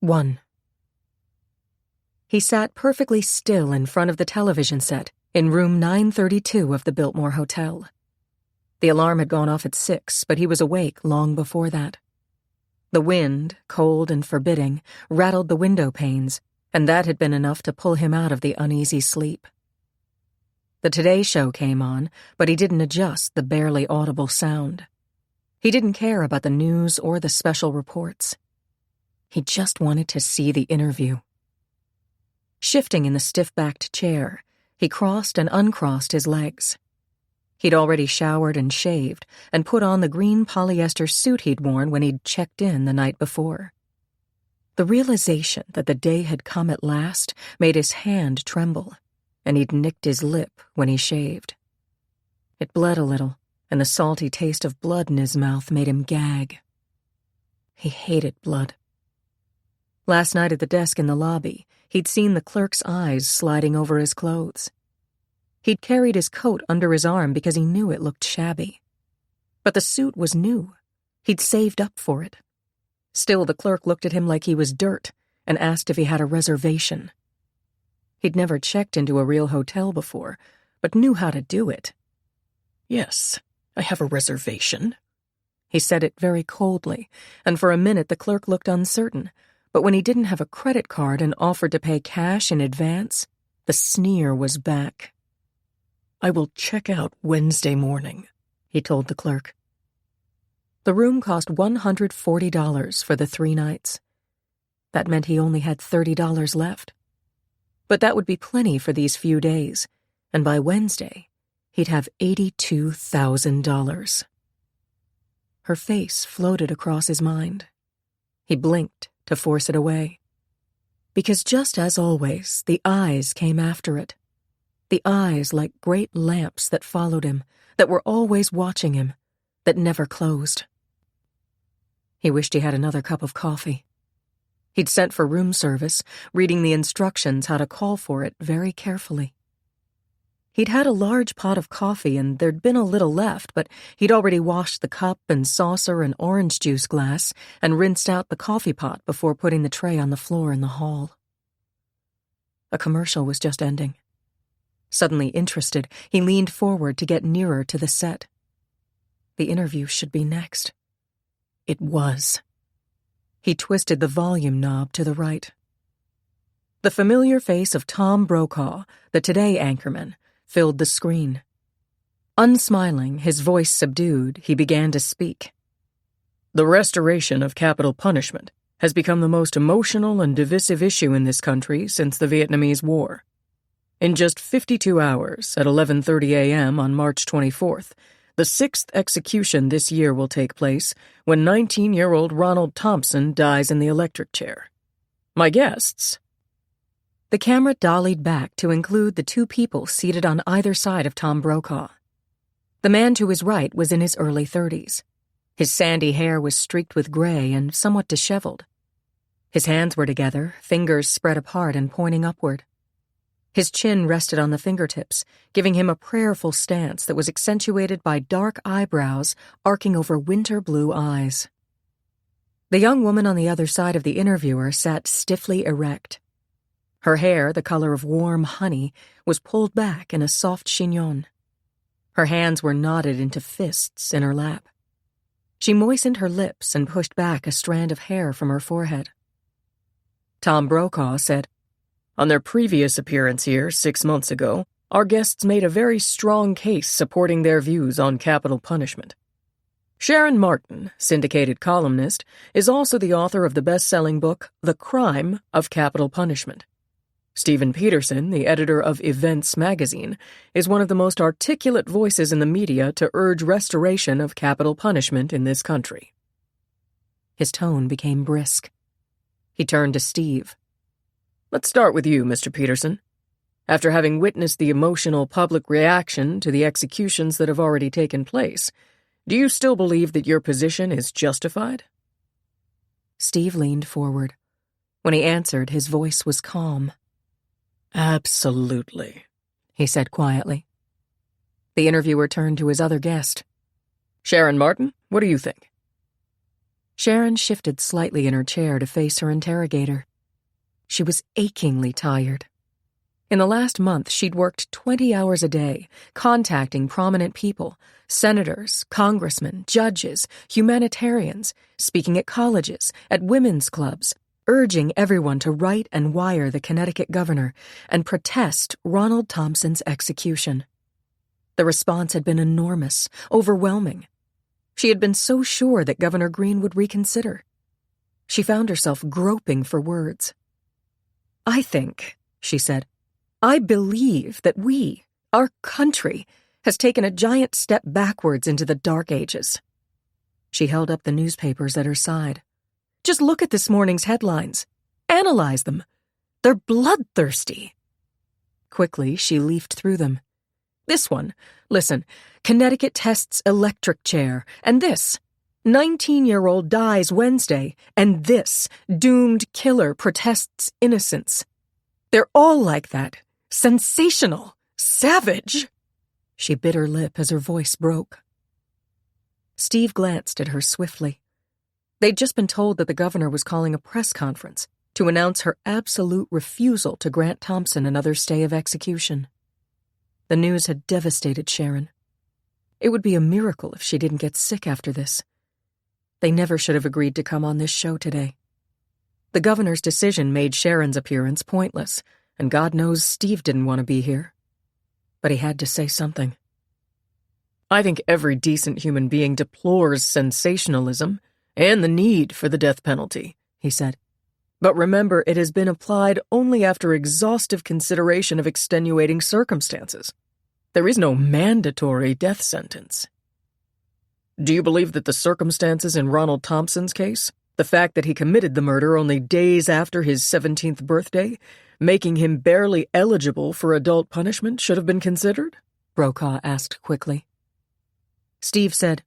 1. He sat perfectly still in front of the television set in room 932 of the Biltmore Hotel. The alarm had gone off at 6, but he was awake long before that. The wind, cold and forbidding, rattled the window panes, and that had been enough to pull him out of the uneasy sleep. The Today Show came on, but he didn't adjust the barely audible sound. He didn't care about the news or the special reports. He just wanted to see the interview. Shifting in the stiff-backed chair, he crossed and uncrossed his legs. He'd already showered and shaved and put on the green polyester suit he'd worn when he'd checked in the night before. The realization that the day had come at last made his hand tremble, and he'd nicked his lip when he shaved. It bled a little, and the salty taste of blood in his mouth made him gag. He hated blood. Last night at the desk in the lobby, he'd seen the clerk's eyes sliding over his clothes. He'd carried his coat under his arm because he knew it looked shabby. But the suit was new. He'd saved up for it. Still, the clerk looked at him like he was dirt and asked if he had a reservation. He'd never checked into a real hotel before, but knew how to do it. "Yes, I have a reservation." He said it very coldly, and for a minute the clerk looked uncertain, but when he didn't have a credit card and offered to pay cash in advance, the sneer was back. "I will check out Wednesday morning," he told the clerk. The room cost $140 for the 3 nights. That meant he only had $30 left. But that would be plenty for these few days, and by Wednesday, he'd have $82,000. Her face floated across his mind. He blinked to force it away. Because just as always, the eyes came after it. The eyes like great lamps that followed him, that were always watching him, that never closed. He wished he had another cup of coffee. He'd sent for room service, reading the instructions how to call for it very carefully. He'd had a large pot of coffee and there'd been a little left, but he'd already washed the cup and saucer and orange juice glass and rinsed out the coffee pot before putting the tray on the floor in the hall. A commercial was just ending. Suddenly interested, he leaned forward to get nearer to the set. The interview should be next. It was. He twisted the volume knob to the right. The familiar face of Tom Brokaw, the Today anchorman, filled the screen. Unsmiling, his voice subdued, he began to speak. "The restoration of capital punishment has become the most emotional and divisive issue in this country since the Vietnamese War. In just 52 hours, at 11:30 a.m. on March 24th, the 6th execution this year will take place when 19-year-old Ronald Thompson dies in the electric chair. My guests—" The camera dollied back to include the 2 people seated on either side of Tom Brokaw. The man to his right was in his early 30s. His sandy hair was streaked with gray and somewhat disheveled. His hands were together, fingers spread apart and pointing upward. His chin rested on the fingertips, giving him a prayerful stance that was accentuated by dark eyebrows arcing over winter-blue eyes. The young woman on the other side of the interviewer sat stiffly erect. Her hair, the color of warm honey, was pulled back in a soft chignon. Her hands were knotted into fists in her lap. She moistened her lips and pushed back a strand of hair from her forehead. Tom Brokaw said, "On their previous appearance here 6 months ago, our guests made a very strong case supporting their views on capital punishment. Sharon Martin, syndicated columnist, is also the author of the best-selling book The Crime of Capital Punishment. Stephen Peterson, the editor of Events magazine, is one of the most articulate voices in the media to urge restoration of capital punishment in this country." His tone became brisk. He turned to Steve. "Let's start with you, Mr. Peterson. After having witnessed the emotional public reaction to the executions that have already taken place, do you still believe that your position is justified?" Steve leaned forward. When he answered, his voice was calm. "Absolutely," he said quietly. The interviewer turned to his other guest. "Sharon Martin, what do you think?" Sharon shifted slightly in her chair to face her interrogator. She was achingly tired. In the last month, she'd worked 20 hours a day, contacting prominent people, senators, congressmen, judges, humanitarians, speaking at colleges, at women's clubs, urging everyone to write and wire the Connecticut governor and protest Ronald Thompson's execution. The response had been enormous, overwhelming. She had been so sure that Governor Green would reconsider. She found herself groping for words. "I think," she said, "I believe that we, our country, has taken a giant step backwards into the Dark Ages." She held up the newspapers at her side. "Just look at this morning's headlines. Analyze them. They're bloodthirsty." Quickly, she leafed through them. This one, listen, Connecticut tests electric chair, and this, 19-year-old dies Wednesday, and this, doomed killer protests innocence. They're all like that. Sensational. Savage. She bit her lip as her voice broke. Steve glanced at her swiftly. They'd just been told that the governor was calling a press conference to announce her absolute refusal to grant Thompson another stay of execution. The news had devastated Sharon. It would be a miracle if she didn't get sick after this. They never should have agreed to come on this show today. The governor's decision made Sharon's appearance pointless, and God knows Steve didn't want to be here. But he had to say something. "I think every decent human being deplores sensationalism and the need for the death penalty," he said. "But remember, it has been applied only after exhaustive consideration of extenuating circumstances. There is no mandatory death sentence." "Do you believe that the circumstances in Ronald Thompson's case, the fact that he committed the murder only days after his 17th birthday, making him barely eligible for adult punishment, should have been considered?" Brokaw asked quickly. Steve said,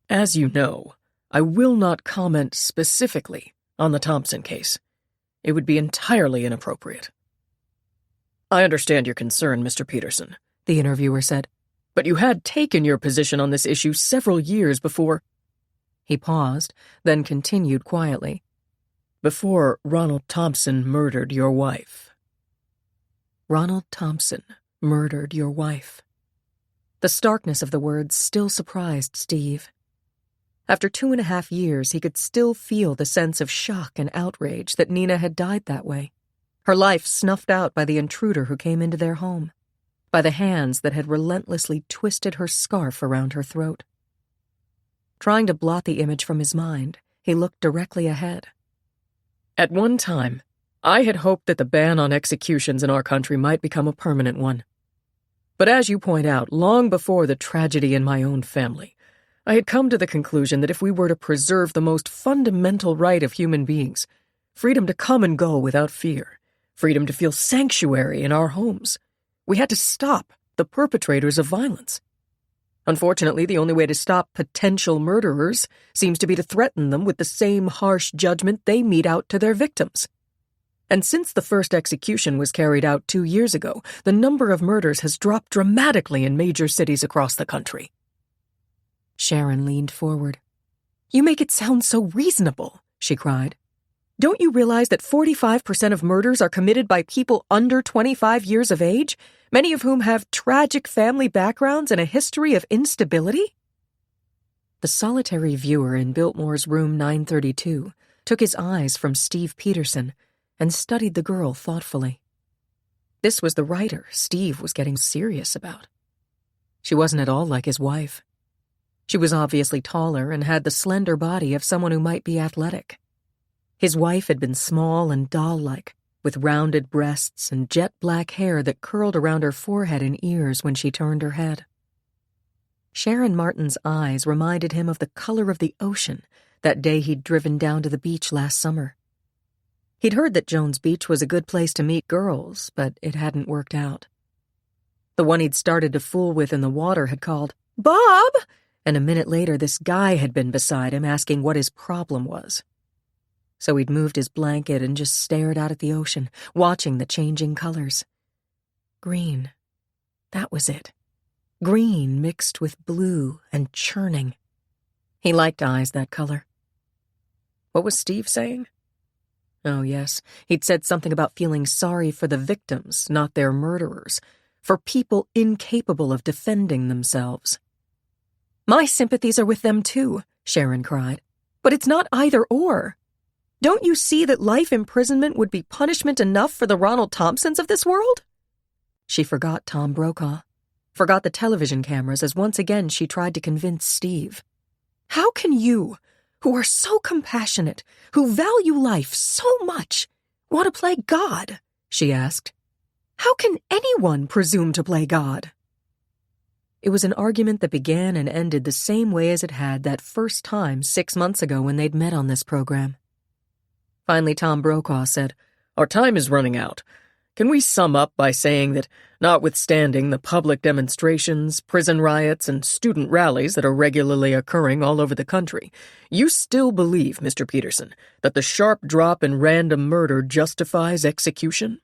"As you know, I will not comment specifically on the Thompson case. It would be entirely inappropriate." "I understand your concern, Mr. Peterson," the interviewer said, "but you had taken your position on this issue several years before—" He paused, then continued quietly, "before Ronald Thompson murdered your wife." Ronald Thompson murdered your wife. The starkness of the words still surprised Steve. After 2.5 years, he could still feel the sense of shock and outrage that Nina had died that way, her life snuffed out by the intruder who came into their home, by the hands that had relentlessly twisted her scarf around her throat. Trying to blot the image from his mind, he looked directly ahead. "At one time, I had hoped that the ban on executions in our country might become a permanent one. But as you point out, long before the tragedy in my own family, I had come to the conclusion that if we were to preserve the most fundamental right of human beings, freedom to come and go without fear, freedom to feel sanctuary in our homes, we had to stop the perpetrators of violence. Unfortunately, the only way to stop potential murderers seems to be to threaten them with the same harsh judgment they mete out to their victims. And since the first execution was carried out 2 years ago, the number of murders has dropped dramatically in major cities across the country." Sharon leaned forward. "You make it sound so reasonable," she cried. "Don't you realize that 45% of murders are committed by people under 25 years of age, many of whom have tragic family backgrounds and a history of instability?" The solitary viewer in Biltmore's room 932 took his eyes from Steve Peterson and studied the girl thoughtfully. This was the writer Steve was getting serious about. She wasn't at all like his wife. She was obviously taller and had the slender body of someone who might be athletic. His wife had been small and doll-like, with rounded breasts and jet-black hair that curled around her forehead and ears when she turned her head. Sharon Martin's eyes reminded him of the color of the ocean that day he'd driven down to the beach last summer. He'd heard that Jones Beach was a good place to meet girls, but it hadn't worked out. The one he'd started to fool with in the water had called, "Bob!" and a minute later this guy had been beside him asking what his problem was. So he'd moved his blanket and just stared out at the ocean, watching the changing colors. Green. That was it. Green mixed with blue and churning. He liked eyes that color. What was Steve saying? Oh, yes, he'd said something about feeling sorry for the victims, not their murderers, for people incapable of defending themselves. My sympathies are with them too, Sharon cried. But it's not either or. Don't you see that life imprisonment would be punishment enough for the Ronald Thompsons of this world? She forgot Tom Brokaw, forgot the television cameras as once again she tried to convince Steve. How can you, who are so compassionate, who value life so much, want to play God? She asked. How can anyone presume to play God? It was an argument that began and ended the same way as it had that first time 6 months ago when they'd met on this program. Finally, Tom Brokaw said, "Our time is running out. Can we sum up by saying that, notwithstanding the public demonstrations, prison riots, and student rallies that are regularly occurring all over the country, you still believe, Mr. Peterson, that the sharp drop in random murder justifies execution?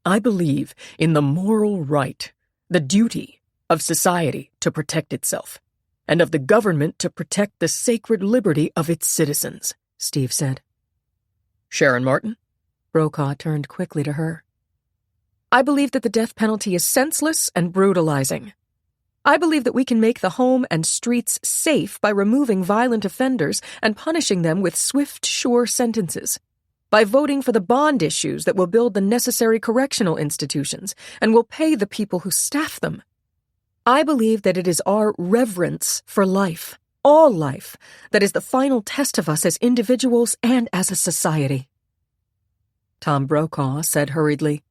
I believe in the moral right, the duty of society to protect itself, and of the government to protect the sacred liberty of its citizens," Steve said. Sharon Martin? Brokaw turned quickly to her. I believe that the death penalty is senseless and brutalizing. I believe that we can make the home and streets safe by removing violent offenders and punishing them with swift, sure sentences, by voting for the bond issues that will build the necessary correctional institutions and will pay the people who staff them. I believe that it is our reverence for life, all life, that is the final test of us as individuals and as a society. Tom Brokaw said hurriedly,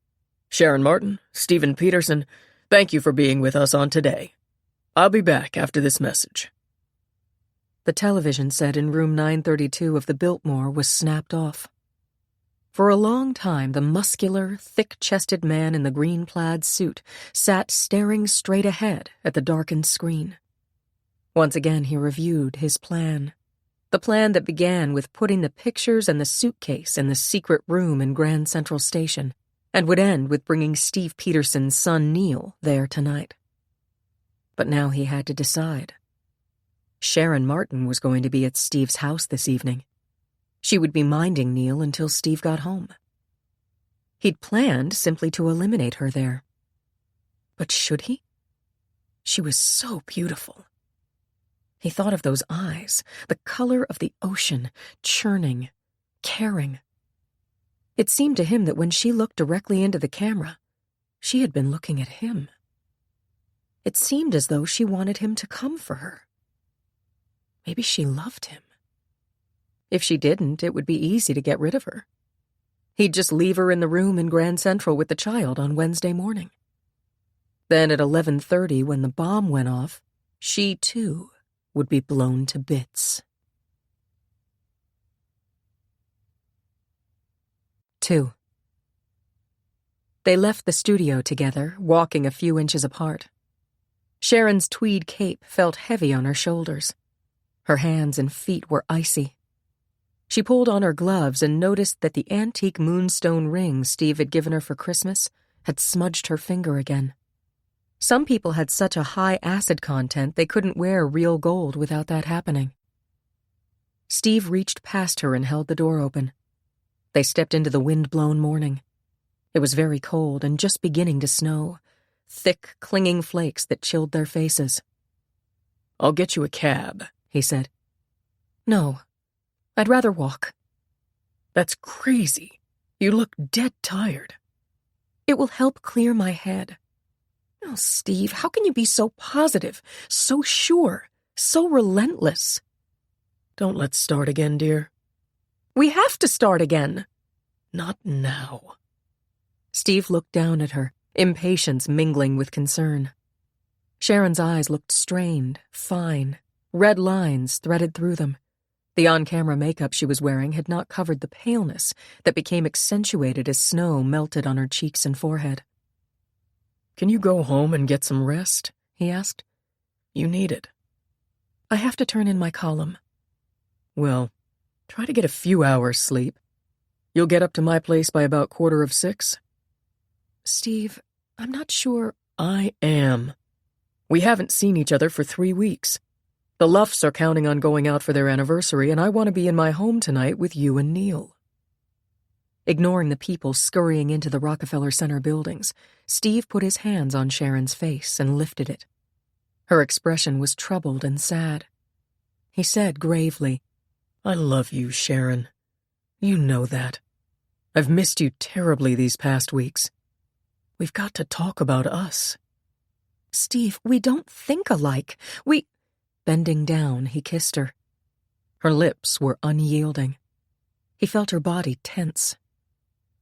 Sharon Martin, Stephen Peterson, thank you for being with us on Today. I'll be back after this message. The television set in room 932 of the Biltmore was snapped off. For a long time, the muscular, thick-chested man in the green plaid suit sat staring straight ahead at the darkened screen. Once again he reviewed his plan. The plan that began with putting the pictures and the suitcase in the secret room in Grand Central Station, and would end with bringing Steve Peterson's son Neil there tonight. But now he had to decide. Sharon Martin was going to be at Steve's house this evening. She would be minding Neil until Steve got home. He'd planned simply to eliminate her there. But should he? She was so beautiful. He thought of those eyes, the color of the ocean, churning, caring. It seemed to him that when she looked directly into the camera, she had been looking at him. It seemed as though she wanted him to come for her. Maybe she loved him. If she didn't, it would be easy to get rid of her. He'd just leave her in the room in Grand Central with the child on Wednesday morning. Then at 11:30, when the bomb went off, she, too, would be blown to bits. 2. They left the studio together, walking a few inches apart. Sharon's tweed cape felt heavy on her shoulders. Her hands and feet were icy. She pulled on her gloves and noticed that the antique moonstone ring Steve had given her for Christmas had smudged her finger again. Some people had such a high acid content they couldn't wear real gold without that happening. Steve reached past her and held the door open. They stepped into the wind-blown morning. It was very cold and just beginning to snow, thick, clinging flakes that chilled their faces. I'll get you a cab, he said. No, I'd rather walk. That's crazy. You look dead tired. It will help clear my head. Oh, Steve, how can you be so positive, so sure, so relentless? Don't let's start again, dear. We have to start again. Not now. Steve looked down at her, impatience mingling with concern. Sharon's eyes looked strained, fine, red lines threaded through them. The on-camera makeup she was wearing had not covered the paleness that became accentuated as snow melted on her cheeks and forehead. Can you go home and get some rest? He asked. You need it. I have to turn in my column. Well, try to get a few hours sleep. You'll get up to my place by about 5:45. Steve, I'm not sure. I am. We haven't seen each other for 3 weeks. The Luffs are counting on going out for their anniversary, and I want to be in my home tonight with you and Neil." Ignoring the people scurrying into the Rockefeller Center buildings, Steve put his hands on Sharon's face and lifted it. Her expression was troubled and sad. He said gravely, "I love you, Sharon. You know that. I've missed you terribly these past weeks. We've got to talk about us." "Steve, we don't think alike. Bending down, he kissed her. Her lips were unyielding. He felt her body tense.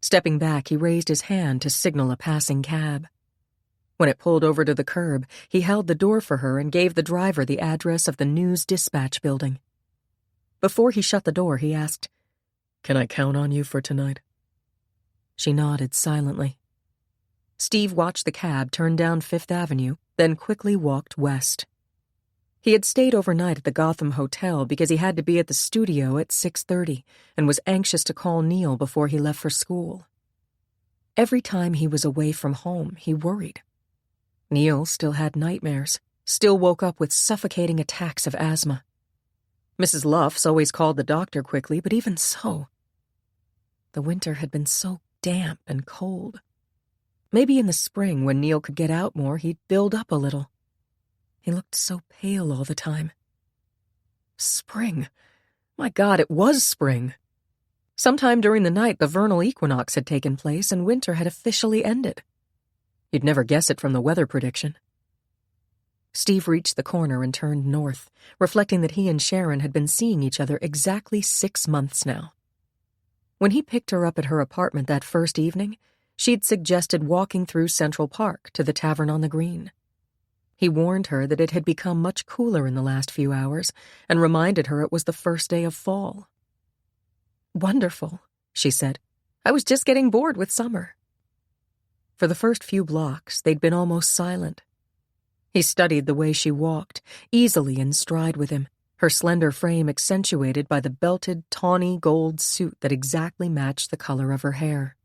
Stepping back, he raised his hand to signal a passing cab. When it pulled over to the curb, he held the door for her and gave the driver the address of the News Dispatch building. Before he shut the door, he asked, "Can I count on you for tonight?" She nodded silently. Steve watched the cab turn down Fifth Avenue, then quickly walked west. He had stayed overnight at the Gotham Hotel because he had to be at the studio at 6:30 and was anxious to call Neil before he left for school. Every time he was away from home, he worried. Neil still had nightmares, still woke up with suffocating attacks of asthma. Mrs. Luffs always called the doctor quickly, but even so, the winter had been so damp and cold. Maybe in the spring, when Neil could get out more, he'd build up a little. He looked so pale all the time. Spring. My God, it was spring. Sometime during the night, the vernal equinox had taken place and winter had officially ended. You'd never guess it from the weather prediction. Steve reached the corner and turned north, reflecting that he and Sharon had been seeing each other exactly 6 months now. When he picked her up at her apartment that first evening, she'd suggested walking through Central Park to the Tavern on the Green. He warned her that it had become much cooler in the last few hours and reminded her it was the first day of fall. "Wonderful," she said. "I was just getting bored with summer." For the first few blocks, they'd been almost silent. He studied the way she walked, easily in stride with him, her slender frame accentuated by the belted, tawny gold suit that exactly matched the color of her hair.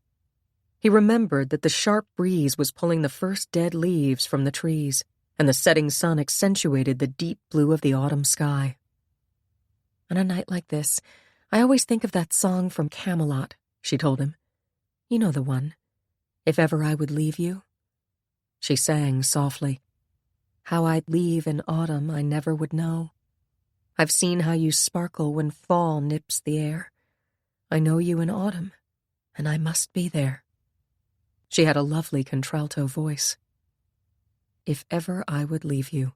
He remembered that the sharp breeze was pulling the first dead leaves from the trees, and the setting sun accentuated the deep blue of the autumn sky. "On a night like this, I always think of that song from Camelot," she told him. "You know the one, 'If Ever I Would Leave You.'" She sang softly, "How I'd leave in autumn I never would know. I've seen how you sparkle when fall nips the air. I know you in autumn, and I must be there." She had a lovely contralto voice. "If ever I would leave you."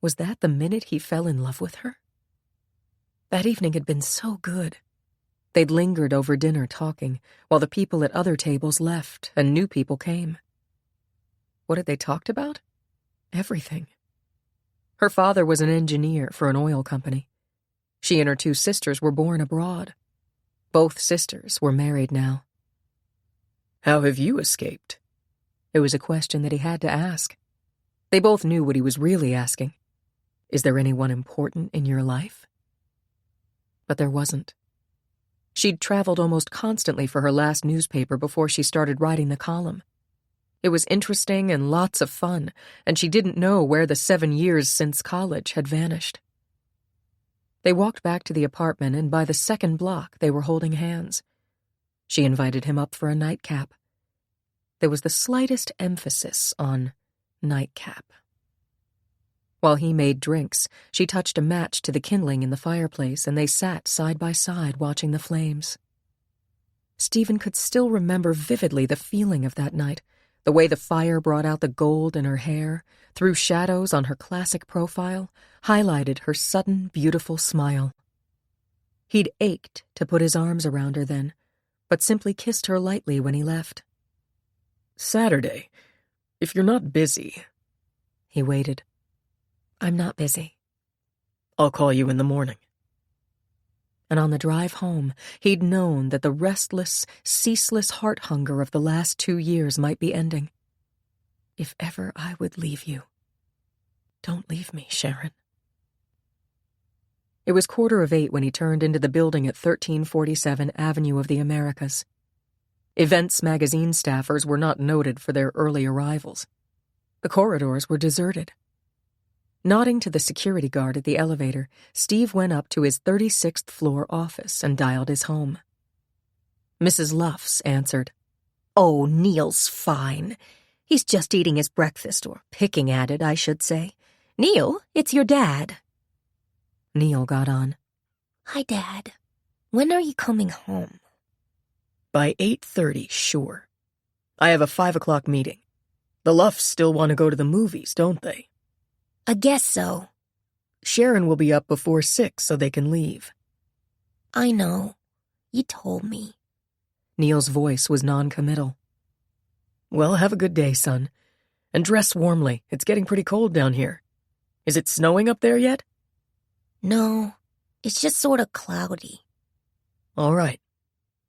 Was that the minute he fell in love with her? That evening had been so good. They'd lingered over dinner talking, while the people at other tables left and new people came. What had they talked about? Everything. Her father was an engineer for an oil company. She and her 2 sisters were born abroad. Both sisters were married now. "How have you escaped?" It was a question that he had to ask. They both knew what he was really asking. Is there anyone important in your life? But there wasn't. She'd traveled almost constantly for her last newspaper before she started writing the column. It was interesting and lots of fun, and she didn't know where the 7 years since college had vanished. They walked back to the apartment, and by the second block they were holding hands. She invited him up for a nightcap. There was the slightest emphasis on nightcap. While he made drinks, she touched a match to the kindling in the fireplace, and they sat side by side watching the flames. Stephen could still remember vividly the feeling of that night, the way the fire brought out the gold in her hair, threw shadows on her classic profile, highlighted her sudden, beautiful smile. He'd ached to put his arms around her then, but simply kissed her lightly when he left. "Saturday, if you're not busy." He waited. "I'm not busy." "I'll call you in the morning." And on the drive home, he'd known that the restless, ceaseless heart hunger of the last 2 years might be ending. If ever I would leave you. Don't leave me, Sharon. It was 8:15 when he turned into the building at 1347 Avenue of the Americas. Events magazine staffers were not noted for their early arrivals. The corridors were deserted. Nodding to the security guard at the elevator, Steve went up to his 36th floor office and dialed his home. Mrs. Luffs answered. "Oh, Neil's fine. He's just eating his breakfast, or picking at it, I should say. Neil, it's your dad." Neil got on. "Hi, Dad. When are you coming home?" "By 8:30, sure. I have a 5 o'clock meeting. The Luffs still want to go to the movies, don't they?" "I guess so." "Sharon will be up before 6 so they can leave." "I know. You told me." Neil's voice was non-committal. "Well, have a good day, son. And dress warmly. It's getting pretty cold down here. Is it snowing up there yet?" "No, it's just sort of cloudy." "All right.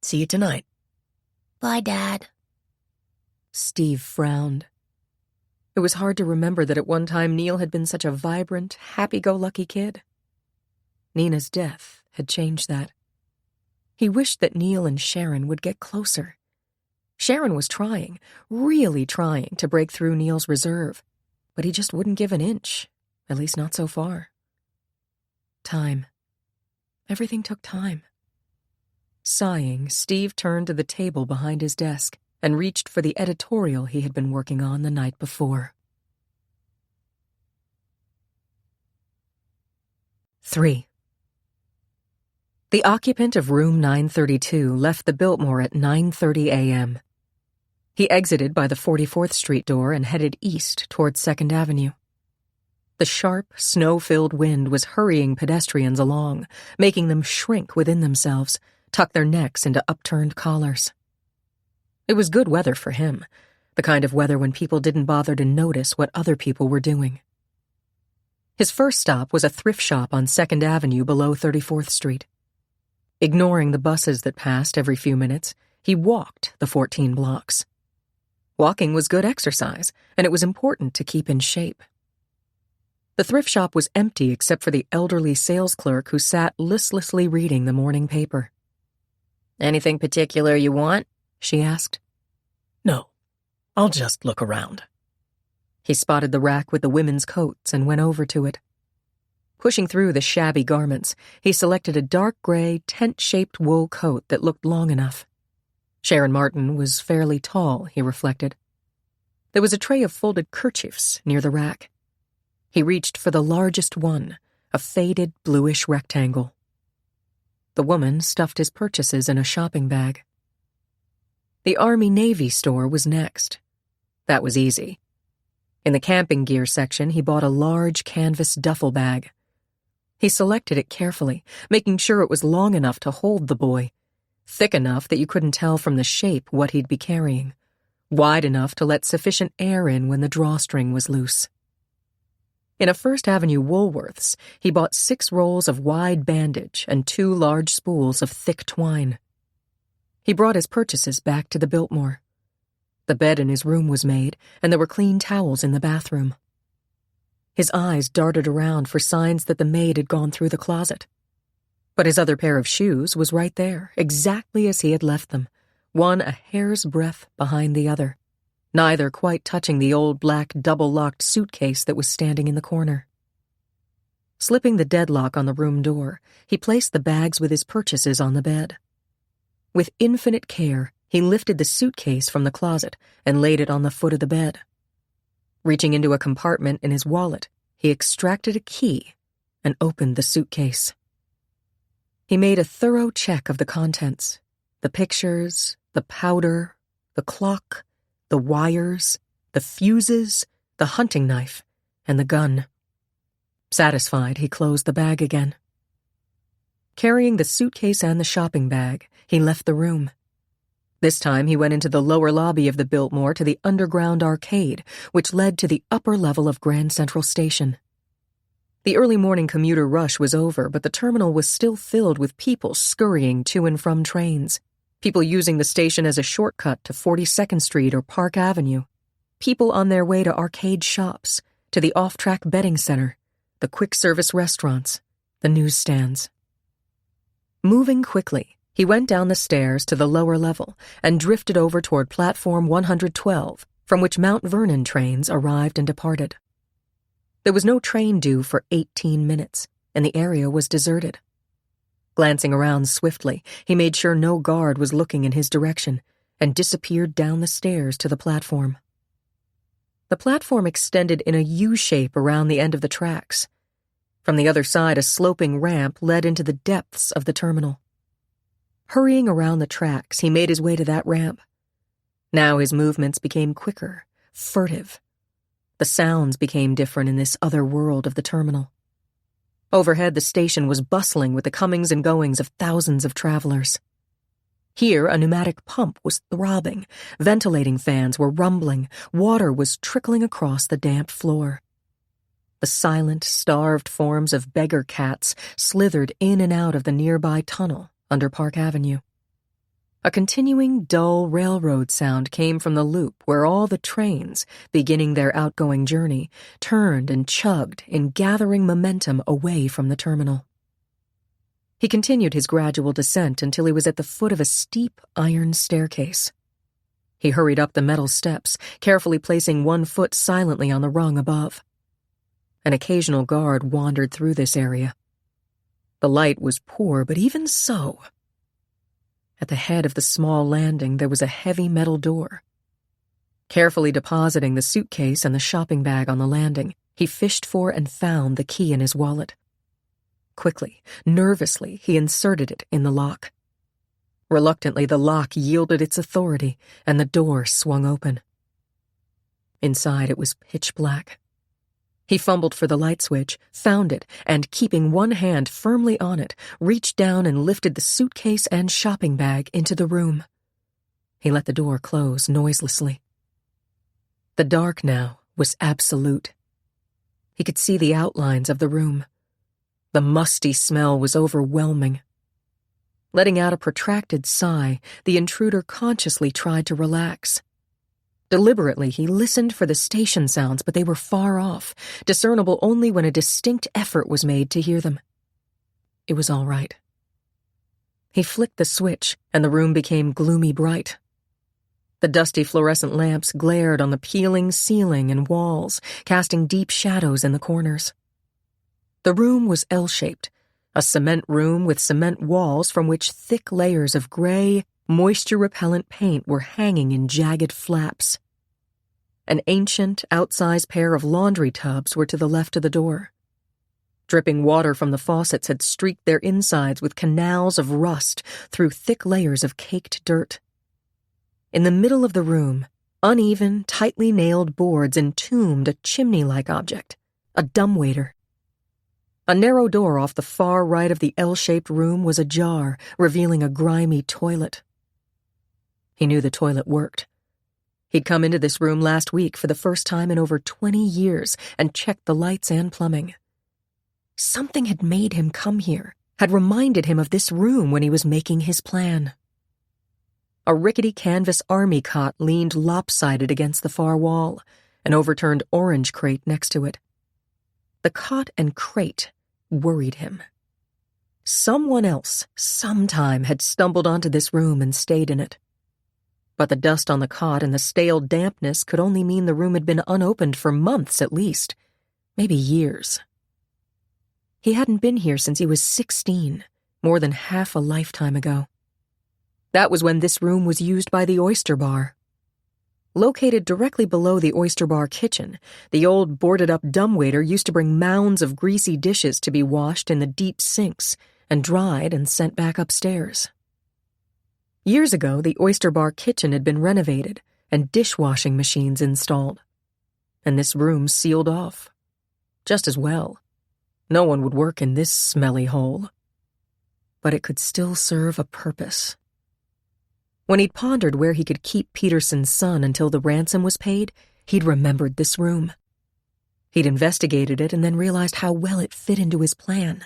See you tonight." "Bye, Dad." Steve frowned. It was hard to remember that at one time Neil had been such a vibrant, happy-go-lucky kid. Nina's death had changed that. He wished that Neil and Sharon would get closer. Sharon was trying, really trying, to break through Neil's reserve, but he just wouldn't give an inch, at least not so far. Time. Everything took time. Sighing, Steve turned to the table behind his desk and reached for the editorial he had been working on the night before. 3. The occupant of room 932 left the Biltmore at 9:30 a.m. He exited by the 44th Street door and headed east toward 2nd Avenue. The sharp, snow-filled wind was hurrying pedestrians along, making them shrink within themselves, tuck their necks into upturned collars. It was good weather for him, the kind of weather when people didn't bother to notice what other people were doing. His first stop was a thrift shop on 2nd Avenue below 34th Street. Ignoring the buses that passed every few minutes, he walked the 14 blocks. Walking was good exercise, and it was important to keep in shape. The thrift shop was empty except for the elderly sales clerk who sat listlessly reading the morning paper. "Anything particular you want?" she asked. "No, I'll just look around." He spotted the rack with the women's coats and went over to it. Pushing through the shabby garments, he selected a dark gray, tent-shaped wool coat that looked long enough. Sharon Martin was fairly tall, he reflected. There was a tray of folded kerchiefs near the rack. He reached for the largest one, a faded bluish rectangle. The woman stuffed his purchases in a shopping bag. The Army-Navy store was next. That was easy. In the camping gear section, he bought a large canvas duffel bag. He selected it carefully, making sure it was long enough to hold the boy, thick enough that you couldn't tell from the shape what he'd be carrying, wide enough to let sufficient air in when the drawstring was loose. In a First Avenue Woolworth's, he bought 6 rolls of wide bandage and 2 large spools of thick twine. He brought his purchases back to the Biltmore. The bed in his room was made, and there were clean towels in the bathroom. His eyes darted around for signs that the maid had gone through the closet. But his other pair of shoes was right there, exactly as he had left them, one a hair's breadth behind the other, neither quite touching the old black double-locked suitcase that was standing in the corner. Slipping the deadlock on the room door, he placed the bags with his purchases on the bed. With infinite care, he lifted the suitcase from the closet and laid it on the foot of the bed. Reaching into a compartment in his wallet, he extracted a key and opened the suitcase. He made a thorough check of the contents, the pictures, the powder, the clock, the wires, the fuses, the hunting knife, and the gun. Satisfied, he closed the bag again. Carrying the suitcase and the shopping bag, he left the room. This time he went into the lower lobby of the Biltmore to the underground arcade, which led to the upper level of Grand Central Station. The early morning commuter rush was over, but the terminal was still filled with people scurrying to and from trains, people using the station as a shortcut to 42nd Street or Park Avenue, people on their way to arcade shops, to the off-track betting center, the quick-service restaurants, the newsstands. Moving quickly, he went down the stairs to the lower level and drifted over toward platform 112, from which Mount Vernon trains arrived and departed. There was no train due for 18 minutes, and the area was deserted. Glancing around swiftly, he made sure no guard was looking in his direction and disappeared down the stairs to the platform. The platform extended in a U-shape around the end of the tracks. From the other side, a sloping ramp led into the depths of the terminal. Hurrying around the tracks, he made his way to that ramp. Now his movements became quicker, furtive. The sounds became different in this other world of the terminal. Overhead, the station was bustling with the comings and goings of thousands of travelers. Here, a pneumatic pump was throbbing, ventilating fans were rumbling, water was trickling across the damp floor. The silent, starved forms of beggar cats slithered in and out of the nearby tunnel under Park Avenue. A continuing, dull railroad sound came from the loop where all the trains, beginning their outgoing journey, turned and chugged in gathering momentum away from the terminal. He continued his gradual descent until he was at the foot of a steep iron staircase. He hurried up the metal steps, carefully placing one foot silently on the rung above. An occasional guard wandered through this area. The light was poor, but even so. At the head of the small landing, there was a heavy metal door. Carefully depositing the suitcase and the shopping bag on the landing, he fished for and found the key in his wallet. Quickly, nervously, he inserted it in the lock. Reluctantly, the lock yielded its authority, and the door swung open. Inside, it was pitch black. He fumbled for the light switch, found it, and, keeping one hand firmly on it, reached down and lifted the suitcase and shopping bag into the room. He let the door close noiselessly. The dark now was absolute. He could see the outlines of the room. The musty smell was overwhelming. Letting out a protracted sigh, the intruder consciously tried to relax. Deliberately, he listened for the station sounds, but they were far off, discernible only when a distinct effort was made to hear them. It was all right. He flicked the switch, and the room became gloomy bright. The dusty fluorescent lamps glared on the peeling ceiling and walls, casting deep shadows in the corners. The room was L-shaped, a cement room with cement walls from which thick layers of gray, moisture-repellent paint were hanging in jagged flaps. An ancient, outsized pair of laundry tubs were to the left of the door. Dripping water from the faucets had streaked their insides with canals of rust through thick layers of caked dirt. In the middle of the room, uneven, tightly nailed boards entombed a chimney-like object, a dumbwaiter. A narrow door off the far right of the L-shaped room was ajar, revealing a grimy toilet. He knew the toilet worked. He'd come into this room last week for the first time in over 20 years and checked the lights and plumbing. Something had made him come here, had reminded him of this room when he was making his plan. A rickety canvas army cot leaned lopsided against the far wall, an overturned orange crate next to it. The cot and crate worried him. Someone else, sometime, had stumbled onto this room and stayed in it. But the dust on the cot and the stale dampness could only mean the room had been unopened for months at least, maybe years. He hadn't been here since he was 16, more than half a lifetime ago. That was when this room was used by the oyster bar. Located directly below the oyster bar kitchen, the old boarded-up dumbwaiter used to bring mounds of greasy dishes to be washed in the deep sinks and dried and sent back upstairs. Years ago, the oyster bar kitchen had been renovated and dishwashing machines installed. And this room sealed off. Just as well. No one would work in this smelly hole. But it could still serve a purpose. When he'd pondered where he could keep Peterson's son until the ransom was paid, he'd remembered this room. He'd investigated it and then realized how well it fit into his plan.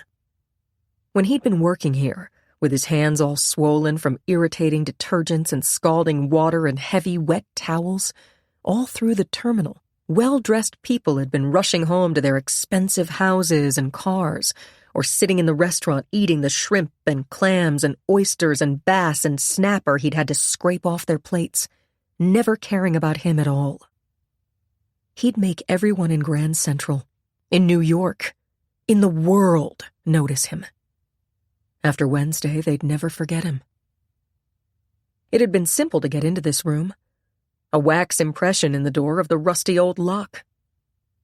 When he'd been working here, with his hands all swollen from irritating detergents and scalding water and heavy, wet towels, all through the terminal, well-dressed people had been rushing home to their expensive houses and cars, or sitting in the restaurant eating the shrimp and clams and oysters and bass and snapper he'd had to scrape off their plates, never caring about him at all. He'd make everyone in Grand Central, in New York, in the world notice him. After Wednesday, they'd never forget him. It had been simple to get into this room. A wax impression in the door of the rusty old lock.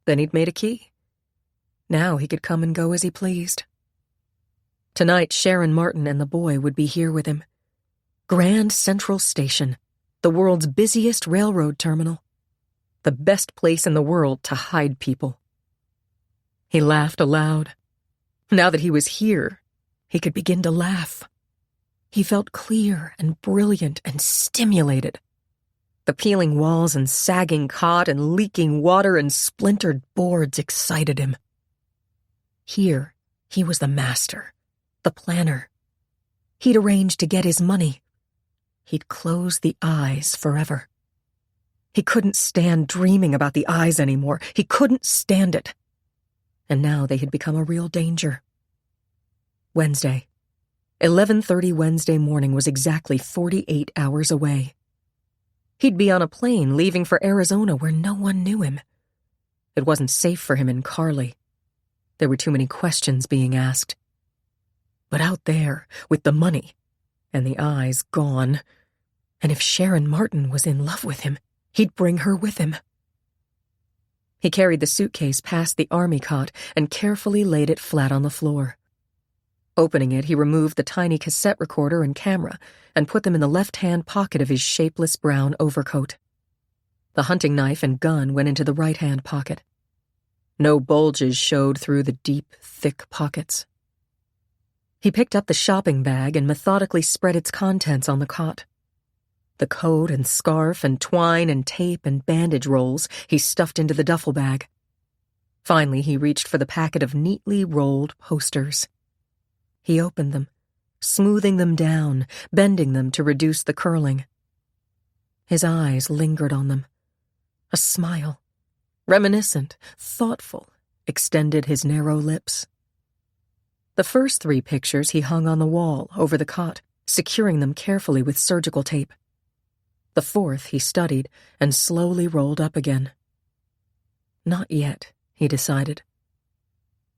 Then he'd made a key. Now he could come and go as he pleased. Tonight, Sharon Martin and the boy would be here with him. Grand Central Station, the world's busiest railroad terminal. The best place in the world to hide people. He laughed aloud. Now that he was here, he could begin to laugh. He felt clear and brilliant and stimulated. The peeling walls and sagging cot and leaking water and splintered boards excited him. Here, he was the master, the planner. He'd arranged to get his money. He'd close the eyes forever. He couldn't stand dreaming about the eyes anymore. He couldn't stand it. And now they had become a real danger. Wednesday. 11:30 Wednesday morning was exactly 48 hours away. He'd be on a plane leaving for Arizona where no one knew him. It wasn't safe for him in Carly. There were too many questions being asked. But out there, with the money, and the eyes gone, and if Sharon Martin was in love with him, he'd bring her with him. He carried the suitcase past the army cot and carefully laid it flat on the floor. Opening it, he removed the tiny cassette recorder and camera and put them in the left-hand pocket of his shapeless brown overcoat. The hunting knife and gun went into the right-hand pocket. No bulges showed through the deep, thick pockets. He picked up the shopping bag and methodically spread its contents on the cot. The coat and scarf and twine and tape and bandage rolls he stuffed into the duffel bag. Finally, he reached for the packet of neatly rolled posters. He opened them, smoothing them down, bending them to reduce the curling. His eyes lingered on them. A smile, reminiscent, thoughtful, extended his narrow lips. The first 3 pictures he hung on the wall over the cot, securing them carefully with surgical tape. The 4th he studied and slowly rolled up again. Not yet, he decided.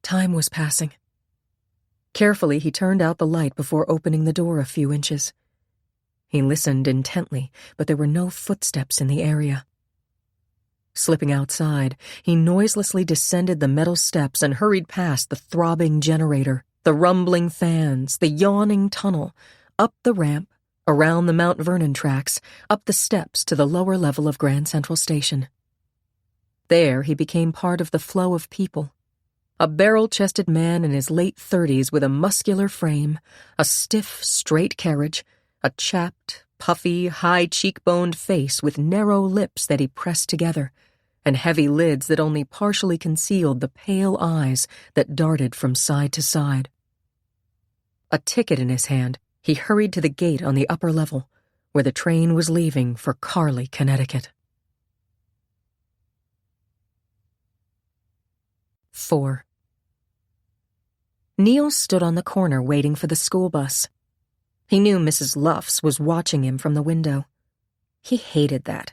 Time was passing. Carefully, he turned out the light before opening the door a few inches. He listened intently, but there were no footsteps in the area. Slipping outside, he noiselessly descended the metal steps and hurried past the throbbing generator, the rumbling fans, the yawning tunnel, up the ramp, around the Mount Vernon tracks, up the steps to the lower level of Grand Central Station. There he became part of the flow of people. A barrel-chested man in his late 30s with a muscular frame, a stiff, straight carriage, a chapped, puffy, high-cheekboned face with narrow lips that he pressed together, and heavy lids that only partially concealed the pale eyes that darted from side to side. A ticket in his hand, he hurried to the gate on the upper level, where the train was leaving for Carly, Connecticut. 4. Neil stood on the corner waiting for the school bus. He knew Mrs. Luffs was watching him from the window. He hated that.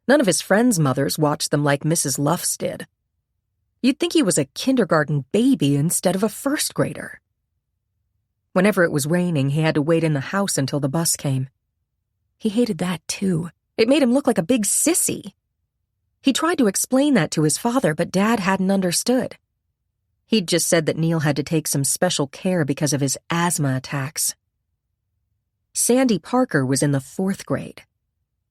None of his friends' mothers watched them like Mrs. Luffs did. You'd think he was a kindergarten baby instead of a first grader. Whenever it was raining, he had to wait in the house until the bus came. He hated that, too. It made him look like a big sissy. He tried to explain that to his father, but Dad hadn't understood. He'd just said that Neil had to take some special care because of his asthma attacks. Sandy Parker was in the 4th grade.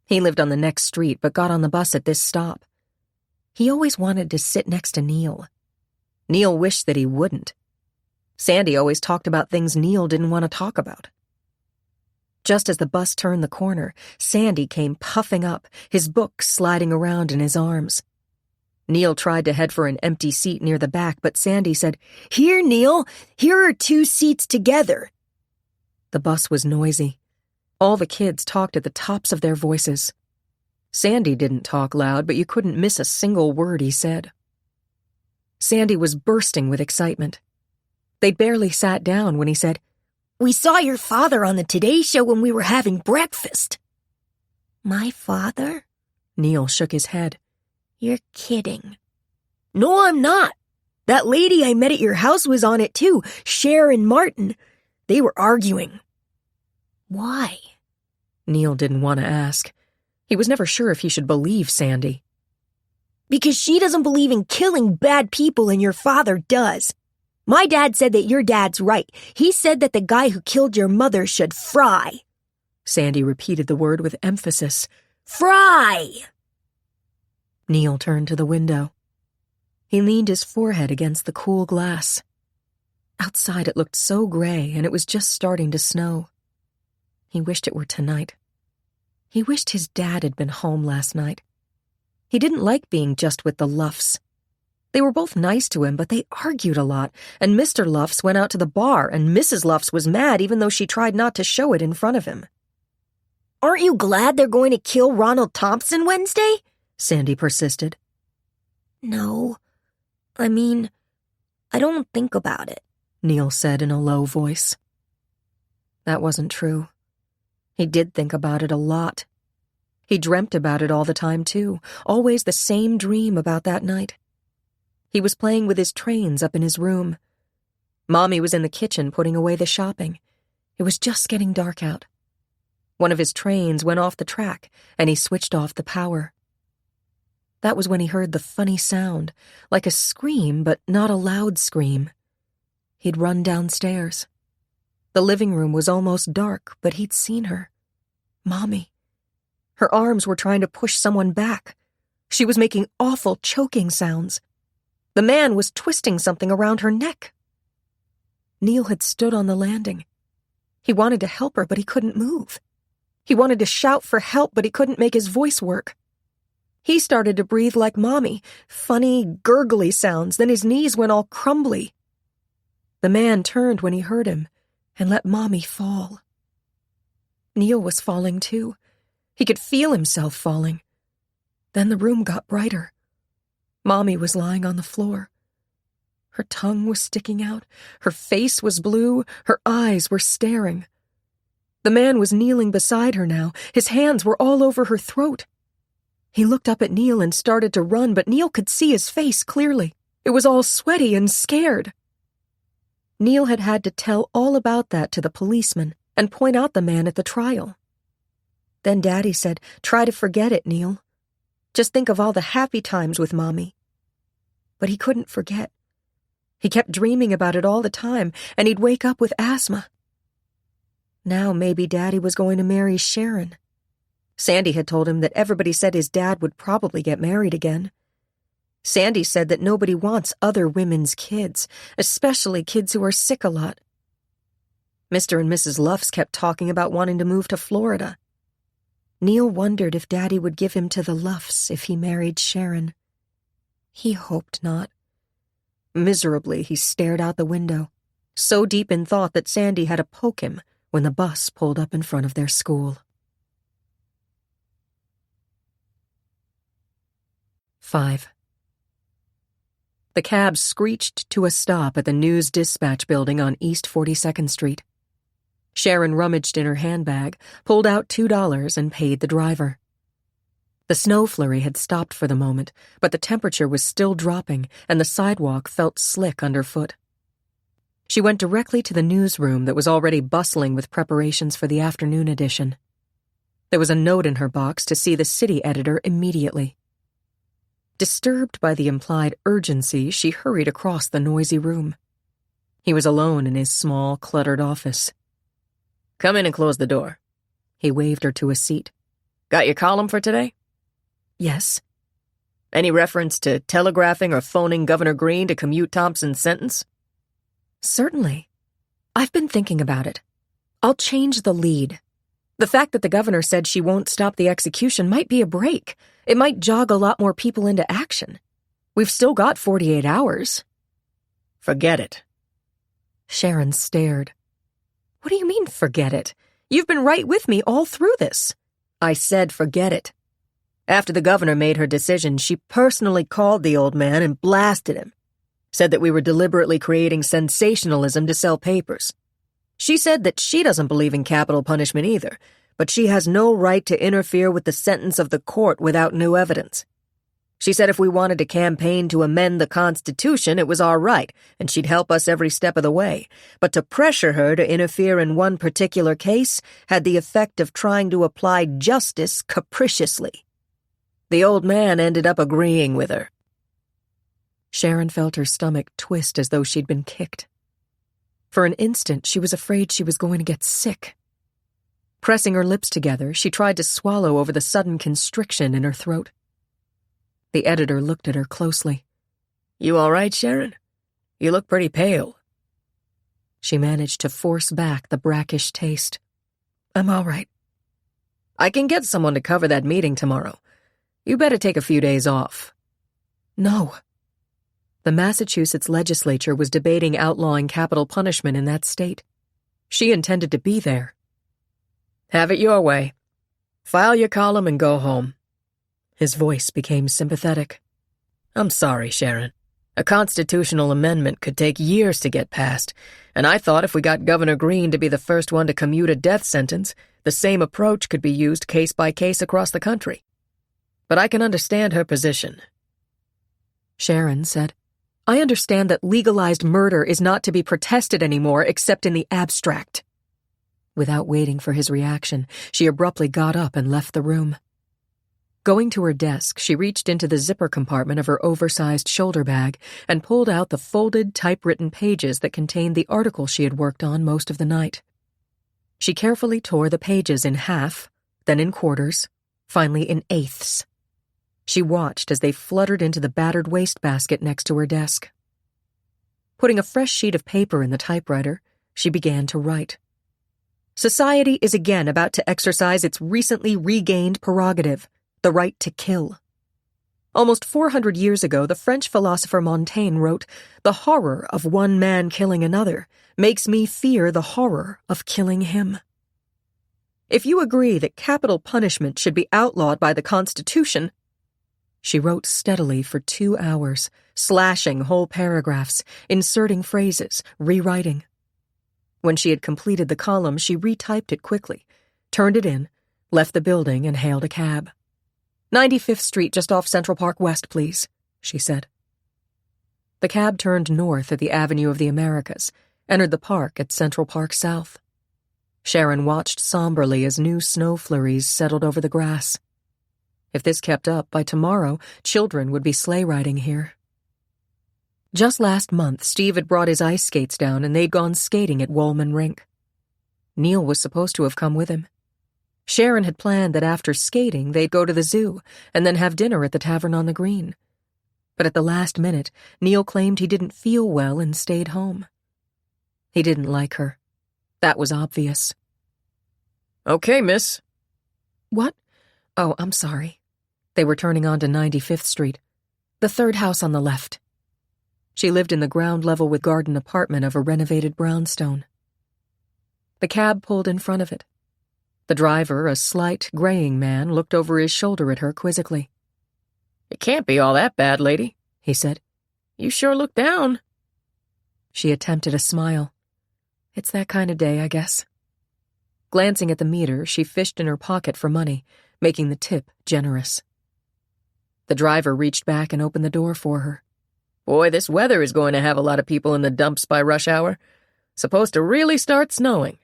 He lived on the next street but got on the bus at this stop. He always wanted to sit next to Neil. Neil wished that he wouldn't. Sandy always talked about things Neil didn't want to talk about. Just as the bus turned the corner, Sandy came puffing up, his book sliding around in his arms. Neil tried to head for an empty seat near the back, but Sandy said, "Here, Neil, here are 2 seats together." The bus was noisy. All the kids talked at the tops of their voices. Sandy didn't talk loud, but you couldn't miss a single word he said. Sandy was bursting with excitement. They barely sat down when he said, "We saw your father on the Today Show when we were having breakfast." "My father?" Neil shook his head. "You're kidding." "No, I'm not. That lady I met at your house was on it too, Sharon Martin. They were arguing. Why? Neil didn't want to ask. He was never sure if he should believe Sandy. Because she doesn't believe in killing bad people and your father does. My dad said that your dad's right. He said that the guy who killed your mother should fry. Sandy repeated the word with emphasis. Fry! Neil turned to the window. He leaned his forehead against the cool glass. Outside it looked so gray, and it was just starting to snow. He wished it were tonight. He wished his dad had been home last night. He didn't like being just with the Luffs. They were both nice to him, but they argued a lot, and Mr. Luffs went out to the bar, and Mrs. Luffs was mad even though she tried not to show it in front of him. Aren't you glad they're going to kill Ronald Thompson Wednesday? Sandy persisted. No. I mean, I don't think about it, Neil said in a low voice. That wasn't true. He did think about it a lot. He dreamt about it all the time, too, always the same dream about that night. He was playing with his trains up in his room. Mommy was in the kitchen putting away the shopping. It was just getting dark out. One of his trains went off the track, and he switched off the power. That was when he heard the funny sound, like a scream, but not a loud scream. He'd run downstairs. The living room was almost dark, but he'd seen her. Mommy. Her arms were trying to push someone back. She was making awful choking sounds. The man was twisting something around her neck. Neil had stood on the landing. He wanted to help her, but he couldn't move. He wanted to shout for help, but he couldn't make his voice work. He started to breathe like Mommy, funny, gurgly sounds, then his knees went all crumbly. The man turned when he heard him and let Mommy fall. Neil was falling too. He could feel himself falling. Then the room got brighter. Mommy was lying on the floor. Her tongue was sticking out, her face was blue, her eyes were staring. The man was kneeling beside her now. His hands were all over her throat. He looked up at Neil and started to run, but Neil could see his face clearly. It was all sweaty and scared. Neil had had to tell all about that to the policeman and point out the man at the trial. Then Daddy said, "Try to forget it, Neil. Just think of all the happy times with Mommy." But he couldn't forget. He kept dreaming about it all the time, and he'd wake up with asthma. Now maybe Daddy was going to marry Sharon. Sandy had told him that everybody said his dad would probably get married again. Sandy said that nobody wants other women's kids, especially kids who are sick a lot. Mr. and Mrs. Luffs kept talking about wanting to move to Florida. Neil wondered if Daddy would give him to the Luffs if he married Sharon. He hoped not. Miserably, he stared out the window, so deep in thought that Sandy had to poke him when the bus pulled up in front of their school. 5. The cab screeched to a stop at the News Dispatch building on East 42nd Street. Sharon rummaged in her handbag, pulled out $2, and paid the driver. The snow flurry had stopped for the moment, but the temperature was still dropping, and the sidewalk felt slick underfoot. She went directly to the newsroom that was already bustling with preparations for the afternoon edition. There was a note in her box to see the city editor immediately. Disturbed by the implied urgency, she hurried across the noisy room. He was alone in his small, cluttered office. "Come in and close the door." He waved her to a seat. "Got your column for today?" "Yes." "Any reference to telegraphing or phoning Governor Green to commute Thompson's sentence?" "Certainly. I've been thinking about it. I'll change the lead. The fact that the governor said she won't stop the execution might be a break. It might jog a lot more people into action. We've still got 48 hours. "Forget it." Sharon stared. "What do you mean, forget it? You've been right with me all through this." "I said forget it. After the governor made her decision, she personally called the old man and blasted him. Said that we were deliberately creating sensationalism to sell papers. She said that she doesn't believe in capital punishment either, but she has no right to interfere with the sentence of the court without new evidence. She said if we wanted to campaign to amend the Constitution, it was our right, and she'd help us every step of the way. But to pressure her to interfere in one particular case had the effect of trying to apply justice capriciously. The old man ended up agreeing with her. Sharon felt her stomach twist as though she'd been kicked. For an instant, she was afraid she was going to get sick. Pressing her lips together, she tried to swallow over the sudden constriction in her throat. The editor looked at her closely. "You all right, Sharon? You look pretty pale." She managed to force back the brackish taste. "I'm all right. I can get someone to cover that meeting tomorrow. You better take a few days off." "No." The Massachusetts legislature was debating outlawing capital punishment in that state. She intended to be there. "Have it your way. File your column and go home." His voice became sympathetic. "I'm sorry, Sharon. A constitutional amendment could take years to get passed, and I thought if we got Governor Green to be the first one to commute a death sentence, the same approach could be used case by case across the country. But I can understand her position." Sharon said, "I understand that legalized murder is not to be protested anymore except in the abstract." Without waiting for his reaction, she abruptly got up and left the room. Going to her desk, she reached into the zipper compartment of her oversized shoulder bag and pulled out the folded, typewritten pages that contained the article she had worked on most of the night. She carefully tore the pages in half, then in quarters, finally in eighths. She watched as they fluttered into the battered wastebasket next to her desk. Putting a fresh sheet of paper in the typewriter, she began to write. Society is again about to exercise its recently regained prerogative, the right to kill. Almost 400 years ago, the French philosopher Montaigne wrote, "The horror of one man killing another makes me fear the horror of killing him." If you agree that capital punishment should be outlawed by the Constitution— She wrote steadily for 2 hours, slashing whole paragraphs, inserting phrases, rewriting. When she had completed the column, she retyped it quickly, turned it in, left the building, and hailed a cab. 95th Street, just off Central Park West, please, she said. The cab turned north at the Avenue of the Americas, entered the park at Central Park South. Sharon watched somberly as new snow flurries settled over the grass. If this kept up, by tomorrow, children would be sleigh riding here. Just last month, Steve had brought his ice skates down and they'd gone skating at Woolman Rink. Neil was supposed to have come with him. Sharon had planned that after skating, they'd go to the zoo and then have dinner at the Tavern on the Green. But at the last minute, Neil claimed he didn't feel well and stayed home. He didn't like her. That was obvious. "Okay, miss." "What? Oh, I'm sorry." They were turning onto 95th Street, the third house on the left. She lived in the ground level with garden apartment of a renovated brownstone. The cab pulled in front of it. The driver, a slight, graying man, looked over his shoulder at her quizzically. "It can't be all that bad, lady," he said. "You sure look down." She attempted a smile. "It's that kind of day, I guess." Glancing at the meter, she fished in her pocket for money, making the tip generous. The driver reached back and opened the door for her. "Boy, this weather is going to have a lot of people in the dumps by rush hour. Supposed to really start snowing.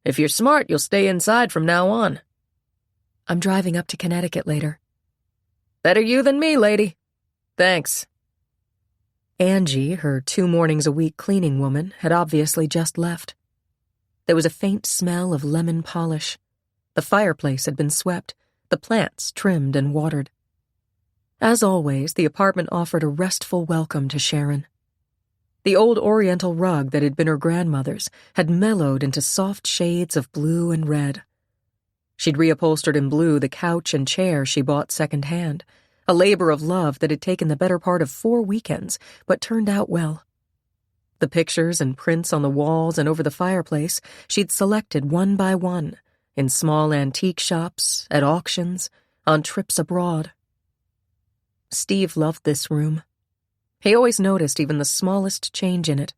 If you're smart, you'll stay inside from now on." "I'm driving up to Connecticut later." "Better you than me, lady. Thanks." Angie, her 2 mornings a week cleaning woman, had obviously just left. There was a faint smell of lemon polish. The fireplace had been swept, the plants trimmed and watered. As always, the apartment offered a restful welcome to Sharon. The old oriental rug that had been her grandmother's had mellowed into soft shades of blue and red. She'd reupholstered in blue the couch and chair she bought second-hand, a labor of love that had taken the better part of 4 weekends, but turned out well. The pictures and prints on the walls and over the fireplace she'd selected one by one, in small antique shops, at auctions, on trips abroad. Steve loved this room. He always noticed even the smallest change in it.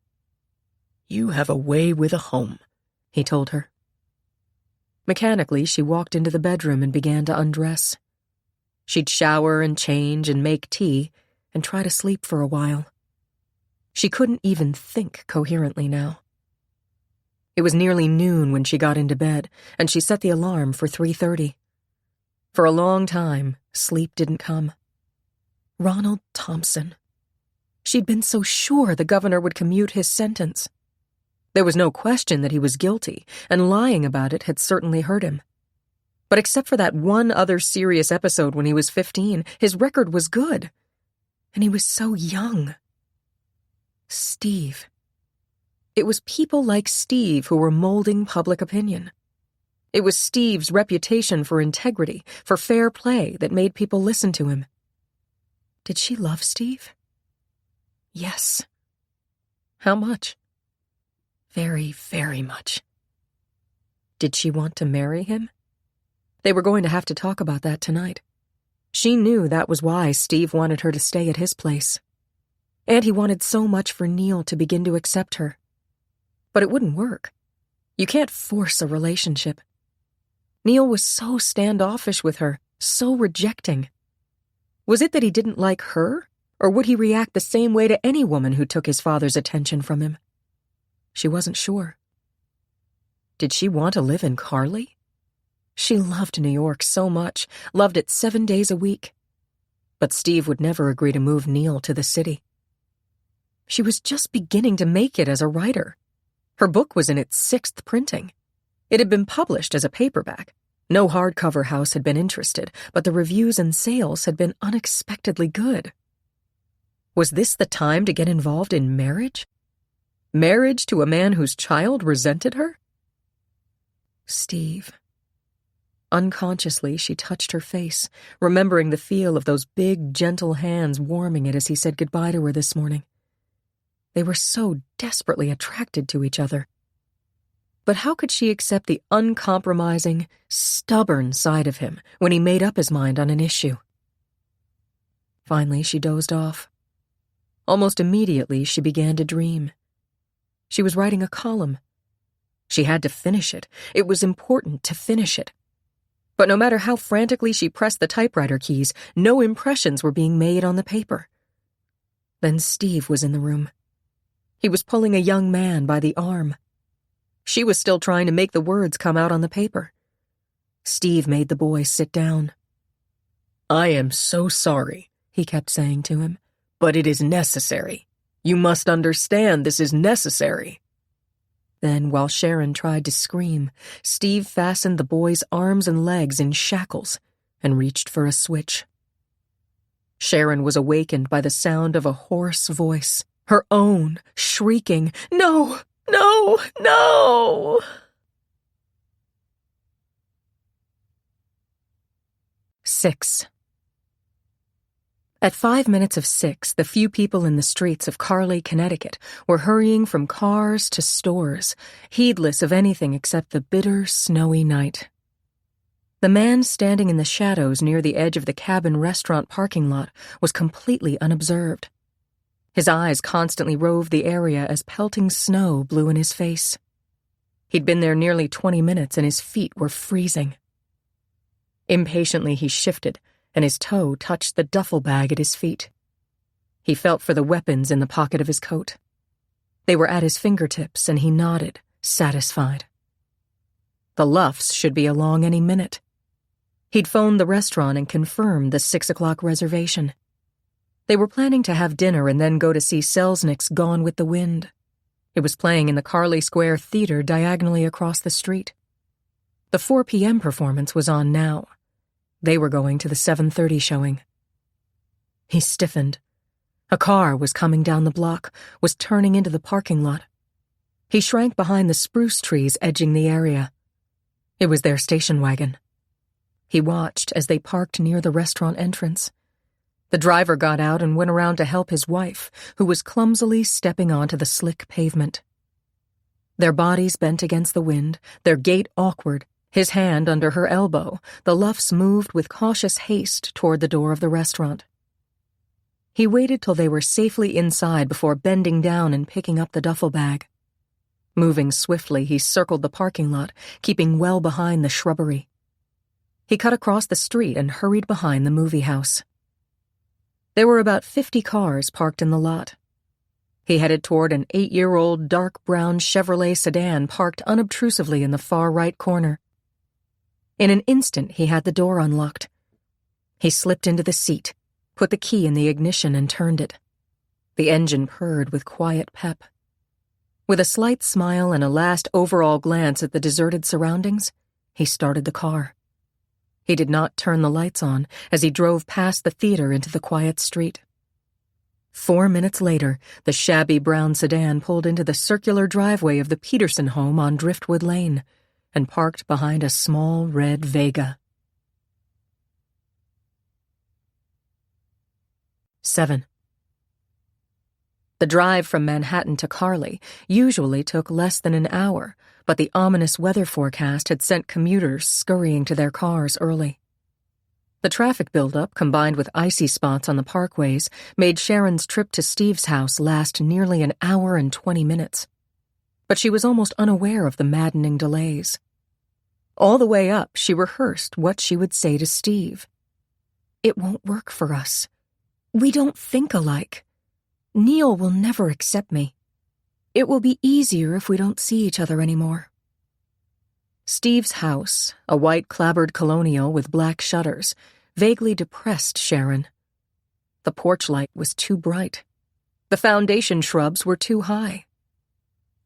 "You have a way with a home," he told her. Mechanically, she walked into the bedroom and began to undress. She'd shower and change and make tea and try to sleep for a while. She couldn't even think coherently now. It was nearly noon when she got into bed, and she set the alarm for 3:30. For a long time, sleep didn't come. Ronald Thompson. She'd been so sure the governor would commute his sentence. There was no question that he was guilty, and lying about it had certainly hurt him. But except for that one other serious episode when he was 15, his record was good. And he was so young. Steve. It was people like Steve who were molding public opinion. It was Steve's reputation for integrity, for fair play, that made people listen to him. Did she love Steve? Yes. How much? Very, very much. Did she want to marry him? They were going to have to talk about that tonight. She knew that was why Steve wanted her to stay at his place. And he wanted so much for Neil to begin to accept her. But it wouldn't work. You can't force a relationship. Neil was so standoffish with her, so rejecting. Was it that he didn't like her, or would he react the same way to any woman who took his father's attention from him? She wasn't sure. Did she want to live in Carly? She loved New York so much, loved it 7 days a week. But Steve would never agree to move Neil to the city. She was just beginning to make it as a writer. Her book was in its 6th printing. It had been published as a paperback. No hardcover house had been interested, but the reviews and sales had been unexpectedly good. Was this the time to get involved in marriage? Marriage to a man whose child resented her? Steve. Unconsciously, she touched her face, remembering the feel of those big, gentle hands warming it as he said goodbye to her this morning. They were so desperately attracted to each other. But how could she accept the uncompromising, stubborn side of him when he made up his mind on an issue? Finally, she dozed off. Almost immediately, she began to dream. She was writing a column. She had to finish it. It was important to finish it. But no matter how frantically she pressed the typewriter keys, no impressions were being made on the paper. Then Steve was in the room. He was pulling a young man by the arm. She was still trying to make the words come out on the paper. Steve made the boy sit down. "I am so sorry," he kept saying to him, "but it is necessary. You must understand this is necessary." Then, while Sharon tried to scream, Steve fastened the boy's arms and legs in shackles and reached for a switch. Sharon was awakened by the sound of a hoarse voice, her own, shrieking, "No! No! No!" 6. At 5 minutes of 6, the few people in the streets of Carly, Connecticut, were hurrying from cars to stores, heedless of anything except the bitter, snowy night. The man standing in the shadows near the edge of the cabin restaurant parking lot was completely unobserved. His eyes constantly roved the area as pelting snow blew in his face. He'd been there nearly 20 minutes and his feet were freezing. Impatiently he shifted, and his toe touched the duffel bag at his feet. He felt for the weapons in the pocket of his coat. They were at his fingertips, and he nodded, satisfied. The Luffs should be along any minute. He'd phoned the restaurant and confirmed the 6 o'clock reservation. They were planning to have dinner and then go to see Selznick's Gone with the Wind. It was playing in the Carly Square Theater diagonally across the street. The 4 p.m. performance was on now. They were going to the 7:30 showing. He stiffened. A car was coming down the block, was turning into the parking lot. He shrank behind the spruce trees edging the area. It was their station wagon. He watched as they parked near the restaurant entrance. The driver got out and went around to help his wife, who was clumsily stepping onto the slick pavement. Their bodies bent against the wind, their gait awkward, his hand under her elbow, the Luffs moved with cautious haste toward the door of the restaurant. He waited till they were safely inside before bending down and picking up the duffel bag. Moving swiftly, he circled the parking lot, keeping well behind the shrubbery. He cut across the street and hurried behind the movie house. There were about 50 cars parked in the lot. He headed toward an 8-year-old dark brown Chevrolet sedan parked unobtrusively in the far right corner. In an instant, he had the door unlocked. He slipped into the seat, put the key in the ignition, and turned it. The engine purred with quiet pep. With a slight smile and a last overall glance at the deserted surroundings, he started the car. He did not turn the lights on as he drove past the theater into the quiet street. 4 minutes later, the shabby brown sedan pulled into the circular driveway of the Peterson home on Driftwood Lane and parked behind a small red Vega. 7. The drive from Manhattan to Carly usually took less than an hour, but the ominous weather forecast had sent commuters scurrying to their cars early. The traffic buildup, combined with icy spots on the parkways, made Sharon's trip to Steve's house last nearly an hour and 20 minutes. But she was almost unaware of the maddening delays. All the way up, she rehearsed what she would say to Steve. "It won't work for us. We don't think alike. Neil will never accept me. It will be easier if we don't see each other anymore." Steve's house, a white clapboard colonial with black shutters, vaguely depressed Sharon. The porch light was too bright. The foundation shrubs were too high.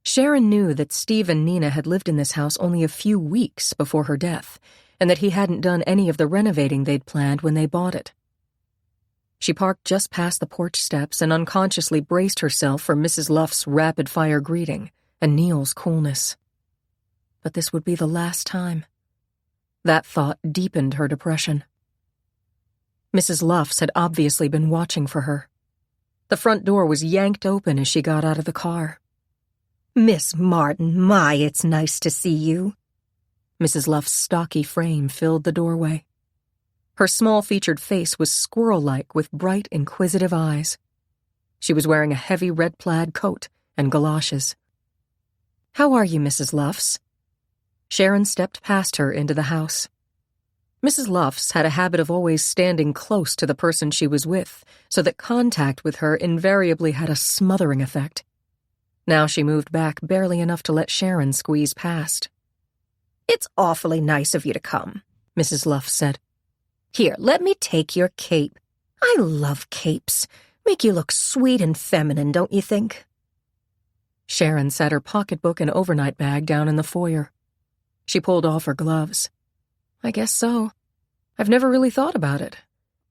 Sharon knew that Steve and Nina had lived in this house only a few weeks before her death, and that he hadn't done any of the renovating they'd planned when they bought it. She parked just past the porch steps and unconsciously braced herself for Mrs. Luff's rapid-fire greeting and Neil's coolness. But this would be the last time. That thought deepened her depression. Mrs. Luff's had obviously been watching for her. The front door was yanked open as she got out of the car. "Miss Martin, my, it's nice to see you." Mrs. Luff's stocky frame filled the doorway. Her small-featured face was squirrel-like with bright, inquisitive eyes. She was wearing a heavy red plaid coat and galoshes. "How are you, Mrs. Luffs?" Sharon stepped past her into the house. Mrs. Luffs had a habit of always standing close to the person she was with, so that contact with her invariably had a smothering effect. Now she moved back barely enough to let Sharon squeeze past. "It's awfully nice of you to come," Mrs. Luff said. "Here, let me take your cape. I love capes. Make you look sweet and feminine, don't you think?" Sharon set her pocketbook and overnight bag down in the foyer. She pulled off her gloves. "I guess so. I've never really thought about it."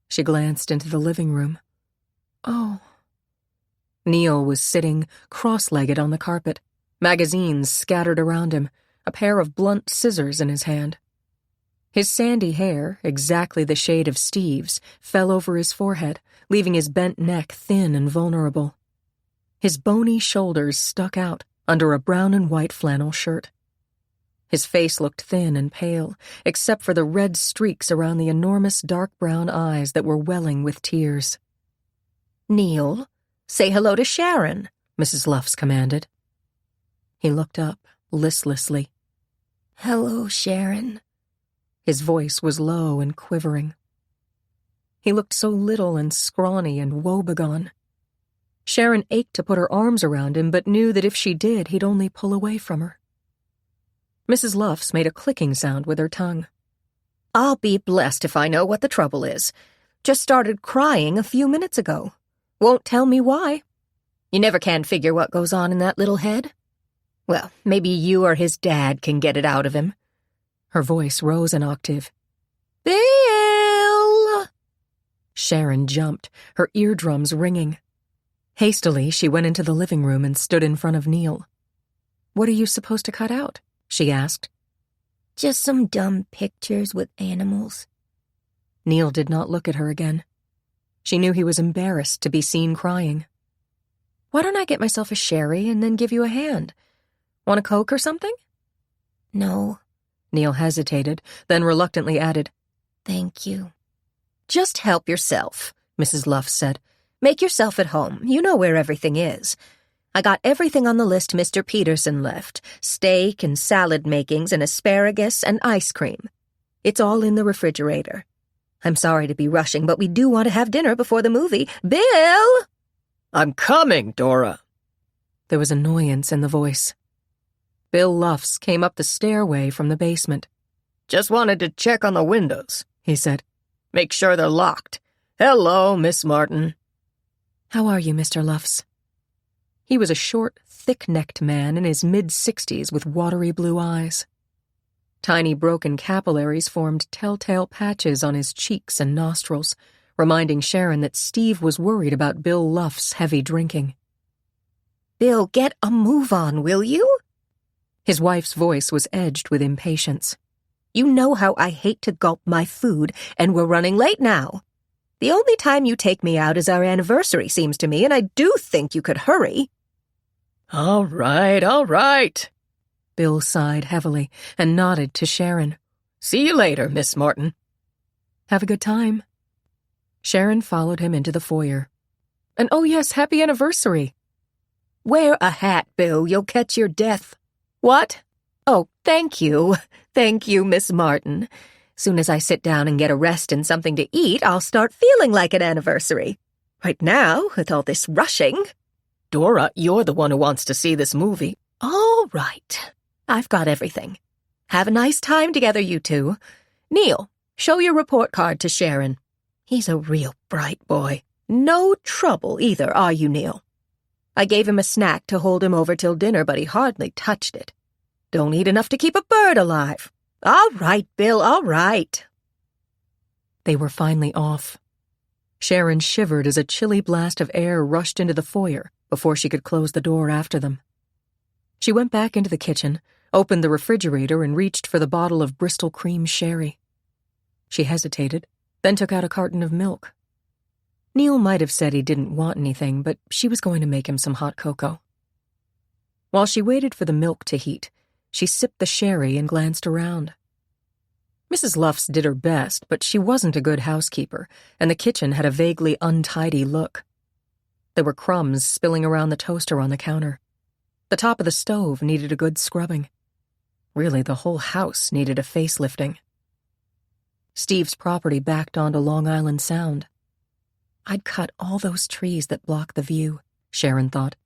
She glanced into the living room. "Oh." Neil was sitting cross-legged on the carpet, magazines scattered around him, a pair of blunt scissors in his hand. His sandy hair, exactly the shade of Steve's, fell over his forehead, leaving his bent neck thin and vulnerable. His bony shoulders stuck out under a brown and white flannel shirt. His face looked thin and pale, except for the red streaks around the enormous dark brown eyes that were welling with tears. "Neil, say hello to Sharon," Mrs. Luffs commanded. He looked up, listlessly. "Hello, Sharon." His voice was low and quivering. He looked so little and scrawny and woebegone. Sharon ached to put her arms around him, but knew that if she did, he'd only pull away from her. Mrs. Luffs made a clicking sound with her tongue. "I'll be blessed if I know what the trouble is. Just started crying a few minutes ago. Won't tell me why. You never can figure what goes on in that little head. Well, maybe you or his dad can get it out of him." Her voice rose an octave. "Bill!" Sharon jumped, her eardrums ringing. Hastily, she went into the living room and stood in front of Neil. "What are you supposed to cut out?" she asked. "Just some dumb pictures with animals." Neil did not look at her again. She knew he was embarrassed to be seen crying. "Why don't I get myself a sherry and then give you a hand? Want a Coke or something?" "No." Neil hesitated, then reluctantly added, "Thank you." "Just help yourself," Mrs. Luff said. "Make yourself at home. You know where everything is. I got everything on the list Mr. Peterson left. Steak and salad makings and asparagus and ice cream. It's all in the refrigerator. I'm sorry to be rushing, but we do want to have dinner before the movie. Bill! I'm coming, Dora. There was annoyance in the voice. Bill Luffs came up the stairway from the basement. Just wanted to check on the windows, he said. Make sure they're locked. Hello, Miss Martin. How are you, Mr. Luffs? He was a short, thick-necked man in his mid-60s with watery blue eyes. Tiny broken capillaries formed telltale patches on his cheeks and nostrils, reminding Sharon that Steve was worried about Bill Luff's heavy drinking. Bill, get a move on, will you? His wife's voice was edged with impatience. You know how I hate to gulp my food, and we're running late now. The only time you take me out is our anniversary, seems to me, and I do think you could hurry. All right. Bill sighed heavily and nodded to Sharon. See you later, Miss Martin. Have a good time. Sharon followed him into the foyer. And oh yes, happy anniversary. Wear a hat, Bill. You'll catch your death. What? Oh, thank you. Thank you, Miss Martin. Soon as I sit down and get a rest and something to eat, I'll start feeling like an anniversary. Right now, with all this rushing... Dora, you're the one who wants to see this movie. All right. I've got everything. Have a nice time together, you two. Neil, show your report card to Sharon. He's a real bright boy. No trouble either, are you, Neil? I gave him a snack to hold him over till dinner, but he hardly touched it. Don't eat enough to keep a bird alive. All right, Bill, all right. They were finally off. Sharon shivered as a chilly blast of air rushed into the foyer before she could close the door after them. She went back into the kitchen, opened the refrigerator, and reached for the bottle of Bristol cream sherry. She hesitated, then took out a carton of milk. Neil might have said he didn't want anything, but she was going to make him some hot cocoa. While she waited for the milk to heat, she sipped the sherry and glanced around. Mrs. Luffs did her best, but she wasn't a good housekeeper, and the kitchen had a vaguely untidy look. There were crumbs spilling around the toaster on the counter. The top of the stove needed a good scrubbing. Really, the whole house needed a facelifting. Steve's property backed onto Long Island Sound. I'd cut all those trees that block the view, Sharon thought,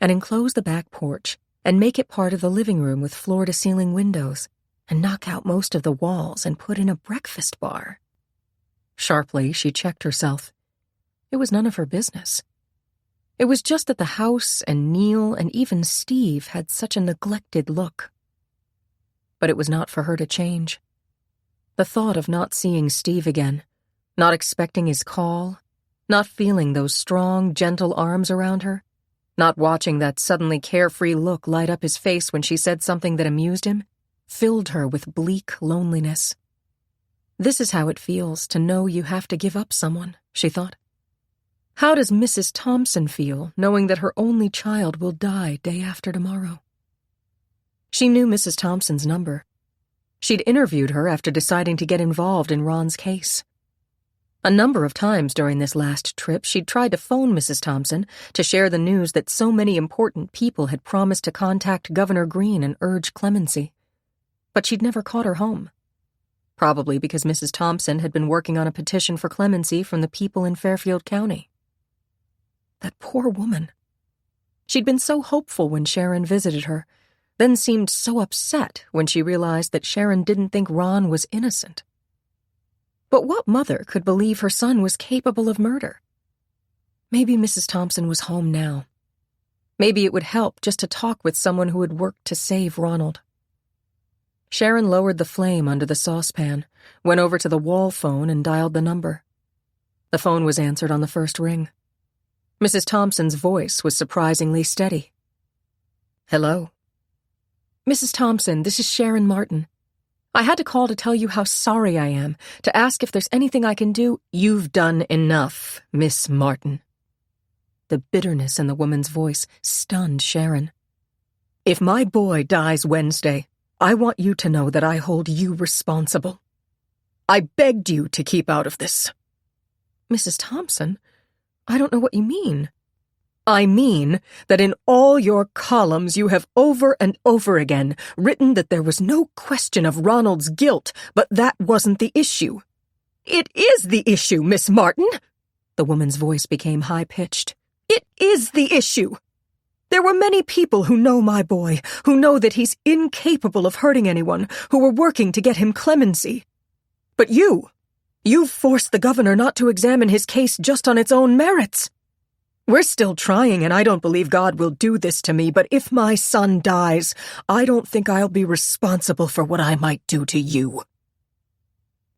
and enclose the back porch and make it part of the living room with floor-to-ceiling windows, and knock out most of the walls and put in a breakfast bar. Sharply, she checked herself. It was none of her business. It was just that the house and Neil and even Steve had such a neglected look. But it was not for her to change. The thought of not seeing Steve again, not expecting his call, not feeling those strong, gentle arms around her, not watching that suddenly carefree look light up his face when she said something that amused him, filled her with bleak loneliness. This is how it feels to know you have to give up someone, she thought. How does Mrs. Thompson feel, knowing that her only child will die day after tomorrow? She knew Mrs. Thompson's number. She'd interviewed her after deciding to get involved in Ron's case. A number of times during this last trip, she'd tried to phone Mrs. Thompson to share the news that so many important people had promised to contact Governor Green and urge clemency. But she'd never caught her home. Probably because Mrs. Thompson had been working on a petition for clemency from the people in Fairfield County. That poor woman. She'd been so hopeful when Sharon visited her, then seemed so upset when she realized that Sharon didn't think Ron was innocent. But what mother could believe her son was capable of murder? Maybe Mrs. Thompson was home now. Maybe it would help just to talk with someone who had worked to save Ronald. Sharon lowered the flame under the saucepan, went over to the wall phone and dialed the number. The phone was answered on the first ring. Mrs. Thompson's voice was surprisingly steady. Hello. Mrs. Thompson, this is Sharon Martin. I had to call to tell you how sorry I am, to ask if there's anything I can do. You've done enough, Miss Martin. The bitterness in the woman's voice stunned Sharon. If my boy dies Wednesday, I want you to know that I hold you responsible. I begged you to keep out of this. Mrs. Thompson, I don't know what you mean. I mean that in all your columns you have over and over again written that there was no question of Ronald's guilt, but that wasn't the issue. It is the issue, Miss Martin. The woman's voice became high-pitched. It is the issue. There were many people who know my boy, who know that he's incapable of hurting anyone, who were working to get him clemency. But you've forced the governor not to examine his case just on its own merits. We're still trying, and I don't believe God will do this to me, but if my son dies, I don't think I'll be responsible for what I might do to you.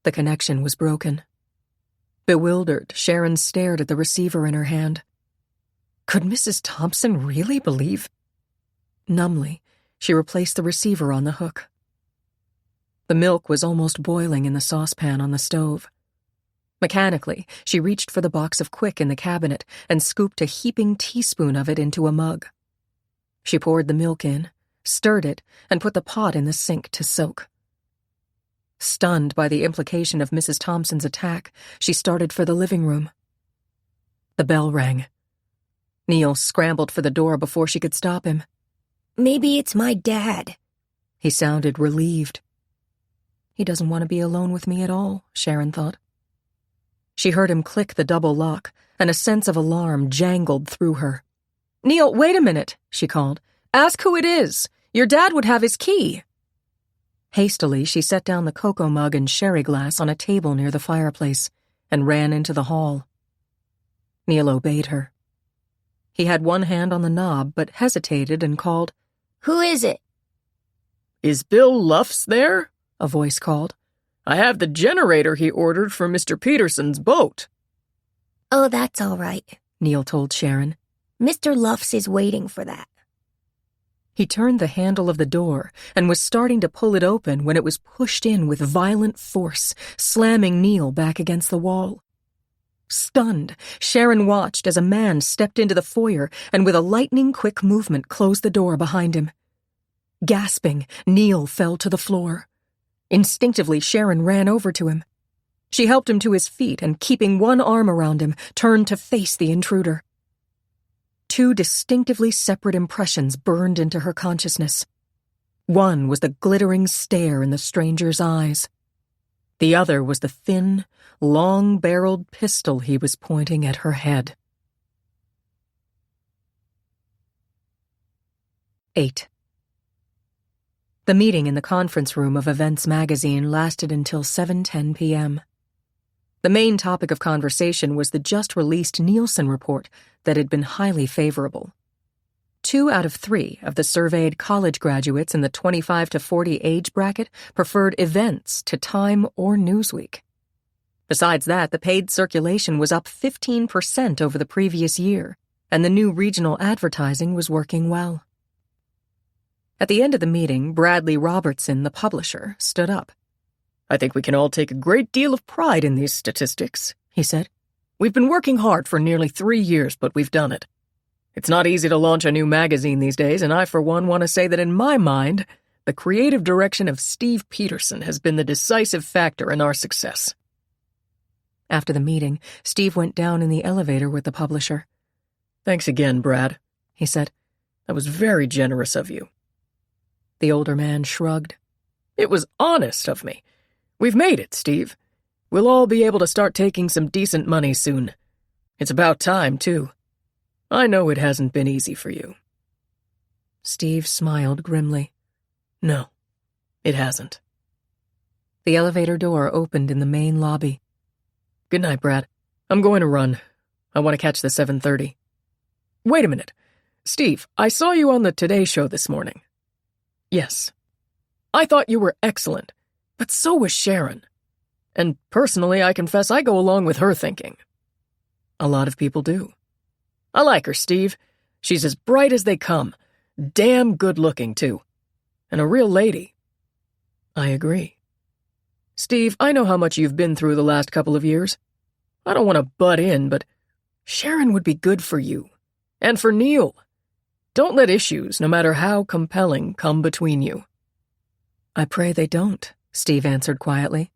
The connection was broken. Bewildered, Sharon stared at the receiver in her hand. Could Mrs. Thompson really believe? Numbly, she replaced the receiver on the hook. The milk was almost boiling in the saucepan on the stove. Mechanically, she reached for the box of Quick in the cabinet and scooped a heaping teaspoon of it into a mug. She poured the milk in, stirred it, and put the pot in the sink to soak. Stunned by the implication of Mrs. Thompson's attack, she started for the living room. The bell rang. Neil scrambled for the door before she could stop him. Maybe it's my dad. He sounded relieved. He doesn't want to be alone with me at all, Sharon thought. She heard him click the double lock, and a sense of alarm jangled through her. Neil, wait a minute, she called. Ask who it is. Your dad would have his key. Hastily, she set down the cocoa mug and sherry glass on a table near the fireplace and ran into the hall. Neil obeyed her. He had one hand on the knob, but hesitated and called, Who is it? Is Bill Luffs there? A voice called. I have the generator he ordered for Mr. Peterson's boat. Oh, that's all right, Neil told Sharon. Mr. Luffs is waiting for that. He turned the handle of the door and was starting to pull it open when it was pushed in with violent force, slamming Neil back against the wall. Stunned, Sharon watched as a man stepped into the foyer and with a lightning-quick movement closed the door behind him. Gasping, Neil fell to the floor. Instinctively, Sharon ran over to him. She helped him to his feet and, keeping one arm around him, turned to face the intruder. Two distinctively separate impressions burned into her consciousness. One was the glittering stare in the stranger's eyes. The other was the thin, long-barreled pistol he was pointing at her head. 8. The meeting in the conference room of Events magazine lasted until 7:10 p.m. The main topic of conversation was the just-released Nielsen report that had been highly favorable. 2 out of 3 of the surveyed college graduates in the 25 to 40 age bracket preferred Events to Time or Newsweek. Besides that, the paid circulation was up 15% over the previous year, and the new regional advertising was working well. At the end of the meeting, Bradley Robertson, the publisher, stood up. I think we can all take a great deal of pride in these statistics, he said. We've been working hard for nearly 3 years, but we've done it. It's not easy to launch a new magazine these days, and I, for one, want to say that in my mind, the creative direction of Steve Peterson has been the decisive factor in our success. After the meeting, Steve went down in the elevator with the publisher. Thanks again, Brad, he said. That was very generous of you. The older man shrugged. It was honest of me. We've made it, Steve. We'll all be able to start taking some decent money soon. It's about time, too. I know it hasn't been easy for you. Steve smiled grimly. No, it hasn't. The elevator door opened in the main lobby. Good night, Brad. I'm going to run. I want to catch the 7:30. Wait a minute. Steve, I saw you on the Today Show this morning. Yes. I thought you were excellent, but so was Sharon. And personally, I confess I go along with her thinking. A lot of people do. I like her, Steve. She's as bright as they come. Damn good-looking, too. And a real lady. I agree. Steve, I know how much you've been through the last couple of years. I don't want to butt in, but Sharon would be good for you. And for Neil. Don't let issues, no matter how compelling, come between you. I pray they don't, Steve answered quietly.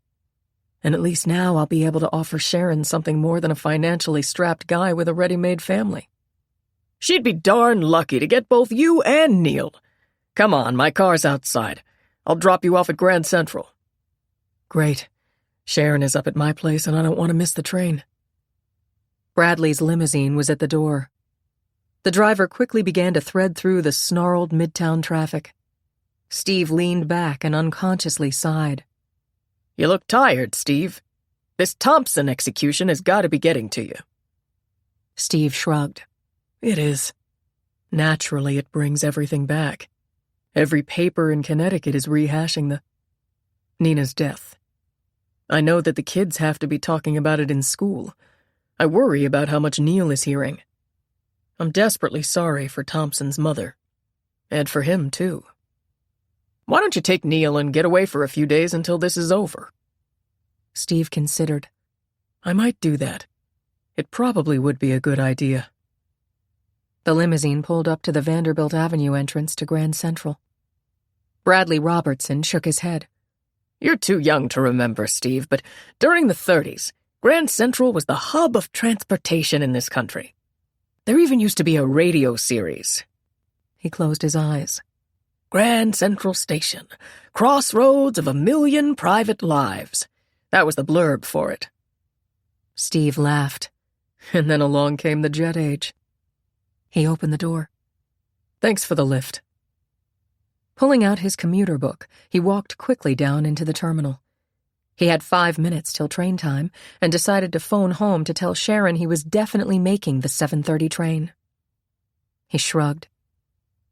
And at least now I'll be able to offer Sharon something more than a financially strapped guy with a ready-made family. She'd be darn lucky to get both you and Neil. Come on, my car's outside. I'll drop you off at Grand Central. Great. Sharon is up at my place and I don't want to miss the train. Bradley's limousine was at the door. The driver quickly began to thread through the snarled midtown traffic. Steve leaned back and unconsciously sighed. You look tired, Steve. This Thompson execution has got to be getting to you. Steve shrugged. It is. Naturally, it brings everything back. Every paper in Connecticut is rehashing Nina's death. I know that the kids have to be talking about it in school. I worry about how much Neil is hearing. I'm desperately sorry for Thompson's mother. And for him, too. Why don't you take Neil and get away for a few days until this is over? Steve considered. I might do that. It probably would be a good idea. The limousine pulled up to the Vanderbilt Avenue entrance to Grand Central. Bradley Robertson shook his head. You're too young to remember, Steve, but during the 30s, Grand Central was the hub of transportation in this country. There even used to be a radio series. He closed his eyes. Grand Central Station, crossroads of 1,000,000 private lives. That was the blurb for it. Steve laughed, and then along came the jet age. He opened the door. Thanks for the lift. Pulling out his commuter book, he walked quickly down into the terminal. He had 5 minutes till train time and decided to phone home to tell Sharon he was definitely making the 7:30 train. He shrugged.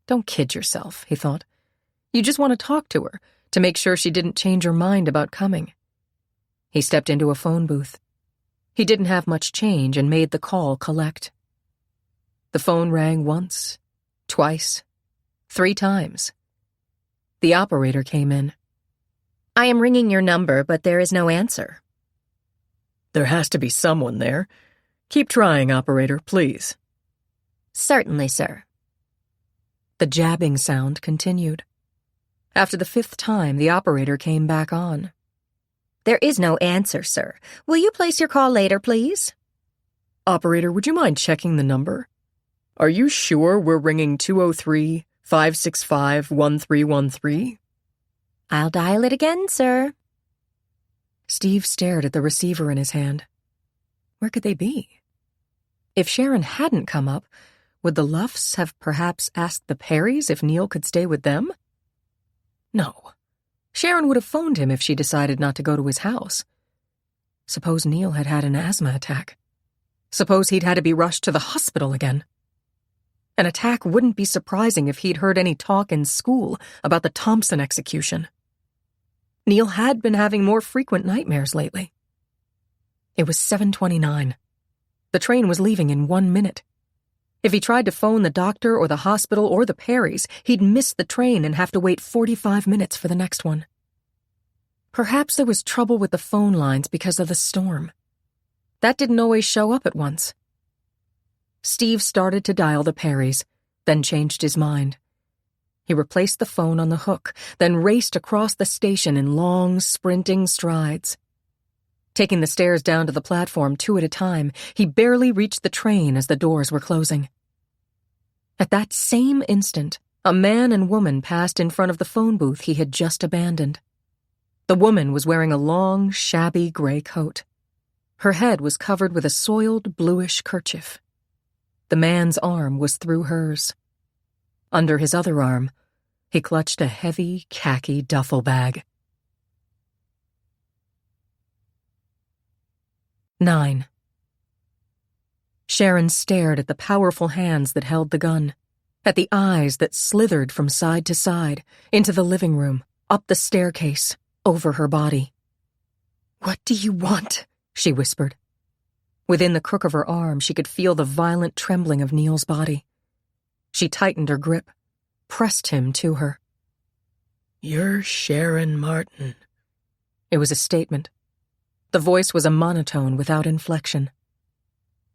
Don't kid yourself, he thought. You just want to talk to her, to make sure she didn't change her mind about coming. He stepped into a phone booth. He didn't have much change and made the call collect. The phone rang once, twice, 3 times. The operator came in. I am ringing your number, but there is no answer. There has to be someone there. Keep trying, operator, please. Certainly, sir. The jabbing sound continued. After the 5th time, the operator came back on. There is no answer, sir. Will you place your call later, please? Operator, would you mind checking the number? Are you sure we're ringing 203-565-1313? I'll dial it again, sir. Steve stared at the receiver in his hand. Where could they be? If Sharon hadn't come up, would the Luffs have perhaps asked the Perrys if Neil could stay with them? No. Sharon would have phoned him if she decided not to go to his house. Suppose Neil had had an asthma attack. Suppose he'd had to be rushed to the hospital again. An attack wouldn't be surprising if he'd heard any talk in school about the Thompson execution. Neil had been having more frequent nightmares lately. It was 7:29. The train was leaving in 1 minute. If he tried to phone the doctor or the hospital or the Perrys, he'd miss the train and have to wait 45 minutes for the next one. Perhaps there was trouble with the phone lines because of the storm. That didn't always show up at once. Steve started to dial the Perrys, then changed his mind. He replaced the phone on the hook, then raced across the station in long, sprinting strides. Taking the stairs down to the platform 2 at a time, he barely reached the train as the doors were closing. At that same instant, a man and woman passed in front of the phone booth he had just abandoned. The woman was wearing a long, shabby gray coat. Her head was covered with a soiled, bluish kerchief. The man's arm was through hers. Under his other arm, he clutched a heavy, khaki duffel bag. 9. Sharon stared at the powerful hands that held the gun, at the eyes that slithered from side to side, into the living room, up the staircase, over her body. "What do you want?" she whispered. Within the crook of her arm, she could feel the violent trembling of Neil's body. She tightened her grip, pressed him to her. "You're Sharon Martin." It was a statement. The voice was a monotone without inflection.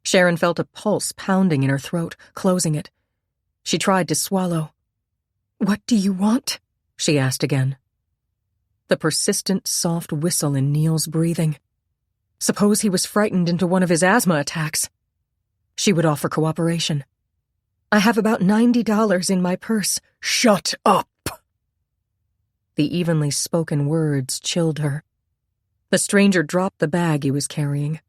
Sharon felt a pulse pounding in her throat, closing it. She tried to swallow. "What do you want?" she asked again. The persistent, soft whistle in Neil's breathing. Suppose he was frightened into one of his asthma attacks. She would offer cooperation. I have about $90 in my purse. Shut up! The evenly spoken words chilled her. The stranger dropped the bag he was carrying.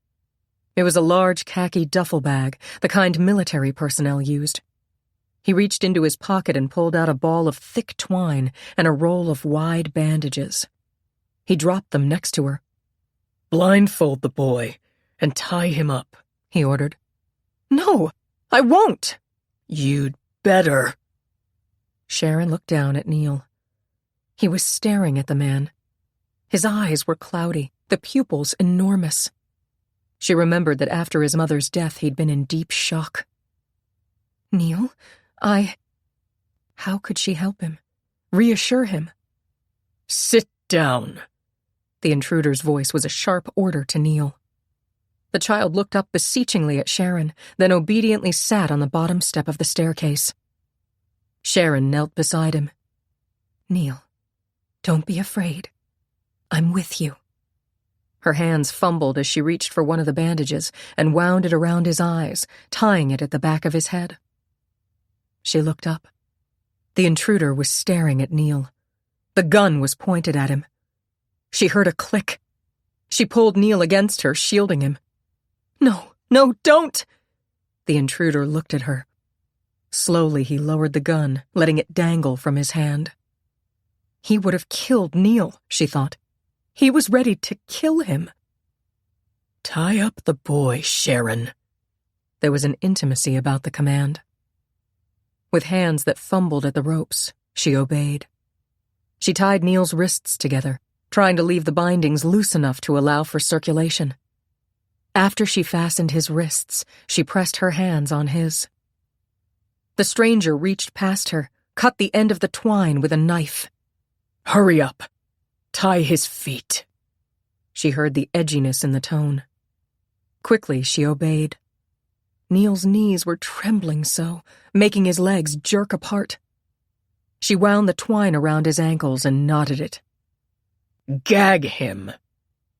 It was a large khaki duffel bag, the kind military personnel used. He reached into his pocket and pulled out a ball of thick twine and a roll of wide bandages. He dropped them next to her. Blindfold the boy and tie him up, he ordered. No, I won't. You'd better. Sharon looked down at Neil. He was staring at the man. His eyes were cloudy, the pupils enormous. She remembered that after his mother's death he'd been in deep shock. Neil, How could she help him? Reassure him? Sit down. The intruder's voice was a sharp order to Neil. The child looked up beseechingly at Sharon, then obediently sat on the bottom step of the staircase. Sharon knelt beside him. Neil, don't be afraid. I'm with you. Her hands fumbled as she reached for one of the bandages and wound it around his eyes, tying it at the back of his head. She looked up. The intruder was staring at Neil. The gun was pointed at him. She heard a click. She pulled Neil against her, shielding him. No, don't! The intruder looked at her. Slowly he lowered the gun, letting it dangle from his hand. He would have killed Neil, she thought. He was ready to kill him. Tie up the boy, Sharon. There was an intimacy about the command. With hands that fumbled at the ropes, she obeyed. She tied Neil's wrists together, trying to leave the bindings loose enough to allow for circulation. After she fastened his wrists, she pressed her hands on his. The stranger reached past her, cut the end of the twine with a knife. Hurry up. Tie his feet. She heard the edginess in the tone. Quickly, she obeyed. Neil's knees were trembling so, making his legs jerk apart. She wound the twine around his ankles and knotted it. Gag him.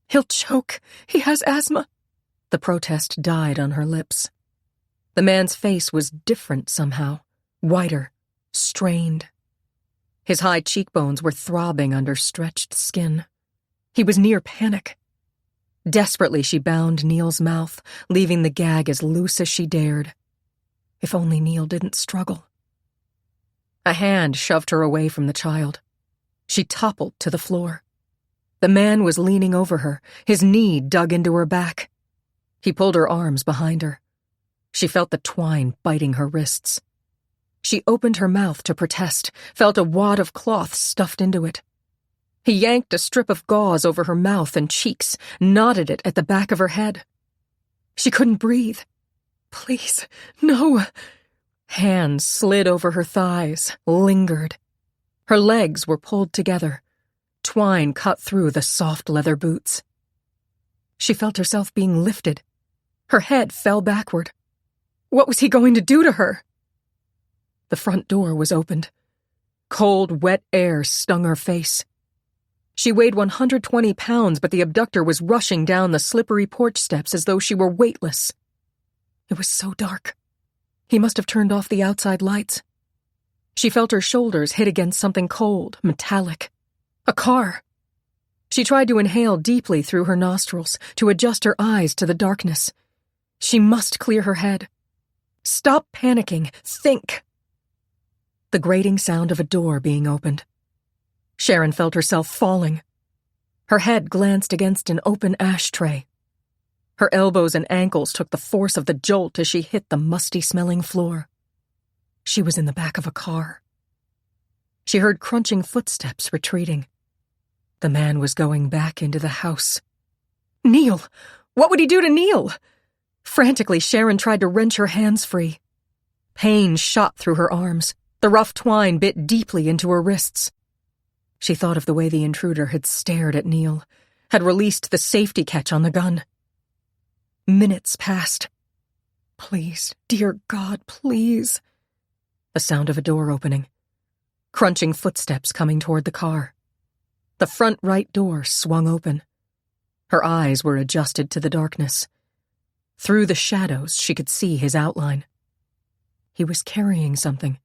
He'll choke. He has asthma. The protest died on her lips. The man's face was different somehow, whiter, strained. His high cheekbones were throbbing under stretched skin. He was near panic. Desperately, she bound Neil's mouth, leaving the gag as loose as she dared. If only Neil didn't struggle. A hand shoved her away from the child. She toppled to the floor. The man was leaning over her, his knee dug into her back. He pulled her arms behind her. She felt the twine biting her wrists. She opened her mouth to protest, felt a wad of cloth stuffed into it. He yanked a strip of gauze over her mouth and cheeks, knotted it at the back of her head. She couldn't breathe. Please, no. Hands slid over her thighs, lingered. Her legs were pulled together. Twine cut through the soft leather boots. She felt herself being lifted. Her head fell backward. What was he going to do to her? The front door was opened. Cold, wet air stung her face. She weighed 120 pounds, but the abductor was rushing down the slippery porch steps as though she were weightless. It was so dark. He must have turned off the outside lights. She felt her shoulders hit against something cold, metallic. A car. She tried to inhale deeply through her nostrils, to adjust her eyes to the darkness. She must clear her head. Stop panicking. Think. The grating sound of a door being opened. Sharon felt herself falling. Her head glanced against an open ashtray. Her elbows and ankles took the force of the jolt as she hit the musty-smelling floor. She was in the back of a car. She heard crunching footsteps retreating. The man was going back into the house. Neil! What would he do to Neil? Frantically, Sharon tried to wrench her hands free. Pain shot through her arms. The rough twine bit deeply into her wrists. She thought of the way the intruder had stared at Neil, had released the safety catch on the gun. Minutes passed. Please, dear God, please. The sound of a door opening. Crunching footsteps coming toward the car. The front right door swung open. Her eyes were adjusted to the darkness. Through the shadows, she could see his outline. He was carrying something.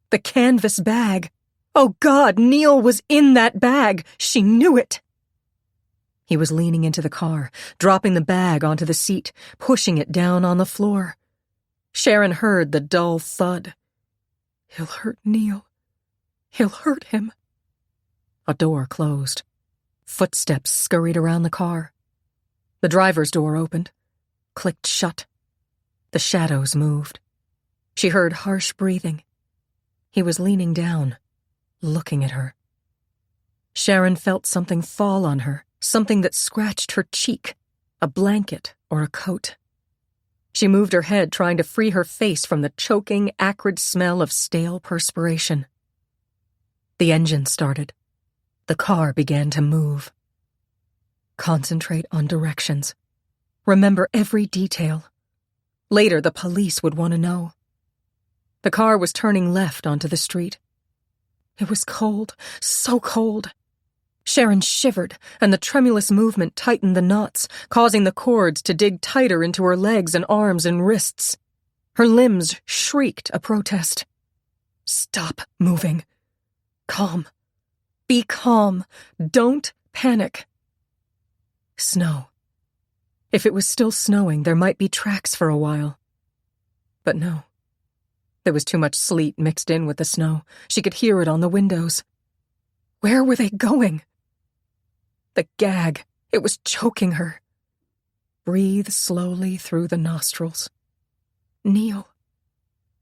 The canvas bag! Oh God, Neil was in that bag! She knew it! He was leaning into the car, dropping the bag onto the seat, pushing it down on the floor. Sharon heard the dull thud. He'll hurt Neil. He'll hurt him. A door closed. Footsteps scurried around the car. The driver's door opened, clicked shut. The shadows moved. She heard harsh breathing. He was leaning down, looking at her. Sharon felt something fall on her, something that scratched her cheek, a blanket or a coat. She moved her head, trying to free her face from the choking, acrid smell of stale perspiration. The engine started. The car began to move. Concentrate on directions. Remember every detail. Later, the police would want to know. The car was turning left onto the street. It was cold, so cold. Sharon shivered, and the tremulous movement tightened the knots, causing the cords to dig tighter into her legs and arms and wrists. Her limbs shrieked a protest. Stop moving. Calm. Be calm. Don't panic. Snow. If it was still snowing, there might be tracks for a while. But no. There was too much sleet mixed in with the snow. She could hear it on the windows. Where were they going? The gag. It was choking her. Breathe slowly through the nostrils. Neil.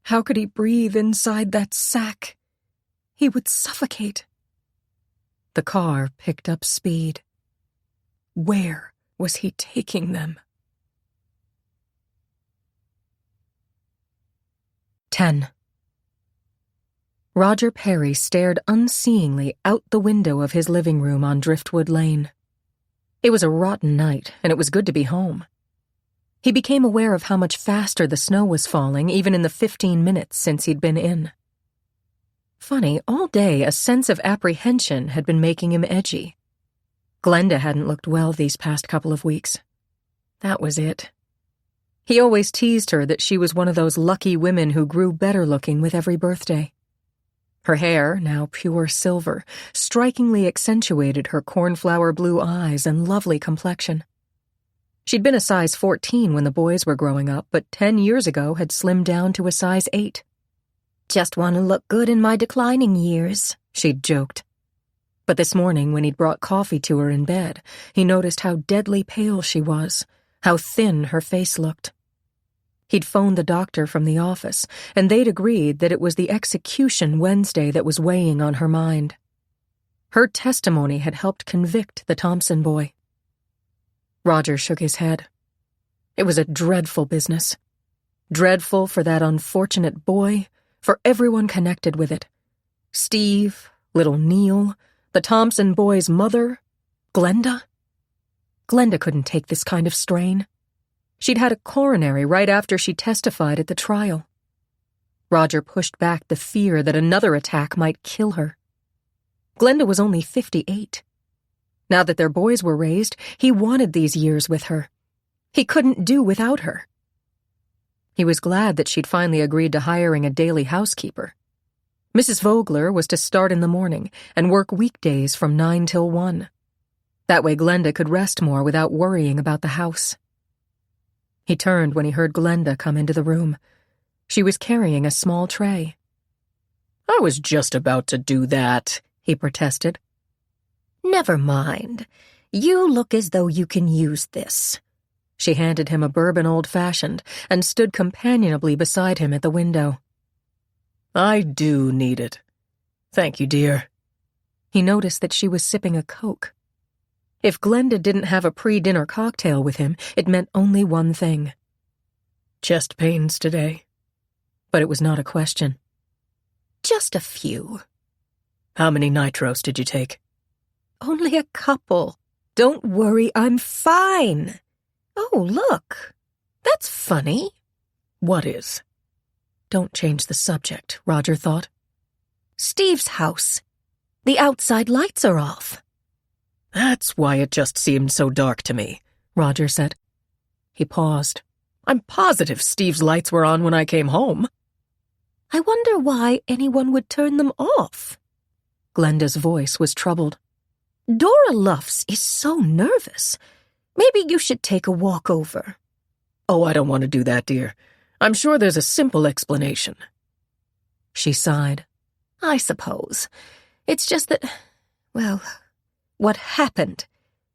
How could he breathe inside that sack? He would suffocate. The car picked up speed. Where was he taking them? 10. Roger Perry stared unseeingly out the window of his living room on Driftwood Lane. It was a rotten night, and it was good to be home. He became aware of how much faster the snow was falling, even in the 15 minutes since he'd been in. Funny, all day a sense of apprehension had been making him edgy. Glenda hadn't looked well these past couple of weeks. That was it. He always teased her that she was one of those lucky women who grew better looking with every birthday. Her hair, now pure silver, strikingly accentuated her cornflower blue eyes and lovely complexion. She'd been a size 14 when the boys were growing up, but 10 years ago had slimmed down to a size 8. Just want to look good in my declining years, she'd joked. But this morning, when he'd brought coffee to her in bed, he noticed how deadly pale she was, how thin her face looked. He'd phoned the doctor from the office, and they'd agreed that it was the execution Wednesday that was weighing on her mind. Her testimony had helped convict the Thompson boy. Roger shook his head. It was a dreadful business. Dreadful for that unfortunate boy, for everyone connected with it. Steve, little Neil, the Thompson boy's mother, Glenda. Glenda couldn't take this kind of strain. She'd had a coronary right after she testified at the trial. Roger pushed back the fear that another attack might kill her. Glenda was only 58. Now that their boys were raised, he wanted these years with her. He couldn't do without her. He was glad that she'd finally agreed to hiring a daily housekeeper. Mrs. Vogler was to start in the morning and work weekdays from 9 till 1. That way Glenda could rest more without worrying about the house. He turned when he heard Glenda come into the room. She was carrying a small tray. I was just about to do that, he protested. Never mind. You look as though you can use this. She handed him a bourbon old-fashioned and stood companionably beside him at the window. I do need it. Thank you, dear. He noticed that she was sipping a Coke. If Glenda didn't have a pre-dinner cocktail with him, it meant only one thing. Chest pains today. But it was not a question. Just a few. How many nitros did you take? Only a couple. Don't worry, I'm fine. Oh, look. That's funny. What is? Don't change the subject, Roger thought. Steve's house. The outside lights are off. That's why it just seemed so dark to me, Roger said. He paused. I'm positive Steve's lights were on when I came home. I wonder why anyone would turn them off. Glenda's voice was troubled. Dora Luffs is so nervous. Maybe you should take a walk over. Oh, I don't want to do that, dear. I'm sure there's a simple explanation. She sighed. I suppose. It's just that, well, what happened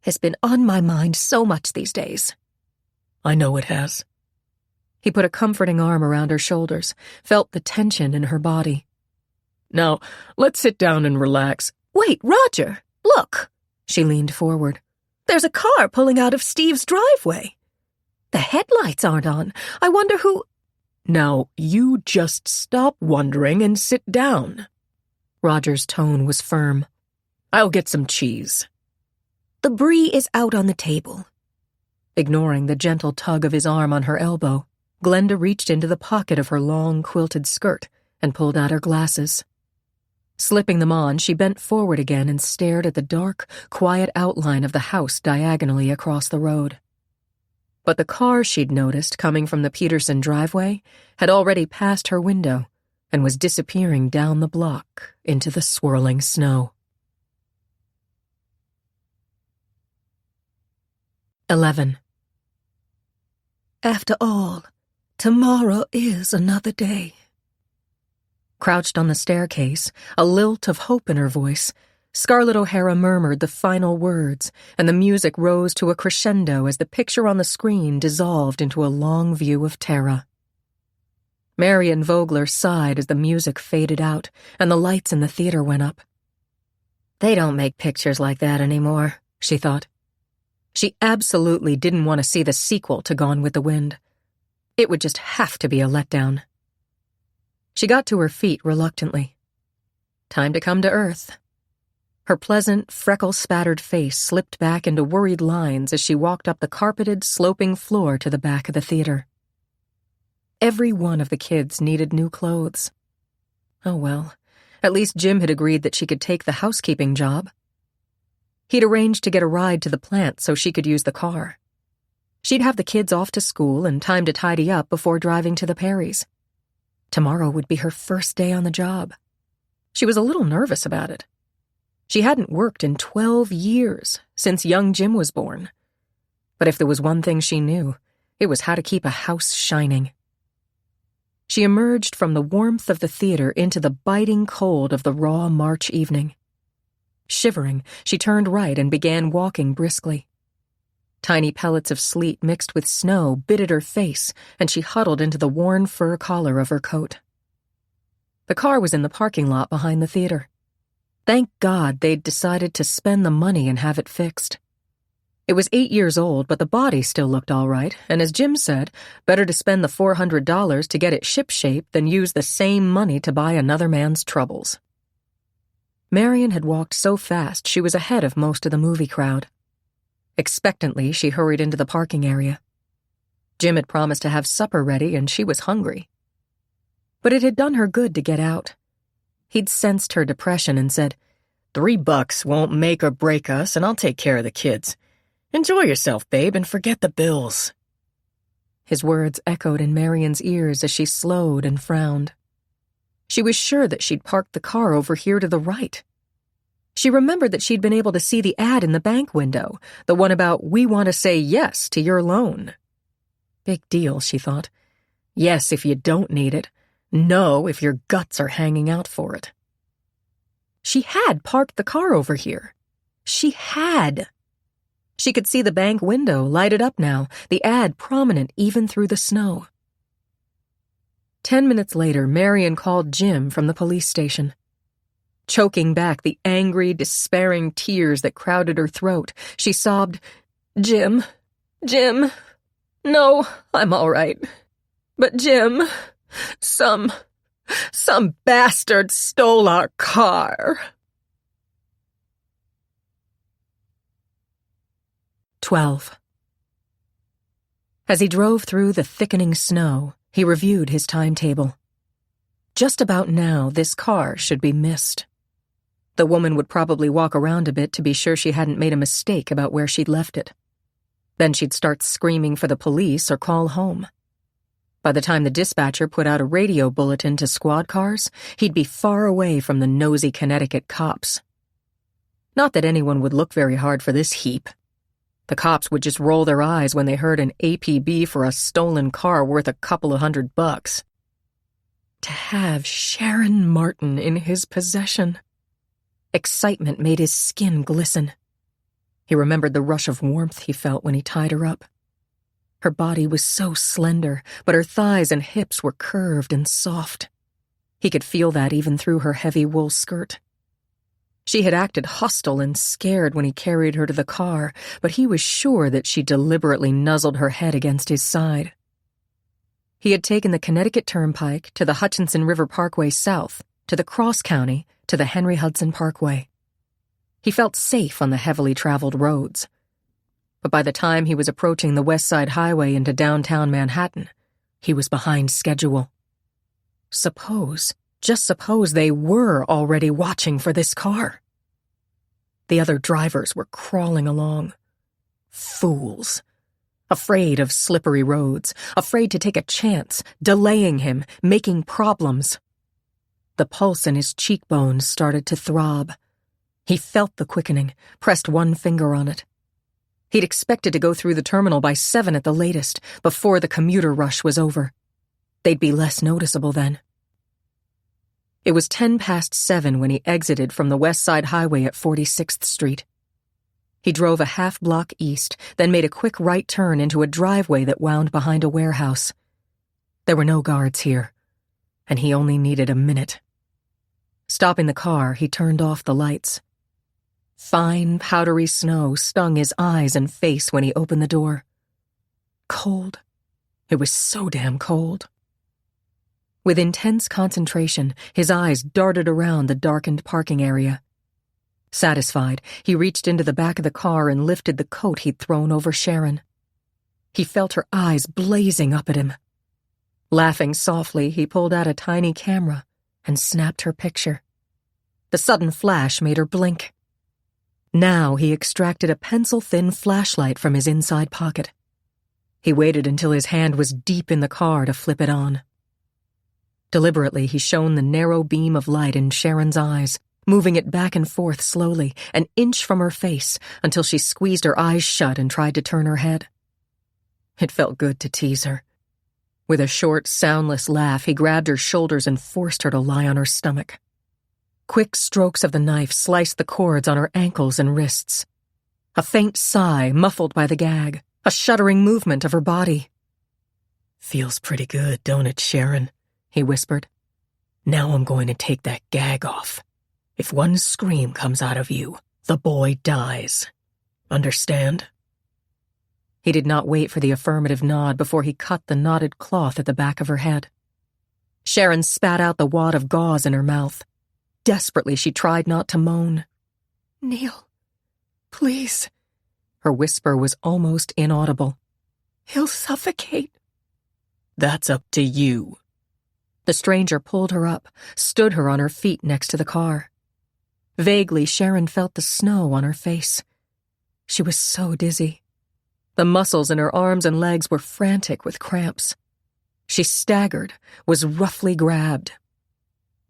has been on my mind so much these days. I know it has. He put a comforting arm around her shoulders, felt the tension in her body. Now, let's sit down and relax. Wait, Roger, look. She leaned forward. There's a car pulling out of Steve's driveway. The headlights aren't on. I wonder who... Now, you just stop wondering and sit down. Roger's tone was firm. I'll get some cheese. The brie is out on the table. Ignoring the gentle tug of his arm on her elbow, Glenda reached into the pocket of her long, quilted skirt and pulled out her glasses. Slipping them on, she bent forward again and stared at the dark, quiet outline of the house diagonally across the road. But the car she'd noticed coming from the Peterson driveway had already passed her window and was disappearing down the block into the swirling snow. 11. After all, tomorrow is another day. Crouched on the staircase, a lilt of hope in her voice, Scarlett O'Hara murmured the final words, and the music rose to a crescendo as the picture on the screen dissolved into a long view of Tara. Marion Vogler sighed as the music faded out and the lights in the theater went up. They don't make pictures like that anymore, she thought. She absolutely didn't want to see the sequel to Gone with the Wind. It would just have to be a letdown. She got to her feet reluctantly. Time to come to earth. Her pleasant, freckle-spattered face slipped back into worried lines as she walked up the carpeted, sloping floor to the back of the theater. Every one of the kids needed new clothes. Oh well, at least Jim had agreed that she could take the housekeeping job. He'd arranged to get a ride to the plant so she could use the car. She'd have the kids off to school and time to tidy up before driving to the Perrys. Tomorrow would be her first day on the job. She was a little nervous about it. She hadn't worked in 12 years, since young Jim was born. But if there was one thing she knew, it was how to keep a house shining. She emerged from the warmth of the theater into the biting cold of the raw March evening. Shivering, she turned right and began walking briskly. Tiny pellets of sleet mixed with snow bit at her face, and she huddled into the worn fur collar of her coat. The car was in the parking lot behind the theater. Thank God they'd decided to spend the money and have it fixed. It was 8 years old, but the body still looked all right, and as Jim said, better to spend the $400 to get it shipshape than use the same money to buy another man's troubles. Marion had walked so fast she was ahead of most of the movie crowd. Expectantly, she hurried into the parking area. Jim had promised to have supper ready, and she was hungry. But it had done her good to get out. He'd sensed her depression and said, $3 won't make or break us, and I'll take care of the kids. Enjoy yourself, babe, and forget the bills. His words echoed in Marion's ears as she slowed and frowned. She was sure that she'd parked the car over here to the right. She remembered that she'd been able to see the ad in the bank window, the one about, "We want to say yes to your loan." Big deal, she thought. Yes, if you don't need it. No, if your guts are hanging out for it. She had parked the car over here. She had. She could see the bank window lighted up now, the ad prominent even through the snow. 10 minutes later, Marion called Jim from the police station. Choking back the angry, despairing tears that crowded her throat, she sobbed, Jim, no, I'm all right. But Jim, some bastard stole our car." 12. As he drove through the thickening snow, he reviewed his timetable. Just about now, this car should be missed. The woman would probably walk around a bit to be sure she hadn't made a mistake about where she'd left it. Then she'd start screaming for the police or call home. By the time the dispatcher put out a radio bulletin to squad cars, he'd be far away from the nosy Connecticut cops. Not that anyone would look very hard for this heap. The cops would just roll their eyes when they heard an APB for a stolen car worth a couple of $100. To have Sharon Martin in his possession. Excitement made his skin glisten. He remembered the rush of warmth he felt when he tied her up. Her body was so slender, but her thighs and hips were curved and soft. He could feel that even through her heavy wool skirt. She had acted hostile and scared when he carried her to the car, but he was sure that she deliberately nuzzled her head against his side. He had taken the Connecticut Turnpike to the Hutchinson River Parkway South, to the Cross County, to the Henry Hudson Parkway. He felt safe on the heavily traveled roads. But by the time he was approaching the West Side Highway into downtown Manhattan, he was behind schedule. Just suppose they were already watching for this car. The other drivers were crawling along. Fools. Afraid of slippery roads, afraid to take a chance, delaying him, making problems. The pulse in his cheekbones started to throb. He felt the quickening, pressed one finger on it. He'd expected to go through the terminal by 7 at the latest, before the commuter rush was over. They'd be less noticeable then. It was 7:10 when he exited from the West Side Highway at 46th Street. He drove a half-block east, then made a quick right turn into a driveway that wound behind a warehouse. There were no guards here, and he only needed a minute. Stopping the car, he turned off the lights. Fine, powdery snow stung his eyes and face when he opened the door. Cold. It was so damn cold. With intense concentration, his eyes darted around the darkened parking area. Satisfied, he reached into the back of the car and lifted the coat he'd thrown over Sharon. He felt her eyes blazing up at him. Laughing softly, he pulled out a tiny camera and snapped her picture. The sudden flash made her blink. Now he extracted a pencil-thin flashlight from his inside pocket. He waited until his hand was deep in the car to flip it on. Deliberately, he shone the narrow beam of light in Sharon's eyes, moving it back and forth slowly, an inch from her face, until she squeezed her eyes shut and tried to turn her head. It felt good to tease her. With a short, soundless laugh, he grabbed her shoulders and forced her to lie on her stomach. Quick strokes of the knife sliced the cords on her ankles and wrists. A faint sigh, muffled by the gag, a shuddering movement of her body. "Feels pretty good, don't it, Sharon?" he whispered. "Now I'm going to take that gag off. If one scream comes out of you, the boy dies. Understand?" He did not wait for the affirmative nod before he cut the knotted cloth at the back of her head. Sharon spat out the wad of gauze in her mouth. Desperately, she tried not to moan. "Neil, please." Her whisper was almost inaudible. "He'll suffocate." "That's up to you." The stranger pulled her up, stood her on her feet next to the car. Vaguely, Sharon felt the snow on her face. She was so dizzy. The muscles in her arms and legs were frantic with cramps. She staggered, was roughly grabbed.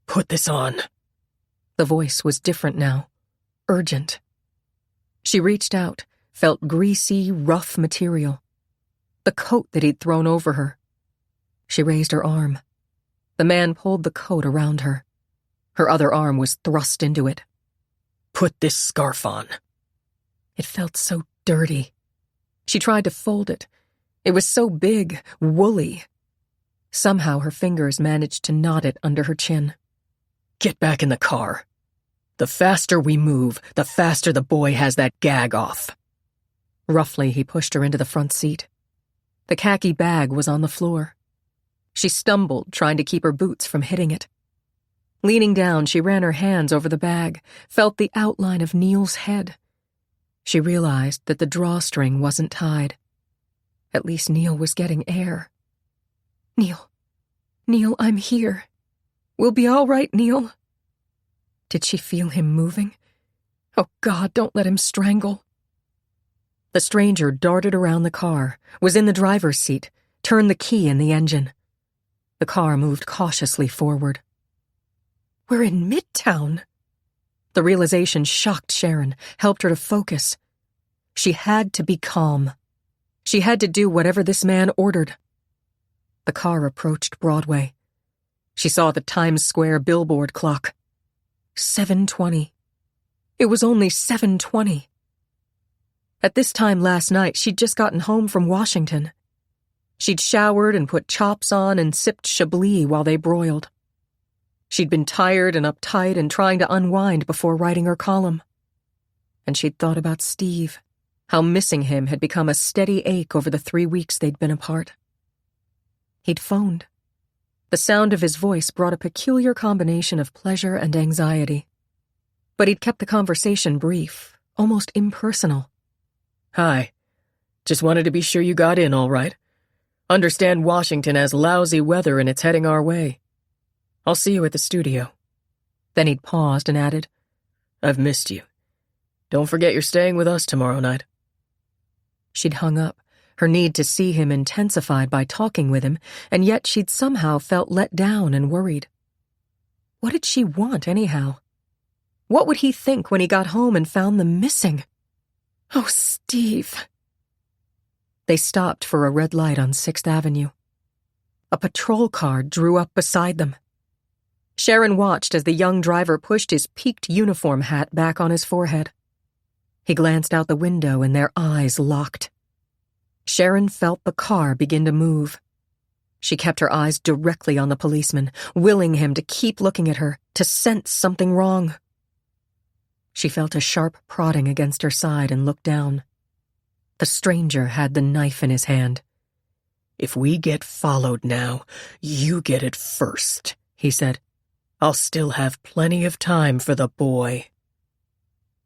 "Put this on." The voice was different now, urgent. She reached out, felt greasy, rough material. The coat that he'd thrown over her. She raised her arm. The man pulled the coat around her. Her other arm was thrust into it. "Put this scarf on." It felt so dirty. She tried to fold it. It was so big, woolly. Somehow her fingers managed to knot it under her chin. "Get back in the car. The faster we move, the faster the boy has that gag off." Roughly, he pushed her into the front seat. The khaki bag was on the floor. She stumbled, trying to keep her boots from hitting it. Leaning down, she ran her hands over the bag, felt the outline of Neil's head. She realized that the drawstring wasn't tied. At least Neil was getting air. Neil, I'm here. We'll be all right, Neil." Did she feel him moving? Oh, God, don't let him strangle. The stranger darted around the car, was in the driver's seat, turned the key in the engine. The car moved cautiously forward. We're in Midtown. The realization shocked Sharon, helped her to focus. She had to be calm. She had to do whatever this man ordered. The car approached Broadway. She saw the Times Square billboard clock. 7:20. It was only 7:20. At this time last night, she'd just gotten home from Washington. She'd showered and put chops on and sipped Chablis while they broiled. She'd been tired and uptight and trying to unwind before writing her column. And she'd thought about Steve, how missing him had become a steady ache over the 3 weeks they'd been apart. He'd phoned. The sound of his voice brought a peculiar combination of pleasure and anxiety. But he'd kept the conversation brief, almost impersonal. Hi. Just wanted to be sure you got in all right. Understand Washington has lousy weather and it's heading our way. I'll see you at the studio. Then he'd paused and added, I've missed you. Don't forget you're staying with us tomorrow night. She'd hung up, her need to see him intensified by talking with him, and yet she'd somehow felt let down and worried. What did she want, anyhow? What would he think when he got home and found them missing? Oh, Steve. They stopped for a red light on 6th Avenue. A patrol car drew up beside them. Sharon watched as the young driver pushed his peaked uniform hat back on his forehead. He glanced out the window and their eyes locked. Sharon felt the car begin to move. She kept her eyes directly on the policeman, willing him to keep looking at her, to sense something wrong. She felt a sharp prodding against her side and looked down. The stranger had the knife in his hand. If we get followed now, you get it first, he said. I'll still have plenty of time for the boy.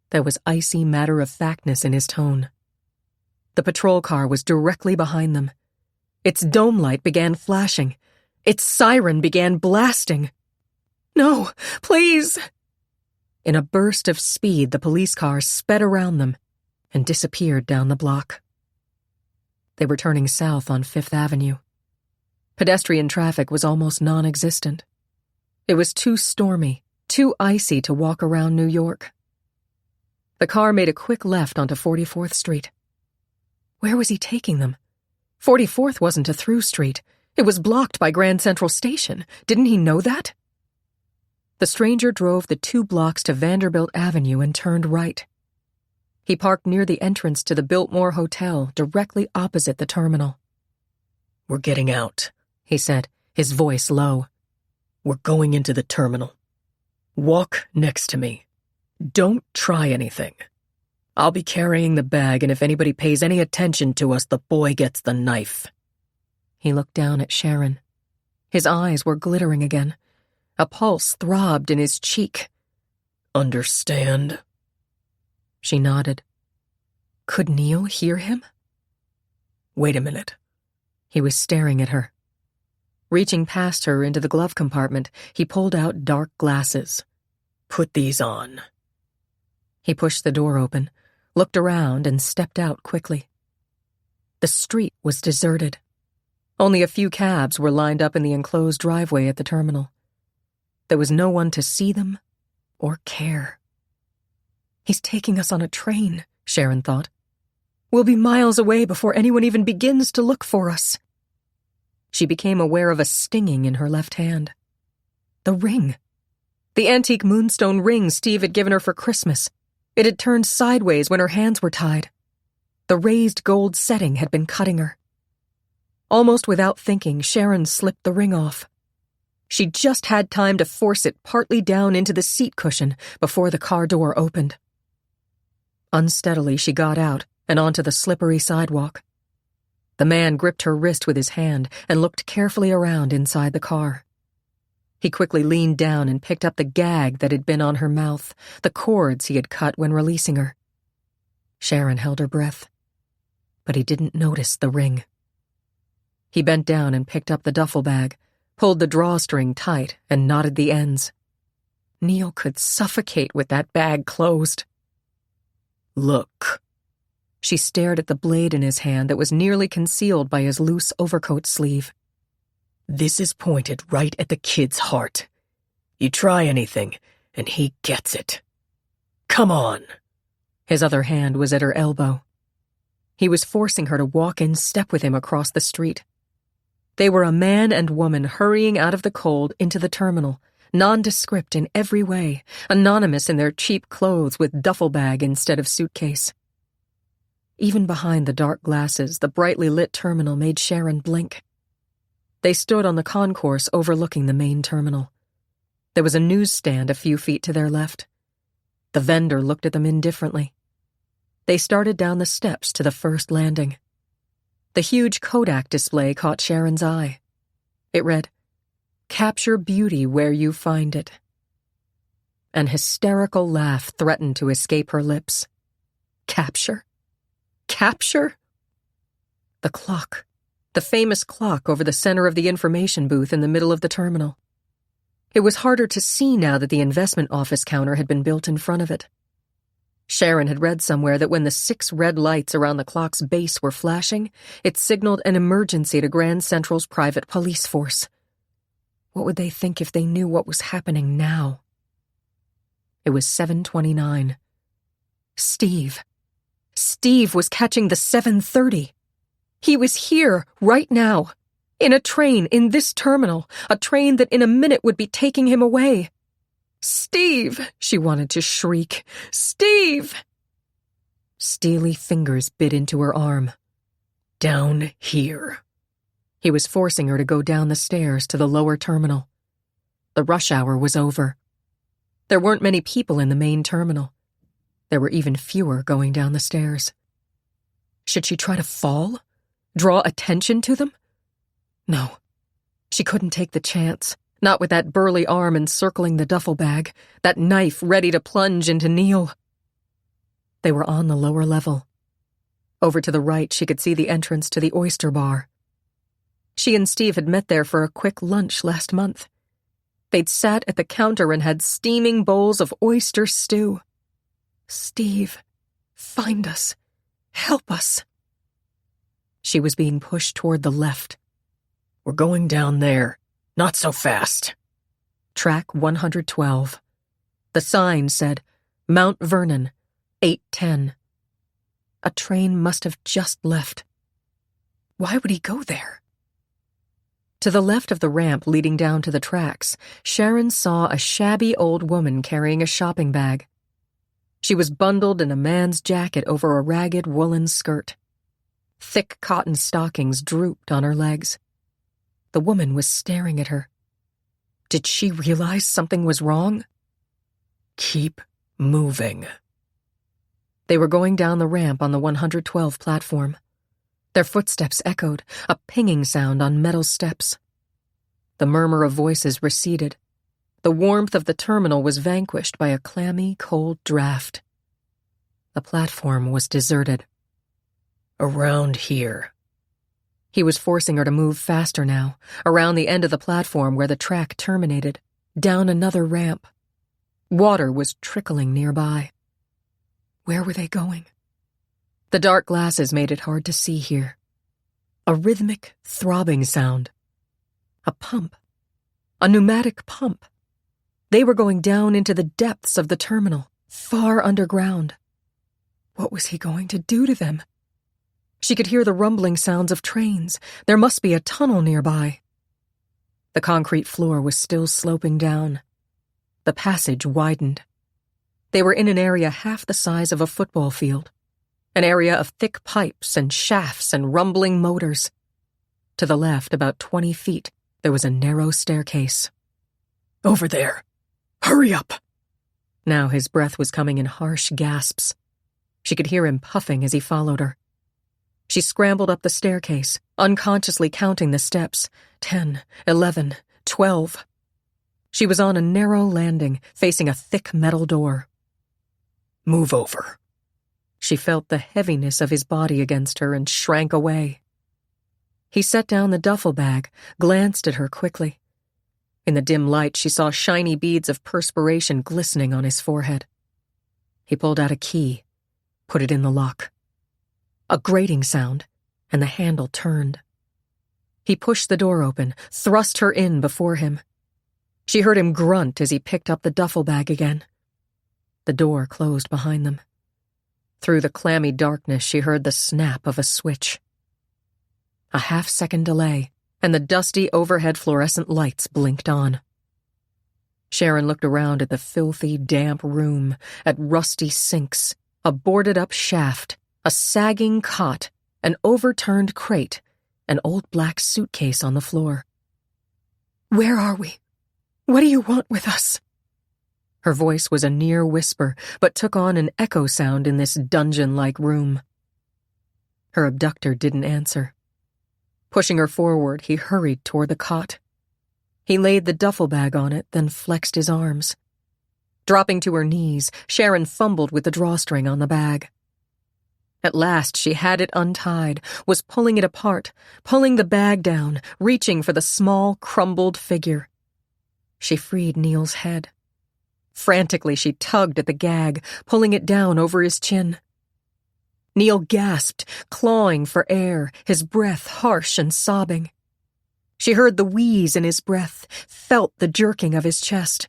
There was icy matter-of-factness in his tone. The patrol car was directly behind them. Its dome light began flashing. Its siren began blasting. No, please! In a burst of speed, the police car sped around them and disappeared down the block. They were turning south on 5th Avenue. Pedestrian traffic was almost non-existent. It was too stormy, too icy to walk around New York. The car made a quick left onto 44th Street. Where was he taking them? 44th wasn't a through street. It was blocked by Grand Central Station. Didn't he know that? The stranger drove the 2 blocks to Vanderbilt Avenue and turned right. He parked near the entrance to the Biltmore Hotel, directly opposite the terminal. We're getting out, he said, his voice low. We're going into the terminal. Walk next to me. Don't try anything. I'll be carrying the bag, and if anybody pays any attention to us, the boy gets the knife. He looked down at Sharon. His eyes were glittering again. A pulse throbbed in his cheek. Understand? She nodded. Could Neil hear him? Wait a minute. He was staring at her. Reaching past her into the glove compartment, he pulled out dark glasses. Put these on. He pushed the door open, looked around, and stepped out quickly. The street was deserted. Only a few cabs were lined up in the enclosed driveway at the terminal. There was no one to see them or care. He's taking us on a train, Sharon thought. We'll be miles away before anyone even begins to look for us. She became aware of a stinging in her left hand. The ring. The antique moonstone ring Steve had given her for Christmas. It had turned sideways when her hands were tied. The raised gold setting had been cutting her. Almost without thinking, Sharon slipped the ring off. She just had time to force it partly down into the seat cushion before the car door opened. Unsteadily, she got out and onto the slippery sidewalk. The man gripped her wrist with his hand and looked carefully around inside the car. He quickly leaned down and picked up the gag that had been on her mouth, the cords he had cut when releasing her. Sharon held her breath, but he didn't notice the ring. He bent down and picked up the duffel bag, pulled the drawstring tight, and knotted the ends. Neil could suffocate with that bag closed. Look. She stared at the blade in his hand that was nearly concealed by his loose overcoat sleeve. This is pointed right at the kid's heart. You try anything, and he gets it. Come on. His other hand was at her elbow. He was forcing her to walk in step with him across the street. They were a man and woman hurrying out of the cold into the terminal, nondescript in every way, anonymous in their cheap clothes with duffel bag instead of suitcase. Even behind the dark glasses, the brightly lit terminal made Sharon blink. They stood on the concourse overlooking the main terminal. There was a newsstand a few feet to their left. The vendor looked at them indifferently. They started down the steps to the first landing. The huge Kodak display caught Sharon's eye. It read, "Capture beauty where you find it." An hysterical laugh threatened to escape her lips. Capture? Capture? The clock. The famous clock over the center of the information booth in the middle of the terminal. It was harder to see now that the investment office counter had been built in front of it. Sharon had read somewhere that when the 6 red lights around the clock's base were flashing, it signaled an emergency to Grand Central's private police force. What would they think if they knew what was happening now? It was 7:29. Steve. Steve was catching the 7:30. He was here, right now, in a train in this terminal, a train that in a minute would be taking him away. "Steve!" she wanted to shriek. "Steve!" Steely fingers bit into her arm. "Down here." He was forcing her to go down the stairs to the lower terminal. The rush hour was over. There weren't many people in the main terminal. There were even fewer going down the stairs. Should she try to fall? Draw attention to them? No. She couldn't take the chance. Not with that burly arm encircling the duffel bag, that knife ready to plunge into Neil. They were on the lower level. Over to the right, she could see the entrance to the oyster bar. She and Steve had met there for a quick lunch last month. They'd sat at the counter and had steaming bowls of oyster stew. "Steve, find us. Help us." She was being pushed toward the left. "We're going down there. Not so fast." Track 112. The sign said, Mount Vernon, 8:10. A train must have just left. Why would he go there? To the left of the ramp leading down to the tracks, Sharon saw a shabby old woman carrying a shopping bag. She was bundled in a man's jacket over a ragged woolen skirt. Thick cotton stockings drooped on her legs. The woman was staring at her. Did she realize something was wrong? "Keep moving." They were going down the ramp on the 112 platform. Their footsteps echoed, a pinging sound on metal steps. The murmur of voices receded. The warmth of the terminal was vanquished by a clammy, cold draft. The platform was deserted. "Around here." He was forcing her to move faster now, around the end of the platform where the track terminated, down another ramp. Water was trickling nearby. Where were they going? The dark glasses made it hard to see here. A rhythmic, throbbing sound. A pump. A pneumatic pump. They were going down into the depths of the terminal, far underground. What was he going to do to them? She could hear the rumbling sounds of trains. There must be a tunnel nearby. The concrete floor was still sloping down. The passage widened. They were in an area half the size of a football field, an area of thick pipes and shafts and rumbling motors. To the left, about 20 feet, there was a narrow staircase. "Over there. Hurry up." Now his breath was coming in harsh gasps. She could hear him puffing as he followed her. She scrambled up the staircase, unconsciously counting the steps. 10, 11, 12. She was on a narrow landing, facing a thick metal door. "Move over." She felt the heaviness of his body against her and shrank away. He set down the duffel bag, glanced at her quickly. In the dim light, she saw shiny beads of perspiration glistening on his forehead. He pulled out a key, put it in the lock. A grating sound, and the handle turned. He pushed the door open, thrust her in before him. She heard him grunt as he picked up the duffel bag again. The door closed behind them. Through the clammy darkness, she heard the snap of a switch. A half-second delay, and the dusty overhead fluorescent lights blinked on. Sharon looked around at the filthy, damp room, at rusty sinks, a boarded-up shaft, a sagging cot, an overturned crate, an old black suitcase on the floor. "Where are we? What do you want with us?" Her voice was a near whisper, but took on an echo sound in this dungeon-like room. Her abductor didn't answer. Pushing her forward, he hurried toward the cot. He laid the duffel bag on it, then flexed his arms. Dropping to her knees, Sharon fumbled with the drawstring on the bag. At last she had it untied, was pulling it apart, pulling the bag down, reaching for the small, crumbled figure. She freed Neil's head. Frantically, she tugged at the gag, pulling it down over his chin. Neil gasped, clawing for air, his breath harsh and sobbing. She heard the wheeze in his breath, felt the jerking of his chest.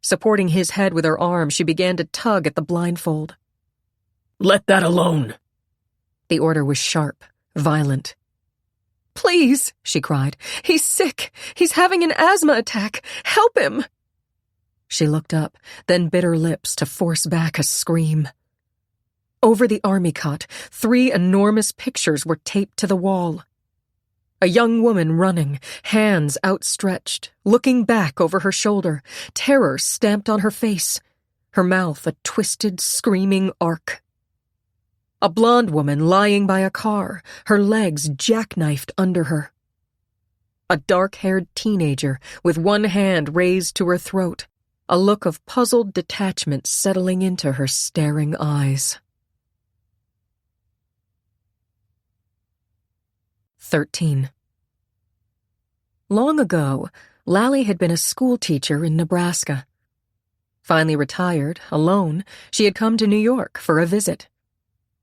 Supporting his head with her arm, she began to tug at the blindfold. Let that alone. The order was sharp, violent. "Please," she cried. "He's sick. He's having an asthma attack. Help him." She looked up, then bit her lips to force back a scream. Over the army cot, 3 enormous pictures were taped to the wall. A young woman running, hands outstretched, looking back over her shoulder, terror stamped on her face, her mouth a twisted, screaming arc. A blonde woman lying by a car, her legs jackknifed under her. A dark-haired teenager with one hand raised to her throat, a look of puzzled detachment settling into her staring eyes. 13. Long ago, Lally had been a schoolteacher in Nebraska. Finally retired, alone, she had come to New York for a visit.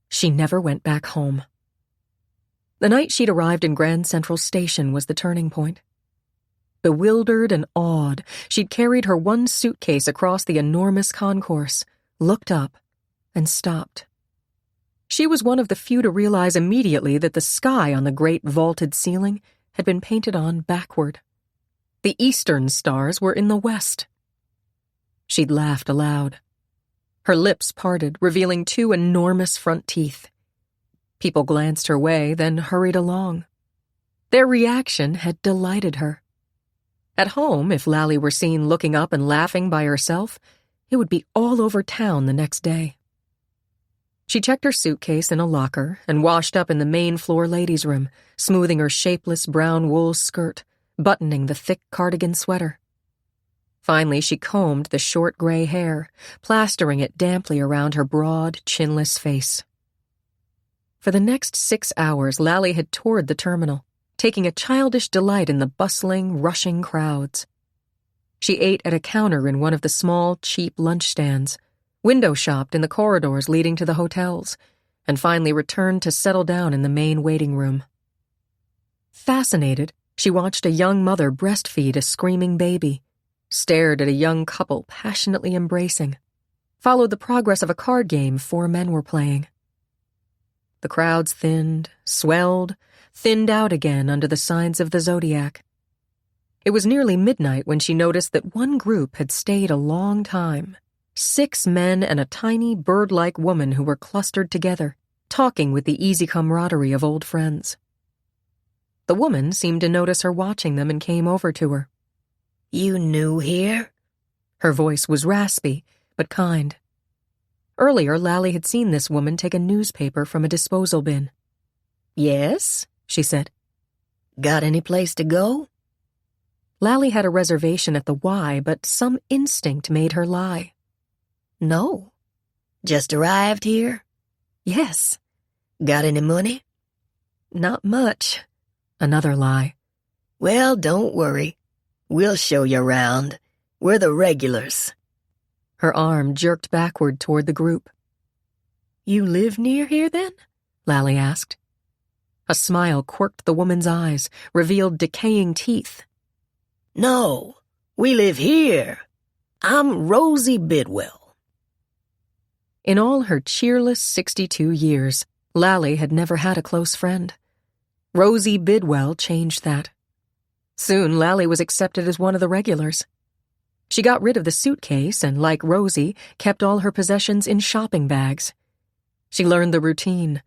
She never went back home. The night she'd arrived in Grand Central Station was the turning point. Bewildered and awed, she'd carried her one suitcase across the enormous concourse, looked up, and stopped. She was one of the few to realize immediately that the sky on the great vaulted ceiling had been painted on backward. The eastern stars were in the west. She'd laughed aloud. Her lips parted, revealing 2 enormous front teeth. People glanced her way, then hurried along. Their reaction had delighted her. At home, if Lally were seen looking up and laughing by herself, it would be all over town the next day. She checked her suitcase in a locker and washed up in the main floor ladies' room, smoothing her shapeless brown wool skirt, buttoning the thick cardigan sweater. Finally, she combed the short gray hair, plastering it damply around her broad, chinless face. For the next 6 hours, Lally had toured the terminal, taking a childish delight in the bustling, rushing crowds. She ate at a counter in one of the small, cheap lunch stands, window-shopped in the corridors leading to the hotels, and finally returned to settle down in the main waiting room. Fascinated, she watched a young mother breastfeed a screaming baby, stared at a young couple passionately embracing, followed the progress of a card game 4 men were playing. The crowds thinned, swelled, thinned out again under the signs of the zodiac. It was nearly midnight when she noticed that one group had stayed a long time. 6 men and a tiny bird-like woman who were clustered together, talking with the easy camaraderie of old friends. The woman seemed to notice her watching them and came over to her. "You new here?" Her voice was raspy, but kind. Earlier, Lally had seen this woman take a newspaper from a disposal bin. "Yes," she said. "Got any place to go?" Lally had a reservation at the Y, but some instinct made her lie. "No. Just arrived here?" "Yes." "Got any money?" "Not much." Another lie. "Well, don't worry. We'll show you around. We're the regulars." Her arm jerked backward toward the group. "You live near here, then?" Lally asked. A smile quirked the woman's eyes, revealed decaying teeth. "No, we live here. I'm Rosie Bidwell." In all her cheerless 62 years, Lally had never had a close friend. Rosie Bidwell changed that. Soon, Lally was accepted as one of the regulars. She got rid of the suitcase and, like Rosie, kept all her possessions in shopping bags. She learned the routine,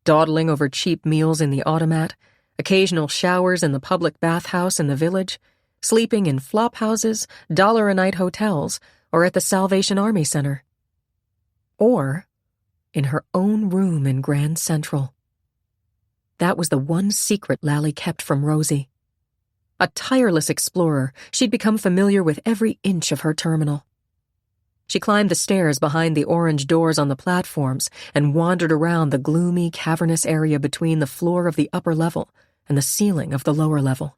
dawdling over cheap meals in the automat, occasional showers in the public bathhouse in the village, sleeping in flop houses, dollar-a-night hotels, or at the Salvation Army Center. Or in her own room in Grand Central. That was the one secret Lally kept from Rosie. A tireless explorer, she'd become familiar with every inch of her terminal. She climbed the stairs behind the orange doors on the platforms and wandered around the gloomy, cavernous area between the floor of the upper level and the ceiling of the lower level.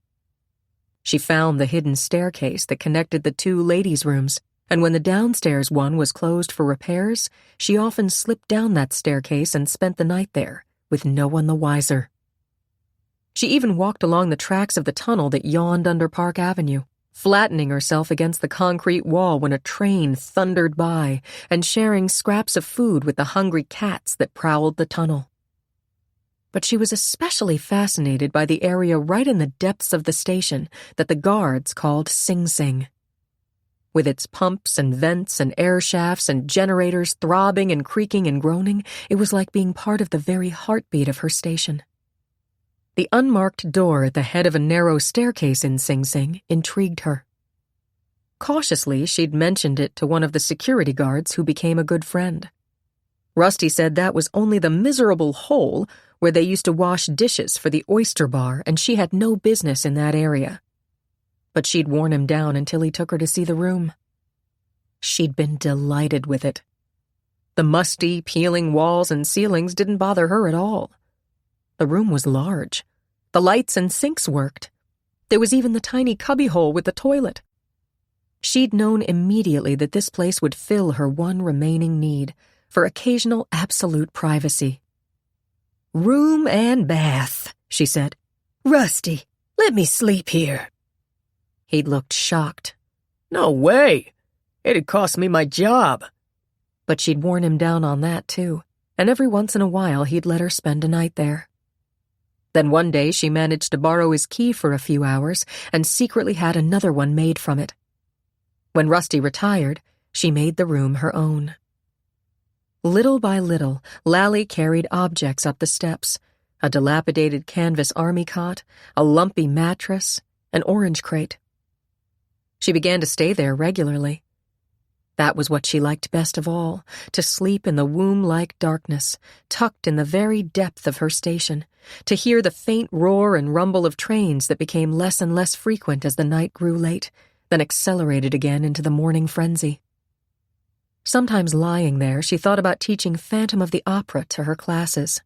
She found the hidden staircase that connected the two ladies' rooms, and when the downstairs one was closed for repairs, she often slipped down that staircase and spent the night there, with no one the wiser. She even walked along the tracks of the tunnel that yawned under Park Avenue, flattening herself against the concrete wall when a train thundered by, and sharing scraps of food with the hungry cats that prowled the tunnel. But she was especially fascinated by the area right in the depths of the station that the guards called Sing Sing. With its pumps and vents and air shafts and generators throbbing and creaking and groaning, it was like being part of the very heartbeat of her station. The unmarked door at the head of a narrow staircase in Sing Sing intrigued her. Cautiously, she'd mentioned it to one of the security guards who became a good friend. Rusty said that was only the miserable hole where they used to wash dishes for the oyster bar, and she had no business in that area. But she'd worn him down until he took her to see the room. She'd been delighted with it. The musty, peeling walls and ceilings didn't bother her at all. The room was large. The lights and sinks worked. There was even the tiny cubbyhole with the toilet. She'd known immediately that this place would fill her one remaining need, for occasional absolute privacy. "Room and bath," she said. "Rusty, let me sleep here." He'd looked shocked. No way. It'd cost me my job. But she'd worn him down on that, too, and every once in a while he'd let her spend a night there. Then one day she managed to borrow his key for a few hours and secretly had another one made from it. When Rusty retired, she made the room her own. Little by little, Lally carried objects up the steps, a dilapidated canvas army cot, a lumpy mattress, an orange crate. She began to stay there regularly. That was what she liked best of all, to sleep in the womb-like darkness, tucked in the very depth of her station, to hear the faint roar and rumble of trains that became less and less frequent as the night grew late, then accelerated again into the morning frenzy. Sometimes lying there, she thought about teaching Phantom of the Opera to her classes.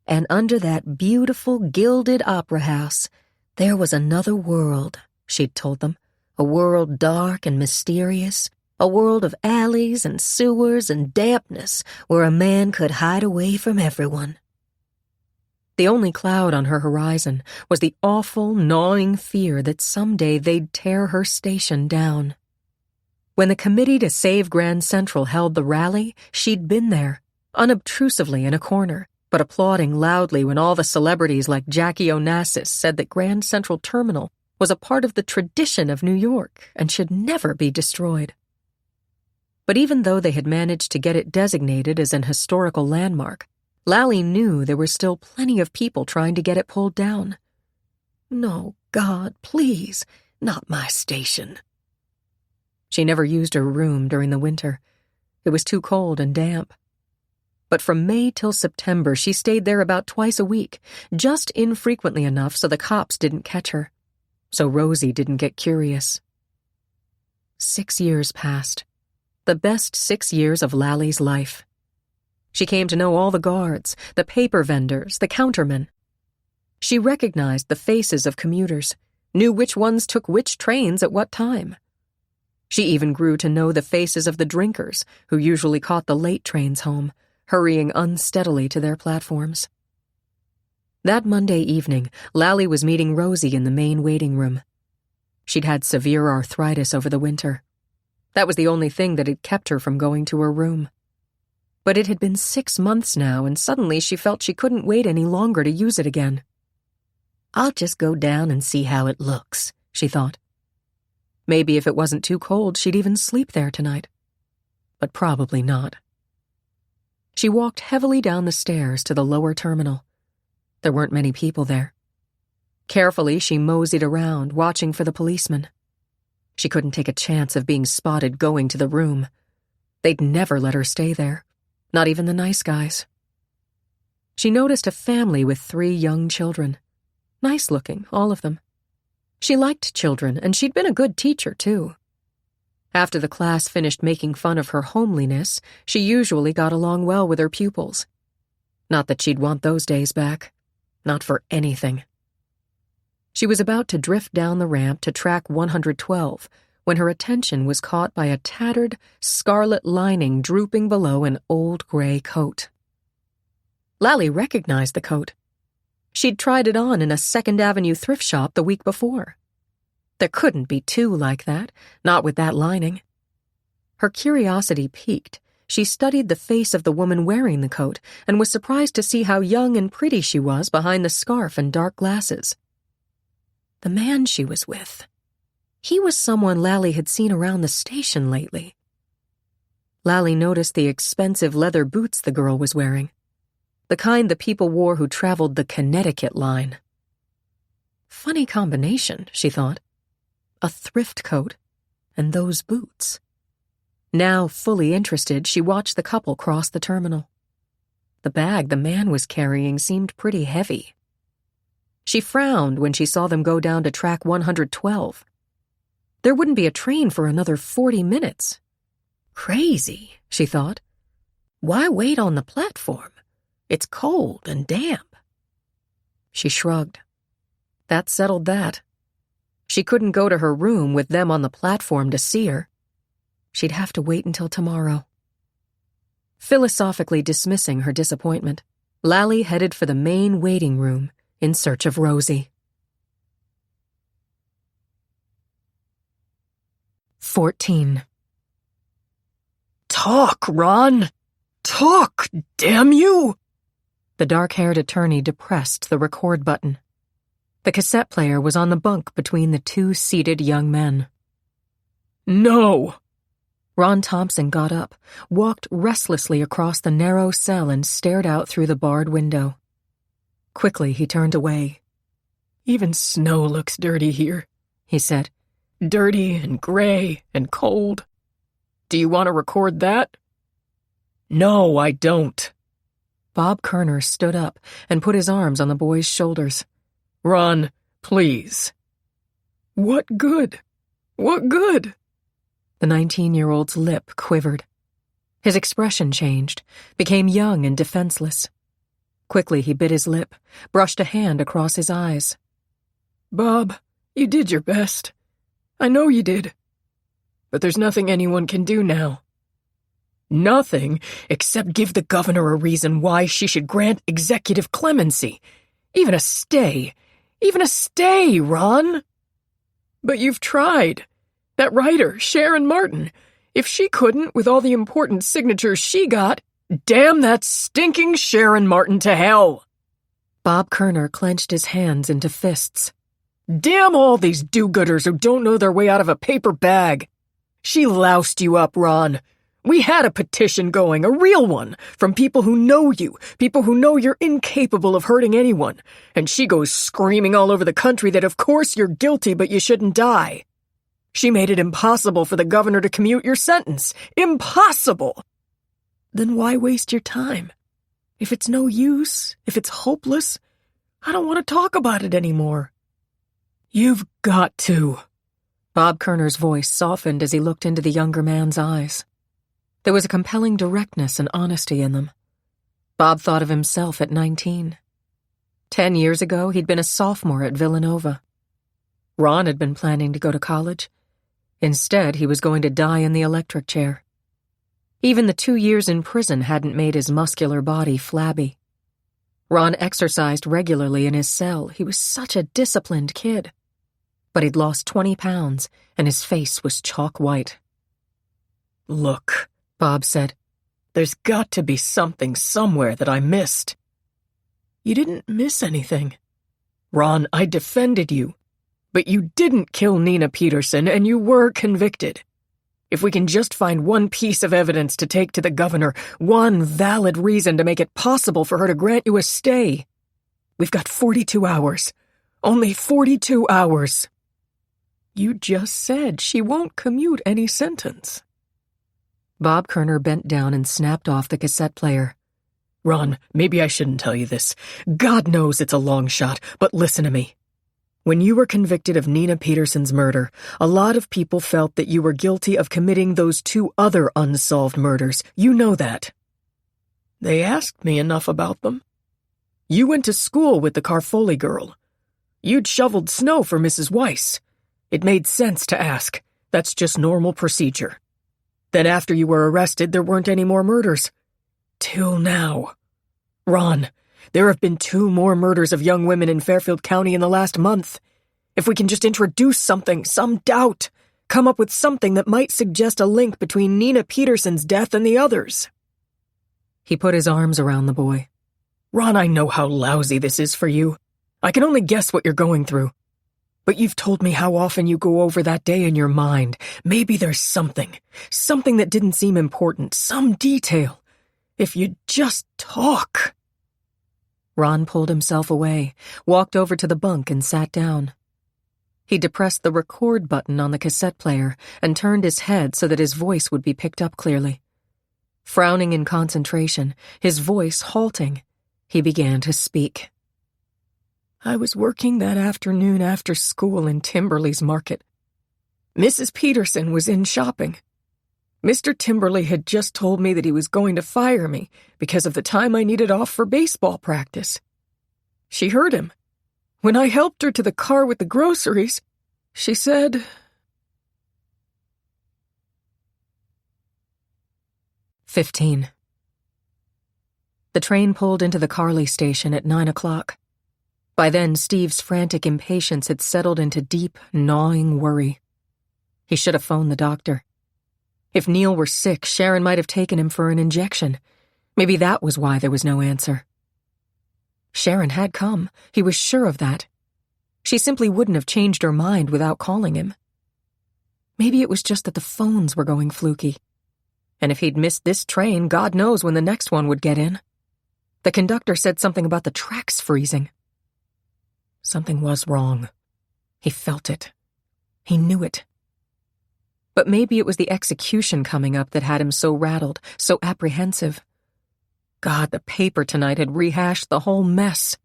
And under that beautiful gilded opera house, there was another world, she'd told them, a world dark and mysterious, a world of alleys and sewers and dampness where a man could hide away from everyone. The only cloud on her horizon was the awful, gnawing fear that someday they'd tear her station down. When the committee to save Grand Central held the rally, she'd been there, unobtrusively in a corner, but applauding loudly when all the celebrities like Jackie Onassis said that Grand Central Terminal was a part of the tradition of New York and should never be destroyed. But even though they had managed to get it designated as an historical landmark, Lally knew there were still plenty of people trying to get it pulled down. "No, God, please, not my station." She never used her room during the winter. It was too cold and damp. But from May till September, she stayed there about twice a week, just infrequently enough so the cops didn't catch her, so Rosie didn't get curious. 6 years passed. The best 6 years of Lally's life. She came to know all the guards, the paper vendors, the countermen. She recognized the faces of commuters, knew which ones took which trains at what time. She even grew to know the faces of the drinkers who usually caught the late trains home, hurrying unsteadily to their platforms. That Monday evening, Lally was meeting Rosie in the main waiting room. She'd had severe arthritis over the winter. That was the only thing that had kept her from going to her room. But it had been 6 months now, and suddenly she felt she couldn't wait any longer to use it again. "I'll just go down and see how it looks," she thought. Maybe if it wasn't too cold, she'd even sleep there tonight. But probably not. She walked heavily down the stairs to the lower terminal. There weren't many people there. Carefully, she moseyed around, watching for the policeman. She couldn't take a chance of being spotted going to the room. They'd never let her stay there, not even the nice guys. She noticed a family with 3 young children. Nice-looking, all of them. She liked children, and she'd been a good teacher, too. After the class finished making fun of her homeliness, she usually got along well with her pupils. Not that she'd want those days back. Not for anything. She was about to drift down the ramp to track 112 when her attention was caught by a tattered, scarlet lining drooping below an old gray coat. Lally recognized the coat. She'd tried it on in a 2nd Avenue thrift shop the week before. There couldn't be 2 like that, not with that lining. Her curiosity piqued. She studied the face of the woman wearing the coat and was surprised to see how young and pretty she was behind the scarf and dark glasses. The man she was with. He was someone Lally had seen around the station lately. Lally noticed the expensive leather boots the girl was wearing. The kind the people wore who traveled the Connecticut line. Funny combination, she thought. A thrift coat and those boots. Now, fully interested, she watched the couple cross the terminal. The bag the man was carrying seemed pretty heavy. She frowned when she saw them go down to track 112. There wouldn't be a train for another 40 minutes. Crazy, she thought. Why wait on the platform? It's cold and damp. She shrugged. That settled that. She couldn't go to her room with them on the platform to see her. She'd have to wait until tomorrow. Philosophically dismissing her disappointment, Lally headed for the main waiting room in search of Rosie. 14. Talk, Ron! Talk, damn you! The dark-haired attorney depressed the record button. The cassette player was on the bunk between the 2 seated young men. No! Ron Thompson got up, walked restlessly across the narrow cell and stared out through the barred window. Quickly, he turned away. Even snow looks dirty here, he said. Dirty and gray and cold. Do you want to record that? No, I don't. Bob Kerner stood up and put his arms on the boy's shoulders. Ron, please. What good? What good? The 19-year-old's lip quivered. His expression changed, became young and defenseless. Quickly he bit his lip, brushed a hand across his eyes. Bob, you did your best. I know you did. But there's nothing anyone can do now. Nothing except give the governor a reason why she should grant executive clemency. Even a stay. Even a stay, Ron. But you've tried. That writer, Sharon Martin. If she couldn't, with all the important signatures she got, damn that stinking Sharon Martin to hell. Bob Kerner clenched his hands into fists. Damn all these do-gooders who don't know their way out of a paper bag. She loused you up, Ron. We had a petition going, a real one, from people who know you, people who know you're incapable of hurting anyone, and she goes screaming all over the country that of course you're guilty but you shouldn't die. She made it impossible for the governor to commute your sentence. Impossible! Then why waste your time? If it's no use, if it's hopeless, I don't want to talk about it anymore. You've got to. Bob Kerner's voice softened as he looked into the younger man's eyes. There was a compelling directness and honesty in them. Bob thought of himself at 19. 10 years ago, he'd been a sophomore at Villanova. Ron had been planning to go to college. Instead, he was going to die in the electric chair. Even the 2 years in prison hadn't made his muscular body flabby. Ron exercised regularly in his cell. He was such a disciplined kid. But he'd lost 20 pounds, and his face was chalk white. Look, Bob said, there's got to be something somewhere that I missed. You didn't miss anything. Ron, I defended you. But you didn't kill Nina Peterson, and you were convicted. If we can just find one piece of evidence to take to the governor, one valid reason to make it possible for her to grant you a stay. We've got 42 hours. Only 42 hours. You just said she won't commute any sentence. Bob Kerner bent down and snapped off the cassette player. Ron, maybe I shouldn't tell you this. God knows it's a long shot, but listen to me. When you were convicted of Nina Peterson's murder, a lot of people felt that you were guilty of committing those 2 other unsolved murders. You know that. They asked me enough about them. You went to school with the Carfoli girl. You'd shoveled snow for Mrs. Weiss. It made sense to ask. That's just normal procedure. Then after you were arrested, there weren't any more murders. Till now. Ron, there have been 2 more murders of young women in Fairfield County in the last month. If we can just introduce something, some doubt, come up with something that might suggest a link between Nina Peterson's death and the others. He put his arms around the boy. Ron, I know how lousy this is for you. I can only guess what you're going through. But you've told me how often you go over that day in your mind. Maybe there's something that didn't seem important, some detail. If you'd just talk. Ron pulled himself away, walked over to the bunk and sat down. He depressed the record button on the cassette player and turned his head so that his voice would be picked up clearly. Frowning in concentration, his voice halting, he began to speak. I was working that afternoon after school in Timberley's market. Mrs. Peterson was in shopping. Mr. Timberley had just told me that he was going to fire me because of the time I needed off for baseball practice. She heard him. When I helped her to the car with the groceries, she said... 15. The train pulled into the Carly station at 9 o'clock. By then, Steve's frantic impatience had settled into deep, gnawing worry. He should have phoned the doctor. If Neil were sick, Sharon might have taken him for an injection. Maybe that was why there was no answer. Sharon had come. He was sure of that. She simply wouldn't have changed her mind without calling him. Maybe it was just that the phones were going fluky. And if he'd missed this train, God knows when the next one would get in. The conductor said something about the tracks freezing. Something was wrong. He felt it. He knew it. But maybe it was the execution coming up that had him so rattled, so apprehensive. God, the paper tonight had rehashed the whole mess.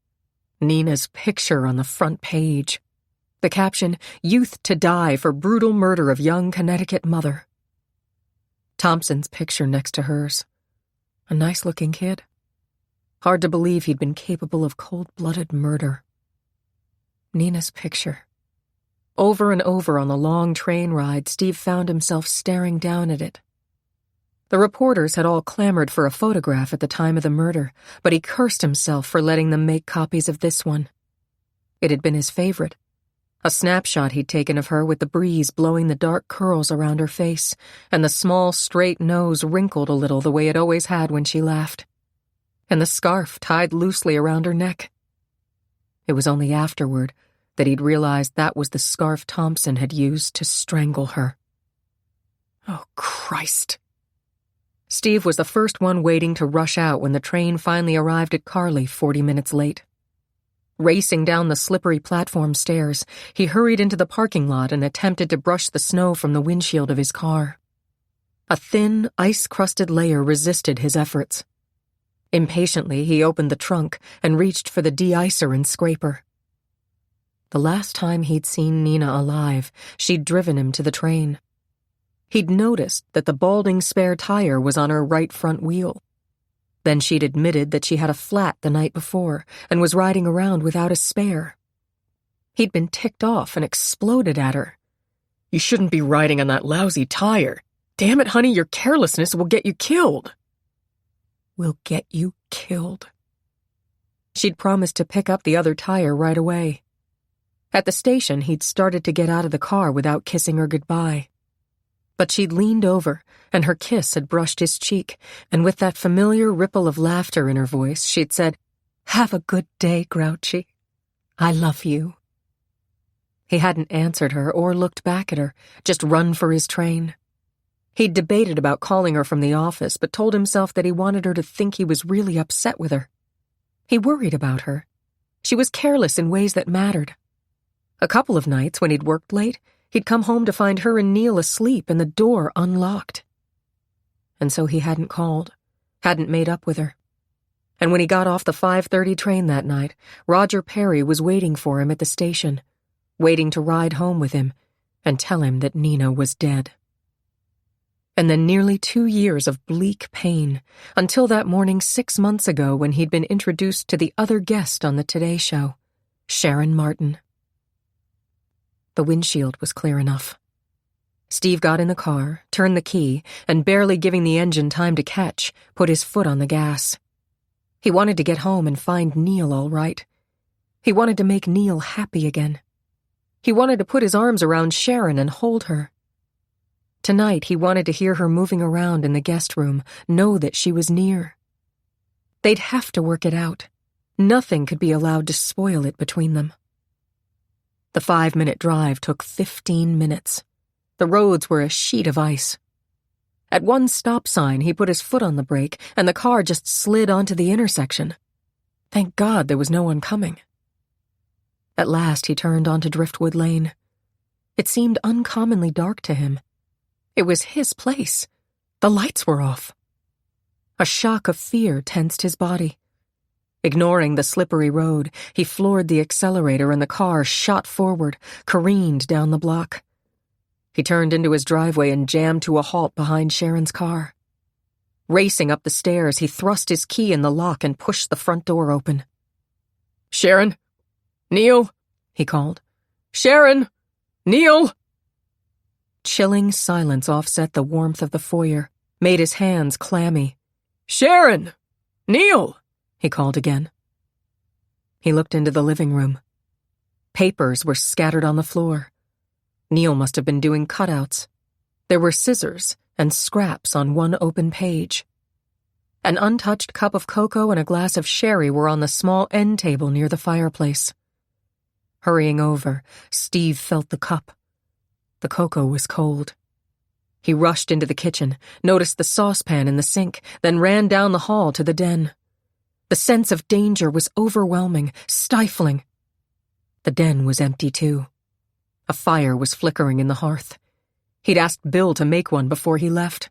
Nina's picture on the front page. The caption, "Youth to die for brutal murder of young Connecticut mother." Thompson's picture next to hers. A nice-looking kid. Hard to believe he'd been capable of cold-blooded murder. Nina's picture. Over and over on the long train ride, Steve found himself staring down at it. The reporters had all clamored for a photograph at the time of the murder, but he cursed himself for letting them make copies of this one. It had been his favorite. A snapshot he'd taken of her with the breeze blowing the dark curls around her face, and the small, straight nose wrinkled a little the way it always had when she laughed. And the scarf tied loosely around her neck. It was only afterward that he'd realized that was the scarf Thompson had used to strangle her. Oh, Christ. Steve was the first one waiting to rush out when the train finally arrived at Carly 40 minutes late. Racing down the slippery platform stairs, he hurried into the parking lot and attempted to brush the snow from the windshield of his car. A thin, ice-crusted layer resisted his efforts. Impatiently, he opened the trunk and reached for the de-icer and scraper. The last time he'd seen Nina alive, she'd driven him to the train. He'd noticed that the balding spare tire was on her right front wheel. Then she'd admitted that she had a flat the night before and was riding around without a spare. He'd been ticked off and exploded at her. "You shouldn't be riding on that lousy tire. Damn it, honey, your carelessness will get you killed." Will get you killed. She'd promised to pick up the other tire right away. At the station, he'd started to get out of the car without kissing her goodbye. But she'd leaned over, and her kiss had brushed his cheek, and with that familiar ripple of laughter in her voice, she'd said, "Have a good day, Grouchy. I love you." He hadn't answered her or looked back at her, just run for his train. He'd debated about calling her from the office, but told himself that he wanted her to think he was really upset with her. He worried about her. She was careless in ways that mattered. A couple of nights, when he'd worked late, he'd come home to find her and Neil asleep and the door unlocked. And so he hadn't called, hadn't made up with her. And when he got off the 5:30 train that night, Roger Perry was waiting for him at the station, waiting to ride home with him and tell him that Nina was dead. And then nearly 2 years of bleak pain, until that morning 6 months ago when he'd been introduced to the other guest on the Today Show, Sharon Martin. The windshield was clear enough. Steve got in the car, turned the key, and barely giving the engine time to catch, put his foot on the gas. He wanted to get home and find Neil all right. He wanted to make Neil happy again. He wanted to put his arms around Sharon and hold her. Tonight, he wanted to hear her moving around in the guest room, know that she was near. They'd have to work it out. Nothing could be allowed to spoil it between them. The 5-minute drive took 15 minutes. The roads were a sheet of ice. At one stop sign, he put his foot on the brake, and the car just slid onto the intersection. Thank God there was no one coming. At last, he turned onto Driftwood Lane. It seemed uncommonly dark to him. It was his place. The lights were off. A shock of fear tensed his body. Ignoring the slippery road, he floored the accelerator and the car shot forward, careened down the block. He turned into his driveway and jammed to a halt behind Sharon's car. Racing up the stairs, he thrust his key in the lock and pushed the front door open. "Sharon? Neil?" he called. "Sharon! Neil!" Chilling silence offset the warmth of the foyer, made his hands clammy. "Sharon! Neil!" he called again. He looked into the living room. Papers were scattered on the floor. Neil must have been doing cutouts. There were scissors and scraps on one open page. An untouched cup of cocoa and a glass of sherry were on the small end table near the fireplace. Hurrying over, Steve felt the cup. The cocoa was cold. He rushed into the kitchen, noticed the saucepan in the sink, then ran down the hall to the den. The sense of danger was overwhelming, stifling. The den was empty too. A fire was flickering in the hearth. He'd asked Bill to make one before he left.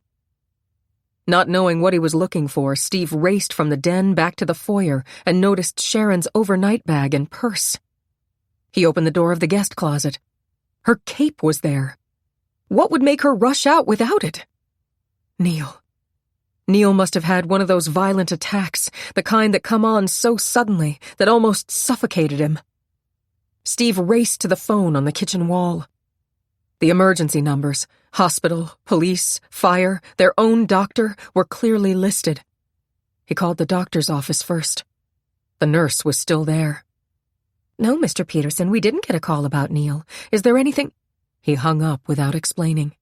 Not knowing what he was looking for, Steve raced from the den back to the foyer and noticed Sharon's overnight bag and purse. He opened the door of the guest closet. Her cape was there. What would make her rush out without it? Neil. Neil must have had one of those violent attacks, the kind that come on so suddenly that almost suffocated him. Steve raced to the phone on the kitchen wall. The emergency numbers, hospital, police, fire, their own doctor, were clearly listed. He called the doctor's office first. The nurse was still there. "No, Mr. Peterson, we didn't get a call about Neil. Is there anything—" He hung up without explaining.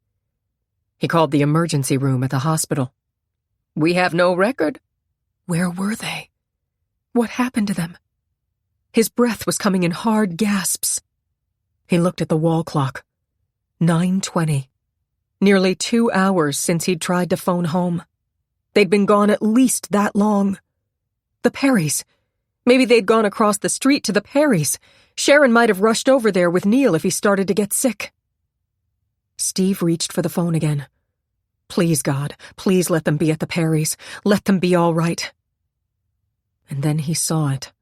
He called the emergency room at the hospital. "We have no record." Where were they? What happened to them? His breath was coming in hard gasps. He looked at the wall clock. 9:20. Nearly 2 hours since he'd tried to phone home. They'd been gone at least that long. The Perrys. Maybe they'd gone across the street to the Perrys. Sharon might have rushed over there with Neil if he started to get sick. Steve reached for the phone again. Please, God, please let them be at the Perrys. Let them be all right. And then he saw it.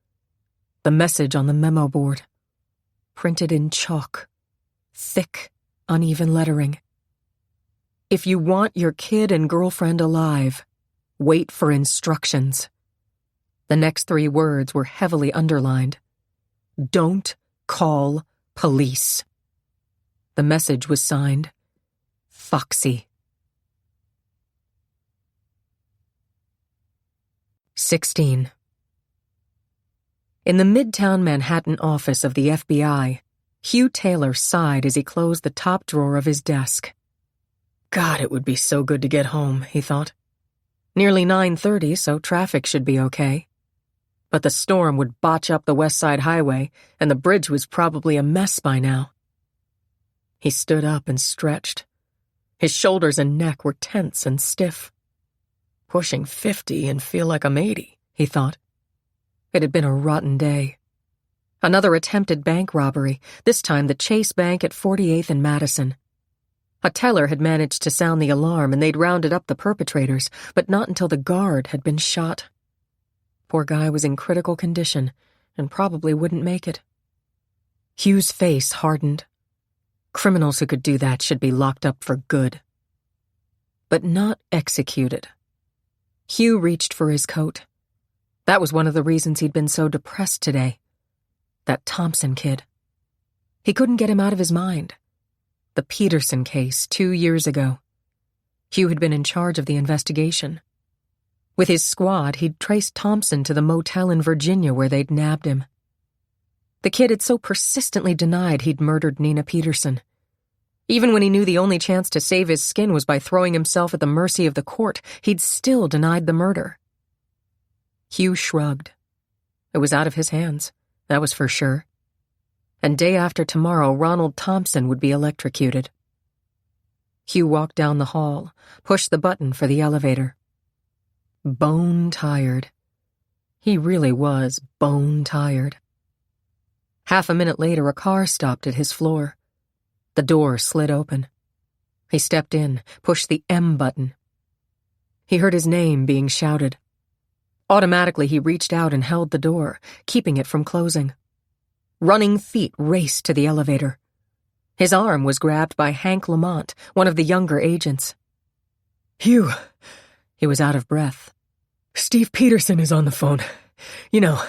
The message on the memo board. Printed in chalk. Thick, uneven lettering. If you want your kid and girlfriend alive, wait for instructions. The next 3 words were heavily underlined. Don't call police. The message was signed, Foxy. 16. In the Midtown Manhattan office of the FBI, Hugh Taylor sighed as he closed the top drawer of his desk. God, it would be so good to get home, he thought. Nearly 9:30, so traffic should be okay. But the storm would botch up the West Side Highway, and the bridge was probably a mess by now. He stood up and stretched. His shoulders and neck were tense and stiff. Pushing 50 and feel like I'm 80, he thought. It had been a rotten day. Another attempted bank robbery, this time the Chase Bank at 48th and Madison. A teller had managed to sound the alarm and they'd rounded up the perpetrators, but not until the guard had been shot. Poor guy was in critical condition and probably wouldn't make it. Hugh's face hardened. Criminals who could do that should be locked up for good. But not executed. Hugh reached for his coat. That was one of the reasons he'd been so depressed today. That Thompson kid. He couldn't get him out of his mind. The Peterson case 2 years ago. Hugh had been in charge of the investigation. With his squad, he'd traced Thompson to the motel in Virginia where they'd nabbed him. The kid had so persistently denied he'd murdered Nina Peterson. Even when he knew the only chance to save his skin was by throwing himself at the mercy of the court, he'd still denied the murder. Hugh shrugged. It was out of his hands, that was for sure. And day after tomorrow, Ronald Thompson would be electrocuted. Hugh walked down the hall, pushed the button for the elevator. Bone-tired. He really was bone-tired. Half a minute later, a car stopped at his floor. The door slid open. He stepped in, pushed the M button. He heard his name being shouted. Automatically, he reached out and held the door, keeping it from closing. Running feet raced to the elevator. His arm was grabbed by Hank Lamont, one of the younger agents. "Hugh," he was out of breath. "Steve Peterson is on the phone. You know,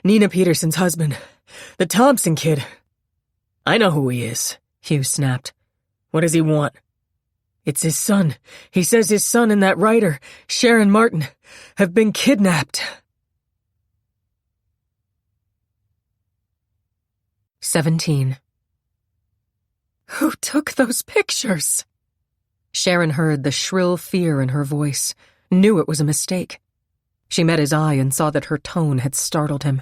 Nina Peterson's husband. The Thompson kid." "I know who he is," Hugh snapped. "What does he want?" "It's his son. He says his son and that writer, Sharon Martin, have been kidnapped." 17. Who took those pictures? Sharon heard the shrill fear in her voice, knew it was a mistake. She met his eye and saw that her tone had startled him.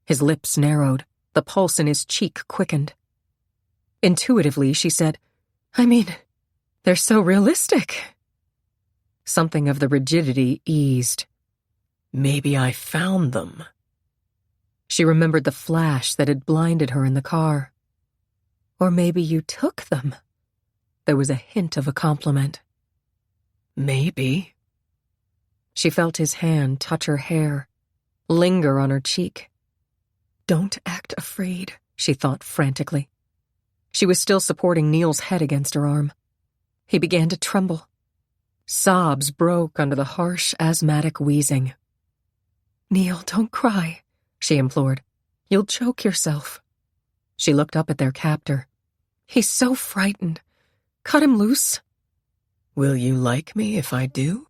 His lips narrowed, the pulse in his cheek quickened. Intuitively, she said, "I mean, they're so realistic." Something of the rigidity eased. "Maybe I found them." She remembered the flash that had blinded her in the car. "Or maybe you took them." There was a hint of a compliment. "Maybe." She felt his hand touch her hair, linger on her cheek. "Don't act afraid," she thought frantically. She was still supporting Neil's head against her arm. He began to tremble. Sobs broke under the harsh, asthmatic wheezing. "Neil, don't cry," she implored. "You'll choke yourself." She looked up at their captor. "He's so frightened. Cut him loose." "Will you like me if I do?"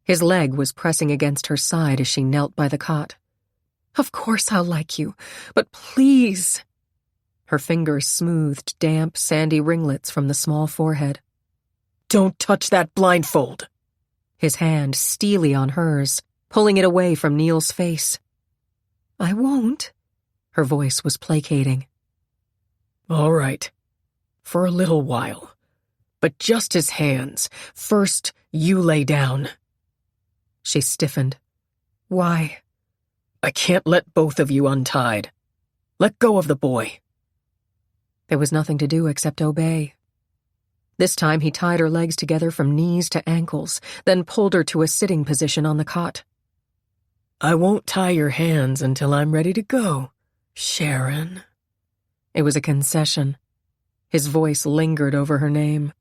His leg was pressing against her side as she knelt by the cot. "Of course I'll like you, but please." Her fingers smoothed damp, sandy ringlets from the small forehead. "Don't touch that blindfold." His hand steely on hers, pulling it away from Neil's face. "I won't." Her voice was placating. "All right. For a little while. But just his hands. First, you lay down." She stiffened. "Why?" "I can't let both of you untied. Let go of the boy." There was nothing to do except obey. This time he tied her legs together from knees to ankles, then pulled her to a sitting position on the cot. "I won't tie your hands until I'm ready to go, Sharon." It was a concession. His voice lingered over her name.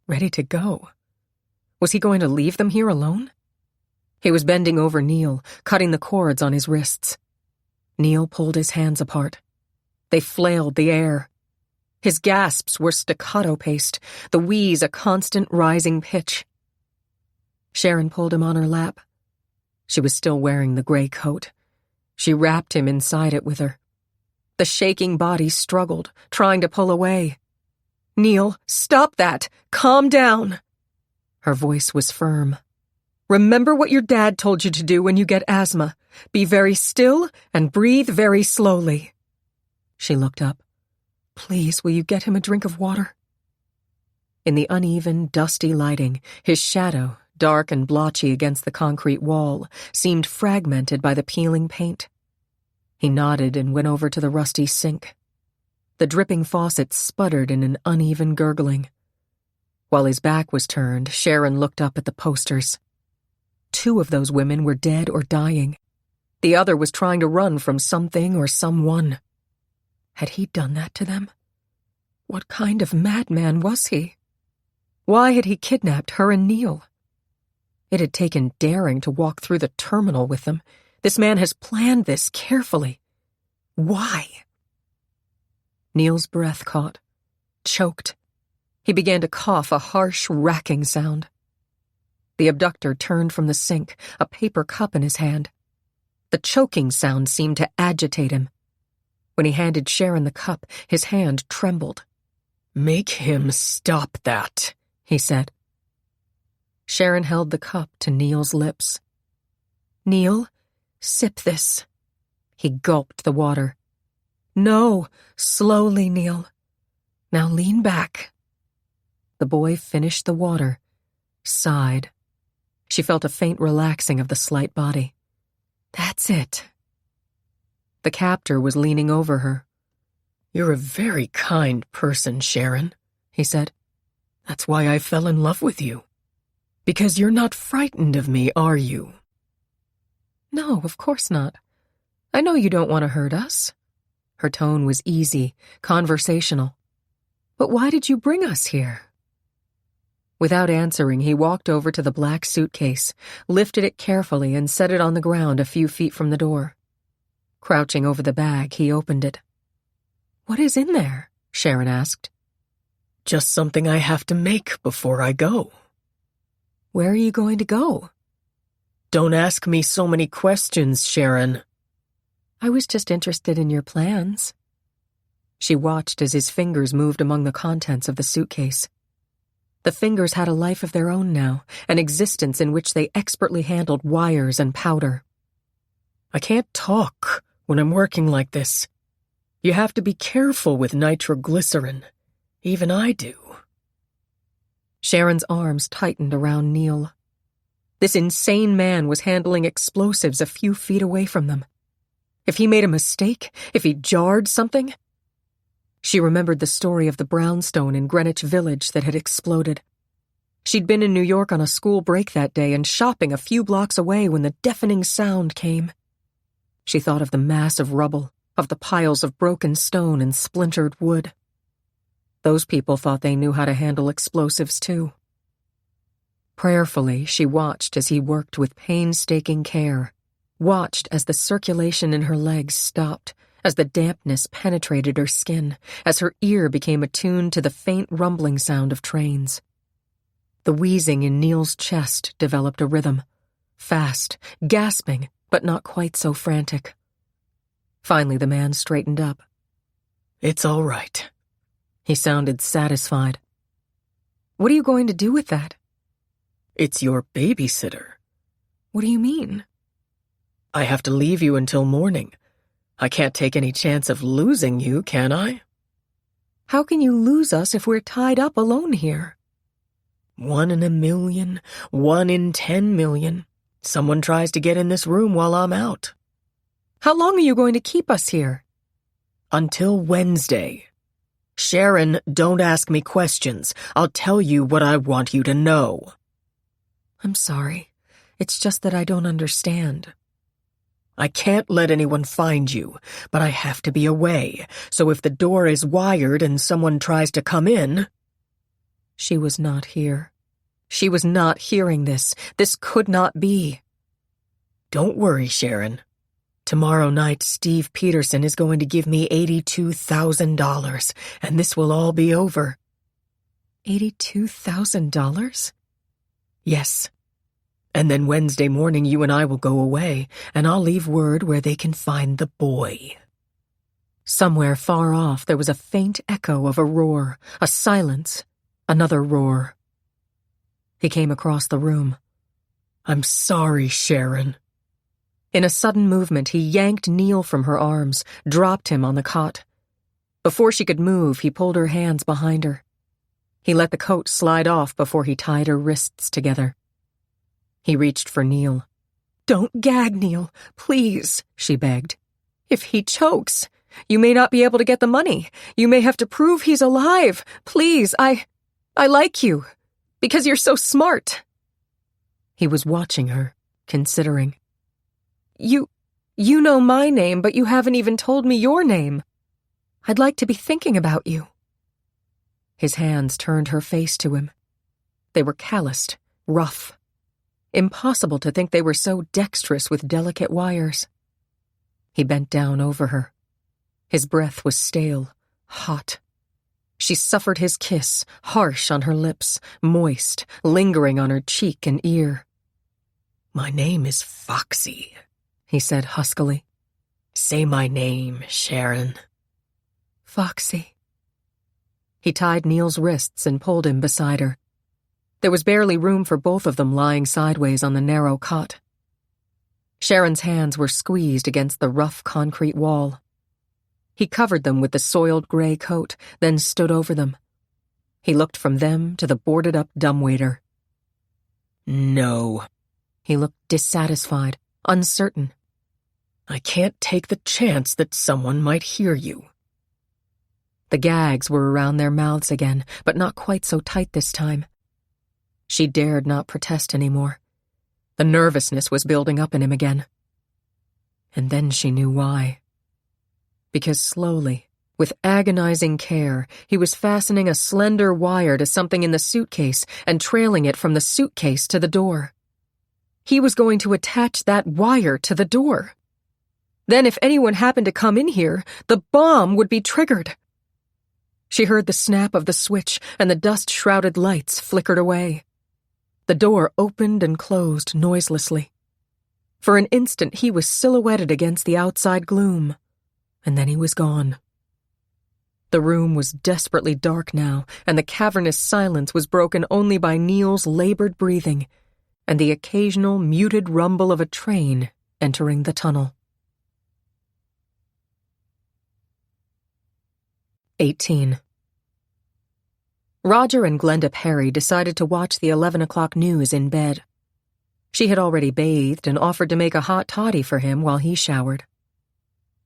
Ready to go? Was he going to leave them here alone? He was bending over Neil, cutting the cords on his wrists. Neil pulled his hands apart. They flailed the air. His gasps were staccato-paced, the wheeze a constant rising pitch. Sharon pulled him on her lap. She was still wearing the gray coat. She wrapped him inside it with her. The shaking body struggled, trying to pull away. "Neil, stop that! Calm down!" Her voice was firm. "Remember what your dad told you to do when you get asthma. Be very still and breathe very slowly." She looked up. "Please, will you get him a drink of water?" In the uneven, dusty lighting, his shadow, dark and blotchy against the concrete wall, seemed fragmented by the peeling paint. He nodded and went over to the rusty sink. The dripping faucet sputtered in an uneven gurgling. While his back was turned, Sharon looked up at the posters. 2 of those women were dead or dying. The other was trying to run from something or someone. Had he done that to them? What kind of madman was he? Why had he kidnapped her and Neil? It had taken daring to walk through the terminal with them. This man has planned this carefully. Why? Neil's breath caught, choked. He began to cough, a harsh, racking sound. The abductor turned from the sink, a paper cup in his hand. The choking sound seemed to agitate him. When he handed Sharon the cup, his hand trembled. "Make him stop that," he said. Sharon held the cup to Neil's lips. "Neil, sip this." He gulped the water. "No, slowly, Neil. Now lean back." The boy finished the water, sighed. She felt a faint relaxing of the slight body. "That's it." The captor was leaning over her. "You're a very kind person, Sharon," he said. "That's why I fell in love with you. Because you're not frightened of me, are you?" "No, of course not. I know you don't want to hurt us." Her tone was easy, conversational. "But why did you bring us here?" Without answering, he walked over to the black suitcase, lifted it carefully, and set it on the ground a few feet from the door. Crouching over the bag, he opened it. "What is in there?" Sharon asked. "Just something I have to make before I go." "Where are you going to go?" "Don't ask me so many questions, Sharon." "I was just interested in your plans." She watched as his fingers moved among the contents of the suitcase. The fingers had a life of their own now, an existence in which they expertly handled wires and powder. "I can't talk when I'm working like this. You have to be careful with nitroglycerin. Even I do." Sharon's arms tightened around Neil. This insane man was handling explosives a few feet away from them. If he made a mistake, if he jarred something... She remembered the story of the brownstone in Greenwich Village that had exploded. She'd been in New York on a school break that day and shopping a few blocks away when the deafening sound came. She thought of the mass of rubble, of the piles of broken stone and splintered wood. Those people thought they knew how to handle explosives too. Prayerfully, she watched as he worked with painstaking care, watched as the circulation in her legs stopped, as the dampness penetrated her skin, as her ear became attuned to the faint rumbling sound of trains. The wheezing in Neil's chest developed a rhythm, fast, gasping, but not quite so frantic. Finally, the man straightened up. "It's all right." He sounded satisfied. "What are you going to do with that?" "It's your babysitter." "What do you mean?" "I have to leave you until morning. I can't take any chance of losing you, can I?" "How can you lose us if we're tied up alone here?" 1 in a million, 1 in 10 million. Someone tries to get in this room while I'm out. "How long are you going to keep us here?" "Until Wednesday." "Sharon, don't ask me questions. I'll tell you what I want you to know." "I'm sorry. It's just that I don't understand." "I can't let anyone find you, but I have to be away, so if the door is wired and someone tries to come in..." She was not here. She was not hearing this. This could not be. "Don't worry, Sharon. Tomorrow night, Steve Peterson is going to give me $82,000, and this will all be over." $82,000? "Yes. And then Wednesday morning you and I will go away, and I'll leave word where they can find the boy." Somewhere far off there was a faint echo of a roar, a silence, another roar. He came across the room. "I'm sorry, Sharon." In a sudden movement, he yanked Neil from her arms, dropped him on the cot. Before she could move, he pulled her hands behind her. He let the coat slide off before he tied her wrists together. He reached for Neil. "Don't gag, Neil, please," she begged. "If he chokes, you may not be able to get the money. You may have to prove he's alive. Please, I like you, because you're so smart." He was watching her, considering. You know my name, but you haven't even told me your name. I'd like to be thinking about you." His hands turned her face to him. They were calloused, rough. Impossible to think they were so dexterous with delicate wires. He bent down over her. His breath was stale, hot. She suffered his kiss, harsh on her lips, moist, lingering on her cheek and ear. "My name is Foxy," he said huskily. "Say my name, Sharon." "Foxy." He tied Neil's wrists and pulled him beside her. There was barely room for both of them lying sideways on the narrow cot. Sharon's hands were squeezed against the rough concrete wall. He covered them with the soiled gray coat, then stood over them. He looked from them to the boarded-up dumbwaiter. "No." He looked dissatisfied, uncertain. "I can't take the chance that someone might hear you." The gags were around their mouths again, but not quite so tight this time. She dared not protest anymore. The nervousness was building up in him again. And then she knew why. Because slowly, with agonizing care, he was fastening a slender wire to something in the suitcase and trailing it from the suitcase to the door. He was going to attach that wire to the door. Then if anyone happened to come in here, the bomb would be triggered. She heard the snap of the switch, and the dust-shrouded lights flickered away. The door opened and closed noiselessly. For an instant he was silhouetted against the outside gloom, and then he was gone. The room was desperately dark now, and the cavernous silence was broken only by Neil's labored breathing and the occasional muted rumble of a train entering the tunnel. 18. Roger and Glenda Perry decided to watch the 11 o'clock news in bed. She had already bathed and offered to make a hot toddy for him while he showered.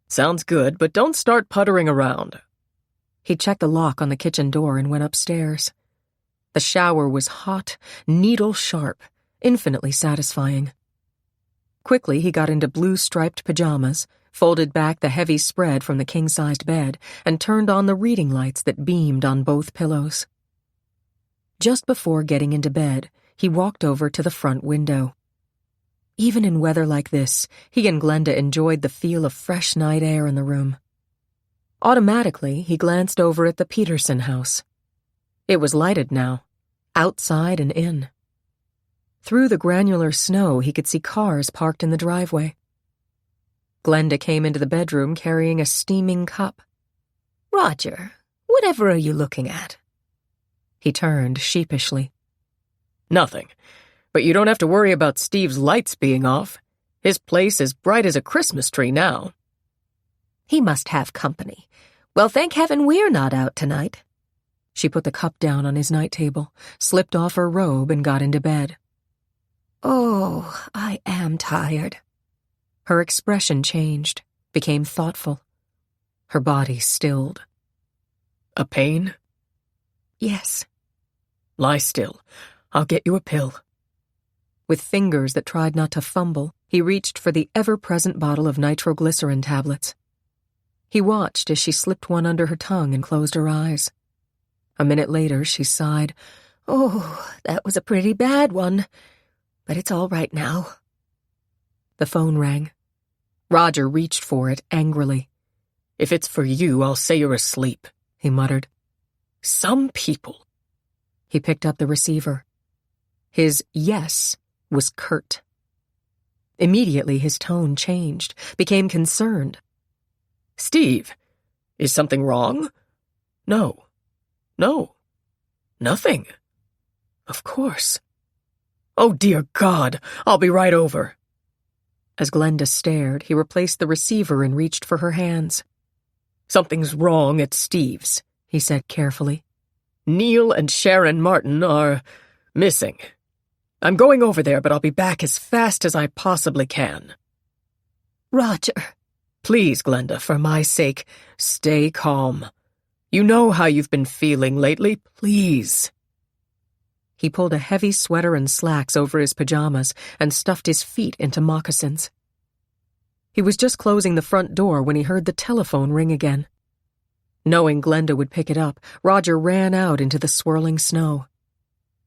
"Sounds good, but don't start puttering around." He checked the lock on the kitchen door and went upstairs. The shower was hot, needle-sharp, infinitely satisfying. Quickly he got into blue-striped pajamas, folded back the heavy spread from the king-sized bed, and turned on the reading lights that beamed on both pillows. Just before getting into bed, he walked over to the front window. Even in weather like this, he and Glenda enjoyed the feel of fresh night air in the room. Automatically, he glanced over at the Peterson house. It was lighted now, outside and in. Through the granular snow, he could see cars parked in the driveway. Glenda came into the bedroom carrying a steaming cup. "Roger, whatever are you looking at?" He turned sheepishly. "Nothing. But you don't have to worry about Steve's lights being off. His place is bright as a Christmas tree now." "He must have company. Well, thank heaven we're not out tonight." She put the cup down on his night table, slipped off her robe, and got into bed. "Oh, I am tired." Her expression changed, became thoughtful. Her body stilled. "A pain?" "Yes." "Lie still. I'll get you a pill." With fingers that tried not to fumble, he reached for the ever-present bottle of nitroglycerin tablets. He watched as she slipped one under her tongue and closed her eyes. A minute later, she sighed. "Oh, that was a pretty bad one. But it's all right now." The phone rang. Roger reached for it angrily. "If it's for you, I'll say you're asleep," he muttered. "Some people." He picked up the receiver. His yes was curt. Immediately his tone changed, became concerned. "Steve, is something wrong?" No, nothing. Of course. "Oh, dear God, I'll be right over." As Glenda stared, he replaced the receiver and reached for her hands. "Something's wrong at Steve's," he said carefully. "Neil and Sharon Martin are missing. I'm going over there, but I'll be back as fast as I possibly can." Roger. "Please, Glenda, for my sake, stay calm. You know how you've been feeling lately. Please." He pulled a heavy sweater and slacks over his pajamas and stuffed his feet into moccasins. He was just closing the front door when he heard the telephone ring again. Knowing Glenda would pick it up, Roger ran out into the swirling snow.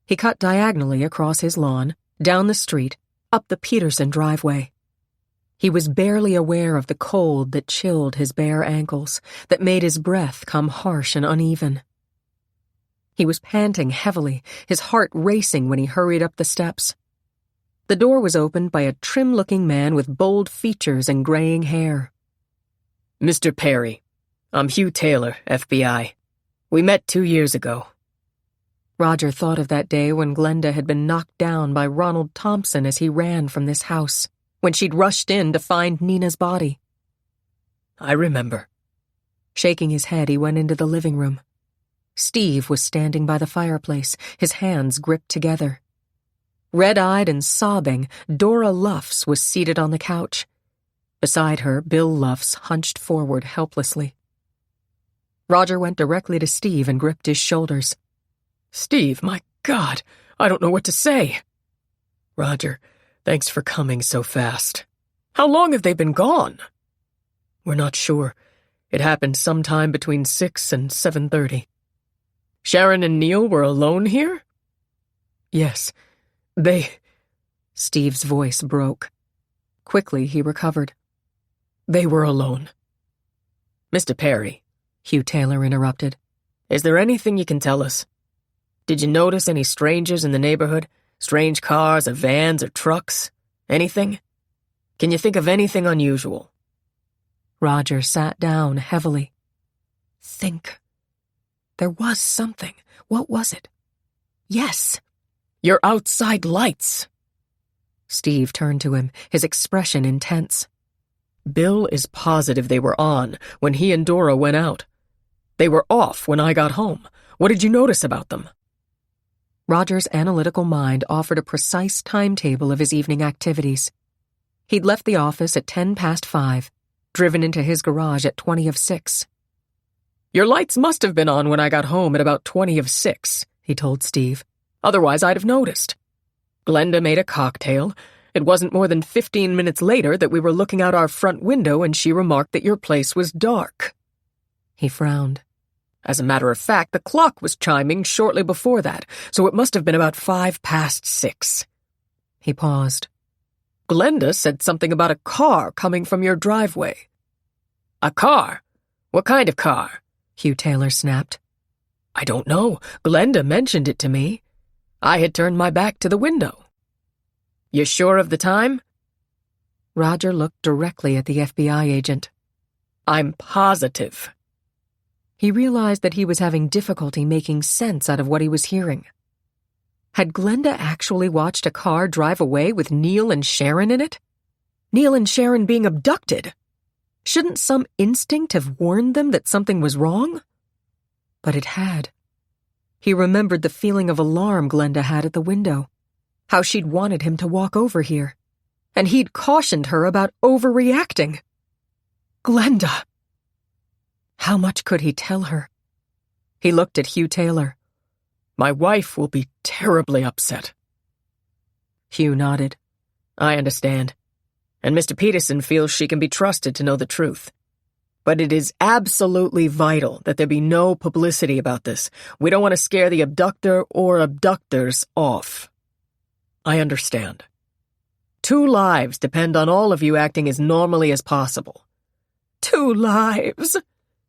He cut diagonally across his lawn, down the street, up the Peterson driveway. He was barely aware of the cold that chilled his bare ankles, that made his breath come harsh and uneven. He was panting heavily, his heart racing when he hurried up the steps. The door was opened by a trim-looking man with bold features and graying hair. "Mr. Perry, I'm Hugh Taylor, FBI. We met 2 years ago." Roger thought of that day when Glenda had been knocked down by Ronald Thompson as he ran from this house, when she'd rushed in to find Nina's body. "I remember." Shaking his head, he went into the living room. Steve was standing by the fireplace, his hands gripped together. Red-eyed and sobbing, Dora Luffs was seated on the couch. Beside her, Bill Luffs hunched forward helplessly. Roger went directly to Steve and gripped his shoulders. "Steve, my God, I don't know what to say." "Roger, thanks for coming so fast. How long have they been gone?" "We're not sure. It happened sometime between 6 and 7:30. "Sharon and Neil were alone here?" "Yes. Steve's voice broke. Quickly, he recovered. "They were alone." "Mr. Perry," Hugh Taylor interrupted, "is there anything you can tell us? Did you notice any strangers in the neighborhood? Strange cars or vans or trucks? Anything? Can you think of anything unusual?" Roger sat down heavily. Think. There was something. What was it? Yes. "Your outside lights." Steve turned to him, his expression intense. "Bill is positive they were on when he and Dora went out. They were off when I got home. What did you notice about them?" Roger's analytical mind offered a precise timetable of his evening activities. He'd left the office at 5:10, driven into his garage at 6:20. "Your lights must have been on when I got home at about 6:20, he told Steve. "Otherwise I'd have noticed. Glenda made a cocktail. It wasn't more than 15 minutes later that we were looking out our front window and she remarked that your place was dark." He frowned. "As a matter of fact, the clock was chiming shortly before that, so it must have been about 6:05. He paused. "Glenda said something about a car coming from your driveway." "A car? What kind of car?" Hugh Taylor snapped. "I don't know. Glenda mentioned it to me. I had turned my back to the window." "You sure of the time?" Roger looked directly at the FBI agent. "I'm positive." He realized that he was having difficulty making sense out of what he was hearing. Had Glenda actually watched a car drive away with Neil and Sharon in it? Neil and Sharon being abducted? Shouldn't some instinct have warned them that something was wrong? But it had. He remembered the feeling of alarm Glenda had at the window, how she'd wanted him to walk over here, and he'd cautioned her about overreacting. Glenda! How much could he tell her? He looked at Hugh Taylor. "My wife will be terribly upset." Hugh nodded. "I understand. And Mr. Peterson feels she can be trusted to know the truth. But it is absolutely vital that there be no publicity about this. We don't want to scare the abductor or abductors off." "I understand. 2 lives depend on all of you acting as normally as possible." 2 lives?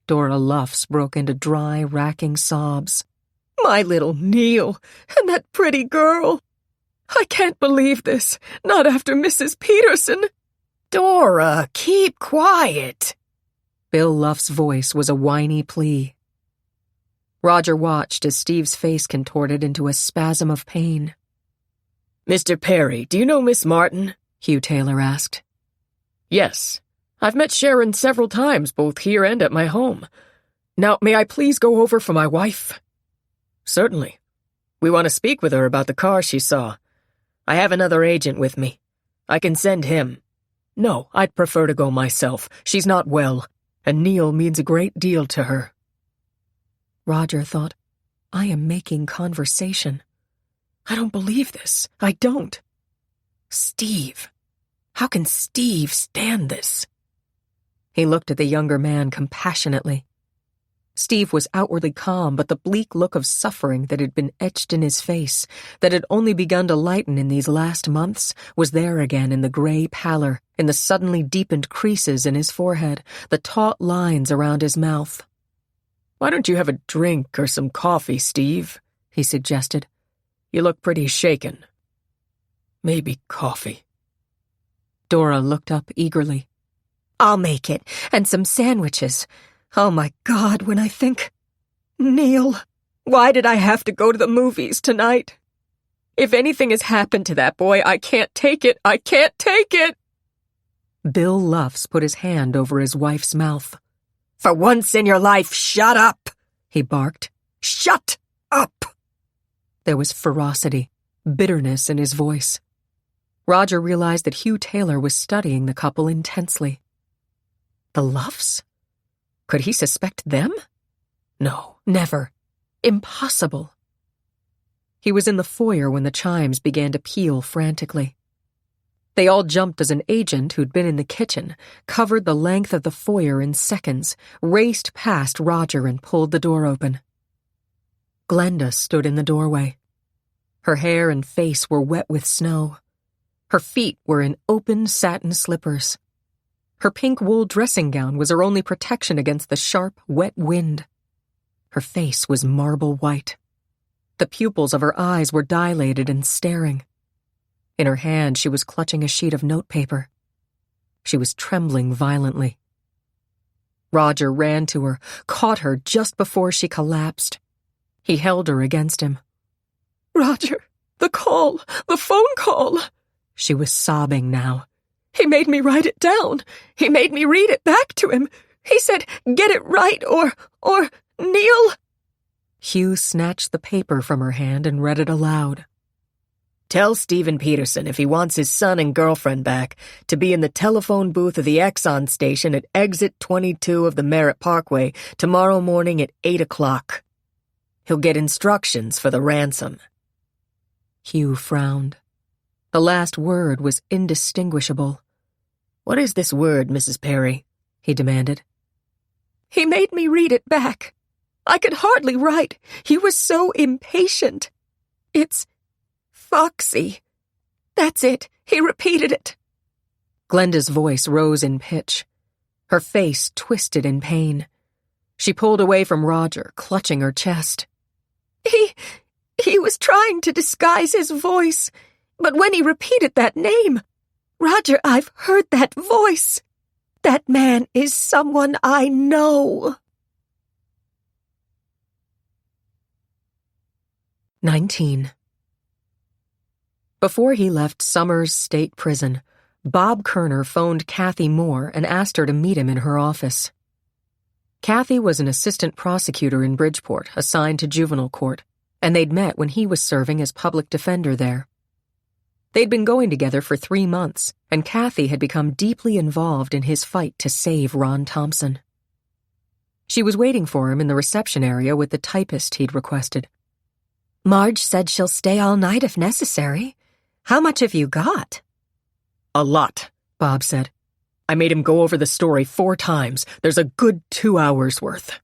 Dora Luffs broke into dry, racking sobs. "My little Neil, and that pretty girl." I can't believe this. Not after Mrs. Peterson. Dora, keep quiet. Bill Luff's voice was a whiny plea. Roger watched as Steve's face contorted into a spasm of pain. Mr. Perry, do you know Miss Martin? Hugh Taylor asked. Yes. I've met Sharon several times, both here and at my home. Now, may I please go over for my wife? Certainly. We want to speak with her about the car she saw. I have another agent with me. I can send him. No, I'd prefer to go myself. She's not well, and Neil means a great deal to her. Roger thought, I am making conversation. I don't believe this. I don't. Steve. How can Steve stand this? He looked at the younger man compassionately. Steve was outwardly calm, but the bleak look of suffering that had been etched in his face, that had only begun to lighten in these last months, was there again in the gray pallor, in the suddenly deepened creases in his forehead, the taut lines around his mouth. Why don't you have a drink or some coffee, Steve? He suggested. You look pretty shaken. Maybe coffee. Dora looked up eagerly. I'll make it, and some sandwiches. Oh my God, when I think... Neil, why did I have to go to the movies tonight? If anything has happened to that boy, I can't take it. I can't take it! Bill Luffs put his hand over his wife's mouth. For once in your life, shut up, he barked. Shut up! There was ferocity, bitterness in his voice. Roger realized that Hugh Taylor was studying the couple intensely. The Luffs? Could he suspect them? No, never. Impossible. He was in the foyer when the chimes began to peal frantically. They all jumped as an agent who'd been in the kitchen, covered the length of the foyer in seconds, raced past Roger and pulled the door open. Glenda stood in the doorway. Her hair and face were wet with snow. Her feet were in open satin slippers. Her pink wool dressing gown was her only protection against the sharp, wet wind. Her face was marble white. The pupils of her eyes were dilated and staring. In her hand, she was clutching a sheet of notepaper. She was trembling violently. Roger ran to her, caught her just before she collapsed. He held her against him. Roger, the phone call. She was sobbing now. He made me write it down. He made me read it back to him. He said, get it right or, Neil. Hugh snatched the paper from her hand and read it aloud. Tell Stephen Peterson, if he wants his son and girlfriend back, to be in the telephone booth of the Exxon station at exit 22 of the Merritt Parkway tomorrow morning at 8 o'clock. He'll get instructions for the ransom. Hugh frowned. The last word was indistinguishable. What is this word, Mrs. Perry? He demanded. He made me read it back. I could hardly write. He was so impatient. It's Foxy. That's it. He repeated it. Glenda's voice rose in pitch. Her face twisted in pain. She pulled away from Roger, clutching her chest. He was trying to disguise his voice, but when he repeated that name, Roger, I've heard that voice. That man is someone I know. 19. Before he left Summers State Prison, Bob Kerner phoned Kathy Moore and asked her to meet him in her office. Kathy was an assistant prosecutor in Bridgeport, assigned to juvenile court, and they'd met when he was serving as public defender there. They'd been going together for 3 months, and Kathy had become deeply involved in his fight to save Ron Thompson. She was waiting for him in the reception area with the typist he'd requested. Marge said she'll stay all night if necessary. How much have you got? A lot, Bob said. I made him go over the story 4 times. There's a good 2 hours worth.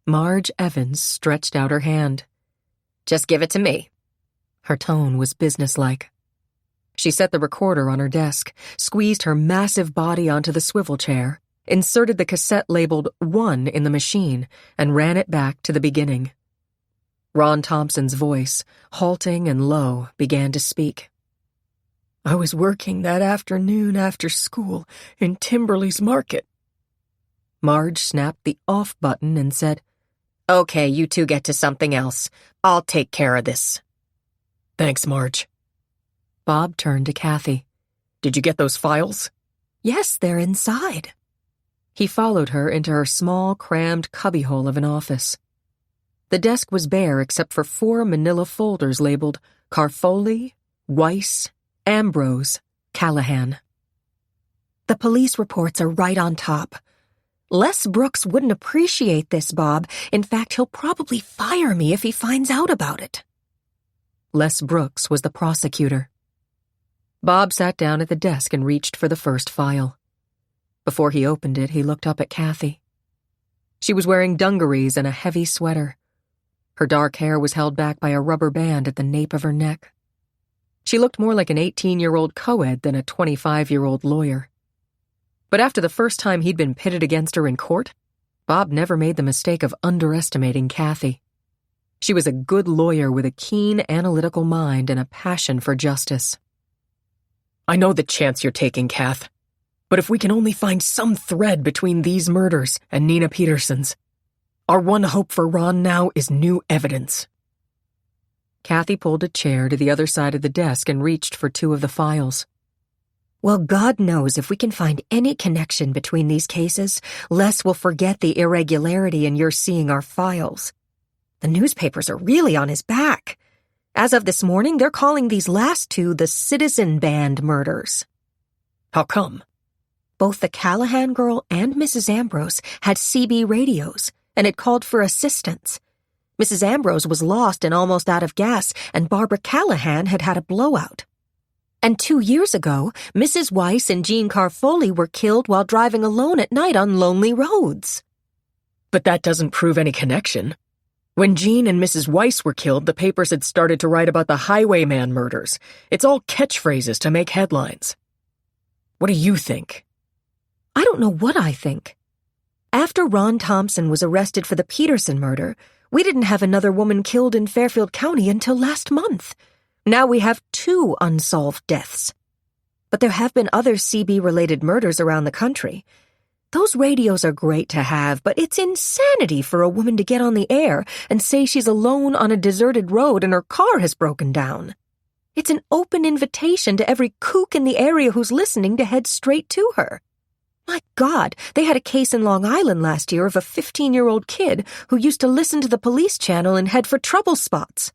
Marge Evans stretched out her hand. Just give it to me. Her tone was businesslike. She set the recorder on her desk, squeezed her massive body onto the swivel chair, inserted the cassette labeled 1 in the machine, and ran it back to the beginning. Ron Thompson's voice, halting and low, began to speak. I was working that afternoon after school in Timberley's Market. Marge snapped the off button and said, Okay, you two get to something else. I'll take care of this. Thanks, Marge. Bob turned to Kathy. Did you get those files? Yes, they're inside. He followed her into her small, crammed cubbyhole of an office. The desk was bare except for 4 manila folders labeled Carfoli, Weiss, Ambrose, Callahan. The police reports are right on top. Les Brooks wouldn't appreciate this, Bob. In fact, he'll probably fire me if he finds out about it. Les Brooks was the prosecutor. Bob sat down at the desk and reached for the first file. Before he opened it, he looked up at Kathy. She was wearing dungarees and a heavy sweater. Her dark hair was held back by a rubber band at the nape of her neck. She looked more like an 18-year-old co-ed than a 25-year-old lawyer. But after the first time he'd been pitted against her in court, Bob never made the mistake of underestimating Kathy. She was a good lawyer with a keen, analytical mind and a passion for justice. I know the chance you're taking, Kath. But if we can only find some thread between these murders and Nina Peterson's, our one hope for Ron now is new evidence. Kathy pulled a chair to the other side of the desk and reached for 2 of the files. Well, God knows if we can find any connection between these cases, Les will forget the irregularity in your seeing our files. The newspapers are really on his back. As of this morning, they're calling these last 2 the Citizen Band murders. How come? Both the Callahan girl and Mrs. Ambrose had CB radios, and it called for assistance. Mrs. Ambrose was lost and almost out of gas, and Barbara Callahan had had a blowout. And 2 years ago, Mrs. Weiss and Jean Carfoli were killed while driving alone at night on lonely roads. But that doesn't prove any connection. When Jean and Mrs. Weiss were killed, the papers had started to write about the Highwayman murders. It's all catchphrases to make headlines. What do you think? I don't know what I think. After Ron Thompson was arrested for the Peterson murder, we didn't have another woman killed in Fairfield County until last month. Now we have 2 unsolved deaths. But there have been other CB-related murders around the country. Those radios are great to have, but it's insanity for a woman to get on the air and say she's alone on a deserted road and her car has broken down. It's an open invitation to every kook in the area who's listening to head straight to her. My God, they had a case in Long Island last year of a 15-year-old kid who used to listen to the police channel and head for trouble spots.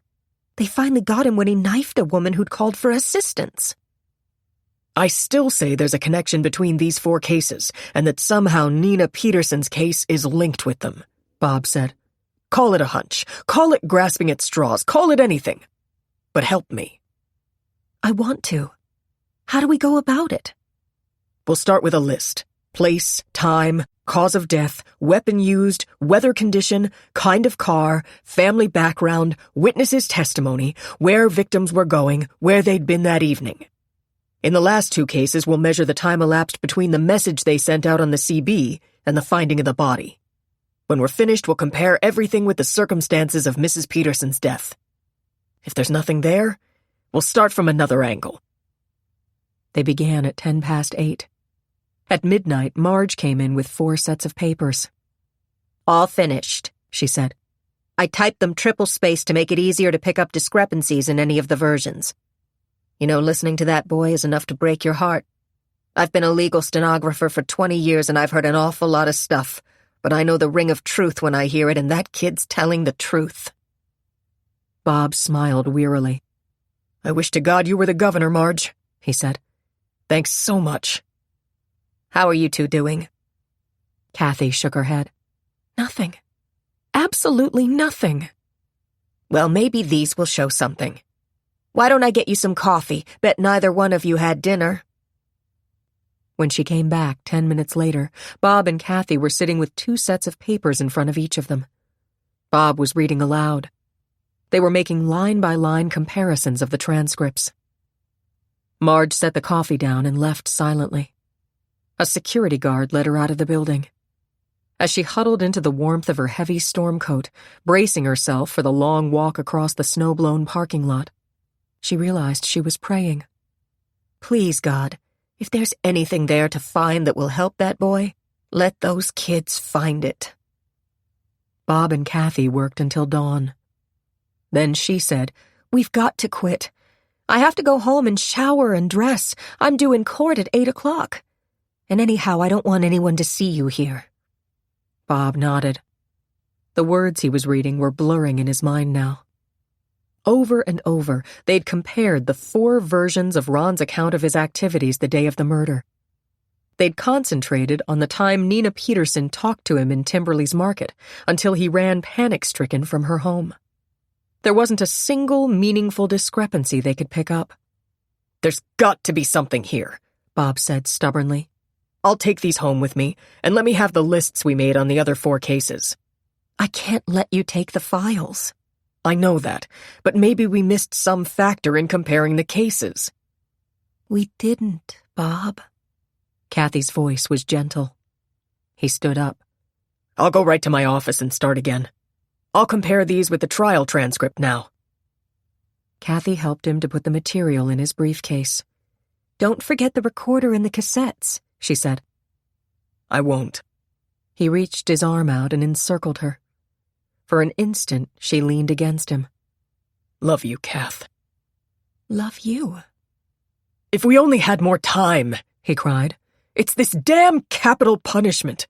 They finally got him when he knifed a woman who'd called for assistance. I still say there's a connection between these 4 cases, and that somehow Nina Peterson's case is linked with them, Bob said. Call it a hunch. Call it grasping at straws. Call it anything. But help me. I want to. How do we go about it? We'll start with a list. Place, time, cause of death, weapon used, weather condition, kind of car, family background, witnesses' testimony, where victims were going, where they'd been that evening. In the last 2 cases, we'll measure the time elapsed between the message they sent out on the CB and the finding of the body. When we're finished, we'll compare everything with the circumstances of Mrs. Peterson's death. If there's nothing there, we'll start from another angle. They began at 8:10. At midnight, Marge came in with 4 sets of papers. All finished, she said. I typed them triple-spaced to make it easier to pick up discrepancies in any of the versions. You know, listening to that boy is enough to break your heart. I've been a legal stenographer for 20 years and I've heard an awful lot of stuff, but I know the ring of truth when I hear it, and that kid's telling the truth. Bob smiled wearily. I wish to God you were the governor, Marge, he said. Thanks so much. How are you 2 doing? Kathy shook her head. Nothing. Absolutely nothing. Well, maybe these will show something. Why don't I get you some coffee? Bet neither one of you had dinner. When she came back 10 minutes later, Bob and Kathy were sitting with 2 sets of papers in front of each of them. Bob was reading aloud. They were making line-by-line comparisons of the transcripts. Marge set the coffee down and left silently. A security guard led her out of the building. As she huddled into the warmth of her heavy storm coat, bracing herself for the long walk across the snow-blown parking lot, she realized she was praying. Please, God, if there's anything there to find that will help that boy, let those kids find it. Bob and Kathy worked until dawn. Then she said, "We've got to quit. I have to go home and shower and dress. I'm due in court at 8 o'clock. And anyhow, I don't want anyone to see you here." Bob nodded. The words he was reading were blurring in his mind now. Over and over, they'd compared the 4 versions of Ron's account of his activities the day of the murder. They'd concentrated on the time Nina Peterson talked to him in Timberley's Market until he ran panic-stricken from her home. There wasn't a single meaningful discrepancy they could pick up. "There's got to be something here," Bob said stubbornly. "I'll take these home with me, and let me have the lists we made on the other 4 cases." "I can't let you take the files." "I know that, but maybe we missed some factor in comparing the cases." "We didn't, Bob." Kathy's voice was gentle. He stood up. "I'll go right to my office and start again. I'll compare these with the trial transcript now." Kathy helped him to put the material in his briefcase. "Don't forget the recorder and the cassettes," she said. "I won't." He reached his arm out and encircled her. For an instant, she leaned against him. "Love you, Kath." "Love you." "If we only had more time," he cried. "It's this damn capital punishment.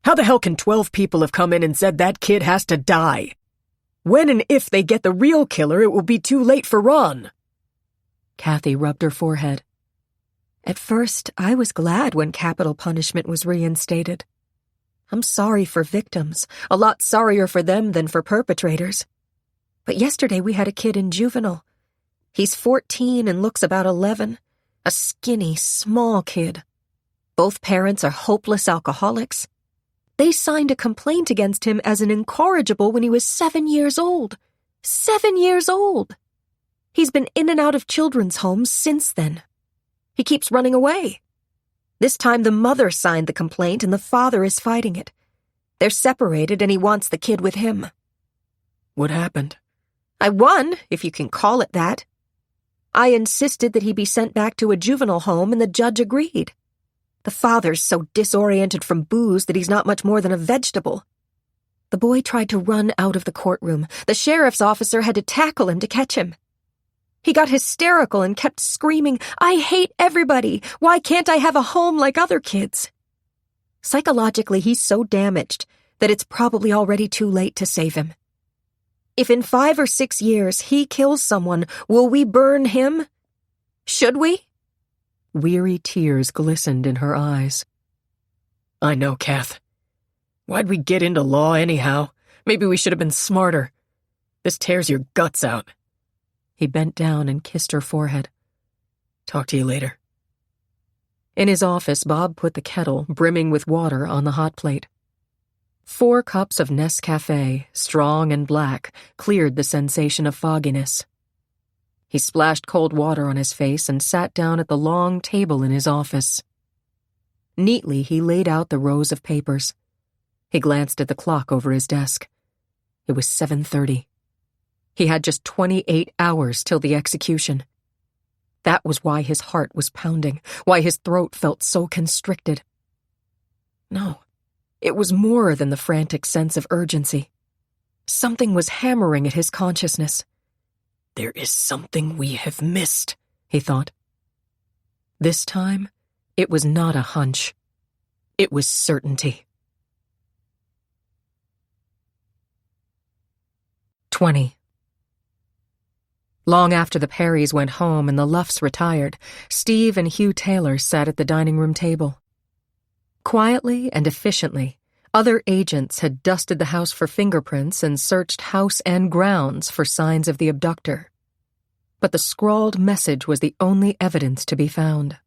How the hell can 12 people have come in and said that kid has to die? When and if they get the real killer, it will be too late for Ron." Kathy rubbed her forehead. "At first, I was glad when capital punishment was reinstated. I'm sorry for victims, a lot sorrier for them than for perpetrators. But yesterday we had a kid in juvenile. He's 14 and looks about 11, a skinny, small kid. Both parents are hopeless alcoholics. They signed a complaint against him as an incorrigible when he was 7 years old. 7 years old! He's been in and out of children's homes since then. He keeps running away. This time the mother signed the complaint and the father is fighting it. They're separated and he wants the kid with him." "What happened?" "I won, if you can call it that. I insisted that he be sent back to a juvenile home and the judge agreed. The father's so disoriented from booze that he's not much more than a vegetable. The boy tried to run out of the courtroom. The sheriff's officer had to tackle him to catch him. He got hysterical and kept screaming, 'I hate everybody! Why can't I have a home like other kids?' Psychologically, he's so damaged that it's probably already too late to save him. If in 5 or 6 years he kills someone, will we burn him? Should we?" Weary tears glistened in her eyes. "I know, Kath. Why'd we get into law anyhow? Maybe we should have been smarter. This tears your guts out." He bent down and kissed her forehead. "Talk to you later." In his office, Bob put the kettle, brimming with water, on the hot plate. 4 cups of Nescafé, strong and black, cleared the sensation of fogginess. He splashed cold water on his face and sat down at the long table in his office. Neatly, he laid out the rows of papers. He glanced at the clock over his desk. It was 7:30. He had just 28 hours till the execution. That was why his heart was pounding, why his throat felt so constricted. No, it was more than the frantic sense of urgency. Something was hammering at his consciousness. "There is something we have missed," he thought. This time, it was not a hunch. It was certainty. 20. Long after the Perrys went home and the Luffs retired, Steve and Hugh Taylor sat at the dining room table. Quietly and efficiently, other agents had dusted the house for fingerprints and searched house and grounds for signs of the abductor. But the scrawled message was the only evidence to be found.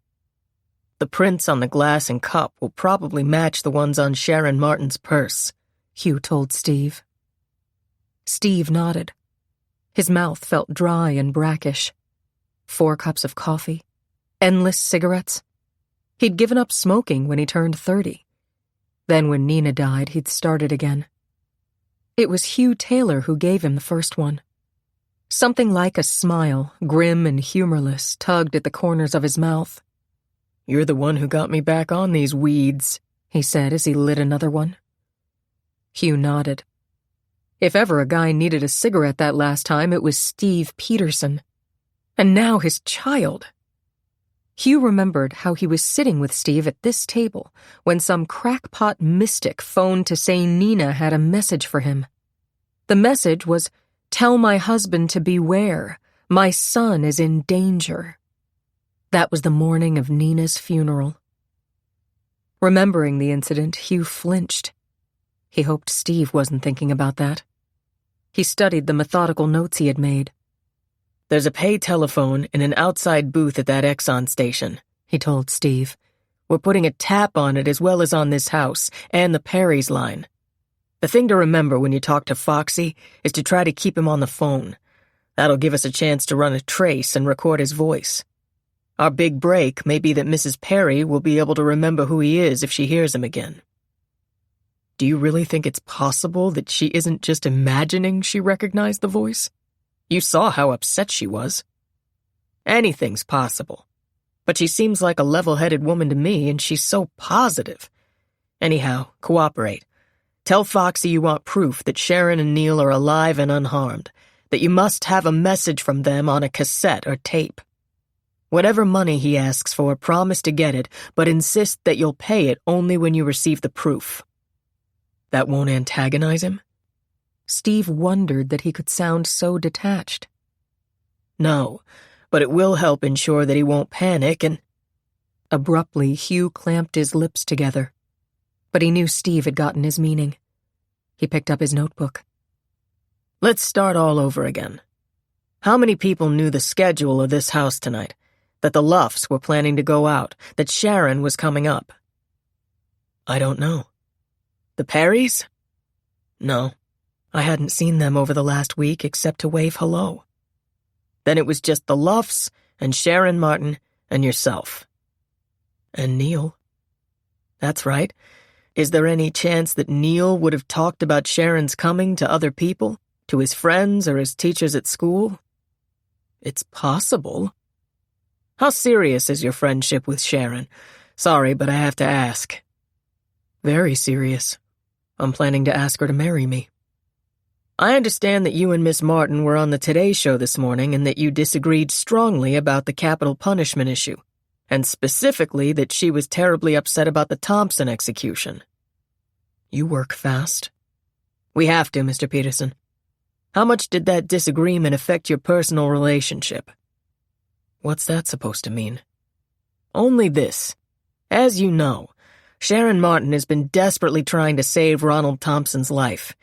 "The prints on the glass and cup will probably match the ones on Sharon Martin's purse," Hugh told Steve. Steve nodded. His mouth felt dry and brackish. 4 cups of coffee. Endless cigarettes. He'd given up smoking when he turned 30. Then when Nina died, he'd started again. It was Hugh Taylor who gave him the first one. Something like a smile, grim and humorless, tugged at the corners of his mouth. "You're the one who got me back on these weeds," he said as he lit another one. Hugh nodded. If ever a guy needed a cigarette that last time, it was Steve Peterson. And now his child. Hugh remembered how he was sitting with Steve at this table when some crackpot mystic phoned to say Nina had a message for him. The message was, "Tell my husband to beware. My son is in danger." That was the morning of Nina's funeral. Remembering the incident, Hugh flinched. He hoped Steve wasn't thinking about that. He studied the methodical notes he had made. "There's a pay telephone in an outside booth at that Exxon station," he told Steve. "We're putting a tap on it as well as on this house, and the Perry's line. The thing to remember when you talk to Foxy is to try to keep him on the phone. That'll give us a chance to run a trace and record his voice. Our big break may be that Mrs. Perry will be able to remember who he is if she hears him again." "Do you really think it's possible that she isn't just imagining she recognized the voice? You saw how upset she was." "Anything's possible. But she seems like a level-headed woman to me, and she's so positive. Anyhow, cooperate. Tell Foxy you want proof that Sharon and Neil are alive and unharmed, that you must have a message from them on a cassette or tape. Whatever money he asks for, promise to get it, but insist that you'll pay it only when you receive the proof." "That won't antagonize him?" Steve wondered that he could sound so detached. "No, but it will help ensure that he won't panic and—" Abruptly, Hugh clamped his lips together. But he knew Steve had gotten his meaning. He picked up his notebook. "Let's start all over again. How many people knew the schedule of this house tonight? That the Luffs were planning to go out? That Sharon was coming up?" "I don't know." "The Perrys?" "No. I hadn't seen them over the last week except to wave hello." "Then it was just the Luffs and Sharon Martin and yourself." "And Neil." "That's right. Is there any chance that Neil would have talked about Sharon's coming to other people, to his friends or his teachers at school?" "It's possible." "How serious is your friendship with Sharon? Sorry, but I have to ask." "Very serious. I'm planning to ask her to marry me." "I understand that you and Miss Martin were on the Today Show this morning and that you disagreed strongly about the capital punishment issue, and specifically that she was terribly upset about the Thompson execution." "You work fast." "We have to, Mr. Peterson. How much did that disagreement affect your personal relationship?" "What's that supposed to mean?" "Only this. As you know, Sharon Martin has been desperately trying to save Ronald Thompson's life.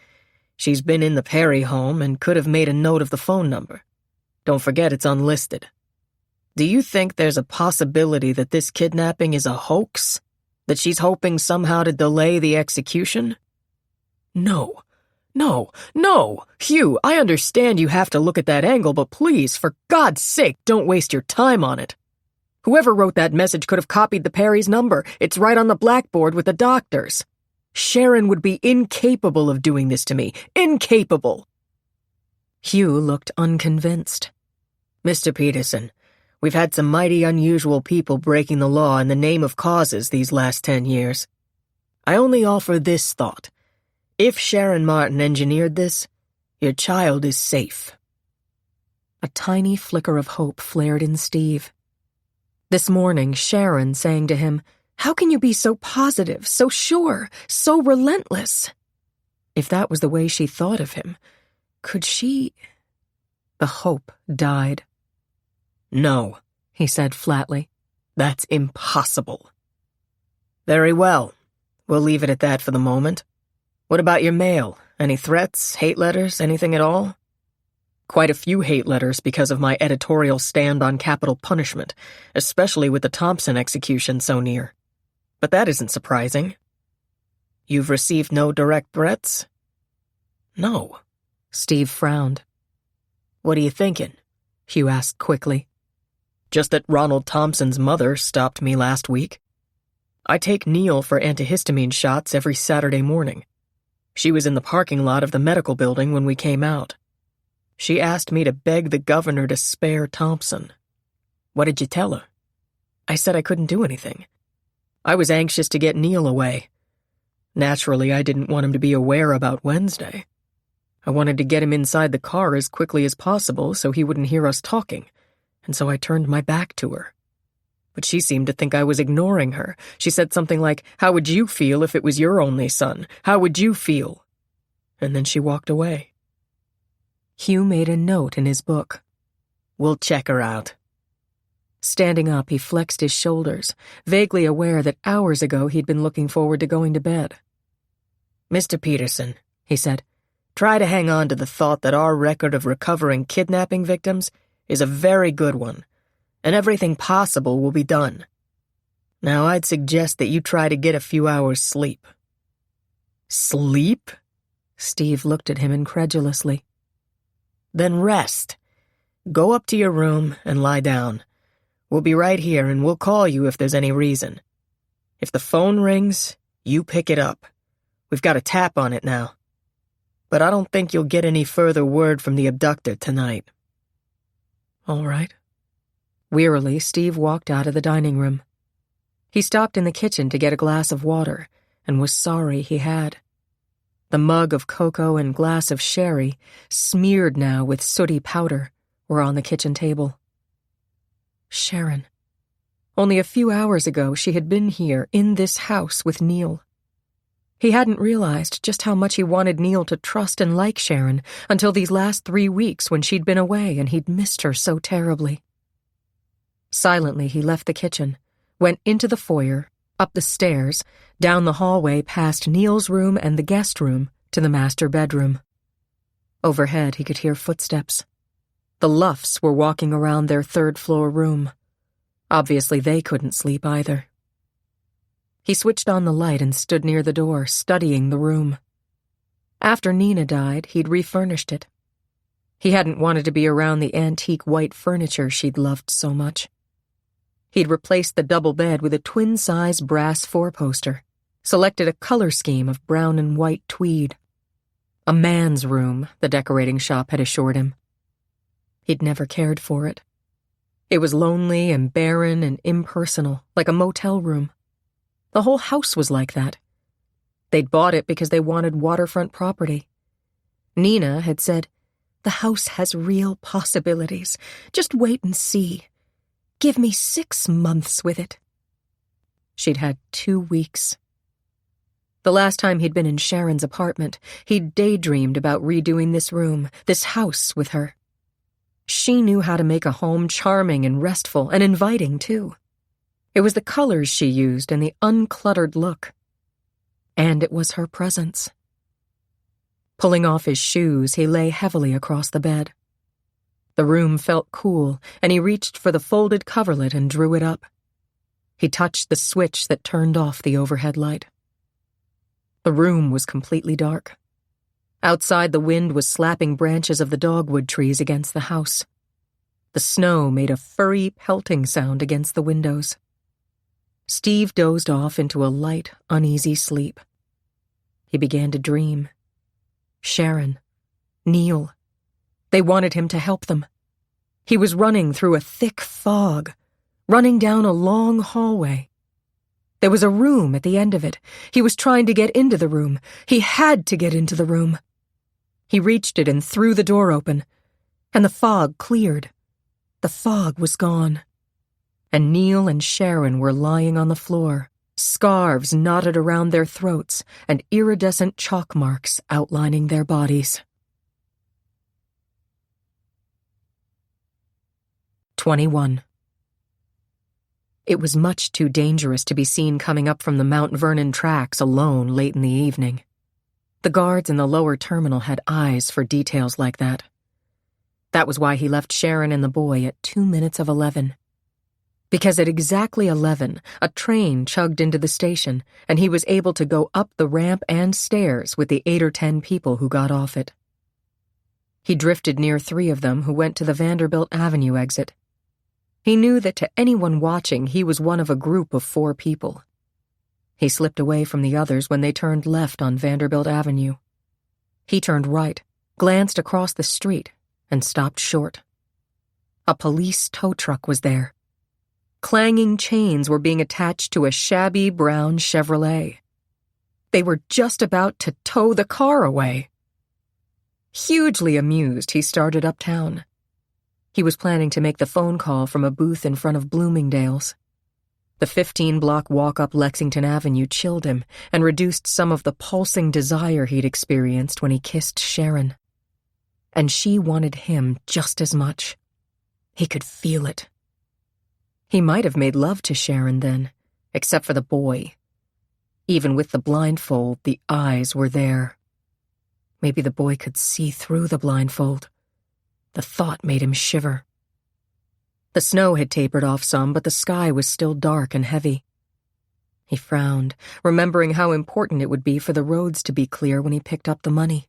She's been in the Perry home and could have made a note of the phone number. Don't forget it's unlisted. Do you think there's a possibility that this kidnapping is a hoax? That she's hoping somehow to delay the execution?" No. Hugh, I understand you have to look at that angle, but please, for God's sake, don't waste your time on it. Whoever wrote that message could have copied the Perry's number. It's right on the blackboard with the doctors. Sharon would be incapable of doing this to me. Incapable. Hugh looked unconvinced. "Mr. Peterson, we've had some mighty unusual people breaking the law in the name of causes these last 10 years. I only offer this thought. If Sharon Martin engineered this, your child is safe." A tiny flicker of hope flared in Steve. This morning, Sharon saying to him, "How can you be so positive, so sure, so relentless?" If that was the way she thought of him, could she— The hope died. "No," he said flatly. "That's impossible." "Very well. We'll leave it at that for the moment. What about your mail? Any threats, hate letters, anything at all?" Quite a few hate letters because of my editorial stand on capital punishment, especially with the Thompson execution so near. But that isn't surprising. "You've received no direct threats?" "No." Steve frowned. "What are you thinking?" Hugh asked quickly. "Just that Ronald Thompson's mother stopped me last week." I take Neil for antihistamine shots every Saturday morning. She was in the parking lot of the medical building when we came out. She asked me to beg the governor to spare Thompson. What did you tell her? I said I couldn't do anything. I was anxious to get Neil away. Naturally, I didn't want him to be aware about Wednesday. I wanted to get him inside the car as quickly as possible so he wouldn't hear us talking, and so I turned my back to her. But she seemed to think I was ignoring her. She said something like, "How would you feel if it was your only son? How would you feel?" And then she walked away. Hugh made a note in his book. "We'll check her out." Standing up, he flexed his shoulders, vaguely aware that hours ago he'd been looking forward to going to bed. "Mr. Peterson," he said, "try to hang on to the thought that our record of recovering kidnapping victims is a very good one, and everything possible will be done. Now, I'd suggest that you try to get a few hours' sleep." "Sleep?" Steve looked at him incredulously. "Then rest. Go up to your room and lie down. We'll be right here and we'll call you if there's any reason. If the phone rings, you pick it up. We've got a tap on it now. But I don't think you'll get any further word from the abductor tonight." "All right." Wearily, Steve walked out of the dining room. He stopped in the kitchen to get a glass of water, and was sorry he had. The mug of cocoa and glass of sherry, smeared now with sooty powder, were on the kitchen table. Sharon. Only a few hours ago she had been here, in this house, with Neil. He hadn't realized just how much he wanted Neil to trust and like Sharon until these last 3 weeks when she'd been away and he'd missed her so terribly. Silently, he left the kitchen, went into the foyer, up the stairs, down the hallway past Neil's room and the guest room to the master bedroom. Overhead, he could hear footsteps. The Luffs were walking around their third-floor room. Obviously, they couldn't sleep either. He switched on the light and stood near the door, studying the room. After Nina died, he'd refurnished it. He hadn't wanted to be around the antique white furniture she'd loved so much. He'd replaced the double bed with a twin-size brass four-poster, selected a color scheme of brown and white tweed. A man's room, the decorating shop had assured him. He'd never cared for it. It was lonely and barren and impersonal, like a motel room. The whole house was like that. They'd bought it because they wanted waterfront property. Nina had said, "The house has real possibilities. Just wait and see. Give me 6 months with it." She'd had 2 weeks. The last time he'd been in Sharon's apartment, he'd daydreamed about redoing this room, this house with her. She knew how to make a home charming and restful and inviting, too. It was the colors she used and the uncluttered look. And it was her presence. Pulling off his shoes, he lay heavily across the bed. The room felt cool, and he reached for the folded coverlet and drew it up. He touched the switch that turned off the overhead light. The room was completely dark. Outside, the wind was slapping branches of the dogwood trees against the house. The snow made a furry pelting sound against the windows. Steve dozed off into a light, uneasy sleep. He began to dream. Sharon, Neil. They wanted him to help them. He was running through a thick fog, running down a long hallway. There was a room at the end of it. He was trying to get into the room. He had to get into the room. He reached it and threw the door open, and the fog cleared. The fog was gone. And Neil and Sharon were lying on the floor, scarves knotted around their throats and iridescent chalk marks outlining their bodies. 21. It was much too dangerous to be seen coming up from the Mount Vernon tracks alone late in the evening. The guards in the lower terminal had eyes for details like that. That was why he left Sharon and the boy at 2 minutes of 11. Because at exactly 11, a train chugged into the station, and he was able to go up the ramp and stairs with the 8 or 10 people who got off it. He drifted near 3 of them who went to the Vanderbilt Avenue exit. He knew that to anyone watching, he was one of a group of 4 people. He slipped away from the others when they turned left on Vanderbilt Avenue. He turned right, glanced across the street, and stopped short. A police tow truck was there. Clanging chains were being attached to a shabby brown Chevrolet. They were just about to tow the car away. Hugely amused, he started uptown. He was planning to make the phone call from a booth in front of Bloomingdale's. The 15-block walk up Lexington Avenue chilled him and reduced some of the pulsing desire he'd experienced when he kissed Sharon. And she wanted him just as much. He could feel it. He might have made love to Sharon then, except for the boy. Even with the blindfold, the eyes were there. Maybe the boy could see through the blindfold. The thought made him shiver. The snow had tapered off some, but the sky was still dark and heavy. He frowned, remembering how important it would be for the roads to be clear when he picked up the money.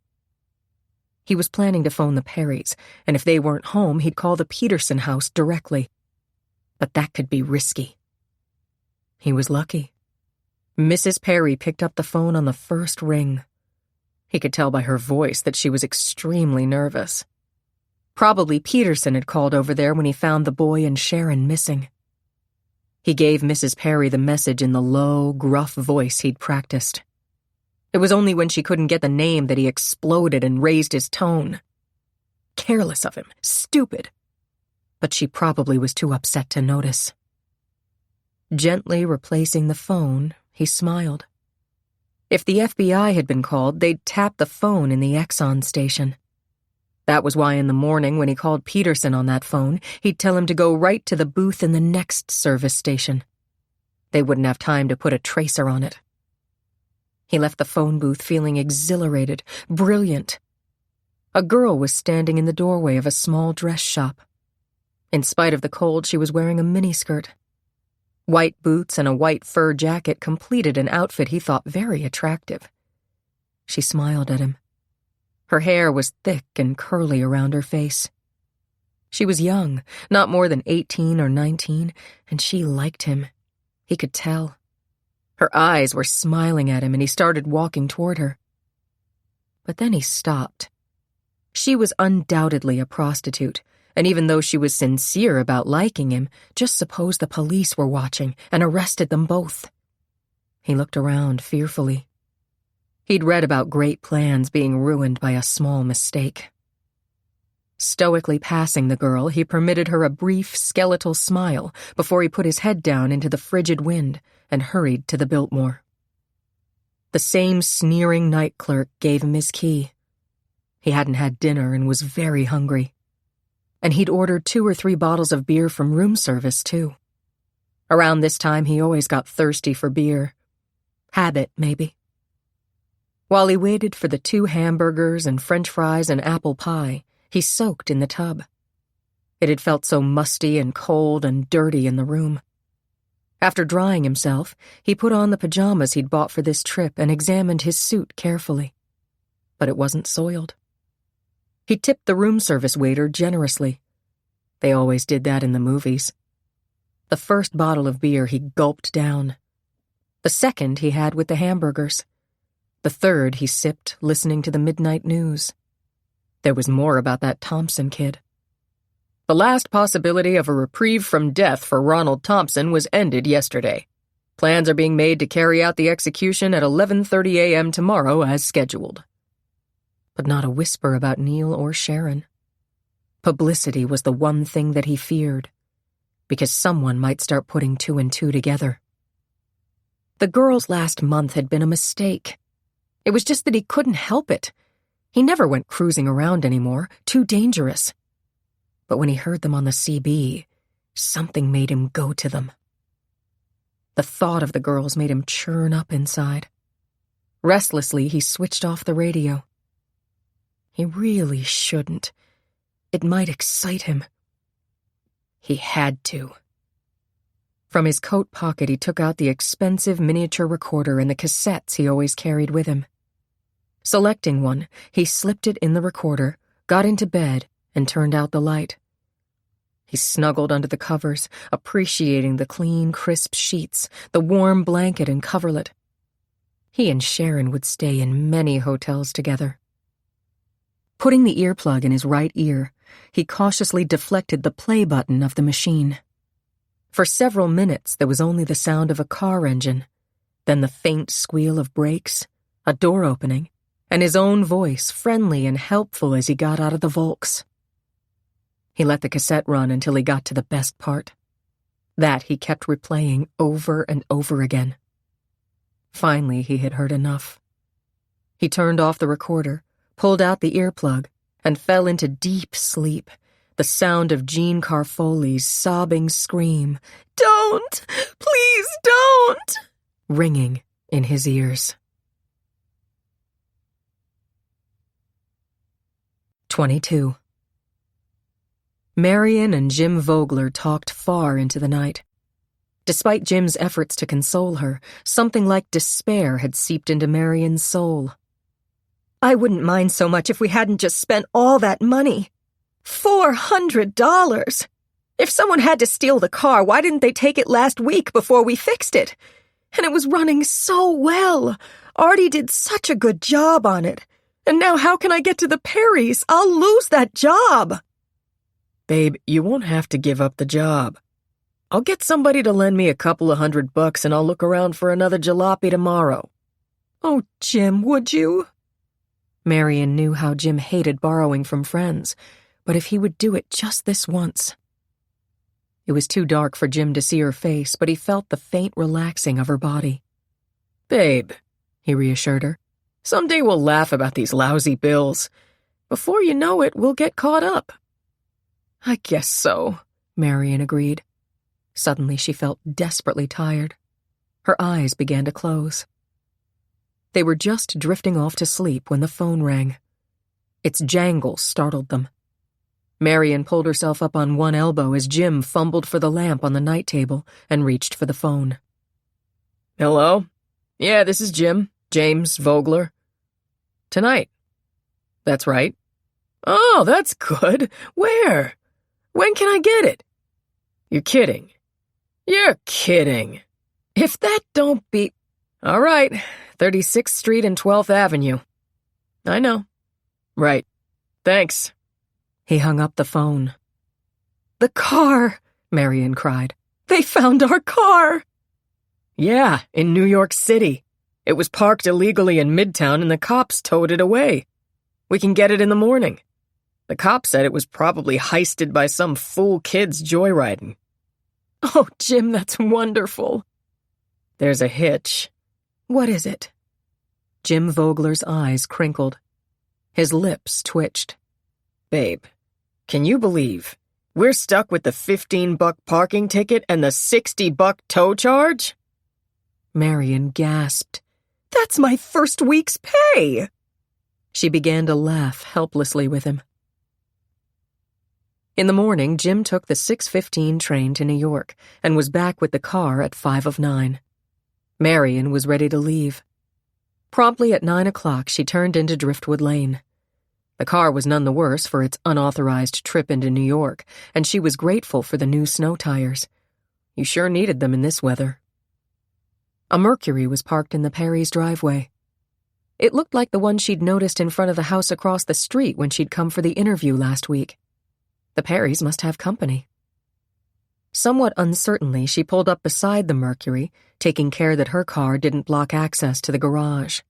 He was planning to phone the Perrys, and if they weren't home, he'd call the Peterson house directly. But that could be risky. He was lucky. Mrs. Perry picked up the phone on the first ring. He could tell by her voice that she was extremely nervous. Probably Peterson had called over there when he found the boy and Sharon missing. He gave Mrs. Perry the message in the low, gruff voice he'd practiced. It was only when she couldn't get the name that he exploded and raised his tone. Careless of him, stupid. But she probably was too upset to notice. Gently replacing the phone, he smiled. If the FBI had been called, they'd tap the phone in the Exxon station. That was why in the morning when he called Peterson on that phone, he'd tell him to go right to the booth in the next service station. They wouldn't have time to put a tracer on it. He left the phone booth feeling exhilarated, brilliant. A girl was standing in the doorway of a small dress shop. In spite of the cold, she was wearing a miniskirt. White boots and a white fur jacket completed an outfit he thought very attractive. She smiled at him. Her hair was thick and curly around her face. She was young, not more than 18 or 19, and she liked him. He could tell. Her eyes were smiling at him, and he started walking toward her. But then he stopped. She was undoubtedly a prostitute, and even though she was sincere about liking him, just suppose the police were watching and arrested them both. He looked around fearfully. He'd read about great plans being ruined by a small mistake. Stoically passing the girl, he permitted her a brief, skeletal smile before he put his head down into the frigid wind and hurried to the Biltmore. The same sneering night clerk gave him his key. He hadn't had dinner and was very hungry. And he'd ordered 2 or 3 bottles of beer from room service, too. Around this time, he always got thirsty for beer. Habit, maybe. While he waited for the 2 hamburgers and French fries and apple pie, he soaked in the tub. It had felt so musty and cold and dirty in the room. After drying himself, he put on the pajamas he'd bought for this trip and examined his suit carefully. But it wasn't soiled. He tipped the room service waiter generously. They always did that in the movies. The first bottle of beer he gulped down. The second he had with the hamburgers. The third he sipped listening to the midnight news. There was more about that Thompson kid. The last possibility of a reprieve from death for Ronald Thompson was ended yesterday. Plans are being made to carry out the execution at 11:30 a.m. tomorrow as scheduled. But not a whisper about Neil or Sharon. Publicity was the one thing that he feared, because someone might start putting 2 and 2 together. The girl's last month had been a mistake. It was just that he couldn't help it. He never went cruising around anymore, too dangerous. But when he heard them on the CB, something made him go to them. The thought of the girls made him churn up inside. Restlessly, he switched off the radio. He really shouldn't. It might excite him. He had to. From his coat pocket, he took out the expensive miniature recorder and the cassettes he always carried with him. Selecting one, he slipped it in the recorder, got into bed, and turned out the light. He snuggled under the covers, appreciating the clean, crisp sheets, the warm blanket and coverlet. He and Sharon would stay in many hotels together. Putting the earplug in his right ear, he cautiously deflected the play button of the machine. For several minutes, there was only the sound of a car engine, then the faint squeal of brakes, a door opening, and his own voice, friendly and helpful as he got out of the Volks. He let the cassette run until he got to the best part. That he kept replaying over and over again. Finally, he had heard enough. He turned off the recorder, pulled out the earplug, and fell into deep sleep, the sound of Jean Carfolli's sobbing scream, "Don't! Please don't!" ringing in his ears. 22. Marion and Jim Vogler talked far into the night. Despite Jim's efforts to console her, something like despair had seeped into Marion's soul. "I wouldn't mind so much if we hadn't just spent all that money. $400! If someone had to steal the car, why didn't they take it last week before we fixed it? And it was running so well. Artie did such a good job on it. And now how can I get to the Perrys? I'll lose that job." Babe, you won't have to give up the job. I'll get somebody to lend me a couple of $100 and I'll look around for another jalopy tomorrow. "Oh, Jim, would you?" Marion knew how Jim hated borrowing from friends, but if he would do it just this once. It was too dark for Jim to see her face, but he felt the faint relaxing of her body. Babe, he reassured her, someday we'll laugh about these lousy bills. Before you know it, we'll get caught up. "I guess so," Marion agreed. Suddenly she felt desperately tired. Her eyes began to close. They were just drifting off to sleep when the phone rang. Its jangle startled them. Marion pulled herself up on one elbow as Jim fumbled for the lamp on the night table and reached for the phone. Hello? Yeah, this is Jim. James Vogler. Tonight. That's right. Oh, that's good. Where? When can I get it? You're kidding. You're kidding. If that don't be... All right, 36th Street and 12th Avenue. I know. Right. Thanks. He hung up the phone. "The car!" Marion cried. "They found our car!" Yeah, in New York City. It was parked illegally in Midtown and the cops towed it away. We can get it in the morning. The cop said it was probably heisted by some fool kids joyriding. "Oh, Jim, that's wonderful." There's a hitch. "What is it?" Jim Vogler's eyes crinkled. His lips twitched. Babe, can you believe we're stuck with the $15 parking ticket and the $60 tow charge? Marion gasped. "That's my first week's pay!" She began to laugh helplessly with him. In the morning, Jim took the 6:15 train to New York and was back with the car at 9:05. Marion was ready to leave. Promptly at 9 o'clock, she turned into Driftwood Lane. The car was none the worse for its unauthorized trip into New York, and she was grateful for the new snow tires. You sure needed them in this weather. A Mercury was parked in the Perrys' driveway. It looked like the one she'd noticed in front of the house across the street when she'd come for the interview last week. The Perrys must have company. Somewhat uncertainly, she pulled up beside the Mercury, taking care that her car didn't block access to the garage.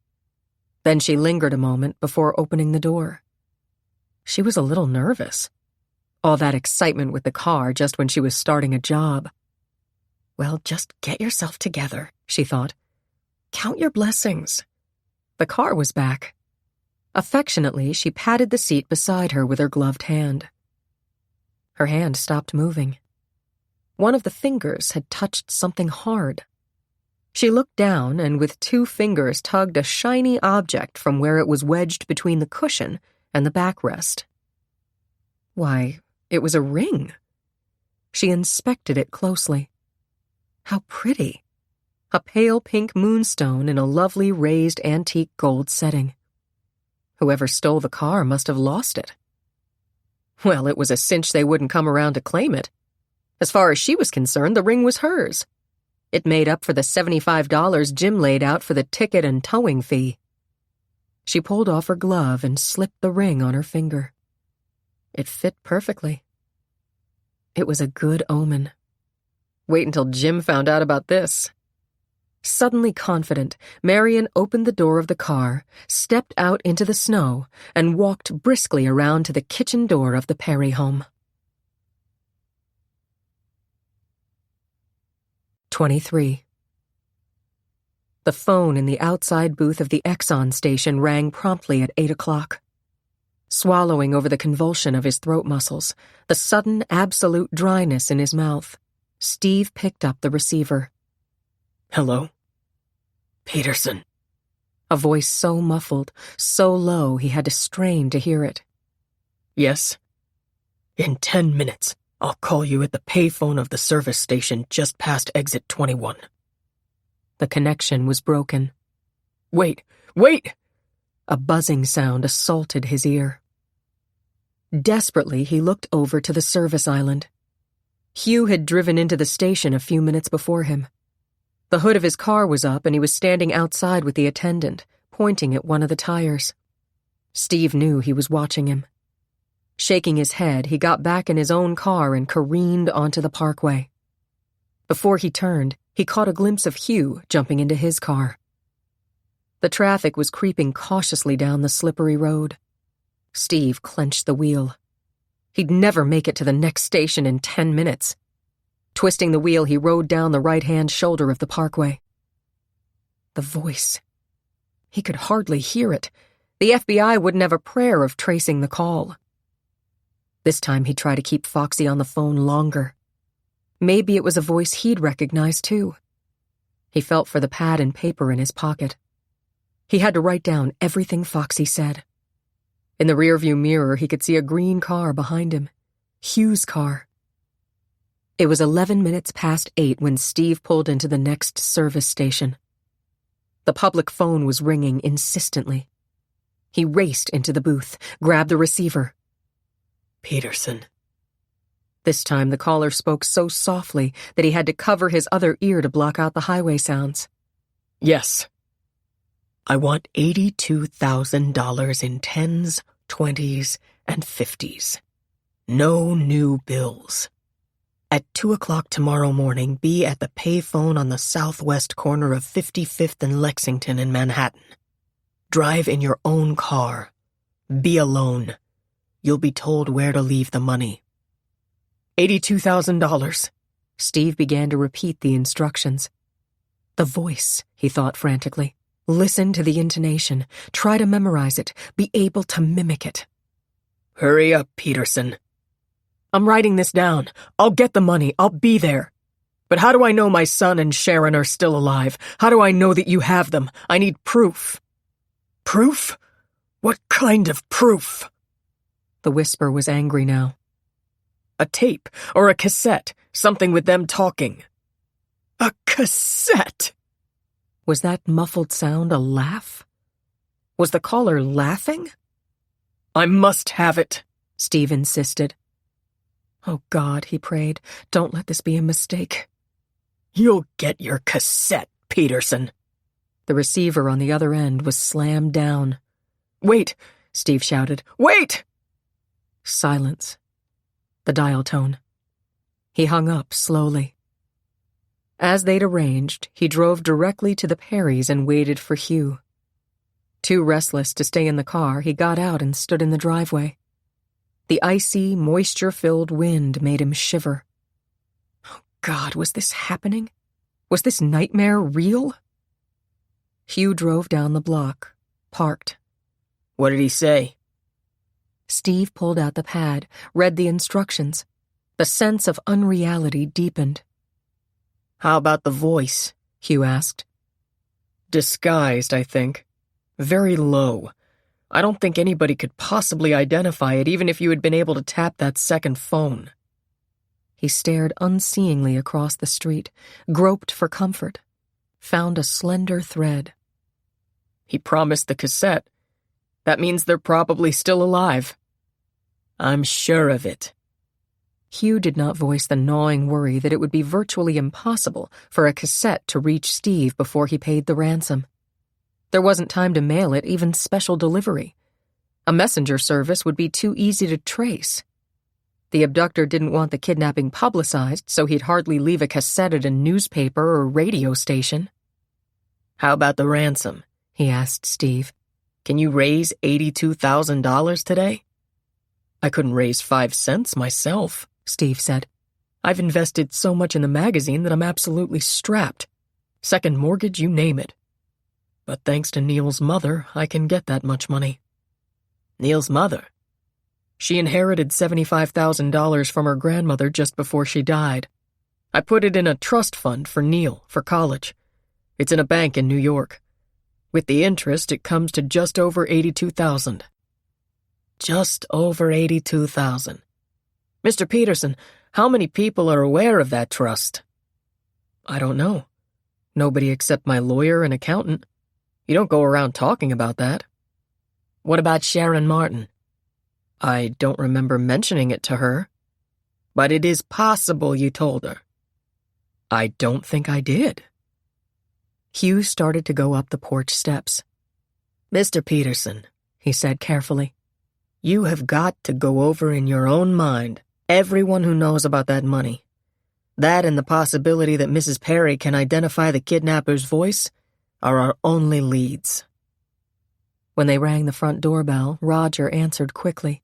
Then she lingered a moment before opening the door. She was a little nervous. All that excitement with the car just when she was starting a job. Well, just get yourself together, she thought. Count your blessings. The car was back. Affectionately, she patted the seat beside her with her gloved hand. Her hand stopped moving. One of the fingers had touched something hard. She looked down and with two fingers tugged a shiny object from where it was wedged between the cushion and the backrest. Why, it was a ring. She inspected it closely. How pretty. A pale pink moonstone in a lovely raised antique gold setting. Whoever stole the car must have lost it. Well, it was a cinch they wouldn't come around to claim it. As far as she was concerned, the ring was hers. It made up for the $75 Jim laid out for the ticket and towing fee. She pulled off her glove and slipped the ring on her finger. It fit perfectly. It was a good omen. Wait until Jim found out about this. Suddenly confident, Marion opened the door of the car, stepped out into the snow, and walked briskly around to the kitchen door of the Perry home. 23. The phone in the outside booth of the Exxon station rang promptly at 8 o'clock. Swallowing over the convulsion of his throat muscles, the sudden absolute dryness in his mouth, Steve picked up the receiver. Hello? Peterson. A voice so muffled, so low he had to strain to hear it. Yes? In 10 minutes, I'll call you at the payphone of the service station just past exit 21. The connection was broken. Wait! A buzzing sound assaulted his ear. Desperately, he looked over to the service island. Hugh had driven into the station a few minutes before him. The hood of his car was up and he was standing outside with the attendant, pointing at one of the tires. Steve knew he was watching him. Shaking his head, he got back in his own car and careened onto the parkway. Before he turned, he caught a glimpse of Hugh jumping into his car. The traffic was creeping cautiously down the slippery road. Steve clenched the wheel. He'd never make it to the next station in 10 minutes. Twisting the wheel, he rode down the right-hand shoulder of the parkway. The voice. He could hardly hear it. The FBI wouldn't have a prayer of tracing the call. This time he'd try to keep Foxy on the phone longer. Maybe it was a voice he'd recognize, too. He felt for the pad and paper in his pocket. He had to write down everything Foxy said. In the rearview mirror, he could see a green car behind him. Hugh's car. It was 11 minutes past 8 when Steve pulled into the next service station. The public phone was ringing insistently. He raced into the booth, grabbed the receiver. Peterson. This time the caller spoke so softly that he had to cover his other ear to block out the highway sounds. Yes. I want $82,000 in 10s, 20s, and 50s. No new bills. At 2 o'clock tomorrow morning, be at the payphone on the southwest corner of 55th and Lexington in Manhattan. Drive in your own car. Be alone. You'll be told where to leave the money. $82,000. Steve began to repeat the instructions. The voice, he thought frantically. Listen to the intonation. Try to memorize it. Be able to mimic it. Hurry up, Peterson. I'm writing this down. I'll get the money. I'll be there. But how do I know my son and Sharon are still alive? How do I know that you have them? I need proof. Proof? What kind of proof? The whisper was angry now. A tape or a cassette, something with them talking. A cassette! Was that muffled sound a laugh? Was the caller laughing? I must have it, Steve insisted. Oh God, he prayed, don't let this be a mistake. You'll get your cassette, Peterson. The receiver on the other end was slammed down. Wait, Steve shouted. Wait! Silence. The dial tone. He hung up slowly. As they'd arranged, he drove directly to the Perrys and waited for Hugh. Too restless to stay in the car, he got out and stood in the driveway. The icy, moisture-filled wind made him shiver. Oh God, was this happening? Was this nightmare real? Hugh drove down the block, parked. What did he say? Steve pulled out the pad, read the instructions. The sense of unreality deepened. How about the voice? Hugh asked. Disguised, I think. Very low. I don't think anybody could possibly identify it even if you had been able to tap that second phone. He stared unseeingly across the street, groped for comfort, found a slender thread. He promised the cassette. That means they're probably still alive. I'm sure of it. Hugh did not voice the gnawing worry that it would be virtually impossible for a cassette to reach Steve before he paid the ransom. There wasn't time to mail it, even special delivery. A messenger service would be too easy to trace. The abductor didn't want the kidnapping publicized, so he'd hardly leave a cassette at a newspaper or radio station. How about the ransom? He asked Steve. Can you raise $82,000 today? I couldn't raise 5 cents myself, Steve said. I've invested so much in the magazine that I'm absolutely strapped. Second mortgage, you name it. But thanks to Neil's mother, I can get that much money. Neil's mother? She inherited $75,000 from her grandmother just before she died. I put it in a trust fund for Neil, for college. It's in a bank in New York. With the interest, it comes to just over $82,000. Just over $82,000. Mr. Peterson, how many people are aware of that trust? I don't know. Nobody except my lawyer and accountant. You don't go around talking about that. What about Sharon Martin? I don't remember mentioning it to her. But it is possible you told her. I don't think I did. Hugh started to go up the porch steps. Mr. Peterson, he said carefully, you have got to go over in your own mind everyone who knows about that money. That and the possibility that Mrs. Perry can identify the kidnapper's voice are our only leads. When they rang the front doorbell, Roger answered quickly.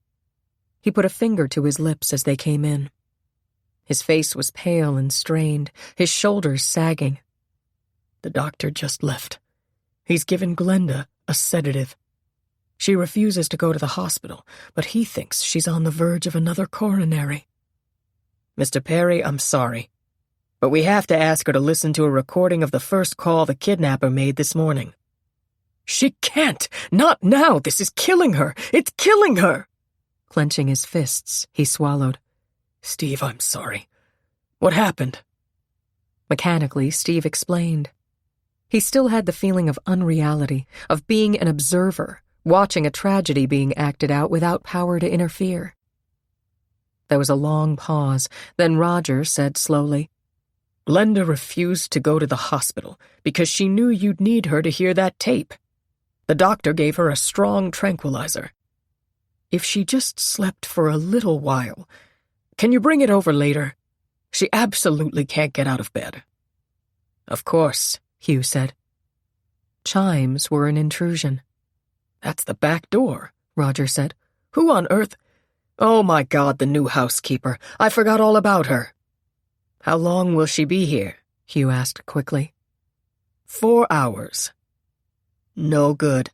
He put a finger to his lips as they came in. His face was pale and strained, his shoulders sagging. The doctor just left. He's given Glenda a sedative. She refuses to go to the hospital, but he thinks she's on the verge of another coronary. Mr. Perry, I'm sorry, but we have to ask her to listen to a recording of the first call the kidnapper made this morning. She can't! Not now! This is killing her! It's killing her! Clenching his fists, he swallowed. Steve, I'm sorry. What happened? Mechanically, Steve explained. He still had the feeling of unreality, of being an observer, watching a tragedy being acted out without power to interfere. There was a long pause, then Roger said slowly, Glenda refused to go to the hospital because she knew you'd need her to hear that tape. The doctor gave her a strong tranquilizer. If she just slept for a little while, can you bring it over later? She absolutely can't get out of bed. Of course, Hugh said. Chimes were an intrusion. That's the back door, Roger said. Who on earth? Oh my God, the new housekeeper. I forgot all about her. How long will she be here? Hugh asked quickly. 4 hours. No good.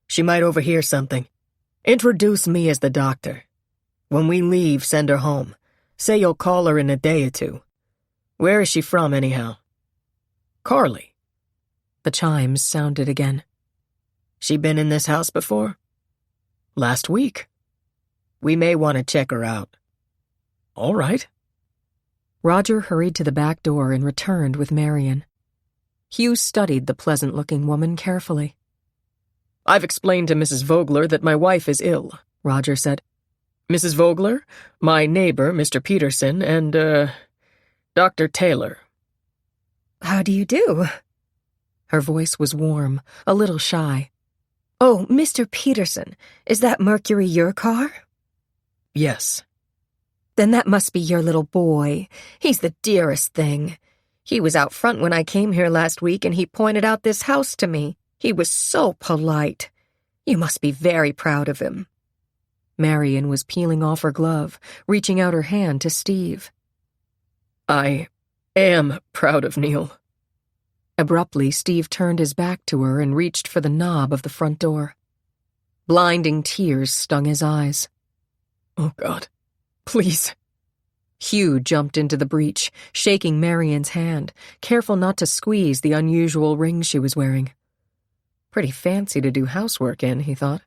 She might overhear something. Introduce me as the doctor. When we leave, send her home. Say you'll call her in a day or two. Where is she from, anyhow? Carly. The chimes sounded again. She been in this house before? Last week. We may want to check her out. All right. Roger hurried to the back door and returned with Marion. Hugh studied the pleasant-looking woman carefully. I've explained to Mrs. Vogler that my wife is ill, Roger said. Mrs. Vogler, my neighbor, Mr. Peterson, and, Dr. Taylor. How do you do? Her voice was warm, a little shy. Oh, Mr. Peterson, is that Mercury your car? Yes. Then that must be your little boy. He's the dearest thing. He was out front when I came here last week and he pointed out this house to me. He was so polite. You must be very proud of him. Marion was peeling off her glove, reaching out her hand to Steve. I am proud of Neil. Abruptly, Steve turned his back to her and reached for the knob of the front door. Blinding tears stung his eyes. Oh, God. Please. Hugh jumped into the breach, shaking Marion's hand, careful not to squeeze the unusual ring she was wearing. Pretty fancy to do housework in, he thought.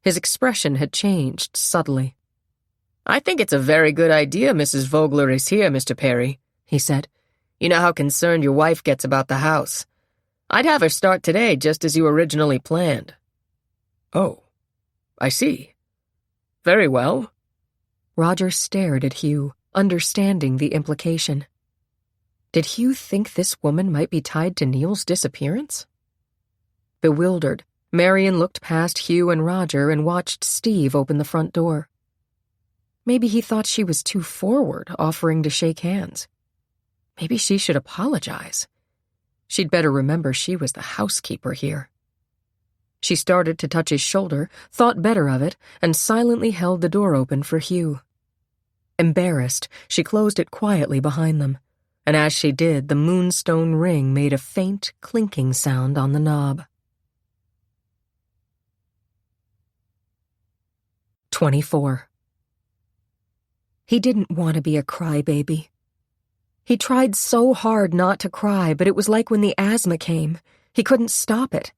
His expression had changed subtly. I think it's a very good idea Mrs. Vogler is here, Mr. Perry, he said. You know how concerned your wife gets about the house. I'd have her start today just as you originally planned. Oh, I see. Very well. Roger stared at Hugh, understanding the implication. Did Hugh think this woman might be tied to Neil's disappearance? Bewildered, Marion looked past Hugh and Roger and watched Steve open the front door. Maybe he thought she was too forward, offering to shake hands. Maybe she should apologize. She'd better remember she was the housekeeper here. She started to touch his shoulder, thought better of it, and silently held the door open for Hugh. Embarrassed, she closed it quietly behind them, and as she did, the moonstone ring made a faint, clinking sound on the knob. 24. He didn't want to be a crybaby. He tried so hard not to cry, but it was like when the asthma came. He couldn't stop it.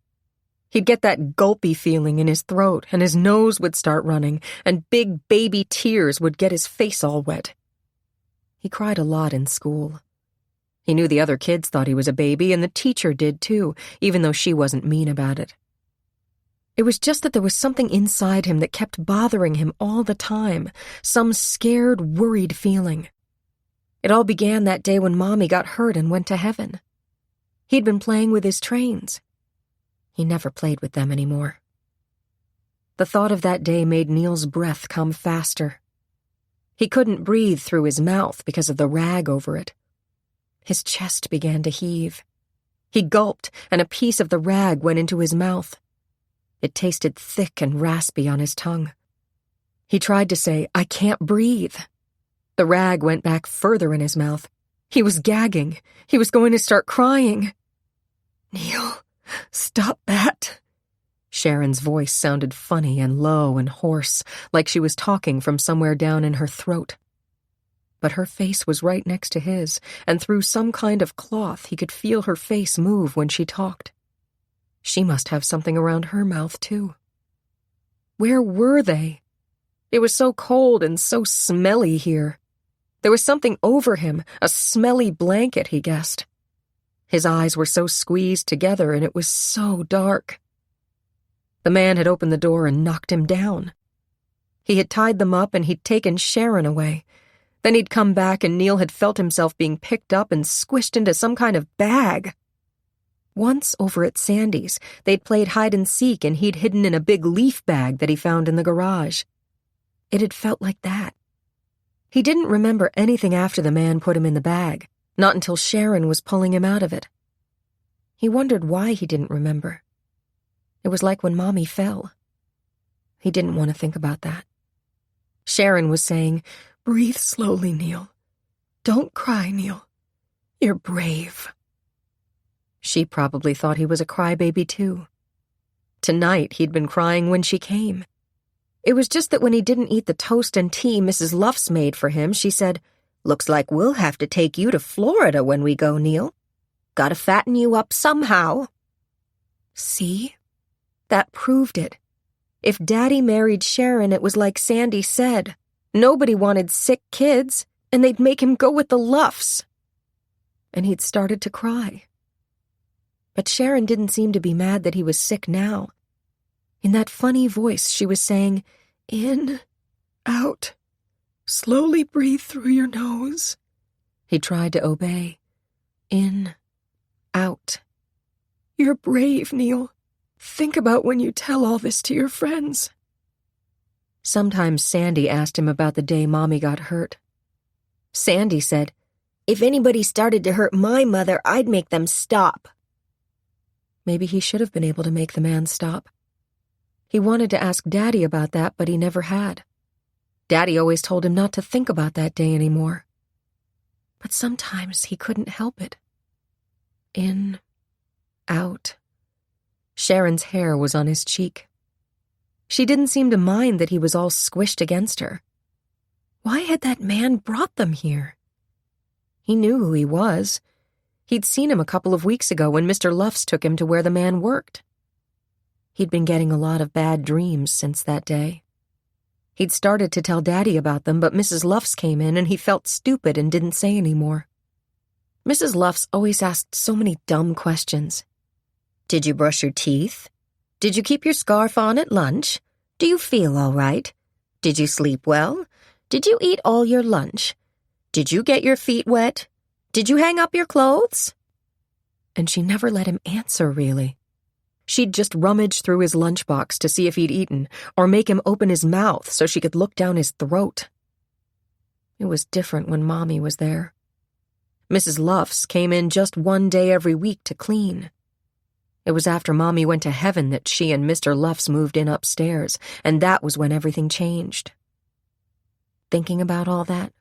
He'd get that gulpy feeling in his throat, and his nose would start running, and big baby tears would get his face all wet. He cried a lot in school. He knew the other kids thought he was a baby, and the teacher did too, even though she wasn't mean about it. It was just that there was something inside him that kept bothering him all the time, some scared, worried feeling. It all began that day when Mommy got hurt and went to heaven. He'd been playing with his trains. He never played with them anymore. The thought of that day made Neil's breath come faster. He couldn't breathe through his mouth because of the rag over it. His chest began to heave. He gulped, and a piece of the rag went into his mouth. It tasted thick and raspy on his tongue. He tried to say, "I can't breathe." The rag went back further in his mouth. He was gagging. He was going to start crying. "Neil, stop that." Sharon's voice sounded funny and low and hoarse, like she was talking from somewhere down in her throat. But her face was right next to his, and through some kind of cloth he could feel her face move when she talked. She must have something around her mouth, too. Where were they? It was so cold and so smelly here. There was something over him, a smelly blanket, he guessed. His eyes were so squeezed together, and it was so dark. The man had opened the door and knocked him down. He had tied them up, and he'd taken Sharon away. Then he'd come back, and Neil had felt himself being picked up and squished into some kind of bag. Once over at Sandy's, they'd played hide-and-seek, and he'd hidden in a big leaf bag that he found in the garage. It had felt like that. He didn't remember anything after the man put him in the bag, not until Sharon was pulling him out of it. He wondered why he didn't remember. It was like when Mommy fell. He didn't want to think about that. Sharon was saying, "Breathe slowly, Neil. Don't cry, Neil. You're brave." She probably thought he was a crybaby, too. Tonight, he'd been crying when she came. It was just that when he didn't eat the toast and tea Mrs. Luffs made for him, she said, "Looks like we'll have to take you to Florida when we go, Neil. Gotta fatten you up somehow." See? That proved it. If Daddy married Sharon, it was like Sandy said. Nobody wanted sick kids, and they'd make him go with the Luffs. And he'd started to cry. But Sharon didn't seem to be mad that he was sick now. In that funny voice, she was saying, "In, out, slowly breathe through your nose." He tried to obey. In, out. "You're brave, Neil. Think about when you tell all this to your friends." Sometimes Sandy asked him about the day Mommy got hurt. Sandy said, "If anybody started to hurt my mother, I'd make them stop." Maybe he should have been able to make the man stop. He wanted to ask Daddy about that, but he never had. Daddy always told him not to think about that day anymore. But sometimes he couldn't help it. In, out. Sharon's hair was on his cheek. She didn't seem to mind that he was all squished against her. Why had that man brought them here? He knew who he was. He'd seen him a couple of weeks ago when Mr. Luffs took him to where the man worked. He'd been getting a lot of bad dreams since that day. He'd started to tell Daddy about them, but Mrs. Luffs came in and he felt stupid and didn't say any more. Mrs. Luffs always asked so many dumb questions. "Did you brush your teeth? Did you keep your scarf on at lunch? Do you feel all right? Did you sleep well? Did you eat all your lunch? Did you get your feet wet? Did you hang up your clothes? And she never let him answer, really. She'd just rummage through his lunchbox to see if he'd eaten, or make him open his mouth so she could look down his throat. It was different when Mommy was there. Mrs. Luffs came in just one day every week to clean. It was after Mommy went to heaven that she and Mr. Luffs moved in upstairs, and that was when everything changed. Thinking about all that,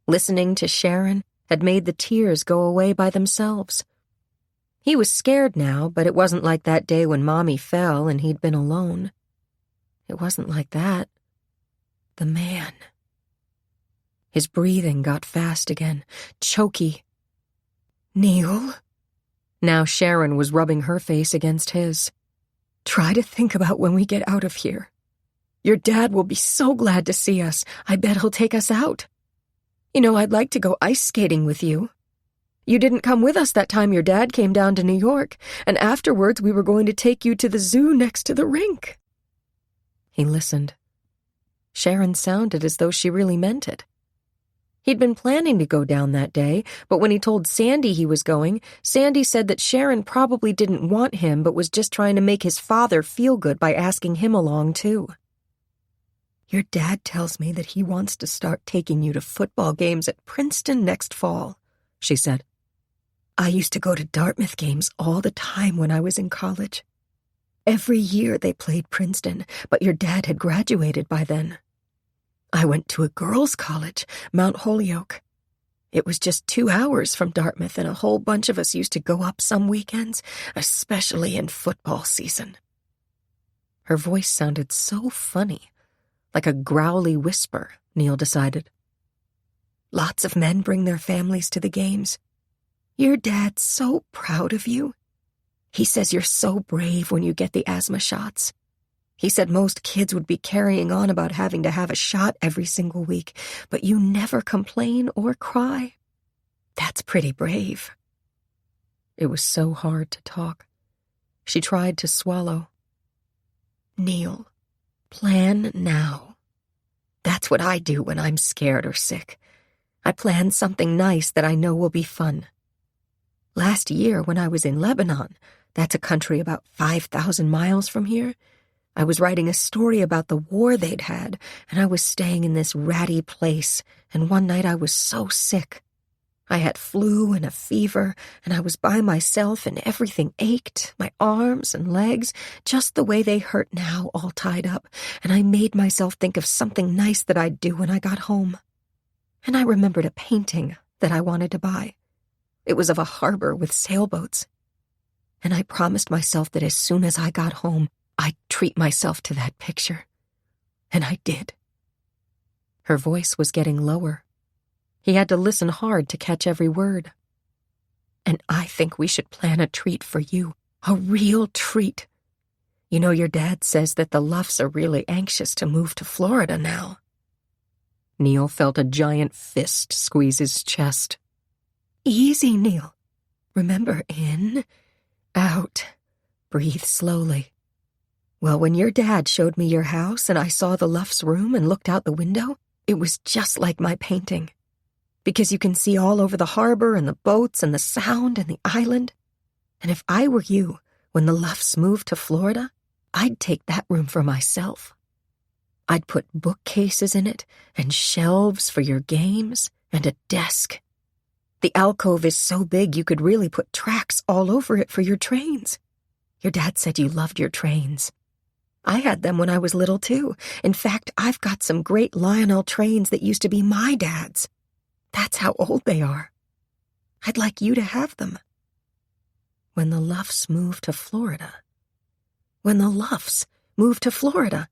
listening to Sharon, had made the tears go away by themselves. He was scared now, but it wasn't like that day when Mommy fell and he'd been alone. It wasn't like that. The man. His breathing got fast again, choky. Neil? Now Sharon was rubbing her face against his. Try to think about when we get out of here. Your dad will be so glad to see us. I bet he'll take us out. You know, I'd like to go ice skating with you. You didn't come with us that time your dad came down to New York, and afterwards we were going to take you to the zoo next to the rink. He listened. Sharon sounded as though she really meant it. He'd been planning to go down that day, but when he told Sandy he was going, Sandy said that Sharon probably didn't want him but was just trying to make his father feel good by asking him along, too. Your dad tells me that he wants to start taking you to football games at Princeton next fall, she said. I used to go to Dartmouth games all the time when I was in college. Every year they played Princeton, but your dad had graduated by then. I went to a girls' college, Mount Holyoke. It was just 2 hours from Dartmouth, and a whole bunch of us used to go up some weekends, especially in football season. Her voice sounded so funny, like a growly whisper, Neil decided. Lots of men bring their families to the games. Your dad's so proud of you. He says you're so brave when you get the asthma shots. He said most kids would be carrying on about having to have a shot every single week, but you never complain or cry. That's pretty brave. It was so hard to talk. She tried to swallow. Neil, plan now. That's what I do when I'm scared or sick. I plan something nice that I know will be fun. Last year, when I was in Lebanon, that's a country about 5,000 miles from here, I was writing a story about the war they'd had, and I was staying in this ratty place, and one night I was so sick. I had flu and a fever, and I was by myself, and everything ached, my arms and legs, just the way they hurt now, all tied up, and I made myself think of something nice that I'd do when I got home. And I remembered a painting that I wanted to buy. It was of a harbor with sailboats. And I promised myself that as soon as I got home, I'd treat myself to that picture. And I did. Her voice was getting lower. He had to listen hard to catch every word. And I think we should plan a treat for you, a real treat. You know, your dad says that the Luffs are really anxious to move to Florida now. Neil felt a giant fist squeeze his chest. Easy, Neil. Remember, in, out. Breathe slowly. Well, when your dad showed me your house and I saw the Luffs' room and looked out the window, it was just like my painting. Because you can see all over the harbor and the boats and the sound and the island. And if I were you, when the Luffs moved to Florida, I'd take that room for myself. I'd put bookcases in it and shelves for your games and a desk. The alcove is so big you could really put tracks all over it for your trains. Your dad said you loved your trains. I had them when I was little, too. In fact, I've got some great Lionel trains that used to be my dad's. That's how old they are. I'd like you to have them. When the Luffs moved to Florida. When the Luffs moved to Florida.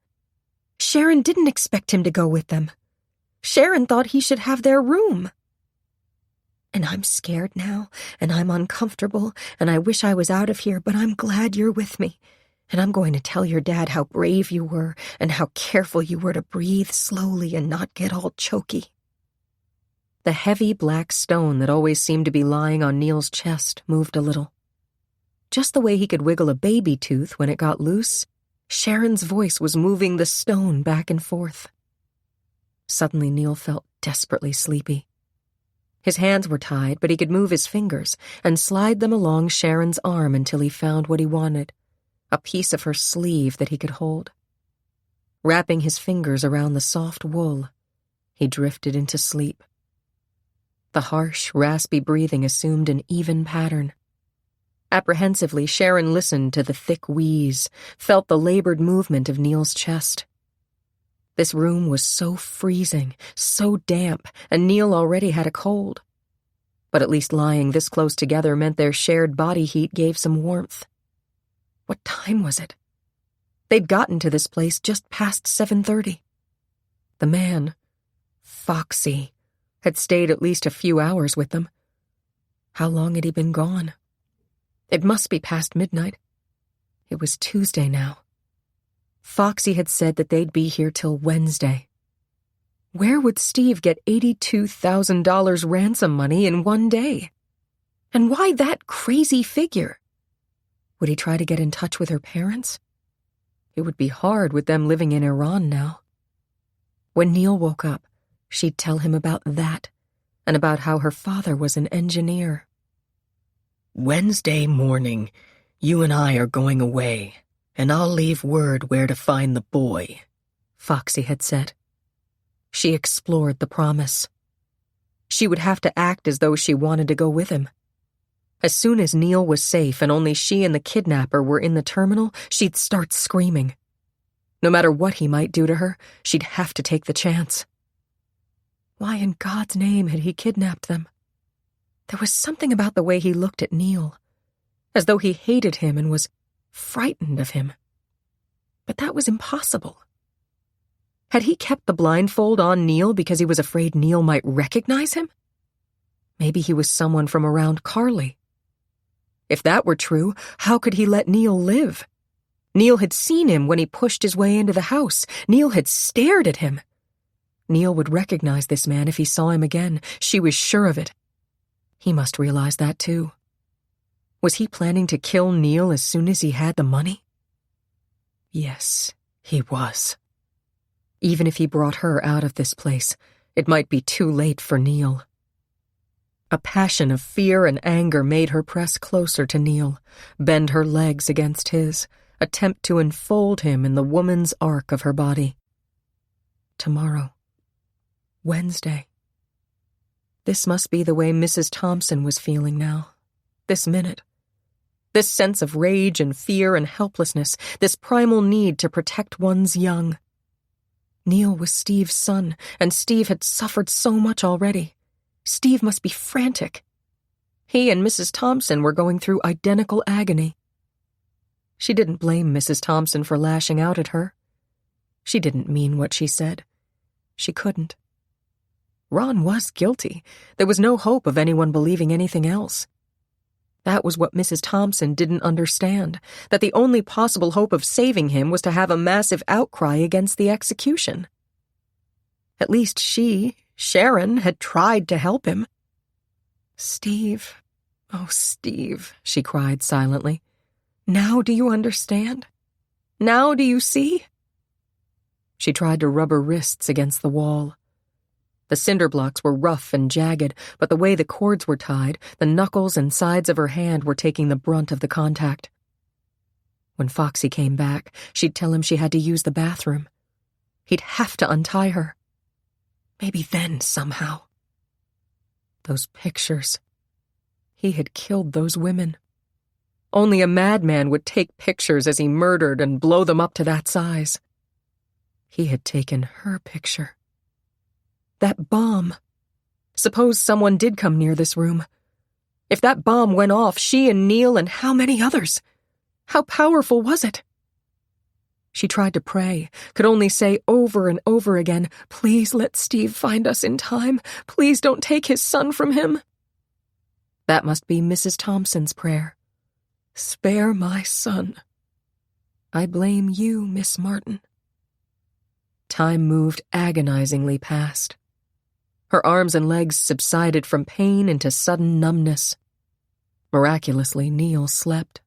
Sharon didn't expect him to go with them. Sharon thought he should have their room. And I'm scared now, and I'm uncomfortable, and I wish I was out of here, but I'm glad you're with me. And I'm going to tell your dad how brave you were and how careful you were to breathe slowly and not get all choky. The heavy black stone that always seemed to be lying on Neil's chest moved a little. Just the way he could wiggle a baby tooth when it got loose, Sharon's voice was moving the stone back and forth. Suddenly, Neil felt desperately sleepy. His hands were tied, but he could move his fingers and slide them along Sharon's arm until he found what he wanted, a piece of her sleeve that he could hold. Wrapping his fingers around the soft wool, he drifted into sleep. The harsh, raspy breathing assumed an even pattern. Apprehensively, Sharon listened to the thick wheeze, felt the labored movement of Neil's chest. This room was so freezing, so damp, and Neil already had a cold. But at least lying this close together meant their shared body heat gave some warmth. What time was it? They'd gotten to this place just past 7:30. The man, Foxy, had stayed at least a few hours with them. How long had he been gone? It must be past midnight. It was Tuesday now. Foxy had said that they'd be here till Wednesday. Where would Steve get $82,000 ransom money in one day? And why that crazy figure? Would he try to get in touch with her parents? It would be hard with them living in Iran now. When Neil woke up, she'd tell him about that, and about how her father was an engineer. Wednesday morning, you and I are going away, and I'll leave word where to find the boy, Foxy had said. She explored the promise. She would have to act as though she wanted to go with him. As soon as Neil was safe and only she and the kidnapper were in the terminal, she'd start screaming. No matter what he might do to her, she'd have to take the chance. Why in God's name had he kidnapped them? There was something about the way he looked at Neil, as though he hated him and was frightened of him. But that was impossible. Had he kept the blindfold on Neil because he was afraid Neil might recognize him? Maybe he was someone from around Carly. If that were true, how could he let Neil live? Neil had seen him when he pushed his way into the house. Neil had stared at him. Neil would recognize this man if he saw him again. She was sure of it. He must realize that too. Was he planning to kill Neil as soon as he had the money? Yes, he was. Even if he brought her out of this place, it might be too late for Neil. A passion of fear and anger made her press closer to Neil, bend her legs against his, attempt to enfold him in the woman's arc of her body. Tomorrow. Wednesday. This must be the way Mrs. Thompson was feeling now, this minute. This sense of rage and fear and helplessness, this primal need to protect one's young. Neil was Steve's son, and Steve had suffered so much already. Steve must be frantic. He and Mrs. Thompson were going through identical agony. She didn't blame Mrs. Thompson for lashing out at her. She didn't mean what she said. She couldn't. Ron was guilty. There was no hope of anyone believing anything else. That was what Mrs. Thompson didn't understand, that the only possible hope of saving him was to have a massive outcry against the execution. At least she, Sharon, had tried to help him. Steve, oh Steve, she cried silently. Now do you understand? Now do you see? She tried to rub her wrists against the wall. The cinder blocks were rough and jagged, but the way the cords were tied, the knuckles and sides of her hand were taking the brunt of the contact. When Foxy came back, she'd tell him she had to use the bathroom. He'd have to untie her. Maybe then, somehow. Those pictures. He had killed those women. Only a madman would take pictures as he murdered and blow them up to that size. He had taken her picture. That bomb. Suppose someone did come near this room. If that bomb went off, she and Neil and how many others? How powerful was it? She tried to pray, could only say over and over again, "Please let Steve find us in time. Please don't take his son from him." That must be Mrs. Thompson's prayer. Spare my son. I blame you, Miss Martin. Time moved agonizingly past. Her arms and legs subsided from pain into sudden numbness. Miraculously, Neil slept.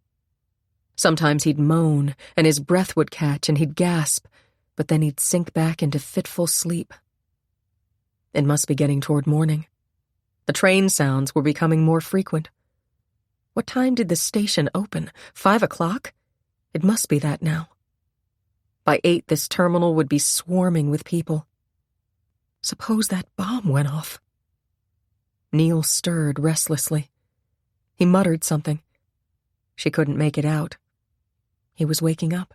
Sometimes he'd moan, and his breath would catch, and he'd gasp, but then he'd sink back into fitful sleep. It must be getting toward morning. The train sounds were becoming more frequent. What time did the station open? 5 o'clock? It must be that now. By 8, this terminal would be swarming with people. Suppose that bomb went off. Neil stirred restlessly. He muttered something. She couldn't make it out. He was waking up.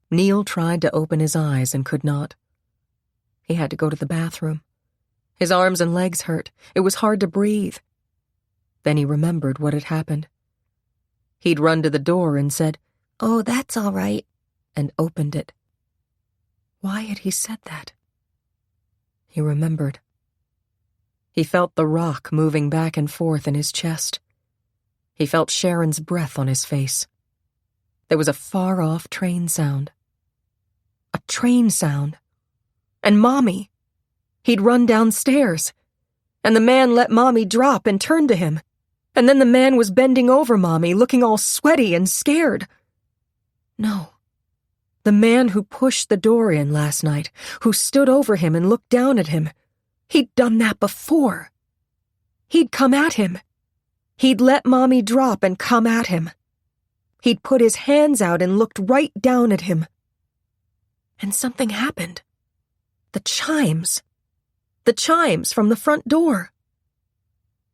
Neil tried to open his eyes and could not. He had to go to the bathroom. His arms and legs hurt. It was hard to breathe. Then he remembered what had happened. He'd run to the door and said, "Oh, that's all right," and opened it. Why had he said that? He remembered. He felt the rock moving back and forth in his chest. He felt Sharon's breath on his face. There was a far-off train sound. A train sound. And Mommy. He'd run downstairs. And the man let Mommy drop and turned to him. And then the man was bending over Mommy, looking all sweaty and scared. No. The man who pushed the door in last night, who stood over him and looked down at him. He'd done that before. He'd come at him. He'd let Mommy drop and come at him. He'd put his hands out and looked right down at him. And something happened. The chimes. The chimes from the front door.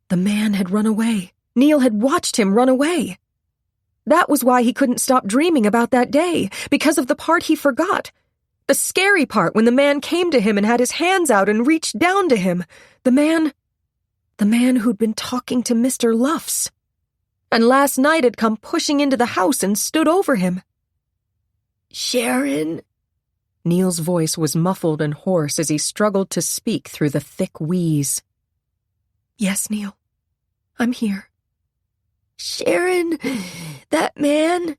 The man had run away. Neil had watched him run away. That was why he couldn't stop dreaming about that day, because of the part he forgot. The scary part when the man came to him and had his hands out and reached down to him. The man who'd been talking to Mr. Luffs. And last night had come pushing into the house and stood over him. "Sharon?" Neil's voice was muffled and hoarse as he struggled to speak through the thick wheeze. "Yes, Neil. I'm here." "Sharon, that man,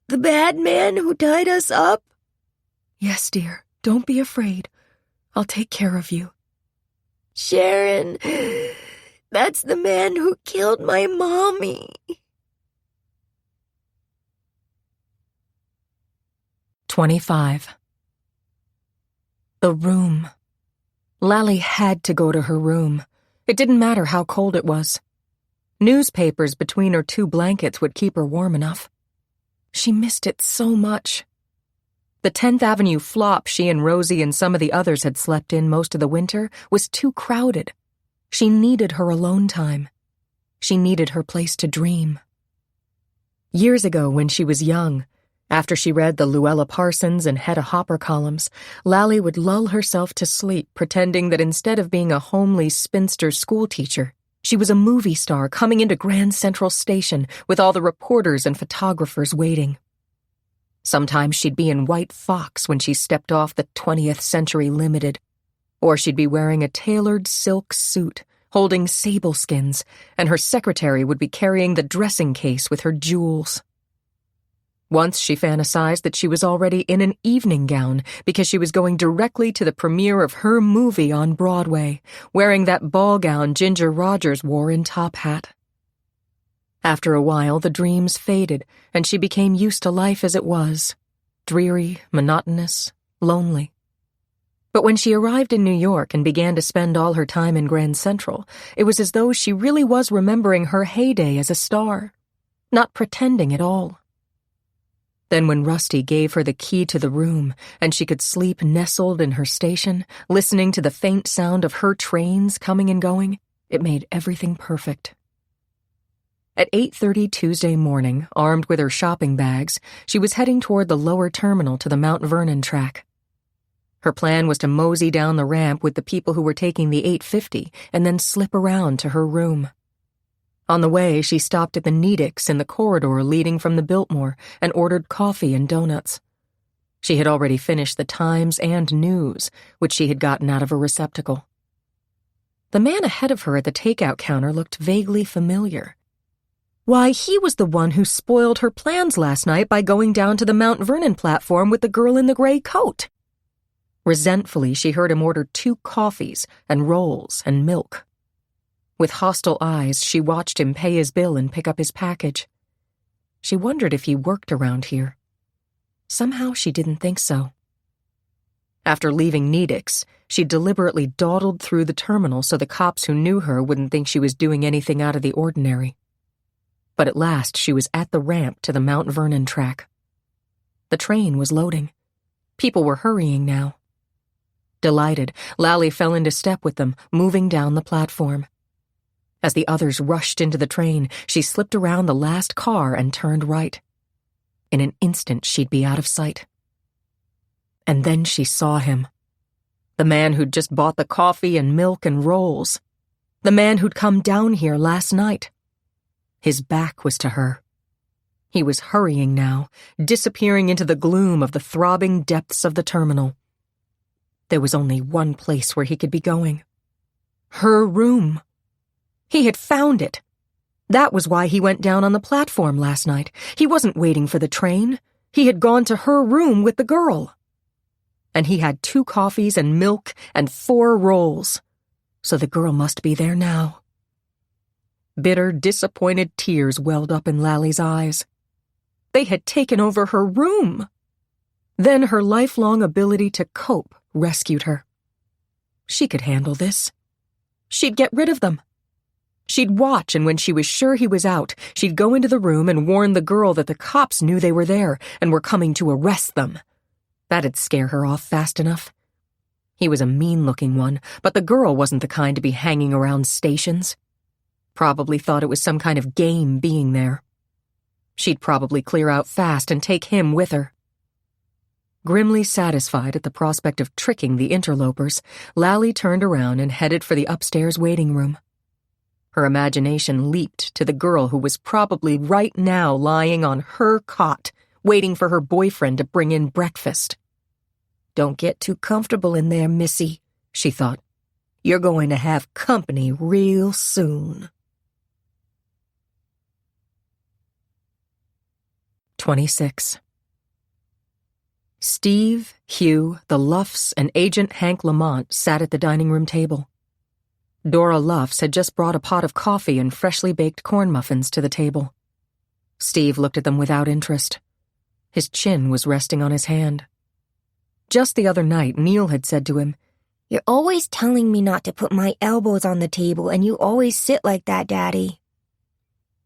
the bad man who tied us up?" "Yes, dear. Don't be afraid. I'll take care of you." "Sharon, that's the man who killed my Mommy." 25. The room. Lally had to go to her room. It didn't matter how cold it was. Newspapers between her 2 blankets would keep her warm enough. She missed it so much. The 10th Avenue flop she and Rosie and some of the others had slept in most of the winter was too crowded. She needed her alone time. She needed her place to dream. Years ago, when she was young, after she read the Luella Parsons and Hedda Hopper columns, Lally would lull herself to sleep pretending that instead of being a homely spinster schoolteacher, she was a movie star coming into Grand Central Station with all the reporters and photographers waiting. Sometimes she'd be in White Fox when she stepped off the 20th Century Limited, or she'd be wearing a tailored silk suit, holding sable skins, and her secretary would be carrying the dressing case with her jewels. Once she fantasized that she was already in an evening gown because she was going directly to the premiere of her movie on Broadway, wearing that ball gown Ginger Rogers wore in Top Hat. After a while, the dreams faded, and she became used to life as it was, dreary, monotonous, lonely. But when she arrived in New York and began to spend all her time in Grand Central, it was as though she really was remembering her heyday as a star, not pretending at all. Then when Rusty gave her the key to the room, and she could sleep nestled in her station, listening to the faint sound of her trains coming and going, it made everything perfect. At 8:30 Tuesday morning, armed with her shopping bags, she was heading toward the lower terminal to the Mount Vernon track. Her plan was to mosey down the ramp with the people who were taking the 850 and then slip around to her room. On the way, she stopped at the Nedick's in the corridor leading from the Biltmore and ordered coffee and donuts. She had already finished the Times and News, which she had gotten out of a receptacle. The man ahead of her at the takeout counter looked vaguely familiar. Why, he was the one who spoiled her plans last night by going down to the Mount Vernon platform with the girl in the gray coat. Resentfully, she heard him order 2 coffees and rolls and milk. With hostile eyes, she watched him pay his bill and pick up his package. She wondered if he worked around here. Somehow she didn't think so. After leaving Needix, she deliberately dawdled through the terminal so the cops who knew her wouldn't think she was doing anything out of the ordinary. But at last she was at the ramp to the Mount Vernon track. The train was loading. People were hurrying now. Delighted, Lally fell into step with them, moving down the platform. As the others rushed into the train, she slipped around the last car and turned right. In an instant, she'd be out of sight. And then she saw him. The man who'd just bought the coffee and milk and rolls. The man who'd come down here last night. His back was to her. He was hurrying now, disappearing into the gloom of the throbbing depths of the terminal. There was only one place where he could be going. Her room. He had found it. That was why he went down on the platform last night. He wasn't waiting for the train. He had gone to her room with the girl. And he had 2 coffees and milk and 4 rolls. So the girl must be there now. Bitter, disappointed tears welled up in Lally's eyes. They had taken over her room. Then her lifelong ability to cope rescued her. She could handle this. She'd get rid of them. She'd watch, and when she was sure he was out, she'd go into the room and warn the girl that the cops knew they were there and were coming to arrest them. That'd scare her off fast enough. He was a mean-looking one, but the girl wasn't the kind to be hanging around stations. Probably thought it was some kind of game being there. She'd probably clear out fast and take him with her. Grimly satisfied at the prospect of tricking the interlopers, Lally turned around and headed for the upstairs waiting room. Her imagination leaped to the girl who was probably right now lying on her cot, waiting for her boyfriend to bring in breakfast. "Don't get too comfortable in there, Missy," she thought. "You're going to have company real soon." 26. Steve, Hugh, the Luffs, and Agent Hank Lamont sat at the dining room table. Dora Luffs had just brought a pot of coffee and freshly baked corn muffins to the table. Steve looked at them without interest. His chin was resting on his hand. Just the other night, Neil had said to him, "You're always telling me not to put my elbows on the table, and you always sit like that, Daddy."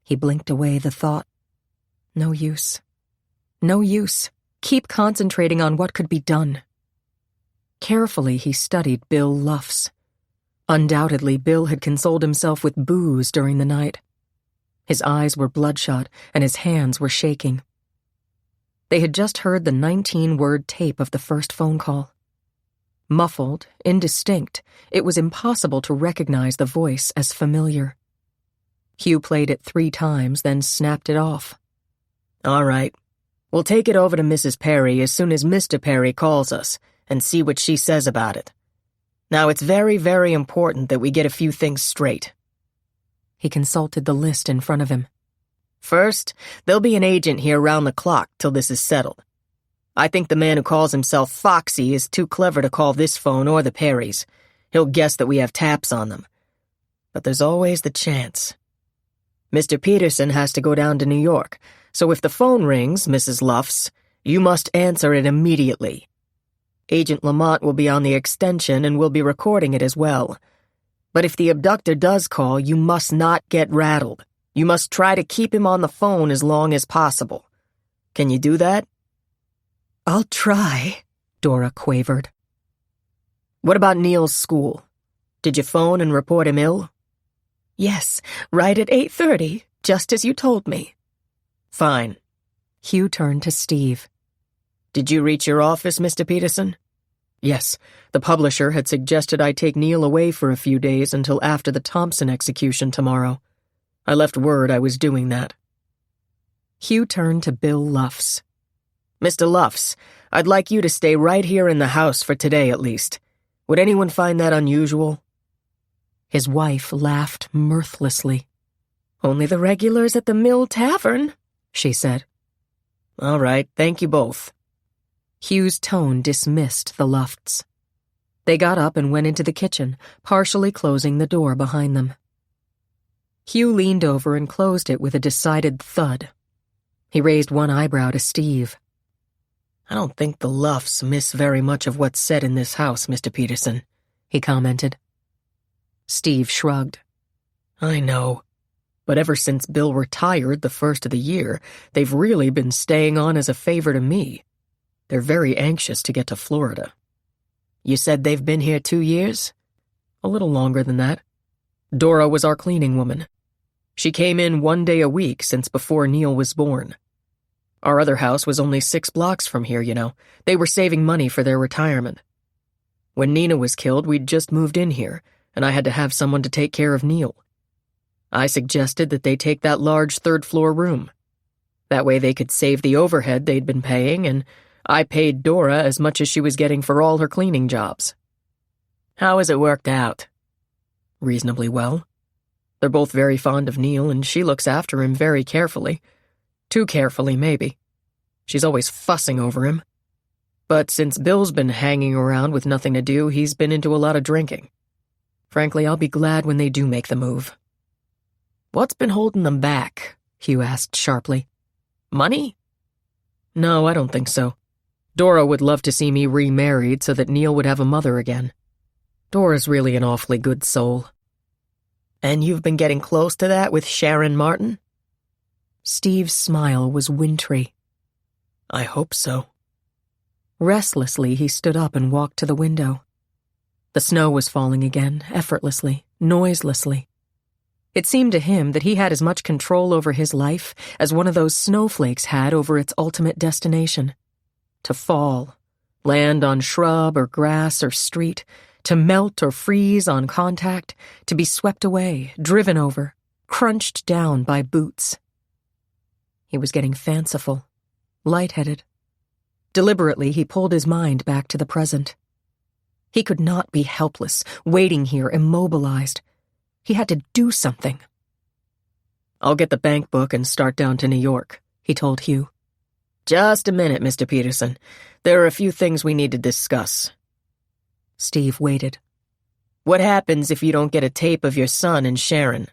He blinked away the thought. No use. No use. Keep concentrating on what could be done. Carefully, he studied Bill Luffs. Undoubtedly, Bill had consoled himself with booze during the night. His eyes were bloodshot, and his hands were shaking. They had just heard the 19-word tape of the first phone call. Muffled, indistinct, it was impossible to recognize the voice as familiar. Hugh played it 3 times, then snapped it off. "All right. We'll take it over to Mrs. Perry as soon as Mr. Perry calls us and see what she says about it. Now, it's very, very important that we get a few things straight." He consulted the list in front of him. "First, there'll be an agent here round the clock till this is settled. I think the man who calls himself Foxy is too clever to call this phone or the Perrys. He'll guess that we have taps on them. But there's always the chance. Mr. Peterson has to go down to New York, so if the phone rings, Mrs. Luffs, you must answer it immediately. Agent Lamont will be on the extension and will be recording it as well. But if the abductor does call, you must not get rattled. You must try to keep him on the phone as long as possible. Can you do that?" "I'll try," Dora quavered. "What about Neil's school? Did you phone and report him ill?" "Yes, right at 8:30, just as you told me." "Fine." Hugh turned to Steve. "Did you reach your office, Mr. Peterson?" "Yes. The publisher had suggested I take Neil away for a few days until after the Thompson execution tomorrow. I left word I was doing that." Hugh turned to Bill Luffs. "Mr. Luffs, I'd like you to stay right here in the house for today at least. Would anyone find that unusual?" His wife laughed mirthlessly. "Only the regulars at the Mill Tavern," she said. "All right, thank you both." Hugh's tone dismissed the Lufts. They got up and went into the kitchen, partially closing the door behind them. Hugh leaned over and closed it with a decided thud. He raised one eyebrow to Steve. I don't think the Luffs miss very much of what's said in this house, Mr. Peterson, he commented. Steve shrugged. I know. But ever since Bill retired the first of the year, they've really been staying on as a favor to me. They're very anxious to get to Florida. You said they've been here 2 years? A little longer than that. Dora was our cleaning woman. She came in 1 day a week since before Neil was born. Our other house was only 6 blocks from here, you know. They were saving money for their retirement. When Nina was killed, we'd just moved in here, and I had to have someone to take care of Neil. I suggested that they take that large third-floor room. That way they could save the overhead they'd been paying, and I paid Dora as much as she was getting for all her cleaning jobs. How has it worked out? Reasonably well. They're both very fond of Neil, and she looks after him very carefully. Too carefully, maybe. She's always fussing over him. But since Bill's been hanging around with nothing to do, he's been into a lot of drinking. Frankly, I'll be glad when they do make the move. What's been holding them back? Hugh asked sharply. Money? No, I don't think so. Dora would love to see me remarried so that Neil would have a mother again. Dora's really an awfully good soul. And you've been getting close to that with Sharon Martin? Steve's smile was wintry. I hope so. Restlessly, he stood up and walked to the window. The snow was falling again, effortlessly, noiselessly. It seemed to him that he had as much control over his life as one of those snowflakes had over its ultimate destination. To fall, land on shrub or grass or street, to melt or freeze on contact, to be swept away, driven over, crunched down by boots. He was getting fanciful, lightheaded. Deliberately, he pulled his mind back to the present. He could not be helpless, waiting here, immobilized. He had to do something. I'll get the bank book and start down to New York, he told Hugh. Just a minute, Mr. Peterson. There are a few things we need to discuss. Steve waited. What happens if you don't get a tape of your son and Sharon?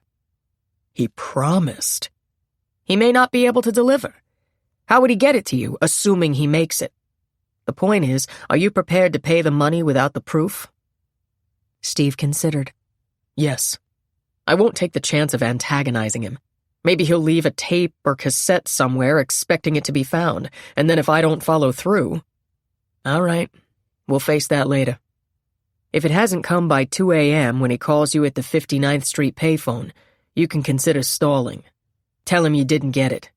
He promised. He may not be able to deliver. How would he get it to you, assuming he makes it? The point is, are you prepared to pay the money without the proof? Steve considered. Yes. I won't take the chance of antagonizing him. Maybe he'll leave a tape or cassette somewhere expecting it to be found, and then if I don't follow through... All right, we'll face that later. If it hasn't come by 2 a.m. when he calls you at the 59th Street payphone, you can consider stalling. Tell him you didn't get it.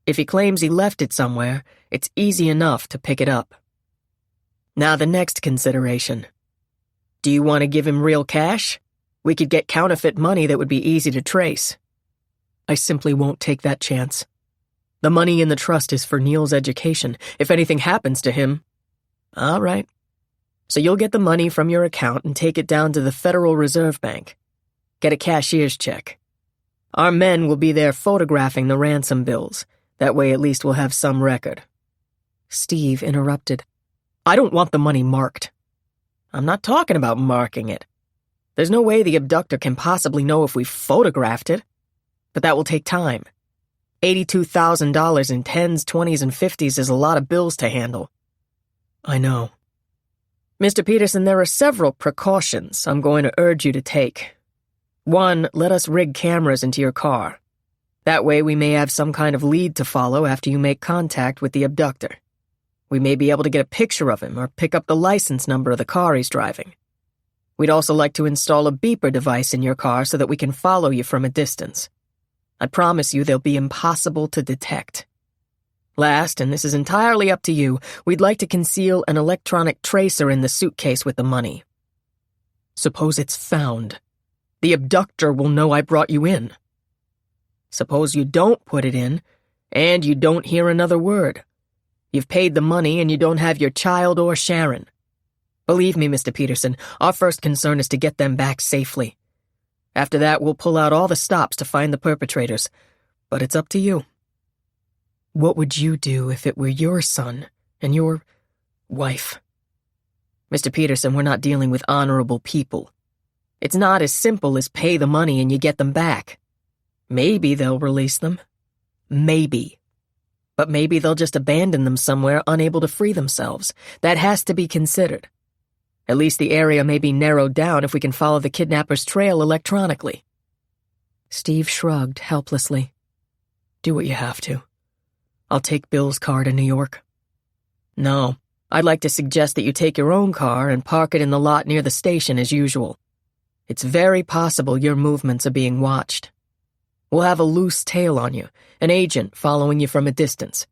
If he claims he left it somewhere, it's easy enough to pick it up. Now the next consideration. Do you want to give him real cash? We could get counterfeit money that would be easy to trace. I simply won't take that chance. The money in the trust is for Neil's education. If anything happens to him... All right. So you'll get the money from your account and take it down to the Federal Reserve Bank. Get a cashier's check. Our men will be there photographing the ransom bills. That way at least we'll have some record. Steve interrupted. I don't want the money marked. I'm not talking about marking it. There's no way the abductor can possibly know if we photographed it. But that will take time. $82,000 in 10s, 20s, and 50s is a lot of bills to handle. I know. Mr. Peterson, there are several precautions I'm going to urge you to take. 1, let us rig cameras into your car. That way we may have some kind of lead to follow after you make contact with the abductor. We may be able to get a picture of him or pick up the license number of the car he's driving. We'd also like to install a beeper device in your car so that we can follow you from a distance. I promise you they'll be impossible to detect. Last, and this is entirely up to you, we'd like to conceal an electronic tracer in the suitcase with the money. Suppose it's found. The abductor will know I brought you in. Suppose you don't put it in, and you don't hear another word. You've paid the money and you don't have your child or Sharon. Believe me, Mr. Peterson, our first concern is to get them back safely. After that, we'll pull out all the stops to find the perpetrators. But it's up to you. What would you do if it were your son and your wife? Mr. Peterson, we're not dealing with honorable people. It's not as simple as pay the money and you get them back. Maybe they'll release them. Maybe. But maybe they'll just abandon them somewhere unable to free themselves. That has to be considered. At least the area may be narrowed down if we can follow the kidnapper's trail electronically. Steve shrugged helplessly. Do what you have to. I'll take Bill's car to New York. No, I'd like to suggest that you take your own car and park it in the lot near the station as usual. It's very possible your movements are being watched. We'll have a loose tail on you, an agent following you from a distance.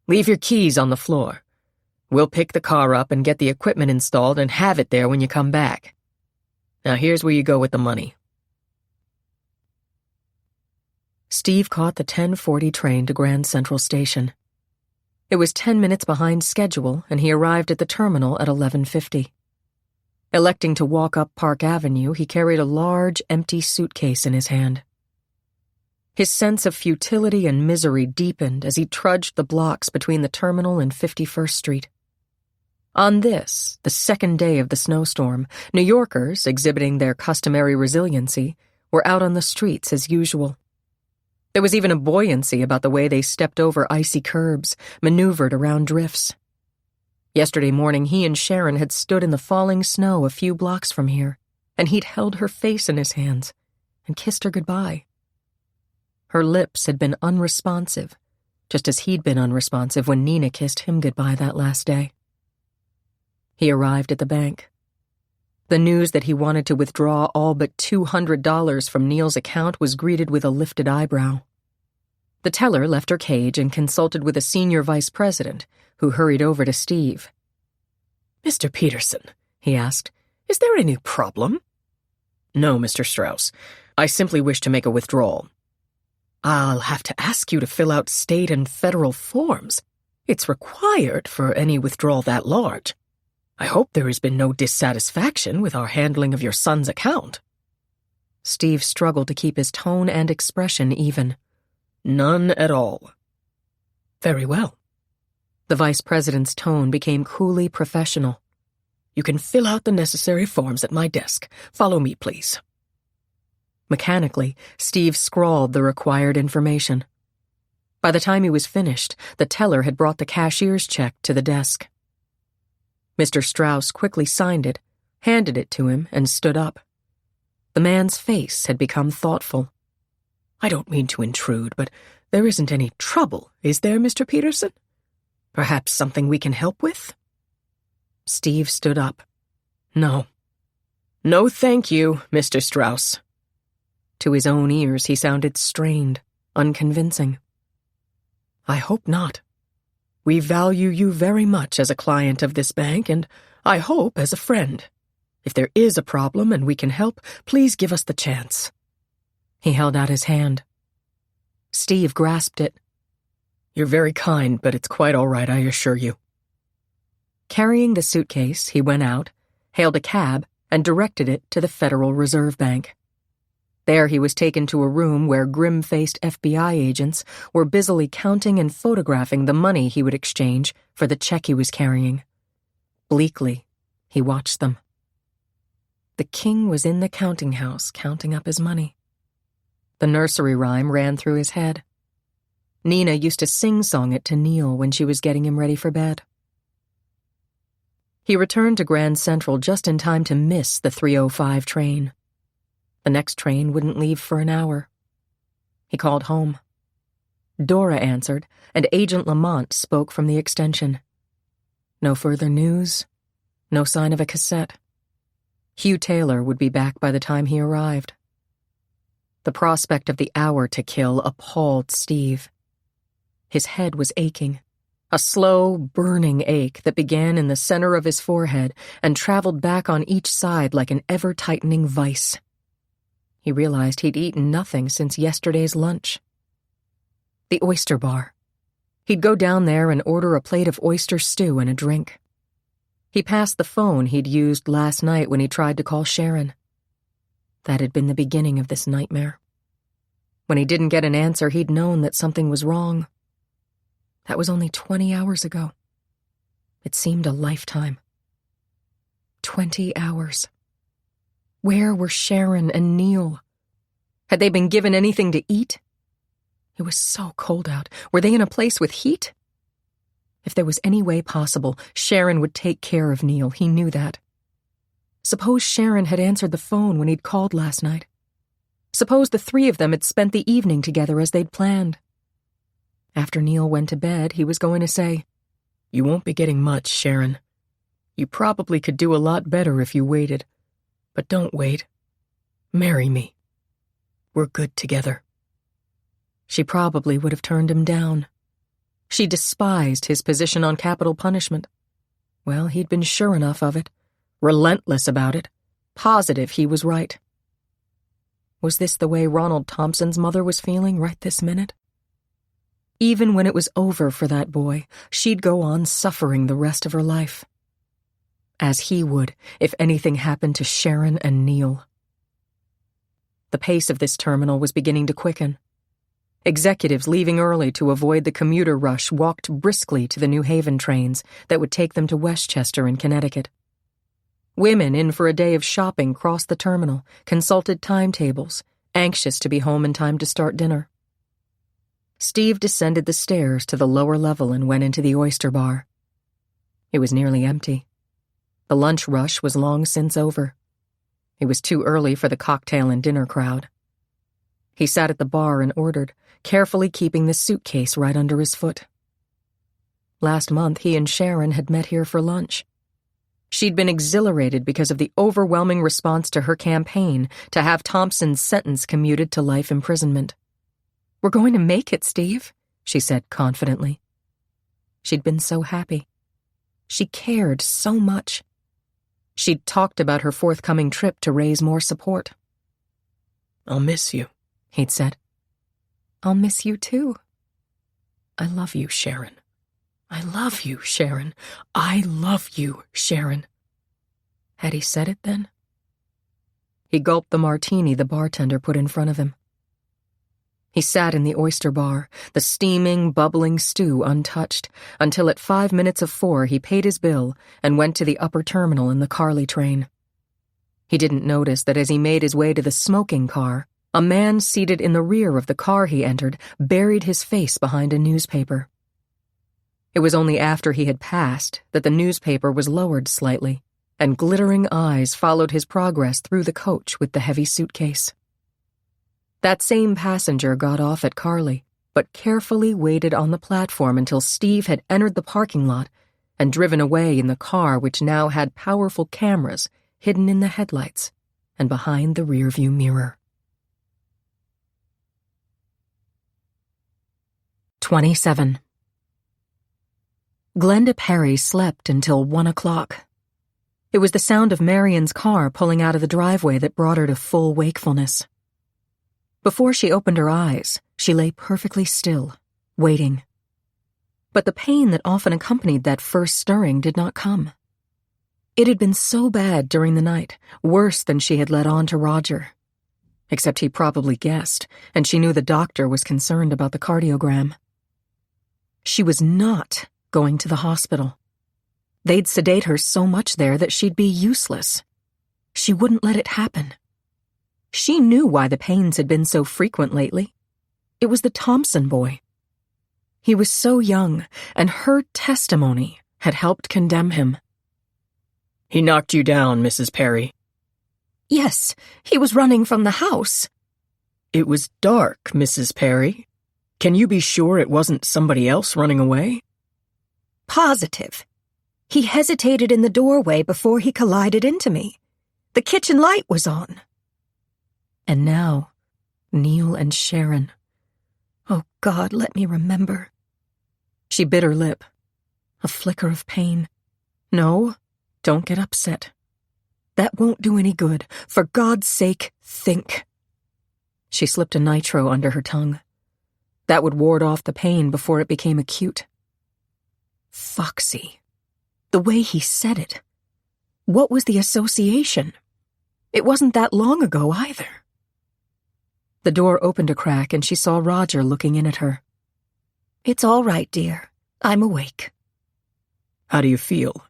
Leave your keys on the floor. We'll pick the car up and get the equipment installed and have it there when you come back. Now here's where you go with the money. Steve caught the 10:40 train to Grand Central Station. It was 10 minutes behind schedule, and he arrived at the terminal at 11:50. Electing to walk up Park Avenue, he carried a large, empty suitcase in his hand. His sense of futility and misery deepened as he trudged the blocks between the terminal and 51st Street. On this, the second day of the snowstorm, New Yorkers, exhibiting their customary resiliency, were out on the streets as usual. There was even a buoyancy about the way they stepped over icy curbs, maneuvered around drifts. Yesterday morning, he and Sharon had stood in the falling snow a few blocks from here, and he'd held her face in his hands and kissed her goodbye. Her lips had been unresponsive, just as he'd been unresponsive when Nina kissed him goodbye that last day. He arrived at the bank. The news that he wanted to withdraw all but $200 from Neil's account was greeted with a lifted eyebrow. The teller left her cage and consulted with a senior vice president, who hurried over to Steve. Mr. Peterson, he asked, is there any problem? No, Mr. Strauss. I simply wish to make a withdrawal. I'll have to ask you to fill out state and federal forms. It's required for any withdrawal that large. I hope there has been no dissatisfaction with our handling of your son's account. Steve struggled to keep his tone and expression even. None at all. Very well. The vice president's tone became coolly professional. You can fill out the necessary forms at my desk. Follow me, please. Mechanically, Steve scrawled the required information. By the time he was finished, the teller had brought the cashier's check to the desk. Mr. Strauss quickly signed it, handed it to him, and stood up. The man's face had become thoughtful. I don't mean to intrude, but there isn't any trouble, is there, Mr. Peterson? Perhaps something we can help with? Steve stood up. No. No, thank you, Mr. Strauss. To his own ears, he sounded strained, unconvincing. I hope not. We value you very much as a client of this bank, and I hope as a friend. If there is a problem and we can help, please give us the chance. He held out his hand. Steve grasped it. You're very kind, but it's quite all right, I assure you. Carrying the suitcase, he went out, hailed a cab, and directed it to the Federal Reserve Bank. There he was taken to a room where grim-faced FBI agents were busily counting and photographing the money he would exchange for the check he was carrying. Bleakly, he watched them. The king was in the counting house counting up his money. The nursery rhyme ran through his head. Nina used to sing-song it to Neil when she was getting him ready for bed. He returned to Grand Central just in time to miss the 3:05 train. The next train wouldn't leave for an hour. He called home. Dora answered, and Agent Lamont spoke from the extension. No further news, no sign of a cassette. Hugh Taylor would be back by the time he arrived. The prospect of the hour to kill appalled Steve. His head was aching, a slow, burning ache that began in the center of his forehead and traveled back on each side like an ever-tightening vice. He realized he'd eaten nothing since yesterday's lunch. The oyster bar. He'd go down there and order a plate of oyster stew and a drink. He passed the phone he'd used last night when he tried to call Sharon. That had been the beginning of this nightmare. When he didn't get an answer, he'd known that something was wrong. That was only 20 hours ago. It seemed a lifetime. 20 hours. Where were Sharon and Neil? Had they been given anything to eat? It was so cold out. Were they in a place with heat? If there was any way possible, Sharon would take care of Neil. He knew that. Suppose Sharon had answered the phone when he'd called last night. Suppose the three of them had spent the evening together as they'd planned. After Neil went to bed, he was going to say, "You won't be getting much, Sharon. You probably could do a lot better if you waited. But don't wait. Marry me. We're good together." She probably would have turned him down. She despised his position on capital punishment. Well, he'd been sure enough of it, relentless about it, positive he was right. Was this the way Ronald Thompson's mother was feeling right this minute? Even when it was over for that boy, she'd go on suffering the rest of her life. As he would if anything happened to Sharon and Neil. The pace of this terminal was beginning to quicken. Executives leaving early to avoid the commuter rush walked briskly to the New Haven trains that would take them to Westchester in Connecticut. Women in for a day of shopping crossed the terminal, consulted timetables, anxious to be home in time to start dinner. Steve descended the stairs to the lower level and went into the oyster bar. It was nearly empty. The lunch rush was long since over. It was too early for the cocktail and dinner crowd. He sat at the bar and ordered, carefully keeping the suitcase right under his foot. Last month, he and Sharon had met here for lunch. She'd been exhilarated because of the overwhelming response to her campaign to have Thompson's sentence commuted to life imprisonment. "We're going to make it, Steve," she said confidently. She'd been so happy. She cared so much. She'd talked about her forthcoming trip to raise more support. "I'll miss you," he'd said. "I'll miss you too." "I love you, Sharon. I love you, Sharon. I love you, Sharon." Had he said it then? He gulped the martini the bartender put in front of him. He sat in the oyster bar, the steaming, bubbling stew untouched, until at 4:05 he paid his bill and went to the upper terminal in the Carly train. He didn't notice that as he made his way to the smoking car, a man seated in the rear of the car he entered buried his face behind a newspaper. It was only after he had passed that the newspaper was lowered slightly, and glittering eyes followed his progress through the coach with the heavy suitcase. That same passenger got off at Carly, but carefully waited on the platform until Steve had entered the parking lot and driven away in the car which now had powerful cameras hidden in the headlights and behind the rearview mirror. 27. Glenda Perry slept until 1 o'clock. It was the sound of Marion's car pulling out of the driveway that brought her to full wakefulness. Before she opened her eyes, she lay perfectly still, waiting. But the pain that often accompanied that first stirring did not come. It had been so bad during the night, worse than she had let on to Roger. Except he probably guessed, and she knew the doctor was concerned about the cardiogram. She was not going to the hospital. They'd sedate her so much there that she'd be useless. She wouldn't let it happen. She knew why the pains had been so frequent lately. It was the Thompson boy. He was so young, and her testimony had helped condemn him. "He knocked you down, Mrs. Perry." "Yes, he was running from the house." "It was dark, Mrs. Perry. Can you be sure it wasn't somebody else running away?" "Positive. He hesitated in the doorway before he collided into me. The kitchen light was on." And now, Neil and Sharon. Oh, God, let me remember. She bit her lip. A flicker of pain. No, don't get upset. That won't do any good. For God's sake, think. She slipped a nitro under her tongue. That would ward off the pain before it became acute. Foxy. The way he said it. What was the association? It wasn't that long ago either. The door opened a crack and she saw Roger looking in at her. "It's all right, dear. I'm awake." "How do you feel?"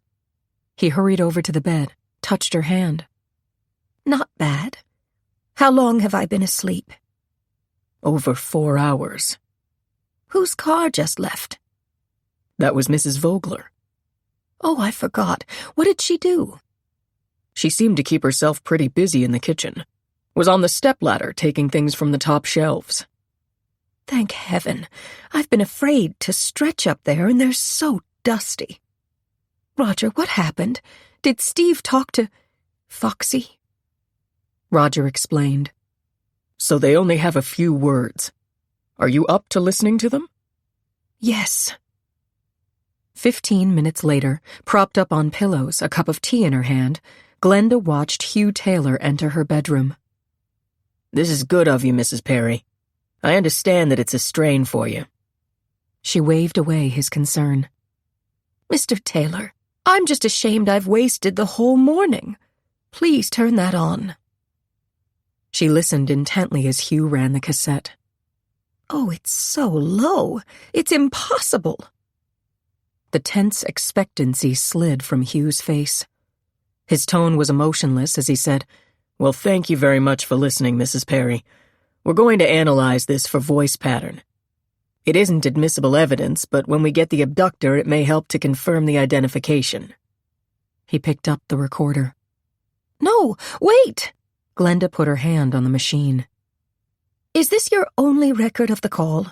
He hurried over to the bed, touched her hand. "Not bad. How long have I been asleep?" "Over 4 hours. Whose car just left? That was Mrs. Vogler. Oh, I forgot. What did she do? She seemed to keep herself pretty busy in the kitchen. Was on the stepladder taking things from the top shelves. Thank heaven. I've been afraid to stretch up there, and they're so dusty. Roger, what happened? Did Steve talk to Foxy? Roger explained. So they only have a few words. Are you up to listening to them? Yes. 15 minutes later, propped up on pillows, a cup of tea in her hand, Glenda watched Hugh Taylor enter her bedroom. This is good of you, Mrs. Perry. I understand that it's a strain for you. She waved away his concern. Mr. Taylor, I'm just ashamed I've wasted the whole morning. Please turn that on. She listened intently as Hugh ran the cassette. Oh, it's so low. It's impossible. The tense expectancy slid from Hugh's face. His tone was emotionless as he said, Well, thank you very much for listening, Mrs. Perry. We're going to analyze this for voice pattern. It isn't admissible evidence, but when we get the abductor, it may help to confirm the identification. He picked up the recorder. No, wait! Glenda put her hand on the machine. Is this your only record of the call?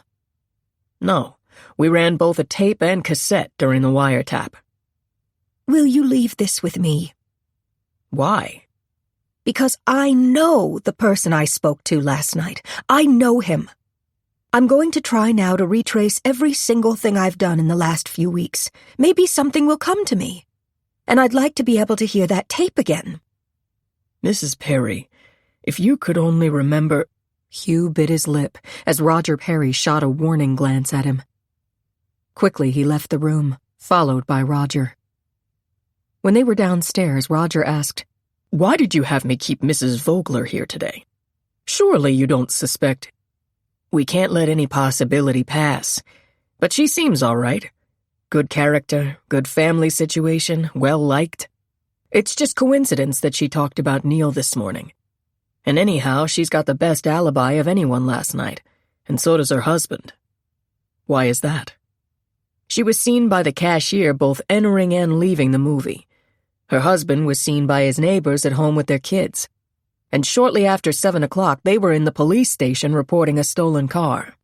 No, we ran both a tape and cassette during the wiretap. Will you leave this with me? Why? Because I know the person I spoke to last night. I know him. I'm going to try now to retrace every single thing I've done in the last few weeks. Maybe something will come to me. And I'd like to be able to hear that tape again. Mrs. Perry, if you could only remember... Hugh bit his lip as Roger Perry shot a warning glance at him. Quickly he left the room, followed by Roger. When they were downstairs, Roger asked, Why did you have me keep Mrs. Vogler here today? Surely you don't suspect... We can't let any possibility pass. But she seems all right. Good character, good family situation, well-liked. It's just coincidence that she talked about Neil this morning. And anyhow, she's got the best alibi of anyone last night, and so does her husband. Why is that? She was seen by the cashier both entering and leaving the movie. Her husband was seen by his neighbors at home with their kids. And shortly after 7 o'clock, they were in the police station reporting a stolen car.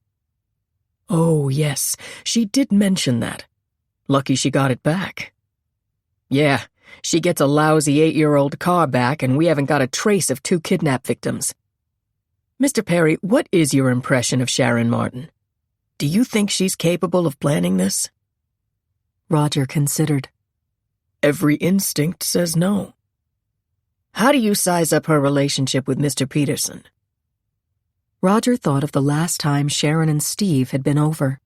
Oh, yes, she did mention that. Lucky she got it back. Yeah, she gets a lousy 8-year-old car back, and we haven't got a trace of 2 kidnap victims. Mr. Perry, what is your impression of Sharon Martin? Do you think she's capable of planning this? Roger considered. Every instinct says no. How do you size up her relationship with Mr. Peterson? Roger thought of the last time Sharon and Steve had been over.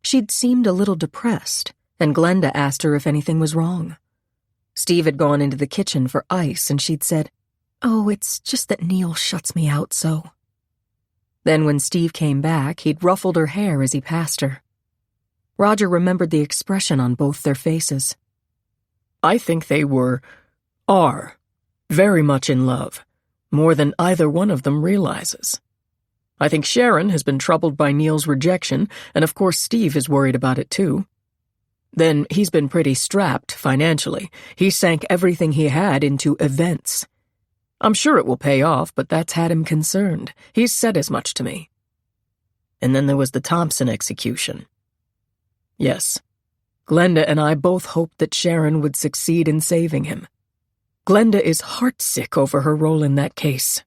She'd seemed a little depressed, and Glenda asked her if anything was wrong. Steve had gone into the kitchen for ice, and she'd said, "Oh, it's just that Neil shuts me out so." Then when Steve came back, he'd ruffled her hair as he passed her. Roger remembered the expression on both their faces. I think they are very much in love, more than either one of them realizes. I think Sharon has been troubled by Neil's rejection, and of course Steve is worried about it too. Then he's been pretty strapped financially. He sank everything he had into events. I'm sure it will pay off, but that's had him concerned. He's said as much to me. And then there was the Thompson execution. Yes, Glenda and I both hoped that Sharon would succeed in saving him. Glenda is heartsick over her role in that case.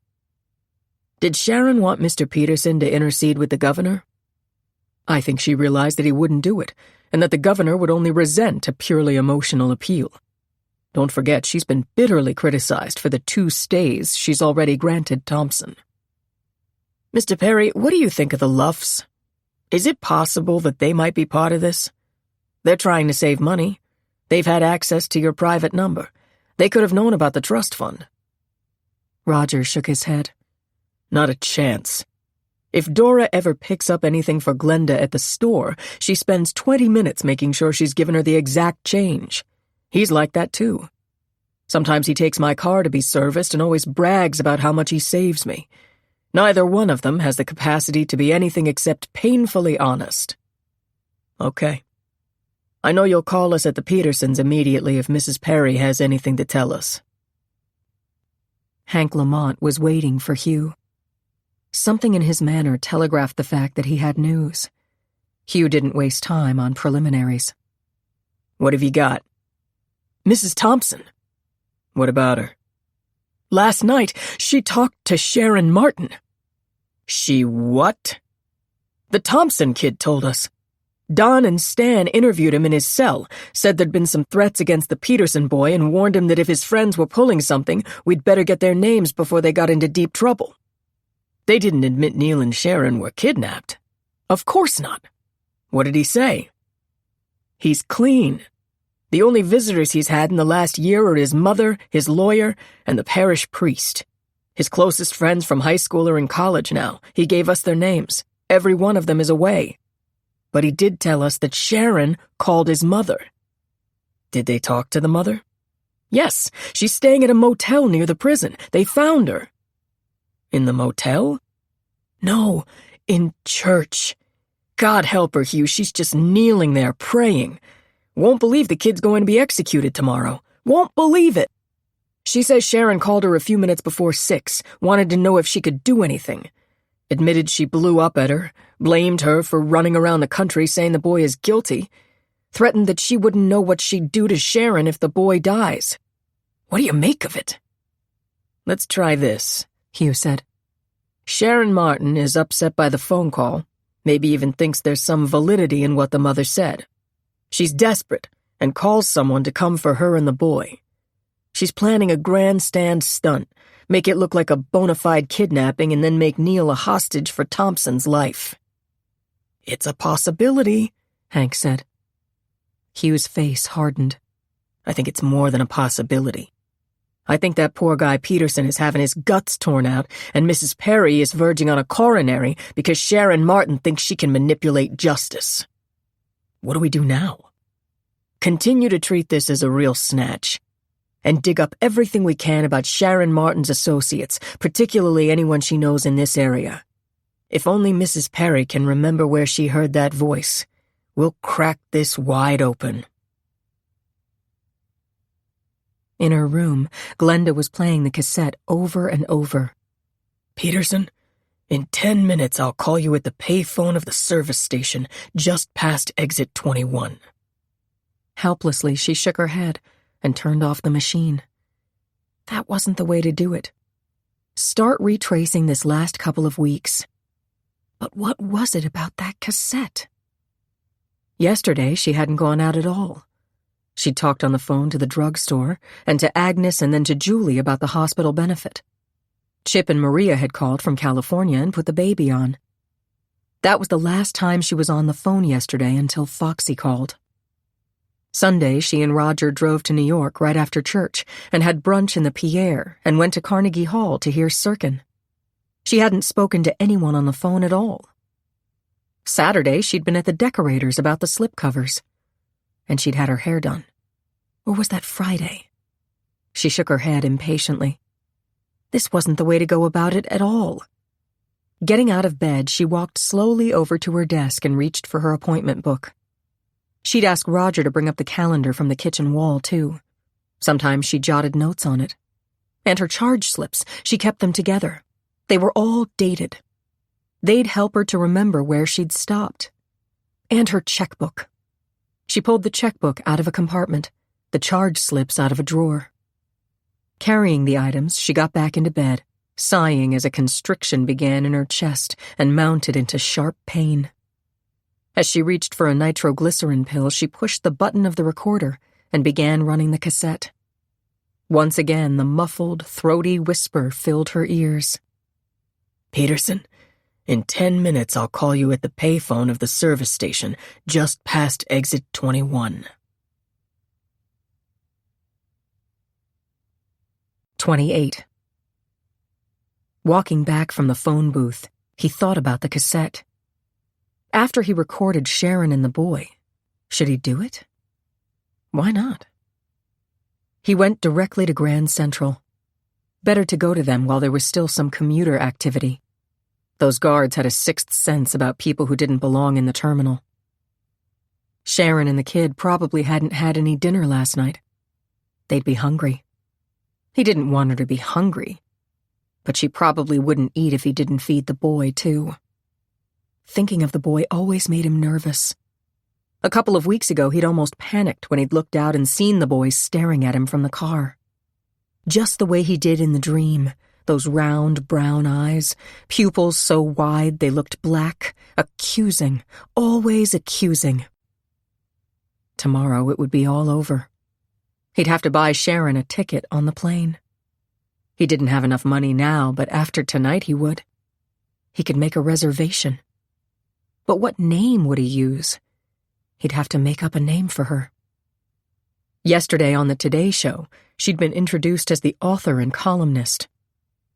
Did Sharon want Mr. Peterson to intercede with the governor? I think she realized that he wouldn't do it, and that the governor would only resent a purely emotional appeal. Don't forget, she's been bitterly criticized for the 2 stays she's already granted Thompson. Mr. Perry, what do you think of the Luffs? Is it possible that they might be part of this? They're trying to save money. They've had access to your private number. They could have known about the trust fund. Roger shook his head. Not a chance. If Dora ever picks up anything for Glenda at the store, she spends 20 minutes making sure she's given her the exact change. He's like that too. Sometimes he takes my car to be serviced and always brags about how much he saves me. Neither one of them has the capacity to be anything except painfully honest. Okay. I know you'll call us at the Petersons immediately if Mrs. Perry has anything to tell us. Hank Lamont was waiting for Hugh. Something in his manner telegraphed the fact that he had news. Hugh didn't waste time on preliminaries. What have you got? Mrs. Thompson. What about her? Last night, she talked to Sharon Martin. She what? The Thompson kid told us. Don and Stan interviewed him in his cell, said there'd been some threats against the Peterson boy, and warned him that if his friends were pulling something, we'd better get their names before they got into deep trouble. They didn't admit Neil and Sharon were kidnapped. Of course not. What did he say? He's clean. The only visitors he's had in the last year are his mother, his lawyer, and the parish priest. His closest friends from high school are in college now. He gave us their names. Every one of them is away. But he did tell us that Sharon called his mother. Did they talk to the mother? Yes, she's staying at a motel near the prison. They found her. In the motel? No, in church. God help her, Hugh, she's just kneeling there, praying. Won't believe the kid's going to be executed tomorrow. Won't believe it. She says Sharon called her a few minutes before 6, wanted to know if she could do anything. Admitted she blew up at her, blamed her for running around the country saying the boy is guilty, threatened that she wouldn't know what she'd do to Sharon if the boy dies. What do you make of it? Let's try this, Hugh said. Sharon Martin is upset by the phone call, maybe even thinks there's some validity in what the mother said. She's desperate and calls someone to come for her and the boy. She's planning a grandstand stunt, make it look like a bona fide kidnapping, and then make Neil a hostage for Thompson's life. It's a possibility, Hank said. Hugh's face hardened. I think it's more than a possibility. I think that poor guy Peterson is having his guts torn out, and Mrs. Perry is verging on a coronary because Sharon Martin thinks she can manipulate justice. What do we do now? Continue to treat this as a real snatch, and dig up everything we can about Sharon Martin's associates, particularly anyone she knows in this area. If only Mrs. Perry can remember where she heard that voice, we'll crack this wide open. In her room, Glenda was playing the cassette over and over. Peterson, in 10 minutes I'll call you at the payphone of the service station just past exit 21. Helplessly, she shook her head and turned off the machine. That wasn't the way to do it. Start retracing this last couple of weeks. But what was it about that cassette? Yesterday, she hadn't gone out at all. She'd talked on the phone to the drugstore, and to Agnes and then to Julie about the hospital benefit. Chip and Maria had called from California and put the baby on. That was the last time she was on the phone yesterday until Foxy called. Sunday, she and Roger drove to New York right after church and had brunch in the Pierre and went to Carnegie Hall to hear Sirkin. She hadn't spoken to anyone on the phone at all. Saturday, she'd been at the decorators about the slipcovers. And she'd had her hair done. Or was that Friday? She shook her head impatiently. This wasn't the way to go about it at all. Getting out of bed, she walked slowly over to her desk and reached for her appointment book. She'd asked Roger to bring up the calendar from the kitchen wall, too. Sometimes she jotted notes on it. And her charge slips, she kept them together. They were all dated. They'd help her to remember where she'd stopped. And her checkbook. She pulled the checkbook out of a compartment, the charge slips out of a drawer. Carrying the items, she got back into bed, sighing as a constriction began in her chest and mounted into sharp pain. As she reached for a nitroglycerin pill, she pushed the button of the recorder and began running the cassette. Once again, the muffled, throaty whisper filled her ears. Peterson, in 10 minutes I'll call you at the payphone of the service station just past exit 21. 28. Walking back from the phone booth, he thought about the cassette. After he recorded Sharon and the boy, should he do it? Why not? He went directly to Grand Central. Better to go to them while there was still some commuter activity, Those guards had a sixth sense about people who didn't belong in the terminal. Sharon and the kid probably hadn't had any dinner last night. They'd be hungry. He didn't want her to be hungry, but she probably wouldn't eat if he didn't feed the boy, too. Thinking of the boy always made him nervous. A couple of weeks ago, he'd almost panicked when he'd looked out and seen the boy staring at him from the car. Just the way he did in the dream, those round brown eyes, pupils so wide they looked black, accusing, always accusing. Tomorrow it would be all over. He'd have to buy Sharon a ticket on the plane. He didn't have enough money now, but after tonight he would. He could make a reservation. But what name would he use? He'd have to make up a name for her. Yesterday on the Today Show, she'd been introduced as the author and columnist.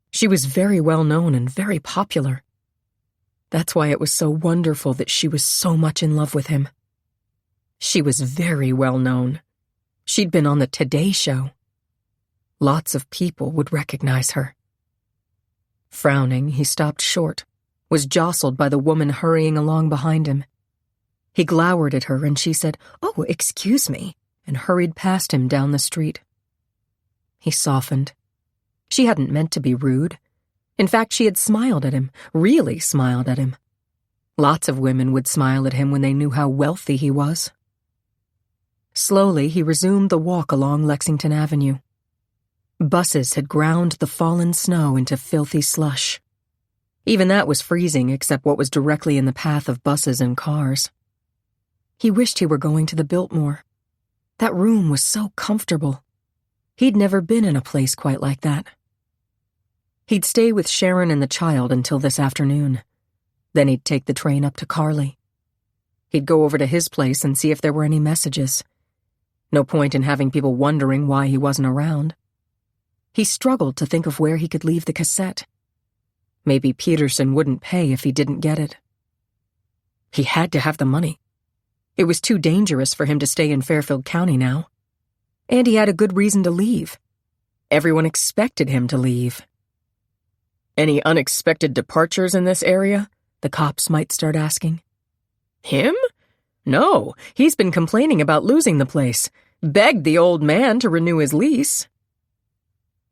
She was very well known and very popular. That's why it was so wonderful that she was so much in love with him. She was very well known. She'd been on the Today Show. Lots of people would recognize her. Frowning, he stopped short, was jostled by the woman hurrying along behind him. He glowered at her and she said, "Oh, excuse me," and hurried past him down the street. He softened. She hadn't meant to be rude. In fact, she had smiled at him, really smiled at him. Lots of women would smile at him when they knew how wealthy he was. Slowly, he resumed the walk along Lexington Avenue. Buses had ground the fallen snow into filthy slush. Even that was freezing except what was directly in the path of buses and cars. He wished he were going to the Biltmore. That room was so comfortable. He'd never been in a place quite like that. He'd stay with Sharon and the child until this afternoon. Then he'd take the train up to Carly. He'd go over to his place and see if there were any messages. No point in having people wondering why he wasn't around. He struggled to think of where he could leave the cassette. Maybe Peterson wouldn't pay if he didn't get it. He had to have the money. It was too dangerous for him to stay in Fairfield County now. And he had a good reason to leave. Everyone expected him to leave. Any unexpected departures in this area? The cops might start asking. Him? No, he's been complaining about losing the place. Begged the old man to renew his lease.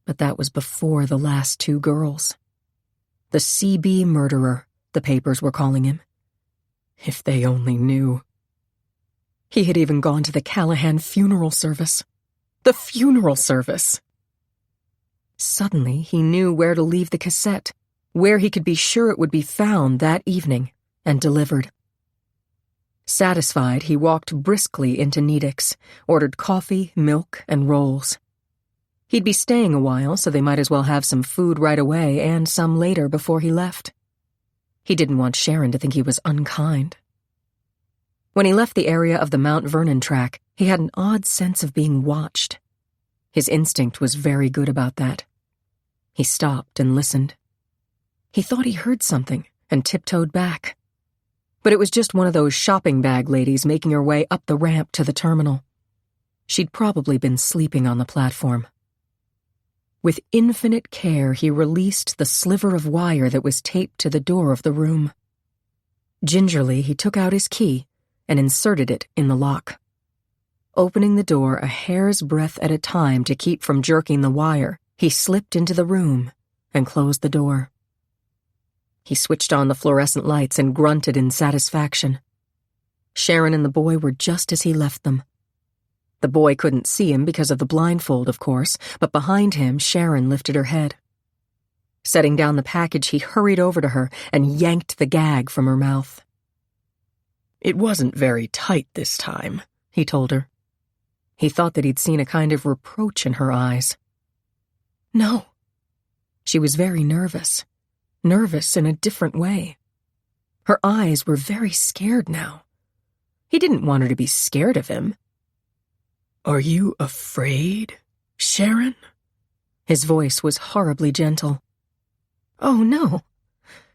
But that was before the last two girls. The CB murderer, the papers were calling him. If they only knew. He had even gone to the Callahan funeral service. The funeral service! Suddenly, he knew where to leave the cassette, where he could be sure it would be found that evening and delivered. Satisfied, he walked briskly into Nedick's, ordered coffee, milk, and rolls. He'd be staying a while, so they might as well have some food right away and some later before he left. He didn't want Sharon to think he was unkind. When he left the area of the Mount Vernon track, he had an odd sense of being watched. His instinct was very good about that. He stopped and listened. He thought he heard something and tiptoed back. But it was just one of those shopping bag ladies making her way up the ramp to the terminal. She'd probably been sleeping on the platform. With infinite care, he released the sliver of wire that was taped to the door of the room. Gingerly, he took out his key and inserted it in the lock. Opening the door a hair's breadth at a time to keep from jerking the wire, he slipped into the room and closed the door. He switched on the fluorescent lights and grunted in satisfaction. Sharon and the boy were just as he left them. The boy couldn't see him because of the blindfold, of course, but behind him, Sharon lifted her head. Setting down the package, he hurried over to her and yanked the gag from her mouth. It wasn't very tight this time, he told her. He thought that he'd seen a kind of reproach in her eyes. No. She was very nervous. Nervous in a different way. Her eyes were very scared now. He didn't want her to be scared of him. Are you afraid, Sharon? His voice was horribly gentle. Oh, no.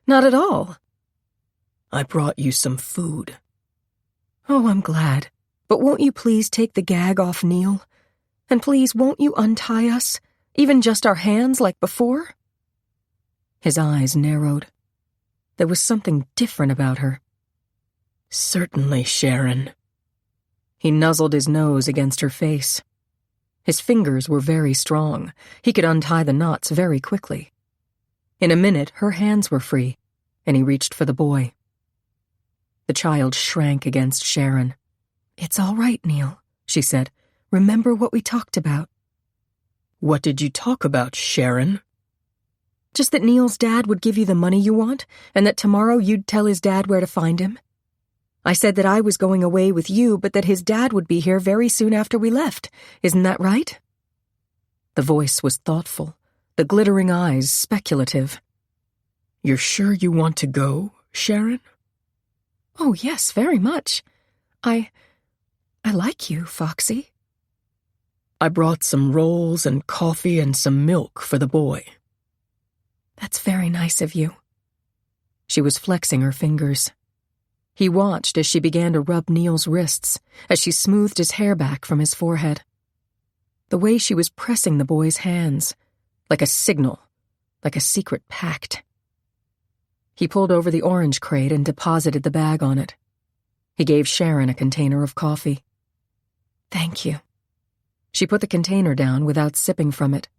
Not at all. I brought you some food. Oh, I'm glad. But won't you please take the gag off Neil? And please, won't you untie us? Even just our hands like before? His eyes narrowed. There was something different about her. "Certainly, Sharon." He nuzzled his nose against her face. His fingers were very strong. He could untie the knots very quickly. In a minute, her hands were free, and he reached for the boy. The child shrank against Sharon. "It's all right, Neil," she said. "Remember what we talked about." "What did you talk about, Sharon?" "Just that Neil's dad would give you the money you want, and that tomorrow you'd tell his dad where to find him. I said that I was going away with you, but that his dad would be here very soon after we left. Isn't that right?" The voice was thoughtful, the glittering eyes speculative. "You're sure you want to go, Sharon?" "Oh, yes, very much. I like you, Foxy." "I brought some rolls and coffee and some milk for the boy." "That's very nice of you." She was flexing her fingers. He watched as she began to rub Neil's wrists, as she smoothed his hair back from his forehead. The way she was pressing the boy's hands, like a signal, like a secret pact. He pulled over the orange crate and deposited the bag on it. He gave Sharon a container of coffee. "Thank you." She put the container down without sipping from it.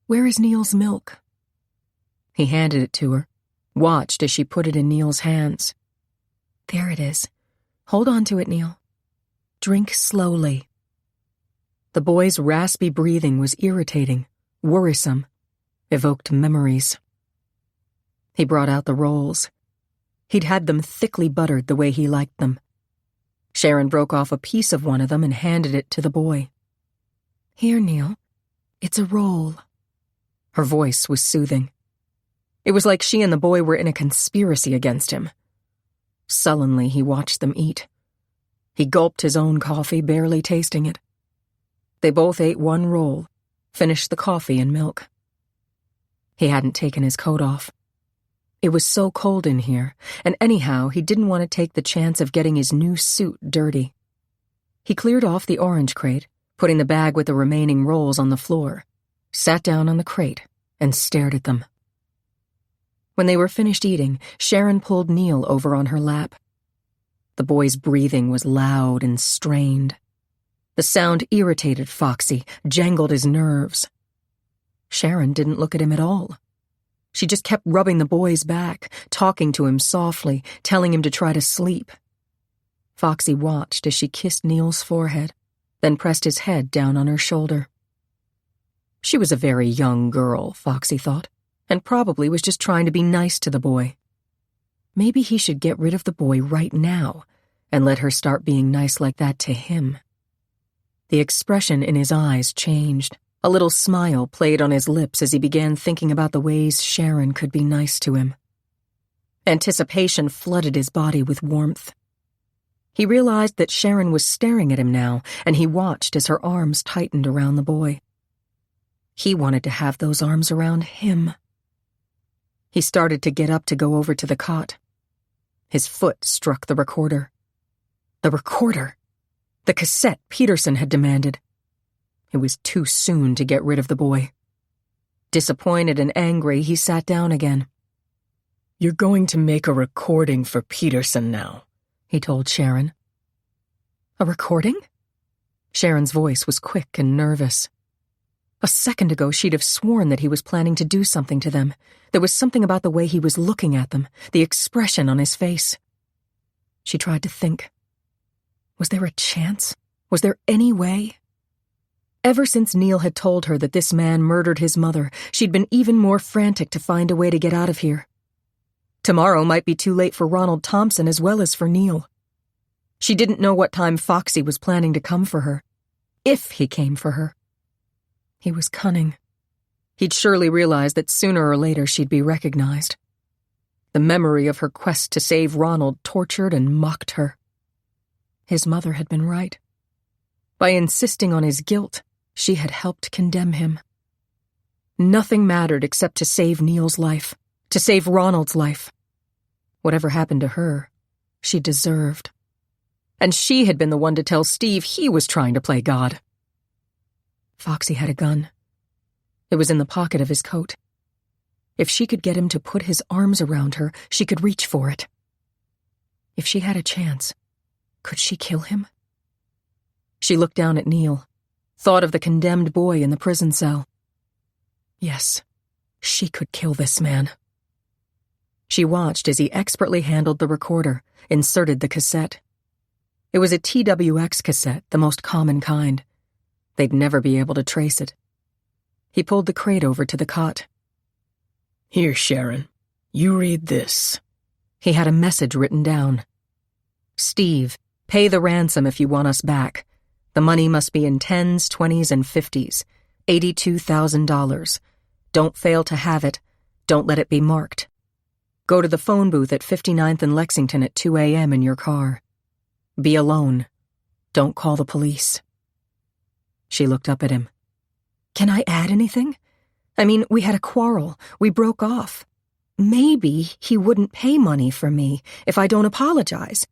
"Where is Neil's milk?" He handed it to her, watched as she put it in Neil's hands. "There it is. Hold on to it, Neil. Drink slowly." The boy's raspy breathing was irritating, worrisome, evoked memories. He brought out the rolls. He'd had them thickly buttered the way he liked them. Sharon broke off a piece of one of them and handed it to the boy. "Here, Neil. It's a roll." Her voice was soothing. It was like she and the boy were in a conspiracy against him. Sullenly, he watched them eat. He gulped his own coffee, barely tasting it. They both ate one roll, finished the coffee and milk. He hadn't taken his coat off. It was so cold in here, and anyhow, he didn't want to take the chance of getting his new suit dirty. He cleared off the orange crate, putting the bag with the remaining rolls on the floor, sat down on the crate, and stared at them. When they were finished eating, Sharon pulled Neil over on her lap. The boy's breathing was loud and strained. The sound irritated Foxy, jangled his nerves. Sharon didn't look at him at all. She just kept rubbing the boy's back, talking to him softly, telling him to try to sleep. Foxy watched as she kissed Neil's forehead, then pressed his head down on her shoulder. She was a very young girl, Foxy thought, and probably was just trying to be nice to the boy. Maybe he should get rid of the boy right now and let her start being nice like that to him. The expression in his eyes changed. A little smile played on his lips as he began thinking about the ways Sharon could be nice to him. Anticipation flooded his body with warmth. He realized that Sharon was staring at him now, and he watched as her arms tightened around the boy. He wanted to have those arms around him. He started to get up to go over to the cot. His foot struck the recorder. The recorder! The cassette Peterson had demanded. It was too soon to get rid of the boy. Disappointed and angry, he sat down again. "You're going to make a recording for Peterson now," he told Sharon. A recording? Sharon's voice was quick and nervous. A second ago, she'd have sworn that he was planning to do something to them. There was something about the way he was looking at them, the expression on his face. She tried to think. Was there a chance? Was there any way? Ever since Neil had told her that this man murdered his mother, she'd been even more frantic to find a way to get out of here. Tomorrow might be too late for Ronald Thompson as well as for Neil. She didn't know what time Foxy was planning to come for her, if he came for her. He was cunning. He'd surely realize that sooner or later she'd be recognized. The memory of her quest to save Ronald tortured and mocked her. His mother had been right. By insisting on his guilt, she had helped condemn him. Nothing mattered except to save Neil's life, to save Ronald's life. Whatever happened to her, she deserved. And she had been the one to tell Steve he was trying to play God. Foxy had a gun. It was in the pocket of his coat. If she could get him to put his arms around her, she could reach for it. If she had a chance, could she kill him? She looked down at Neil, thought of the condemned boy in the prison cell. Yes, she could kill this man. She watched as he expertly handled the recorder, inserted the cassette. It was a TWX cassette, the most common kind. They'd never be able to trace it. He pulled the crate over to the cot. Here, Sharon, you read this. He had a message written down. Steve, pay the ransom if you want us back. The money must be in 10s, 20s, and 50s. $82,000. Don't fail to have it. Don't let it be marked. Go to the phone booth at 59th and Lexington at 2 a.m. in your car. Be alone. Don't call the police. She looked up at him. Can I add anything? I mean, we had a quarrel. We broke off. Maybe he wouldn't pay money for me if I don't apologize.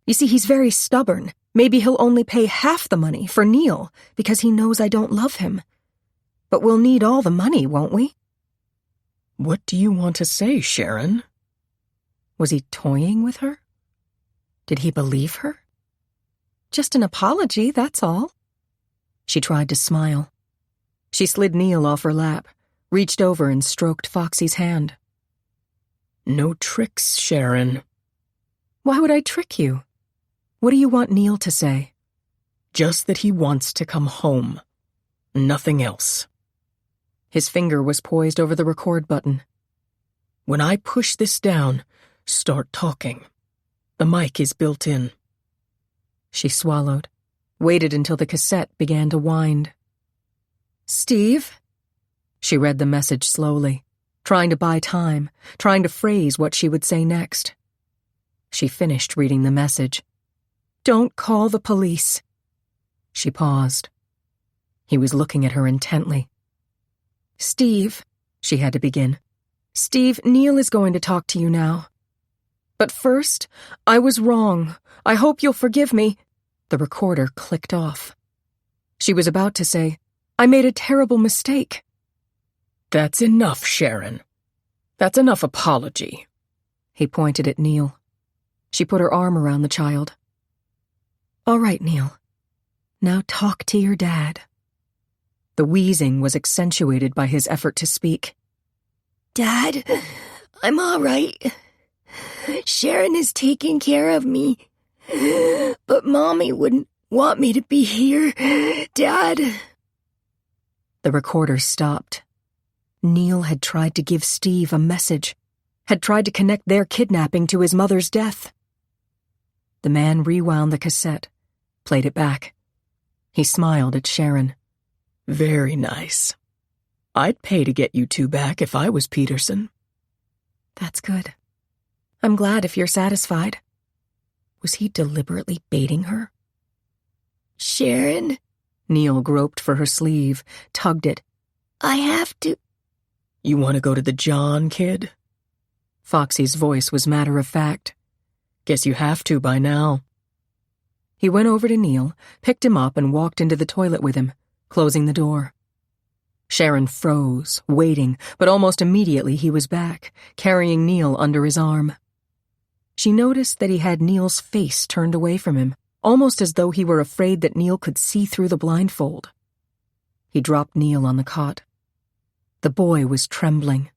You see, he's very stubborn. Maybe he'll only pay half the money for Neil because he knows I don't love him. But we'll need all the money, won't we? What do you want to say, Sharon? Was he toying with her? Did he believe her? Just an apology, that's all. She tried to smile. She slid Neil off her lap, reached over and stroked Foxy's hand. No tricks, Sharon. Why would I trick you? What do you want Neil to say? Just that he wants to come home. Nothing else. His finger was poised over the record button. When I push this down, start talking. The mic is built in. She swallowed, waited until the cassette began to wind. Steve? She read the message slowly, trying to buy time, trying to phrase what she would say next. She finished reading the message. Don't call the police. She paused. He was looking at her intently. Steve, she had to begin. Steve, Neil is going to talk to you now. But first, I was wrong. I hope you'll forgive me. The recorder clicked off. She was about to say, I made a terrible mistake. That's enough, Sharon. That's enough apology. He pointed at Neil. She put her arm around the child. All right, Neil. Now talk to your dad. The wheezing was accentuated by his effort to speak. Dad, I'm all right. Sharon is taking care of me. But Mommy wouldn't want me to be here, Dad. The recorder stopped. Neil had tried to give Steve a message, had tried to connect their kidnapping to his mother's death. The man rewound the cassette, played it back. He smiled at Sharon. Very nice. I'd pay to get you two back if I was Peterson. That's good. I'm glad if you're satisfied. Was he deliberately baiting her? Sharon? Neil groped for her sleeve, tugged it. I have to. You want to go to the John, kid? Foxy's voice was matter-of-fact. Guess you have to by now. He went over to Neil, picked him up and walked into the toilet with him, closing the door. Sharon froze, waiting, but almost immediately he was back, carrying Neil under his arm. She noticed that he had Neil's face turned away from him, almost as though he were afraid that Neil could see through the blindfold. He dropped Neil on the cot. The boy was trembling.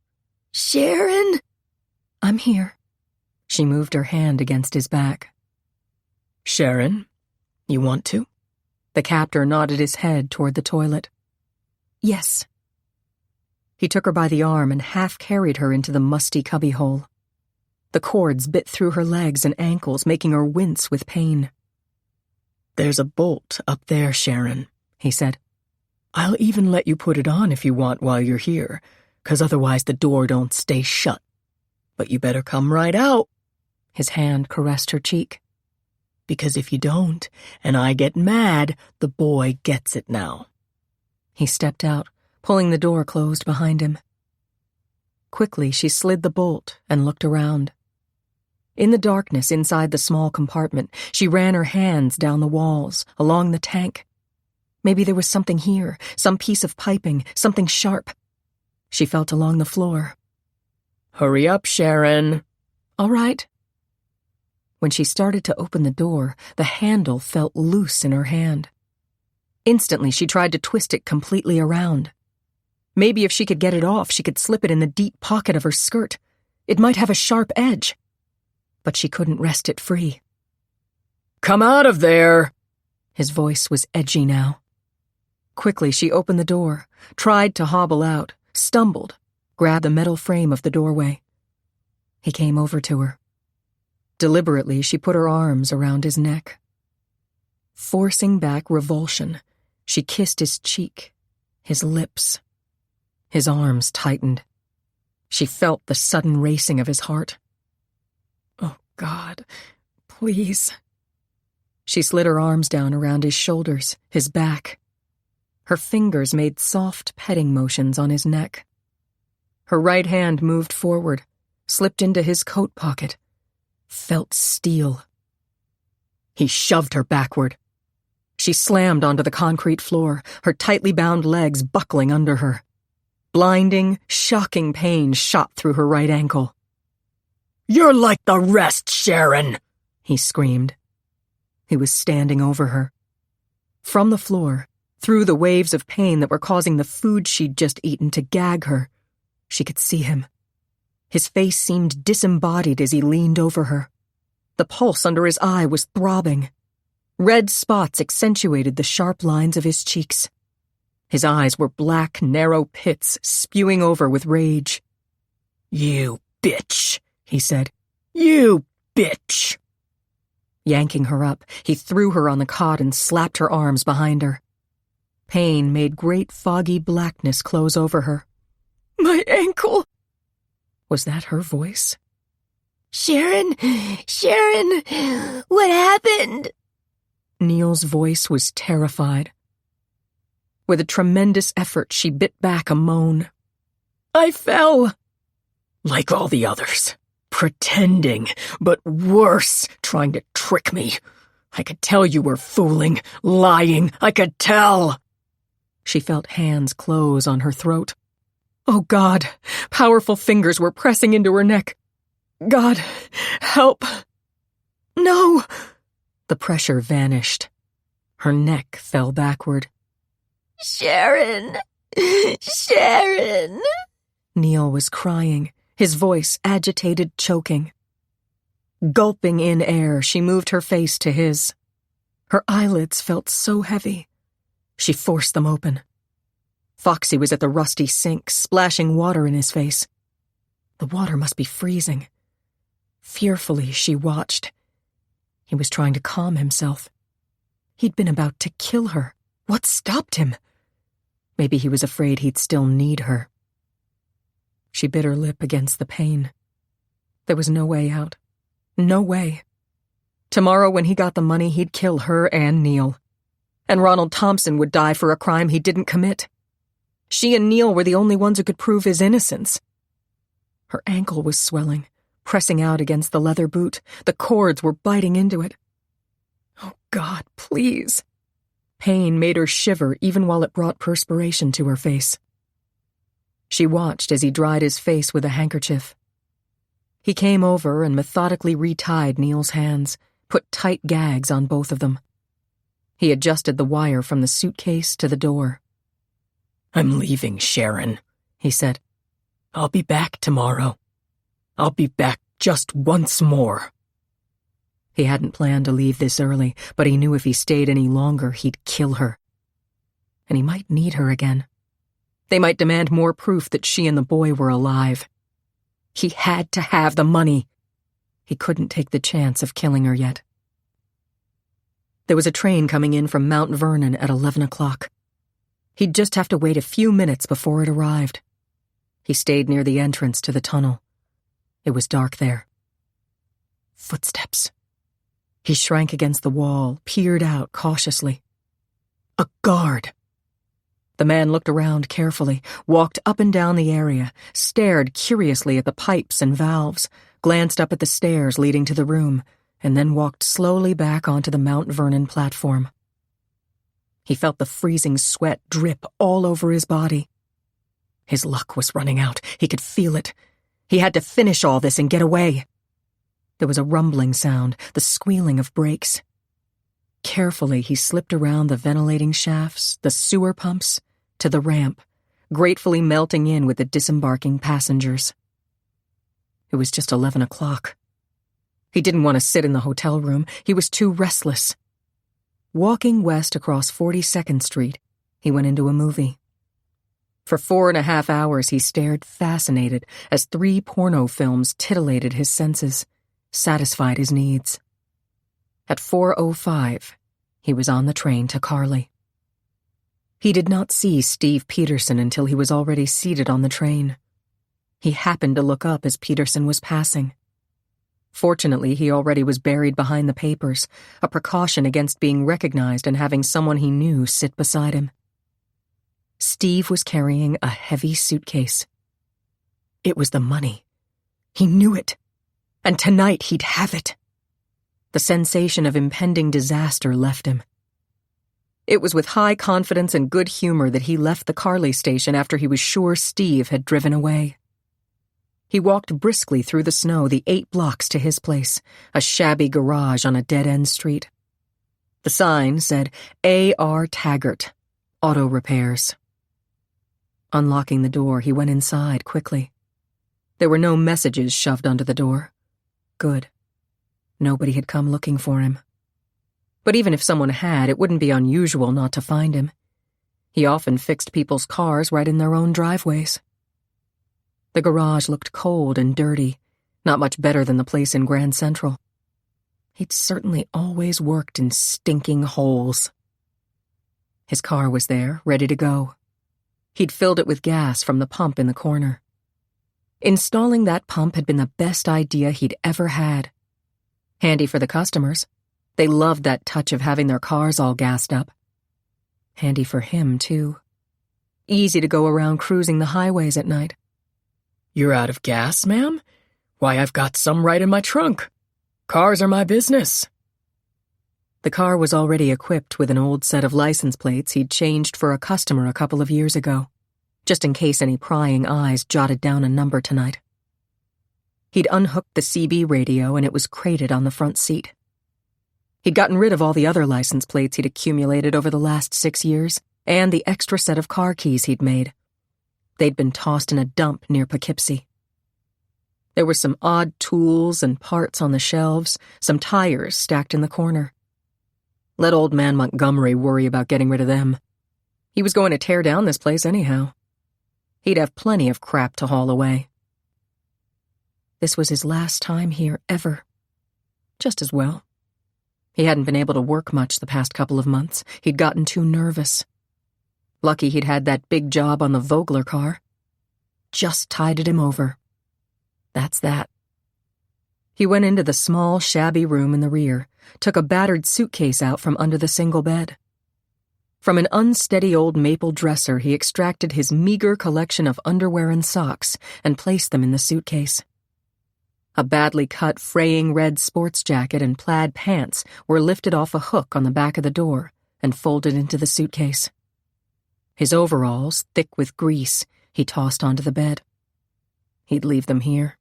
Sharon? I'm here. She moved her hand against his back. Sharon, you want to? The captor nodded his head toward the toilet. Yes. He took her by the arm and half-carried her into the musty cubbyhole. The cords bit through her legs and ankles, making her wince with pain. There's a bolt up there, Sharon, he said. I'll even let you put it on if you want while you're here, 'cause otherwise the door don't stay shut. But you better come right out. His hand caressed her cheek. Because if you don't, and I get mad, the boy gets it now. He stepped out, pulling the door closed behind him. Quickly, she slid the bolt and looked around. In the darkness inside the small compartment, she ran her hands down the walls, along the tank. Maybe there was something here, some piece of piping, something sharp. She felt along the floor. Hurry up, Sharon. All right. When she started to open the door, the handle felt loose in her hand. Instantly, she tried to twist it completely around. Maybe if she could get it off, she could slip it in the deep pocket of her skirt. It might have a sharp edge. But she couldn't wrest it free. Come out of there! His voice was edgy now. Quickly, she opened the door, tried to hobble out, stumbled, grabbed the metal frame of the doorway. He came over to her. Deliberately, she put her arms around his neck. Forcing back revulsion, she kissed his cheek, his lips. His arms tightened. She felt the sudden racing of his heart. Oh, God, please. She slid her arms down around his shoulders, his back. Her fingers made soft petting motions on his neck. Her right hand moved forward, slipped into his coat pocket, felt steel. He shoved her backward. She slammed onto the concrete floor, her tightly bound legs buckling under her. Blinding, shocking pain shot through her right ankle. You're like the rest, Sharon! He screamed. He was standing over her. From the floor, through the waves of pain that were causing the food she'd just eaten to gag her, she could see him. His face seemed disembodied as he leaned over her. The pulse under his eye was throbbing. Red spots accentuated the sharp lines of his cheeks. His eyes were black, narrow pits spewing over with rage. You bitch, he said. You bitch! Yanking her up, he threw her on the cot and slapped her arms behind her. Pain made great foggy blackness close over her. My ankle! Was that her voice? Sharon, what happened? Neil's voice was terrified. With a tremendous effort, she bit back a moan. I fell. Like all the others. Pretending, but worse, trying to trick me. I could tell you were fooling, lying, I could tell. She felt hands close on her throat. Oh, God! Powerful fingers were pressing into her neck. God, help! No! The pressure vanished. Her neck fell backward. Sharon! Neil was crying, his voice agitated, choking. Gulping in air, she moved her face to his. Her eyelids felt so heavy. She forced them open. Foxy was at the rusty sink, splashing water in his face. The water must be freezing. Fearfully, she watched. He was trying to calm himself. He'd been about to kill her. What stopped him? Maybe he was afraid he'd still need her. She bit her lip against the pain. There was no way out. No way. Tomorrow, when he got the money, he'd kill her and Neil. And Ronald Thompson would die for a crime he didn't commit. She and Neil were the only ones who could prove his innocence. Her ankle was swelling, pressing out against the leather boot. The cords were biting into it. Oh, God, please. Pain made her shiver even while it brought perspiration to her face. She watched as he dried his face with a handkerchief. He came over and methodically retied Neil's hands, put tight gags on both of them. He adjusted the wire from the suitcase to the door. I'm leaving, Sharon, he said. I'll be back tomorrow. I'll be back just once more. He hadn't planned to leave this early, but he knew if he stayed any longer, he'd kill her. And he might need her again. They might demand more proof that she and the boy were alive. He had to have the money. He couldn't take the chance of killing her yet. There was a train coming in from Mount Vernon at 11 o'clock. He'd just have to wait a few minutes before it arrived. He stayed near the entrance to the tunnel. It was dark there. Footsteps. He shrank against the wall, peered out cautiously. A guard. The man looked around carefully, walked up and down the area, stared curiously at the pipes and valves, glanced up at the stairs leading to the room, and then walked slowly back onto the Mount Vernon platform. He felt the freezing sweat drip all over his body. His luck was running out. He could feel it. He had to finish all this and get away. There was a rumbling sound, the squealing of brakes. Carefully, he slipped around the ventilating shafts, the sewer pumps, to the ramp, gratefully melting in with the disembarking passengers. It was just 11 o'clock. He didn't want to sit in the hotel room. He was too restless. Walking west across 42nd Street, he went into a movie. For 4.5 hours, he stared fascinated as 3 porno films titillated his senses, satisfied his needs. At 4:05, he was on the train to Carly. He did not see Steve Peterson until he was already seated on the train. He happened to look up as Peterson was passing. Fortunately, he already was buried behind the papers, a precaution against being recognized and having someone he knew sit beside him. Steve was carrying a heavy suitcase. It was the money. He knew it. And tonight he'd have it. The sensation of impending disaster left him. It was with high confidence and good humor that he left the Carly station after he was sure Steve had driven away. He walked briskly through the snow the 8 blocks to his place, a shabby garage on a dead-end street. The sign said A.R. Taggart, Auto Repairs. Unlocking the door, he went inside quickly. There were no messages shoved onto the door. Good. Nobody had come looking for him. But even if someone had, it wouldn't be unusual not to find him. He often fixed people's cars right in their own driveways. The garage looked cold and dirty, not much better than the place in Grand Central. He'd certainly always worked in stinking holes. His car was there, ready to go. He'd filled it with gas from the pump in the corner. Installing that pump had been the best idea he'd ever had. Handy for the customers. They loved that touch of having their cars all gassed up. Handy for him, too. Easy to go around cruising the highways at night. You're out of gas, ma'am? Why, I've got some right in my trunk. Cars are my business. The car was already equipped with an old set of license plates he'd changed for a customer a couple of years ago, just in case any prying eyes jotted down a number tonight. He'd unhooked the CB radio and it was crated on the front seat. He'd gotten rid of all the other license plates he'd accumulated over the last 6 years, and the extra set of car keys he'd made. They'd been tossed in a dump near Poughkeepsie. There were some odd tools and parts on the shelves, some tires stacked in the corner. Let old man Montgomery worry about getting rid of them. He was going to tear down this place anyhow. He'd have plenty of crap to haul away. This was his last time here ever. Just as well. He hadn't been able to work much the past couple of months. He'd gotten too nervous. Lucky he'd had that big job on the Vogler car. Just tided him over. That's that. He went into the small, shabby room in the rear, took a battered suitcase out from under the single bed. From an unsteady old maple dresser, he extracted his meager collection of underwear and socks and placed them in the suitcase. A badly cut, fraying red sports jacket and plaid pants were lifted off a hook on the back of the door and folded into the suitcase. His overalls, thick with grease, he tossed onto the bed. He'd leave them here.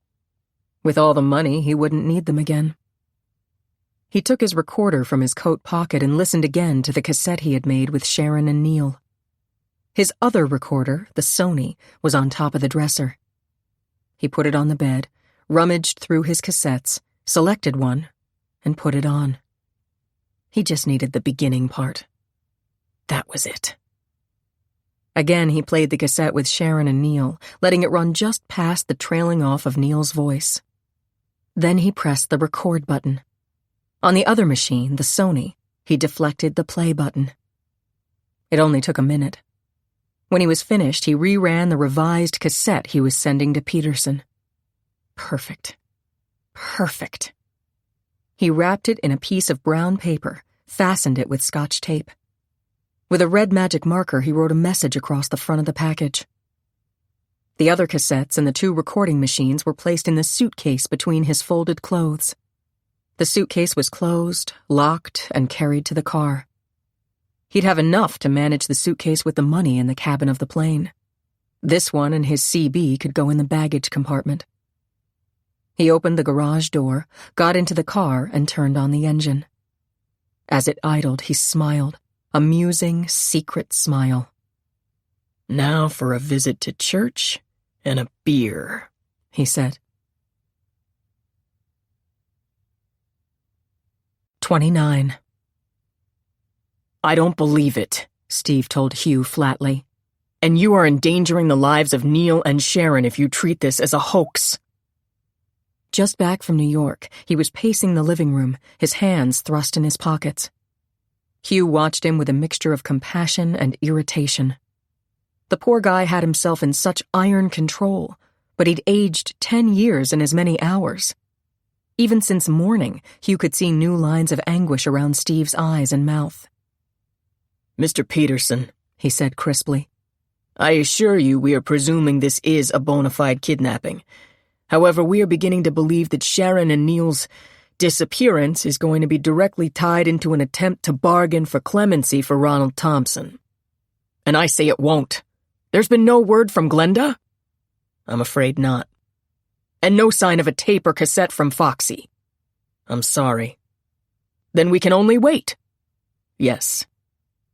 With all the money, he wouldn't need them again. He took his recorder from his coat pocket and listened again to the cassette he had made with Sharon and Neil. His other recorder, the Sony, was on top of the dresser. He put it on the bed, rummaged through his cassettes, selected one, and put it on. He just needed the beginning part. That was it. Again, he played the cassette with Sharon and Neil, letting it run just past the trailing off of Neil's voice. Then he pressed the record button. On the other machine, the Sony, he deflected the play button. It only took a minute. When he was finished, he reran the revised cassette he was sending to Peterson. Perfect. Perfect. He wrapped it in a piece of brown paper, fastened it with Scotch tape. With a red magic marker, he wrote a message across the front of the package. The other cassettes and the 2 recording machines were placed in the suitcase between his folded clothes. The suitcase was closed, locked, and carried to the car. He'd have enough to manage the suitcase with the money in the cabin of the plane. This one and his CB could go in the baggage compartment. He opened the garage door, got into the car, and turned on the engine. As it idled, he smiled, a musing, secret smile. "Now for a visit to church and a beer," he said. 29. "I don't believe it," Steve told Hugh flatly. "and you are endangering the lives of Neil and Sharon if you treat this as a hoax." Just back from New York, he was pacing the living room, his hands thrust in his pockets. Hugh watched him with a mixture of compassion and irritation. The poor guy had himself in such iron control, but he'd aged 10 years in as many hours. Even since morning, Hugh could see new lines of anguish around Steve's eyes and mouth. "Mr. Peterson," he said crisply, "I assure you we are presuming this is a bona fide kidnapping. However, we are beginning to believe that Sharon and Neil's disappearance is going to be directly tied into an attempt to bargain for clemency for Ronald Thompson. And I say it won't. There's been no word from Glenda? I'm afraid not. And no sign of a tape or cassette from Foxy. I'm sorry. Then we can only wait. Yes.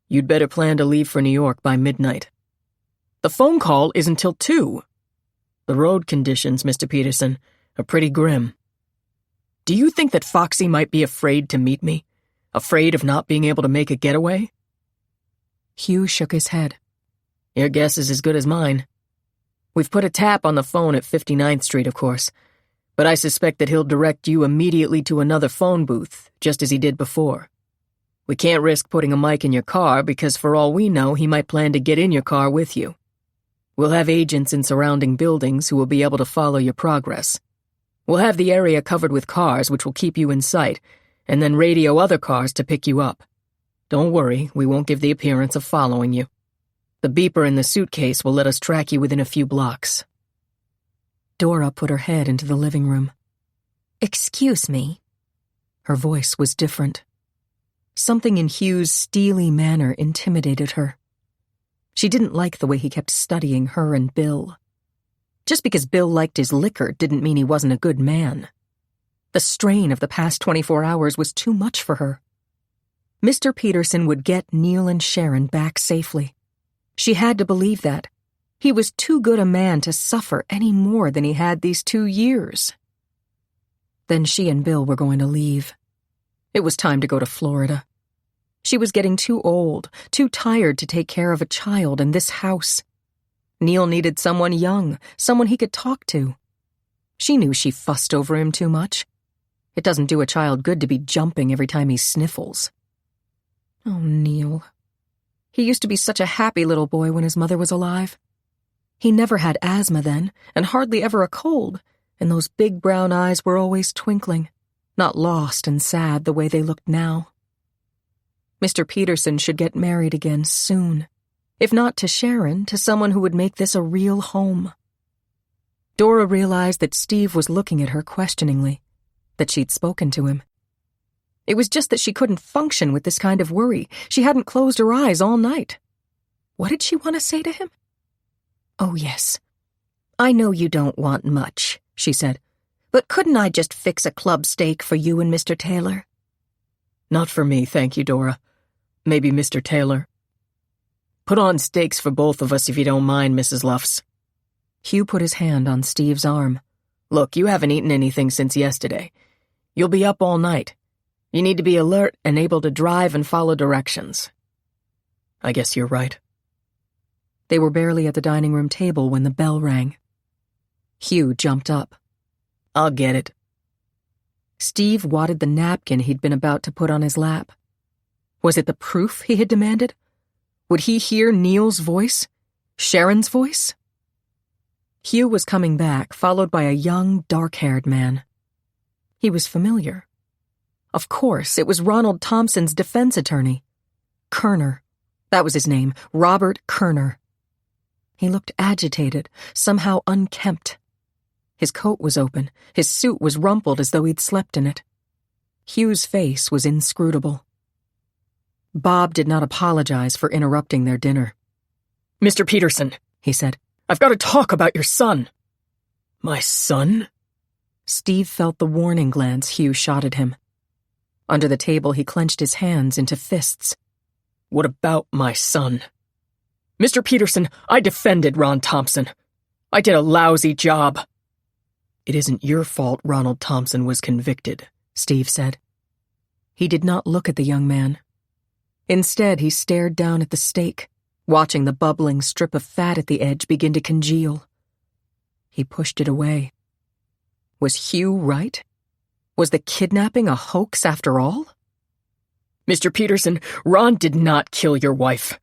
You'd better plan to leave for New York by midnight. The phone call is until 2. The road conditions, Mr. Peterson, are pretty grim. Do you think that Foxy might be afraid to meet me? Afraid of not being able to make a getaway?" Hugh shook his head. "Your guess is as good as mine. We've put a tap on the phone at 59th Street, of course, but I suspect that he'll direct you immediately to another phone booth, just as he did before. We can't risk putting a mic in your car because for all we know, he might plan to get in your car with you. We'll have agents in surrounding buildings who will be able to follow your progress. We'll have the area covered with cars which will keep you in sight, and then radio other cars to pick you up. Don't worry, we won't give the appearance of following you. The beeper in the suitcase will let us track you within a few blocks." Dora put her head into the living room. Excuse me. Her voice was different. Something in Hugh's steely manner intimidated her. She didn't like the way he kept studying her and Bill. Just because Bill liked his liquor didn't mean he wasn't a good man. The strain of the past 24 hours was too much for her. Mr. Peterson would get Neil and Sharon back safely. She had to believe that. He was too good a man to suffer any more than he had these 2 years. Then she and Bill were going to leave. It was time to go to Florida. She was getting too old, too tired to take care of a child in this house. Neil needed someone young, someone he could talk to. She knew she fussed over him too much. It doesn't do a child good to be jumping every time he sniffles. Oh, Neil. He used to be such a happy little boy when his mother was alive. He never had asthma then, and hardly ever a cold, and those big brown eyes were always twinkling, not lost and sad the way they looked now. Mr. Peterson should get married again soon. If not to Sharon, to someone who would make this a real home. Dora realized that Steve was looking at her questioningly, that she'd spoken to him. It was just that she couldn't function with this kind of worry. She hadn't closed her eyes all night. What did she want to say to him? Oh, yes. I know you don't want much, she said, but couldn't I just fix a club steak for you and Mr. Taylor? Not for me, thank you, Dora. Maybe Mr. Taylor. Put on steaks for both of us if you don't mind, Mrs. Luffs. Hugh put his hand on Steve's arm. Look, you haven't eaten anything since yesterday. You'll be up all night. You need to be alert and able to drive and follow directions. I guess you're right. They were barely at the dining room table when the bell rang. Hugh jumped up. I'll get it. Steve wadded the napkin he'd been about to put on his lap. Was it the proof he had demanded? Would he hear Neil's voice? Sharon's voice? Hugh was coming back, followed by a young, dark-haired man. He was familiar. Of course, it was Ronald Thompson's defense attorney. Kerner. That was his name, Robert Kerner. He looked agitated, somehow unkempt. His coat was open, his suit was rumpled as though he'd slept in it. Hugh's face was inscrutable. Bob did not apologize for interrupting their dinner. Mr. Peterson, he said, I've got to talk about your son. My son? Steve felt the warning glance Hugh shot at him. Under the table, he clenched his hands into fists. What about my son? Mr. Peterson, I defended Ron Thompson. I did a lousy job. It isn't your fault Ronald Thompson was convicted, Steve said. He did not look at the young man. Instead, he stared down at the steak, watching the bubbling strip of fat at the edge begin to congeal. He pushed it away. Was Hugh right? Was the kidnapping a hoax after all? Mr. Peterson, Ron did not kill your wife.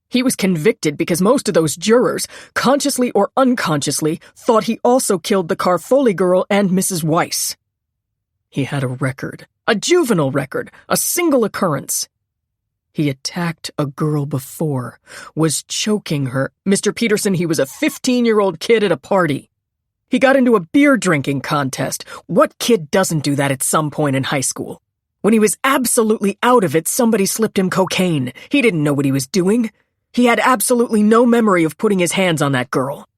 He was convicted because most of those jurors, consciously or unconsciously, thought he also killed the Carfoli girl and Mrs. Weiss. He had a record, a juvenile record, a single occurrence. He attacked a girl before, was choking her. Mr. Peterson, he was a 15-year-old kid at a party. He got into a beer drinking contest. What kid doesn't do that at some point in high school? When he was absolutely out of it, somebody slipped him cocaine. He didn't know what he was doing. He had absolutely no memory of putting his hands on that girl.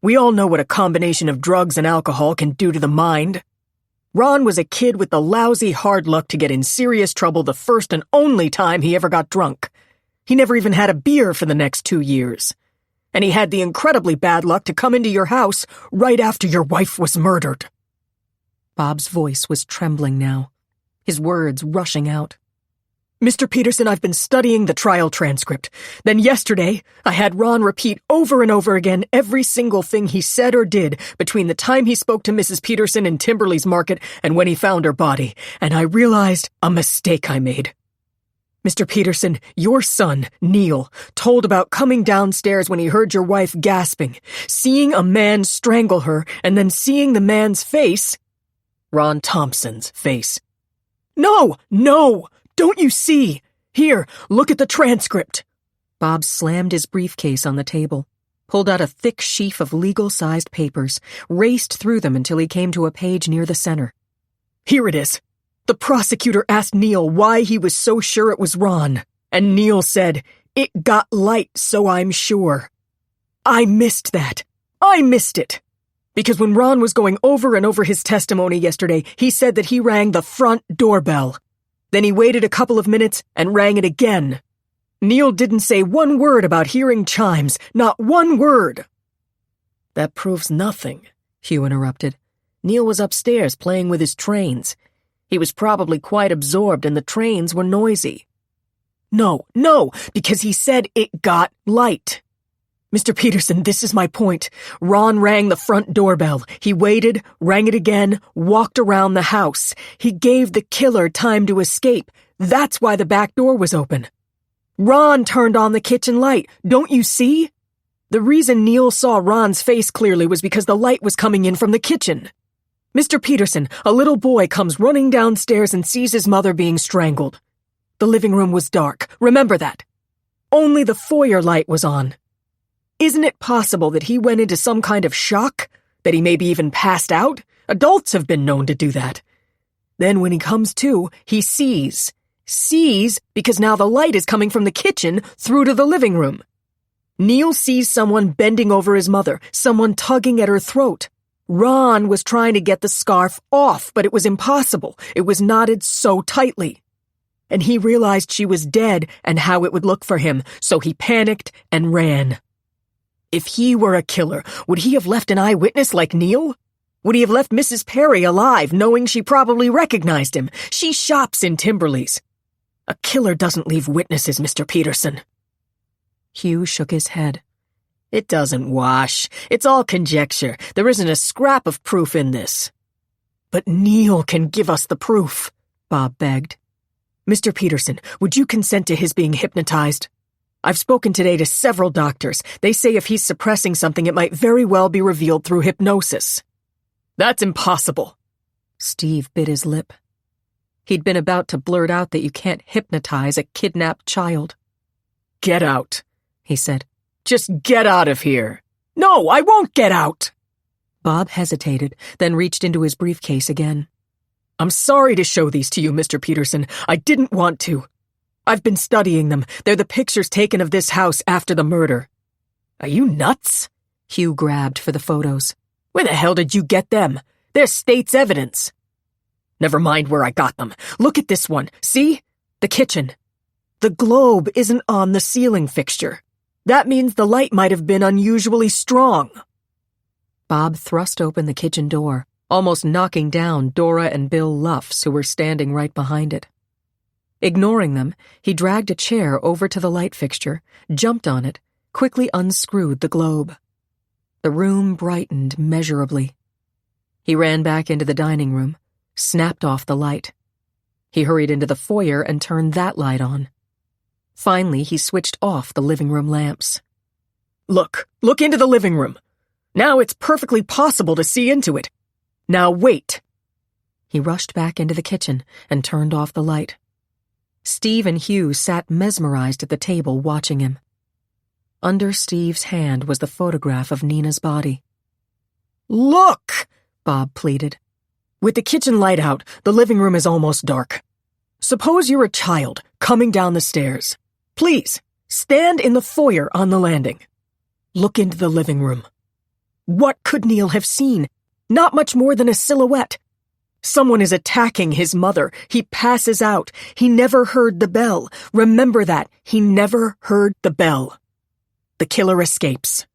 We all know what a combination of drugs and alcohol can do to the mind. Ron was a kid with the lousy hard luck to get in serious trouble the first and only time he ever got drunk. He never even had a beer for the next 2 years. And he had the incredibly bad luck to come into your house right after your wife was murdered. Bob's voice was trembling now, his words rushing out. Mr. Peterson, I've been studying the trial transcript. Then yesterday, I had Ron repeat over and over again every single thing he said or did between the time he spoke to Mrs. Peterson in Timberley's Market and when he found her body, and I realized a mistake I made. Mr. Peterson, your son, Neil, told about coming downstairs when he heard your wife gasping, seeing a man strangle her, and then seeing the man's face, Ron Thompson's face. No! Don't you see? Here, look at the transcript. Bob slammed his briefcase on the table, pulled out a thick sheaf of legal-sized papers, raced through them until he came to a page near the center. Here it is. The prosecutor asked Neil why he was so sure it was Ron, and Neil said, "It got light, so I'm sure." I missed that. I missed it. Because when Ron was going over and over his testimony yesterday, he said that he rang the front doorbell. Then he waited a couple of minutes and rang it again. Neil didn't say one word about hearing chimes, not one word. That proves nothing, Hugh interrupted. Neil was upstairs playing with his trains. He was probably quite absorbed and the trains were noisy. No, because he said it got light. Mr. Peterson, this is my point. Ron rang the front doorbell. He waited, rang it again, walked around the house. He gave the killer time to escape. That's why the back door was open. Ron turned on the kitchen light. Don't you see? The reason Neil saw Ron's face clearly was because the light was coming in from the kitchen. Mr. Peterson, a little boy comes running downstairs and sees his mother being strangled. The living room was dark. Remember that. Only the foyer light was on. Isn't it possible that he went into some kind of shock? That he maybe even passed out? Adults have been known to do that. Then when he comes to, he sees. Sees because now the light is coming from the kitchen through to the living room. Neil sees someone bending over his mother, someone tugging at her throat. Ron was trying to get the scarf off, but it was impossible. It was knotted so tightly. And he realized she was dead and how it would look for him, so he panicked and ran. If he were a killer, would he have left an eyewitness like Neil? Would he have left Mrs. Perry alive, knowing she probably recognized him? She shops in Timberley's. A killer doesn't leave witnesses, Mr. Peterson. Hugh shook his head. It doesn't wash. It's all conjecture. There isn't a scrap of proof in this. But Neil can give us the proof, Bob begged. Mr. Peterson, would you consent to his being hypnotized? I've spoken today to several doctors. They say if he's suppressing something, it might very well be revealed through hypnosis. That's impossible. Steve bit his lip. He'd been about to blurt out that you can't hypnotize a kidnapped child. Get out, he said. Just get out of here. No, I won't get out. Bob hesitated, then reached into his briefcase again. I'm sorry to show these to you, Mr. Peterson. I didn't want to. I've been studying them. They're the pictures taken of this house after the murder. Are you nuts? Hugh grabbed for the photos. Where the hell did you get them? They're state's evidence. Never mind where I got them. Look at this one. See? The kitchen. The globe isn't on the ceiling fixture. That means the light might have been unusually strong. Bob thrust open the kitchen door, almost knocking down Dora and Bill Luffs, who were standing right behind it. Ignoring them, he dragged a chair over to the light fixture, jumped on it, quickly unscrewed the globe. The room brightened measurably. He ran back into the dining room, snapped off the light. He hurried into the foyer and turned that light on. Finally, he switched off the living room lamps. Look into the living room. Now it's perfectly possible to see into it. Now wait. He rushed back into the kitchen and turned off the light. Steve and Hugh sat mesmerized at the table watching him. Under Steve's hand was the photograph of Nina's body. Look, Bob pleaded. With the kitchen light out, the living room is almost dark. Suppose you're a child coming down the stairs. Please, stand in the foyer on the landing. Look into the living room. What could Neil have seen? Not much more than a silhouette. Someone is attacking his mother. He passes out. He never heard the bell. Remember that. He never heard the bell. The killer escapes.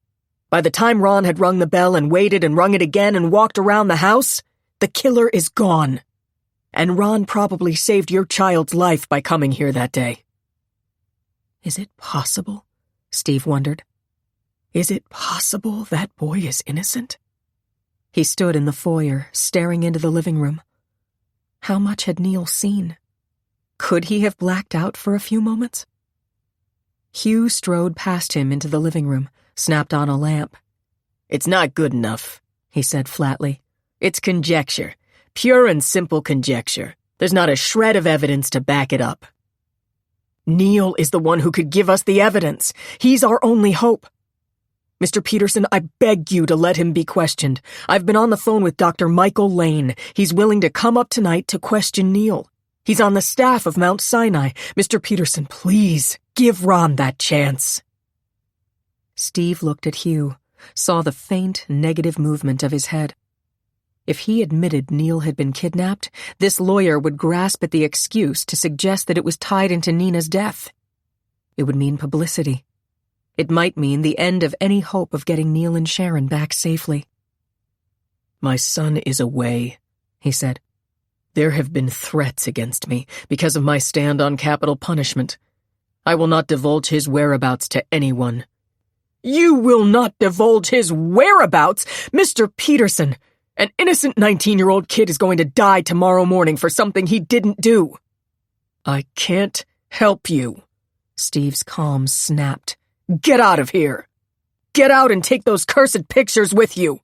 By the time Ron had rung the bell and waited and rung it again and walked around the house, the killer is gone. And Ron probably saved your child's life by coming here that day. Is it possible? Steve wondered. Is it possible that boy is innocent? He stood in the foyer, staring into the living room. How much had Neil seen? Could he have blacked out for a few moments? Hugh strode past him into the living room, snapped on a lamp. It's not good enough, he said flatly. It's conjecture. Pure and simple conjecture. There's not a shred of evidence to back it up. Neil is the one who could give us the evidence. He's our only hope. Mr. Peterson, I beg you to let him be questioned. I've been on the phone with Dr. Michael Lane. He's willing to come up tonight to question Neil. He's on the staff of Mount Sinai. Mr. Peterson, please, give Ron that chance. Steve looked at Hugh, saw the faint, negative movement of his head. If he admitted Neil had been kidnapped, this lawyer would grasp at the excuse to suggest that it was tied into Nina's death. It would mean publicity. It might mean the end of any hope of getting Neil and Sharon back safely. My son is away, he said. There have been threats against me because of my stand on capital punishment. I will not divulge his whereabouts to anyone. You will not divulge his whereabouts? Mr. Peterson! An innocent 19-year-old kid is going to die tomorrow morning for something he didn't do. I can't help you. Steve's calm snapped. Get out of here. Get out and take those cursed pictures with you.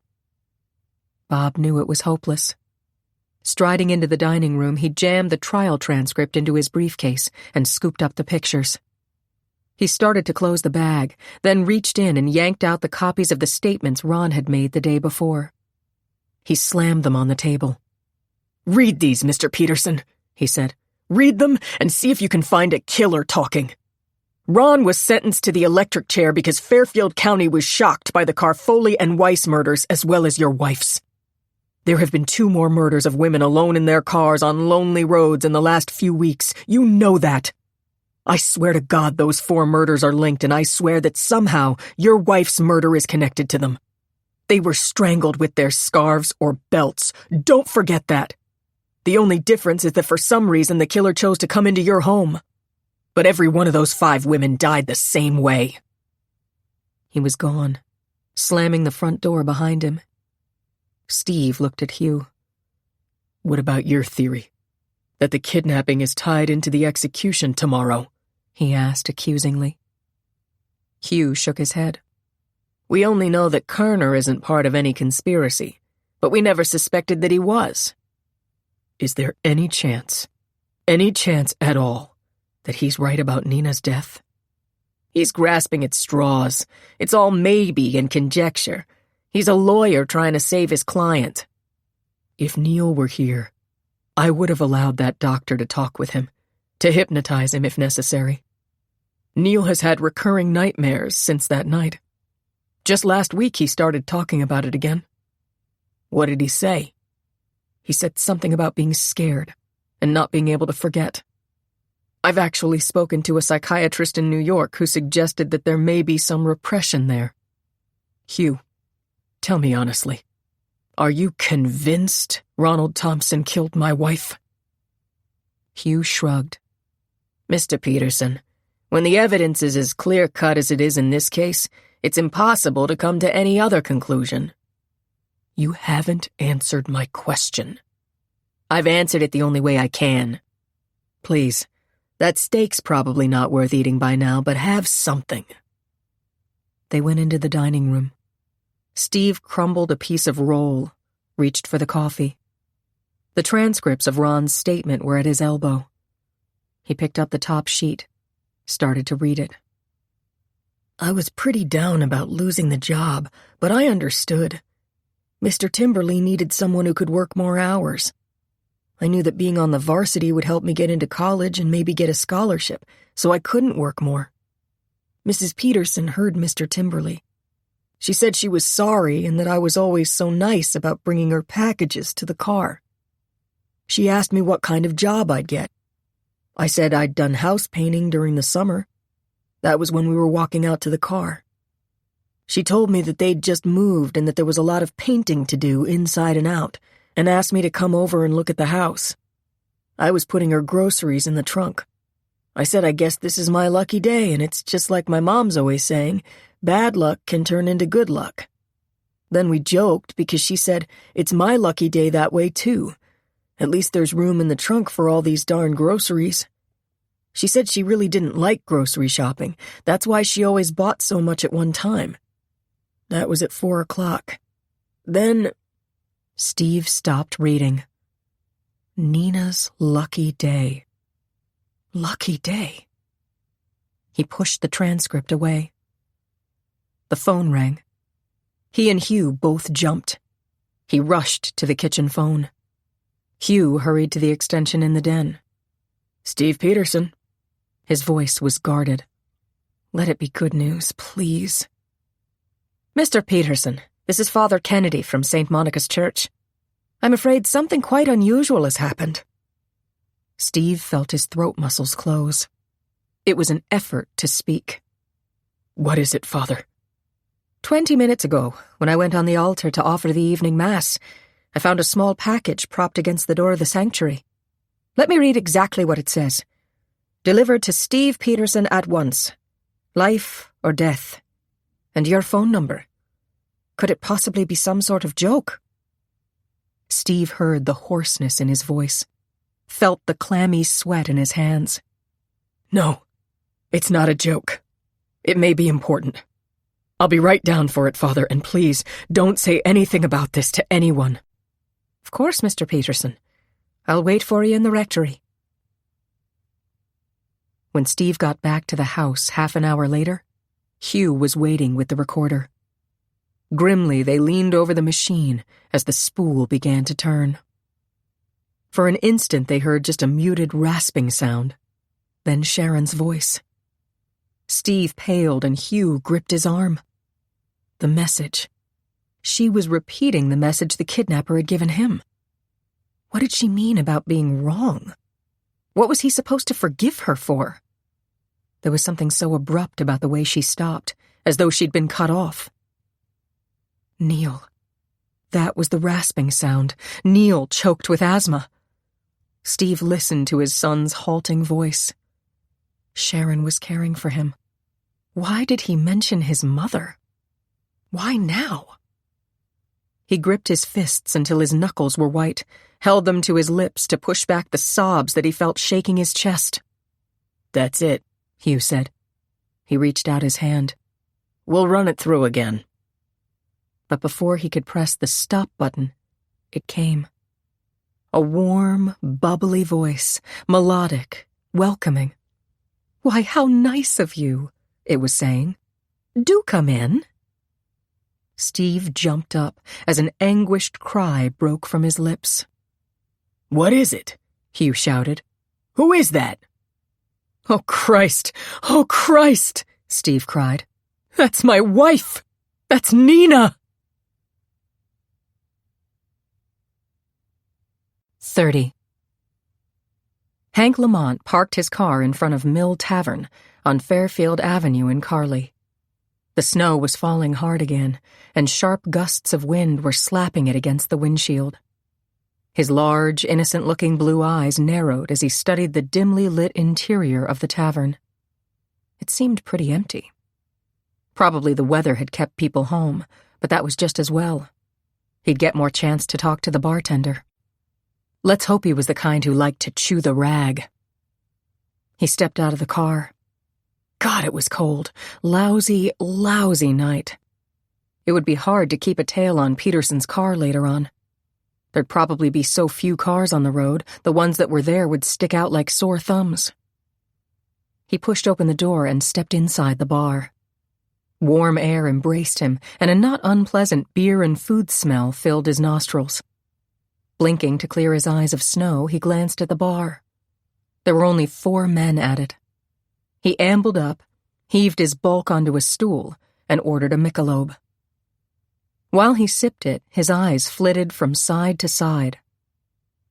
Bob knew it was hopeless. Striding into the dining room, he jammed the trial transcript into his briefcase and scooped up the pictures. He started to close the bag, then reached in and yanked out the copies of the statements Ron had made the day before. He slammed them on the table. Read these, Mr. Peterson, he said. Read them and see if you can find a killer talking. Ron was sentenced to the electric chair because Fairfield County was shocked by the Carfoley and Weiss murders as well as your wife's. There have been 2 more murders of women alone in their cars on lonely roads in the last few weeks. You know that. I swear to God those 4 murders are linked, and I swear that somehow your wife's murder is connected to them. They were strangled with their scarves or belts. Don't forget that. The only difference is that for some reason the killer chose to come into your home. But every one of those 5 women died the same way. He was gone, slamming the front door behind him. Steve looked at Hugh. What about your theory? That the kidnapping is tied into the execution tomorrow? He asked accusingly. Hugh shook his head. We only know that Kerner isn't part of any conspiracy, but we never suspected that he was. Is there any chance at all, that he's right about Nina's death? He's grasping at straws. It's all maybe and conjecture. He's a lawyer trying to save his client. If Neil were here, I would have allowed that doctor to talk with him, to hypnotize him if necessary. Neil has had recurring nightmares since that night. Just last week he started talking about it again. What did he say? He said something about being scared and not being able to forget. I've actually spoken to a psychiatrist in New York who suggested that there may be some repression there. Hugh, tell me honestly, are you convinced Ronald Thompson killed my wife? Hugh shrugged. Mr. Peterson, when the evidence is as clear-cut as it is in this case, it's impossible to come to any other conclusion. You haven't answered my question. I've answered it the only way I can. Please, that steak's probably not worth eating by now, but have something. They went into the dining room. Steve crumbled a piece of roll, reached for the coffee. The transcripts of Ron's statement were at his elbow. He picked up the top sheet, started to read it. I was pretty down about losing the job, but I understood. Mr. Timberly needed someone who could work more hours. I knew that being on the varsity would help me get into college and maybe get a scholarship, so I couldn't work more. Mrs. Peterson heard Mr. Timberly. She said she was sorry and that I was always so nice about bringing her packages to the car. She asked me what kind of job I'd get. I said I'd done house painting during the summer. That was when we were walking out to the car. She told me that they'd just moved and that there was a lot of painting to do inside and out, and asked me to come over and look at the house. I was putting her groceries in the trunk. I said I guess this is my lucky day, and it's just like my mom's always saying, bad luck can turn into good luck. Then we joked because she said it's my lucky day that way too. At least there's room in the trunk for all these darn groceries. She said she really didn't like grocery shopping. That's why she always bought so much at one time. That was at 4 o'clock. Then Steve stopped reading. Nina's lucky day. Lucky day. He pushed the transcript away. The phone rang. He and Hugh both jumped. He rushed to the kitchen phone. Hugh hurried to the extension in the den. Steve Peterson. His voice was guarded. Let it be good news, please. Mr. Peterson, this is Father Kennedy from St. Monica's Church. I'm afraid something quite unusual has happened. Steve felt his throat muscles close. It was an effort to speak. What is it, Father? 20 minutes ago, when I went on the altar to offer the evening mass, I found a small package propped against the door of the sanctuary. Let me read exactly what it says. Delivered to Steve Peterson at once. Life or death. And your phone number. Could it possibly be some sort of joke? Steve heard the hoarseness in his voice, felt the clammy sweat in his hands. No, it's not a joke. It may be important. I'll be right down for it, Father, and please, don't say anything about this to anyone. Of course, Mr. Peterson. I'll wait for you in the rectory. When Steve got back to the house half an hour later, Hugh was waiting with the recorder. Grimly, they leaned over the machine as the spool began to turn. For an instant, they heard just a muted rasping sound, then Sharon's voice. Steve paled and Hugh gripped his arm. The message. She was repeating the message the kidnapper had given him. What did she mean about being wrong? What was he supposed to forgive her for? There was something so abrupt about the way she stopped, as though she'd been cut off. Neil. That was the rasping sound. Neil choked with asthma. Steve listened to his son's halting voice. Sharon was caring for him. Why did he mention his mother? Why now? He gripped his fists until his knuckles were white, held them to his lips to push back the sobs that he felt shaking his chest. That's it, Hugh said. He reached out his hand. We'll run it through again. But before he could press the stop button, it came. A warm, bubbly voice, melodic, welcoming. "Why, how nice of you," it was saying. "Do come in." Steve jumped up as an anguished cry broke from his lips. "What is it?" Hugh shouted. "Who is that?" "Oh, Christ! Oh, Christ!" Steve cried. "That's my wife! That's Nina!" 30. Hank Lamont parked his car in front of Mill Tavern on Fairfield Avenue in Carly. The snow was falling hard again, and sharp gusts of wind were slapping it against the windshield. His large, innocent-looking blue eyes narrowed as he studied the dimly lit interior of the tavern. It seemed pretty empty. Probably the weather had kept people home, but that was just as well. He'd get more chance to talk to the bartender. Let's hope he was the kind who liked to chew the rag. He stepped out of the car. God, it was cold. Lousy, lousy night. It would be hard to keep a tail on Peterson's car later on. There'd probably be so few cars on the road, the ones that were there would stick out like sore thumbs. He pushed open the door and stepped inside the bar. Warm air embraced him, and a not unpleasant beer and food smell filled his nostrils. Blinking to clear his eyes of snow, he glanced at the bar. There were only 4 men at it. He ambled up, heaved his bulk onto a stool, and ordered a Michelob. While he sipped it, his eyes flitted from side to side.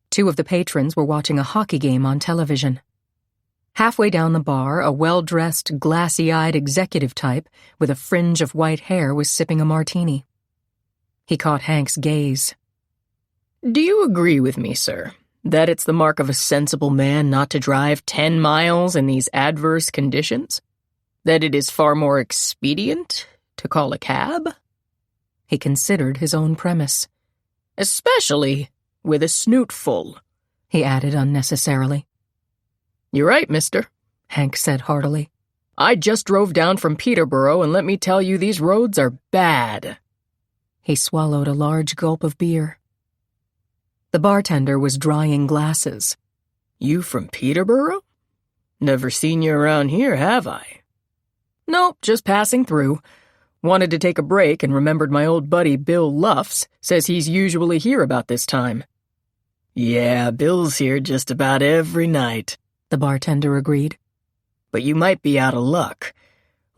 2 of the patrons were watching a hockey game on television. Halfway down the bar, a well-dressed, glassy-eyed executive type with a fringe of white hair was sipping a martini. He caught Hank's gaze. Do you agree with me, sir, that it's the mark of a sensible man not to drive 10 miles in these adverse conditions? That it is far more expedient to call a cab? He considered his own premise. Especially with a snoot full, he added unnecessarily. You're right, mister, Hank said heartily. I just drove down from Peterborough, and let me tell you, these roads are bad. He swallowed a large gulp of beer. The bartender was drying glasses. You from Peterborough? Never seen you around here, have I? Nope, just passing through. Wanted to take a break and remembered my old buddy Bill Luffs says he's usually here about this time. Yeah, Bill's here just about every night, the bartender agreed. But you might be out of luck.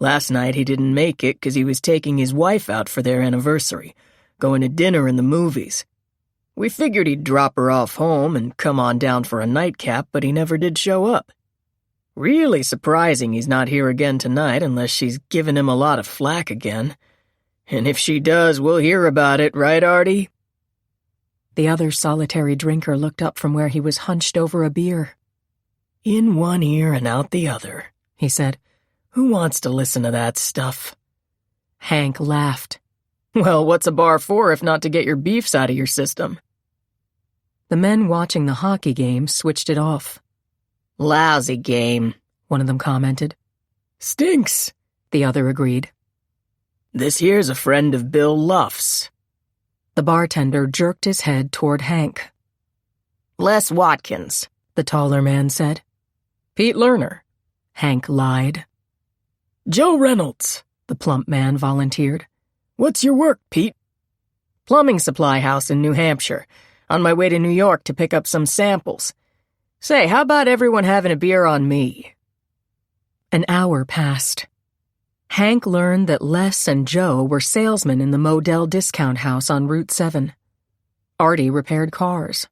Last night he didn't make it because he was taking his wife out for their anniversary, going to dinner and the movies. We figured he'd drop her off home and come on down for a nightcap, but he never did show up. Really surprising he's not here again tonight unless she's giving him a lot of flack again. And if she does, we'll hear about it, right, Artie? The other solitary drinker looked up from where he was hunched over a beer. In one ear and out the other, he said. Who wants to listen to that stuff? Hank laughed. Well, what's a bar for if not to get your beefs out of your system? The men watching the hockey game switched it off. Lousy game, one of them commented. Stinks, the other agreed. This here's a friend of Bill Luff's. The bartender jerked his head toward Hank. Les Watkins, the taller man said. Pete Lerner, Hank lied. Joe Reynolds, the plump man volunteered. What's your work, Pete? Plumbing supply house in New Hampshire. On my way to New York to pick up some samples. Say, how about everyone having a beer on me? An hour passed. Hank learned that Les and Joe were salesmen in the Modell discount house on Route 7. Artie repaired cars.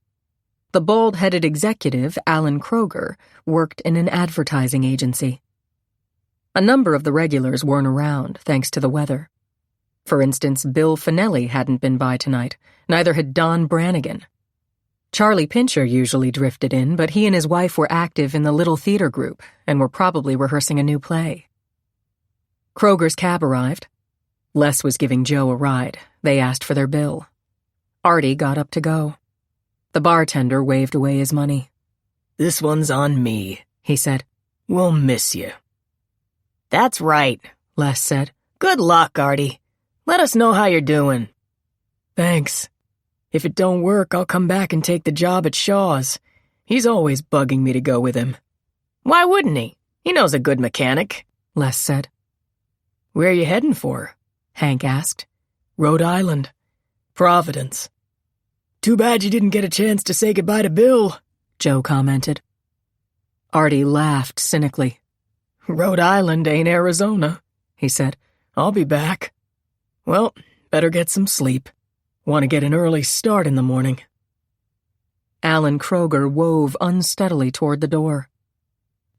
The bald-headed executive, Alan Kroger, worked in an advertising agency. A number of the regulars weren't around, thanks to the weather. For instance, Bill Finelli hadn't been by tonight, neither had Don Brannigan. Charlie Pincher usually drifted in, but he and his wife were active in the Little Theater Group and were probably rehearsing a new play. Kroger's cab arrived. Les was giving Joe a ride. They asked for their bill. Artie got up to go. The bartender waved away his money. This one's on me, he said. We'll miss you. That's right, Les said. Good luck, Artie. Let us know how you're doing. Thanks. If it don't work, I'll come back and take the job at Shaw's. He's always bugging me to go with him. Why wouldn't he? He knows a good mechanic, Les said. Where are you heading for? Hank asked. Rhode Island. Providence. Too bad you didn't get a chance to say goodbye to Bill, Joe commented. Artie laughed cynically. Rhode Island ain't Arizona, he said. I'll be back. Well, better get some sleep. Want to get an early start in the morning. Alan Kroger wove unsteadily toward the door.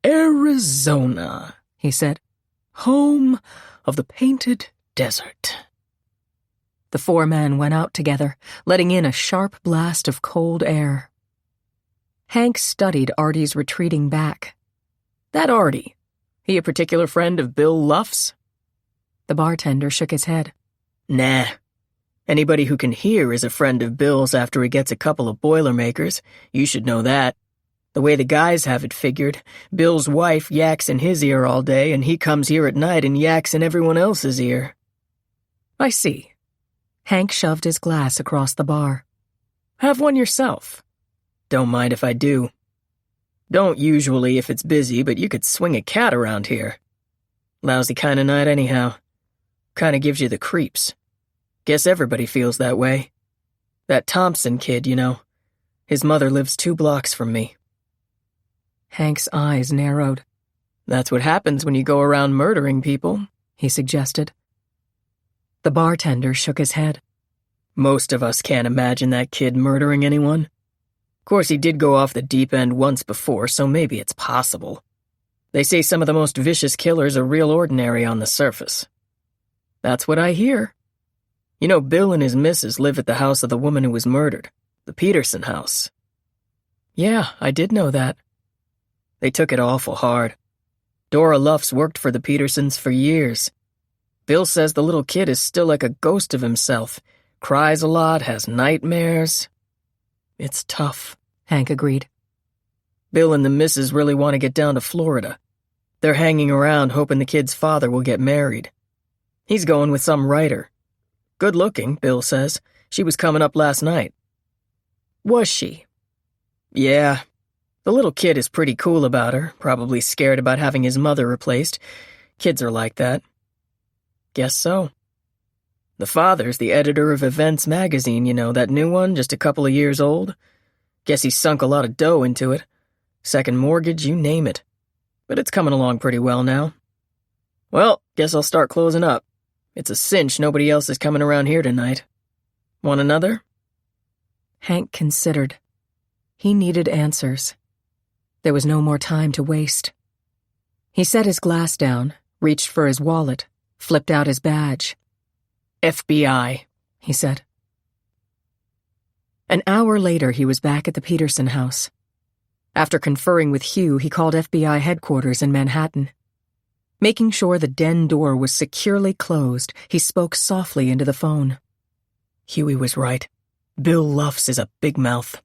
Arizona, he said. Home of the painted desert. The four men went out together, letting in a sharp blast of cold air. Hank studied Artie's retreating back. That Artie, he a particular friend of Bill Luff's? The bartender shook his head. Nah. Anybody who can hear is a friend of Bill's after he gets a couple of Boilermakers. You should know that. The way the guys have it figured, Bill's wife yaks in his ear all day, and he comes here at night and yaks in everyone else's ear. I see. Hank shoved his glass across the bar. Have one yourself. Don't mind if I do. Don't usually if it's busy, but you could swing a cat around here. Lousy kind of night anyhow. Kind of gives you the creeps. Guess everybody feels that way. That Thompson kid, you know. His mother lives 2 blocks from me. Hank's eyes narrowed. That's what happens when you go around murdering people, he suggested. The bartender shook his head. Most of us can't imagine that kid murdering anyone. Of course, he did go off the deep end once before, so maybe it's possible. They say some of the most vicious killers are real ordinary on the surface. That's what I hear. You know, Bill and his missus live at the house of the woman who was murdered, the Peterson house. Yeah, I did know that. They took it awful hard. Dora Luff's worked for the Petersons for years. Bill says the little kid is still like a ghost of himself, cries a lot, has nightmares. It's tough, Hank agreed. Bill and the missus really want to get down to Florida. They're hanging around hoping the kid's father will get married. He's going with some writer. Good looking, Bill says. She was coming up last night. Was she? Yeah. The little kid is pretty cool about her, probably scared about having his mother replaced. Kids are like that. Guess so. The father's the editor of Events magazine, you know, that new one, just a couple of years old. Guess he sunk a lot of dough into it. Second mortgage, you name it. But it's coming along pretty well now. Well, guess I'll start closing up. It's a cinch nobody else is coming around here tonight. Want another? Hank considered. He needed answers. There was no more time to waste. He set his glass down, reached for his wallet, flipped out his badge. FBI, he said. An hour later, he was back at the Peterson house. After conferring with Hugh, he called FBI headquarters in Manhattan. Making sure the den door was securely closed, he spoke softly into the phone. Huey was right. Bill Luff's is a big mouth.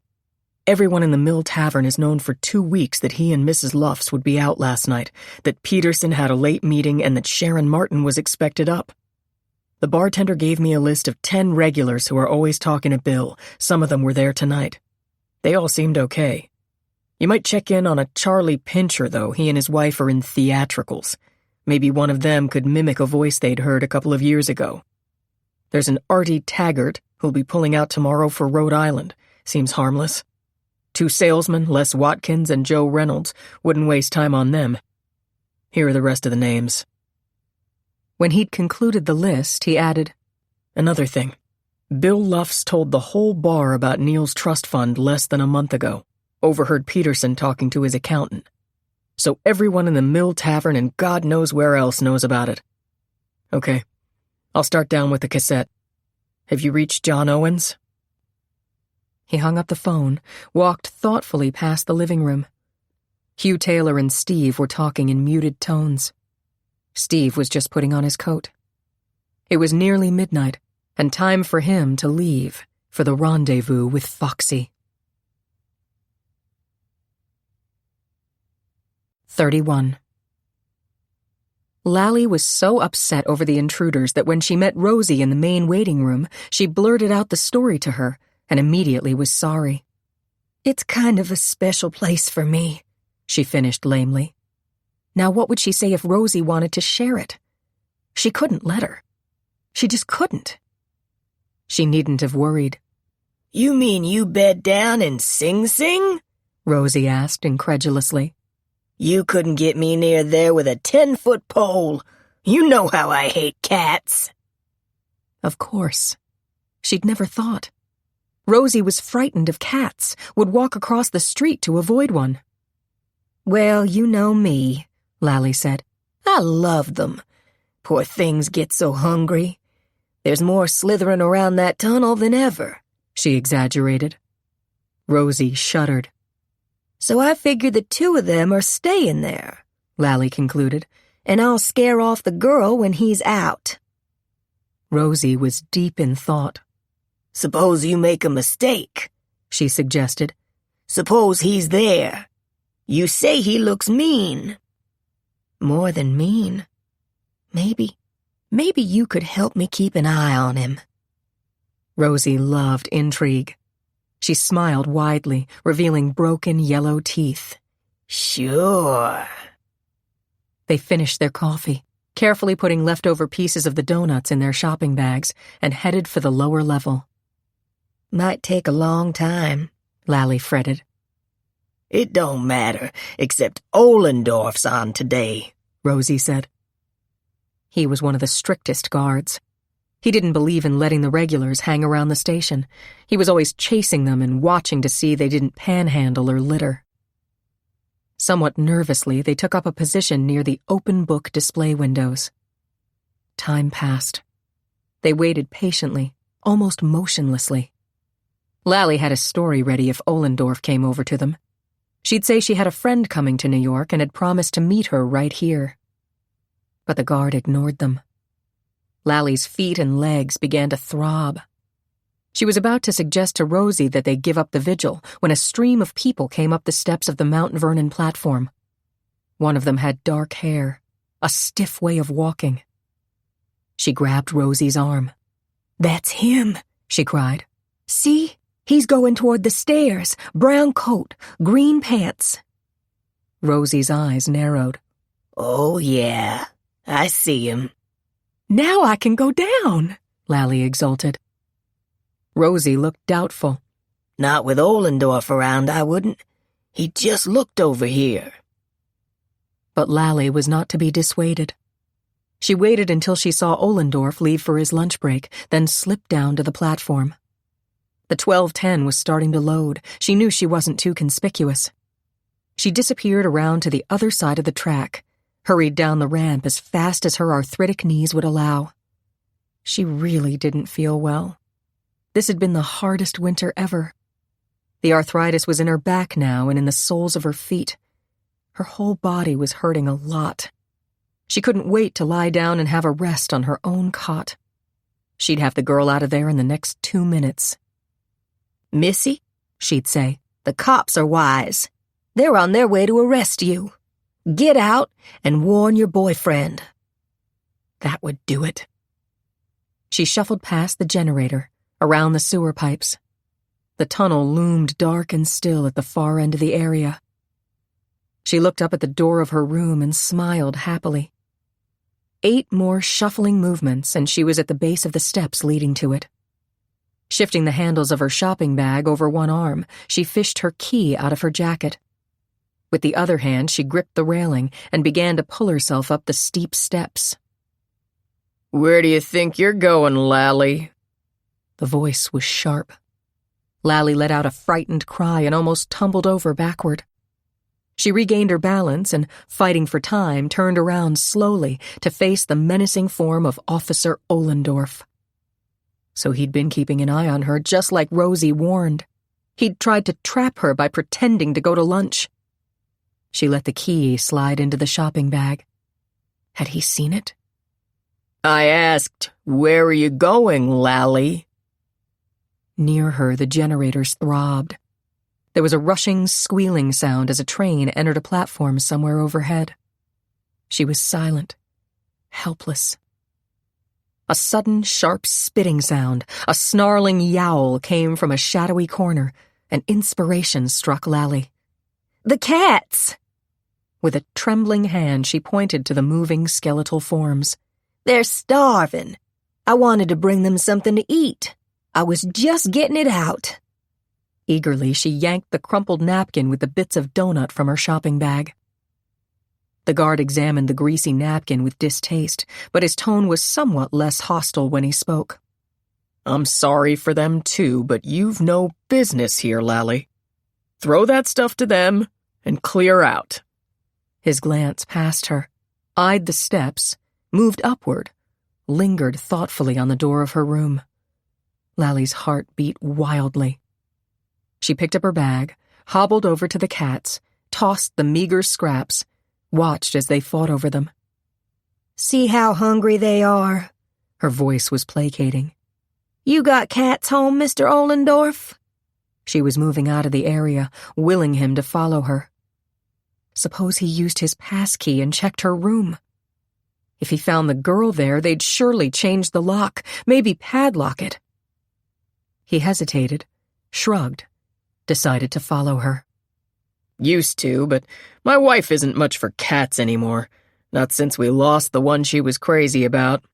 Everyone in the Mill Tavern has known for 2 weeks that he and Mrs. Luff's would be out last night, that Peterson had a late meeting, and that Sharon Martin was expected up. The bartender gave me a list of 10 regulars who are always talking to Bill. Some of them were there tonight. They all seemed okay. You might check in on a Charlie Pincher, though. He and his wife are in theatricals. Maybe one of them could mimic a voice they'd heard a couple of years ago. There's an Artie Taggart who'll be pulling out tomorrow for Rhode Island. Seems harmless. 2 salesmen, Les Watkins and Joe Reynolds. Wouldn't waste time on them. Here are the rest of the names. When he'd concluded the list, he added, "Another thing. Bill Luff's told the whole bar about Neil's trust fund less than a month ago. Overheard Peterson talking to his accountant. So everyone in the Mill Tavern and God knows where else knows about it. Okay, I'll start down with the cassette. Have you reached John Owens?" He hung up the phone, walked thoughtfully past the living room. Hugh Taylor and Steve were talking in muted tones. Steve was just putting on his coat. It was nearly midnight, and time for him to leave for the rendezvous with Foxy. 31. Lally was so upset over the intruders that when she met Rosie in the main waiting room, she blurted out the story to her and immediately was sorry. "It's kind of a special place for me," she finished lamely. Now what would she say if Rosie wanted to share it? She couldn't let her. She just couldn't. She needn't have worried. "You mean you bed down and sing-sing?" Rosie asked incredulously. "You couldn't get me near there with a 10-foot pole. You know how I hate cats." Of course. She'd never thought. Rosie was frightened of cats, would walk across the street to avoid one. "Well, you know me," Lally said. "I love them. Poor things get so hungry. There's more slithering around that tunnel than ever," she exaggerated. Rosie shuddered. "So I figure the two of them are staying there," Lally concluded, "and I'll scare off the girl when he's out." Rosie was deep in thought. "Suppose you make a mistake," she suggested. "Suppose he's there. You say he looks mean." "More than mean. Maybe you could help me keep an eye on him." Rosie loved intrigue. She smiled widely, revealing broken yellow teeth. "Sure." They finished their coffee, carefully putting leftover pieces of the donuts in their shopping bags, and headed for the lower level. "Might take a long time," Lally fretted. "It don't matter, except Ohlendorf's on today," Rosie said. He was one of the strictest guards. He didn't believe in letting the regulars hang around the station. He was always chasing them and watching to see they didn't panhandle or litter. Somewhat nervously, they took up a position near the open book display windows. Time passed. They waited patiently, almost motionlessly. Lally had a story ready if Ohlendorf came over to them. She'd say she had a friend coming to New York and had promised to meet her right here. But the guard ignored them. Lally's feet and legs began to throb. She was about to suggest to Rosie that they give up the vigil when a stream of people came up the steps of the Mount Vernon platform. One of them had dark hair, a stiff way of walking. She grabbed Rosie's arm. "That's him," she cried. "See? He's going toward the stairs. Brown coat, green pants." Rosie's eyes narrowed. "Oh, yeah, I see him." "Now I can go down," Lally exulted. Rosie looked doubtful. "Not with Ohlendorf around, I wouldn't. He just looked over here." But Lally was not to be dissuaded. She waited until she saw Ohlendorf leave for his lunch break, then slipped down to the platform. The 12:10 was starting to load. She knew she wasn't too conspicuous. She disappeared around to the other side of the track, hurried down the ramp as fast as her arthritic knees would allow. She really didn't feel well. This had been the hardest winter ever. The arthritis was in her back now and in the soles of her feet. Her whole body was hurting a lot. She couldn't wait to lie down and have a rest on her own cot. She'd have the girl out of there in the next 2 minutes. "Missy," she'd say, "the cops are wise. They're on their way to arrest you. Get out and warn your boyfriend." That would do it. She shuffled past the generator, around the sewer pipes. The tunnel loomed dark and still at the far end of the area. She looked up at the door of her room and smiled happily. 8 more shuffling movements, and she was at the base of the steps leading to it. Shifting the handles of her shopping bag over one arm, she fished her key out of her jacket. With the other hand, she gripped the railing and began to pull herself up the steep steps. "Where do you think you're going, Lally?" The voice was sharp. Lally let out a frightened cry and almost tumbled over backward. She regained her balance and, fighting for time, turned around slowly to face the menacing form of Officer Ohlendorf. So he'd been keeping an eye on her, just like Rosie warned. He'd tried to trap her by pretending to go to lunch. She let the key slide into the shopping bag. Had he seen it? "I asked, where are you going, Lally?" Near her, the generators throbbed. There was a rushing, squealing sound as a train entered a platform somewhere overhead. She was silent, helpless. A sudden, sharp spitting sound, a snarling yowl came from a shadowy corner, and inspiration struck Lally. "The cats!" With a trembling hand, she pointed to the moving skeletal forms. "They're starving. I wanted to bring them something to eat. I was just getting it out." Eagerly, she yanked the crumpled napkin with the bits of donut from her shopping bag. The guard examined the greasy napkin with distaste, but his tone was somewhat less hostile when he spoke. I'm sorry for them too, but you've no business here, Lally. Throw that stuff to them and clear out. His glance passed her, eyed the steps, moved upward, lingered thoughtfully on the door of her room. Lally's heart beat wildly. She picked up her bag, hobbled over to the cats, tossed the meager scraps, watched as they fought over them. See how hungry they are. Her voice was placating. You got cats home, Mr. Ollendorf? She was moving out of the area, willing him to follow her. Suppose he used his passkey and checked her room. If he found the girl there, they'd surely change the lock, maybe padlock it. He hesitated, shrugged, decided to follow her. Used to, but my wife isn't much for cats anymore. Not since we lost the one she was crazy about.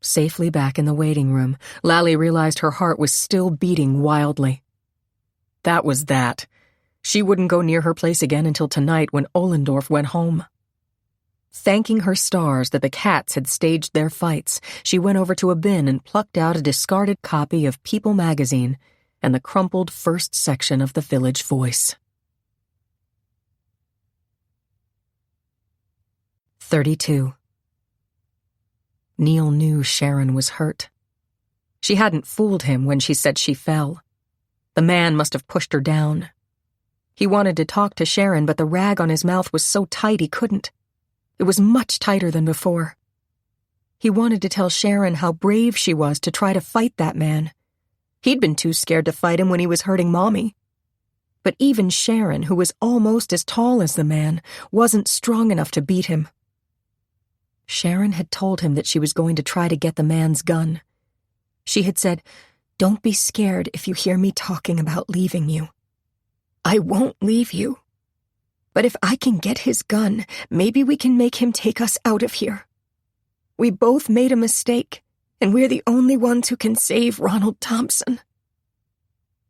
Safely back in the waiting room, Lally realized her heart was still beating wildly. That was that. She wouldn't go near her place again until tonight when Ollendorf went home. Thanking her stars that the cats had staged their fights, she went over to a bin and plucked out a discarded copy of People magazine and the crumpled first section of the Village Voice. 32. Neil knew Sharon was hurt. She hadn't fooled him when she said she fell. The man must have pushed her down. He wanted to talk to Sharon, but the rag on his mouth was so tight he couldn't. It was much tighter than before. He wanted to tell Sharon how brave she was to try to fight that man. He'd been too scared to fight him when he was hurting Mommy. But even Sharon, who was almost as tall as the man, wasn't strong enough to beat him. Sharon had told him that she was going to try to get the man's gun. She had said, "Don't be scared if you hear me talking about leaving you. I won't leave you. But if I can get his gun, maybe we can make him take us out of here. We both made a mistake, and we're the only ones who can save Ronald Thompson."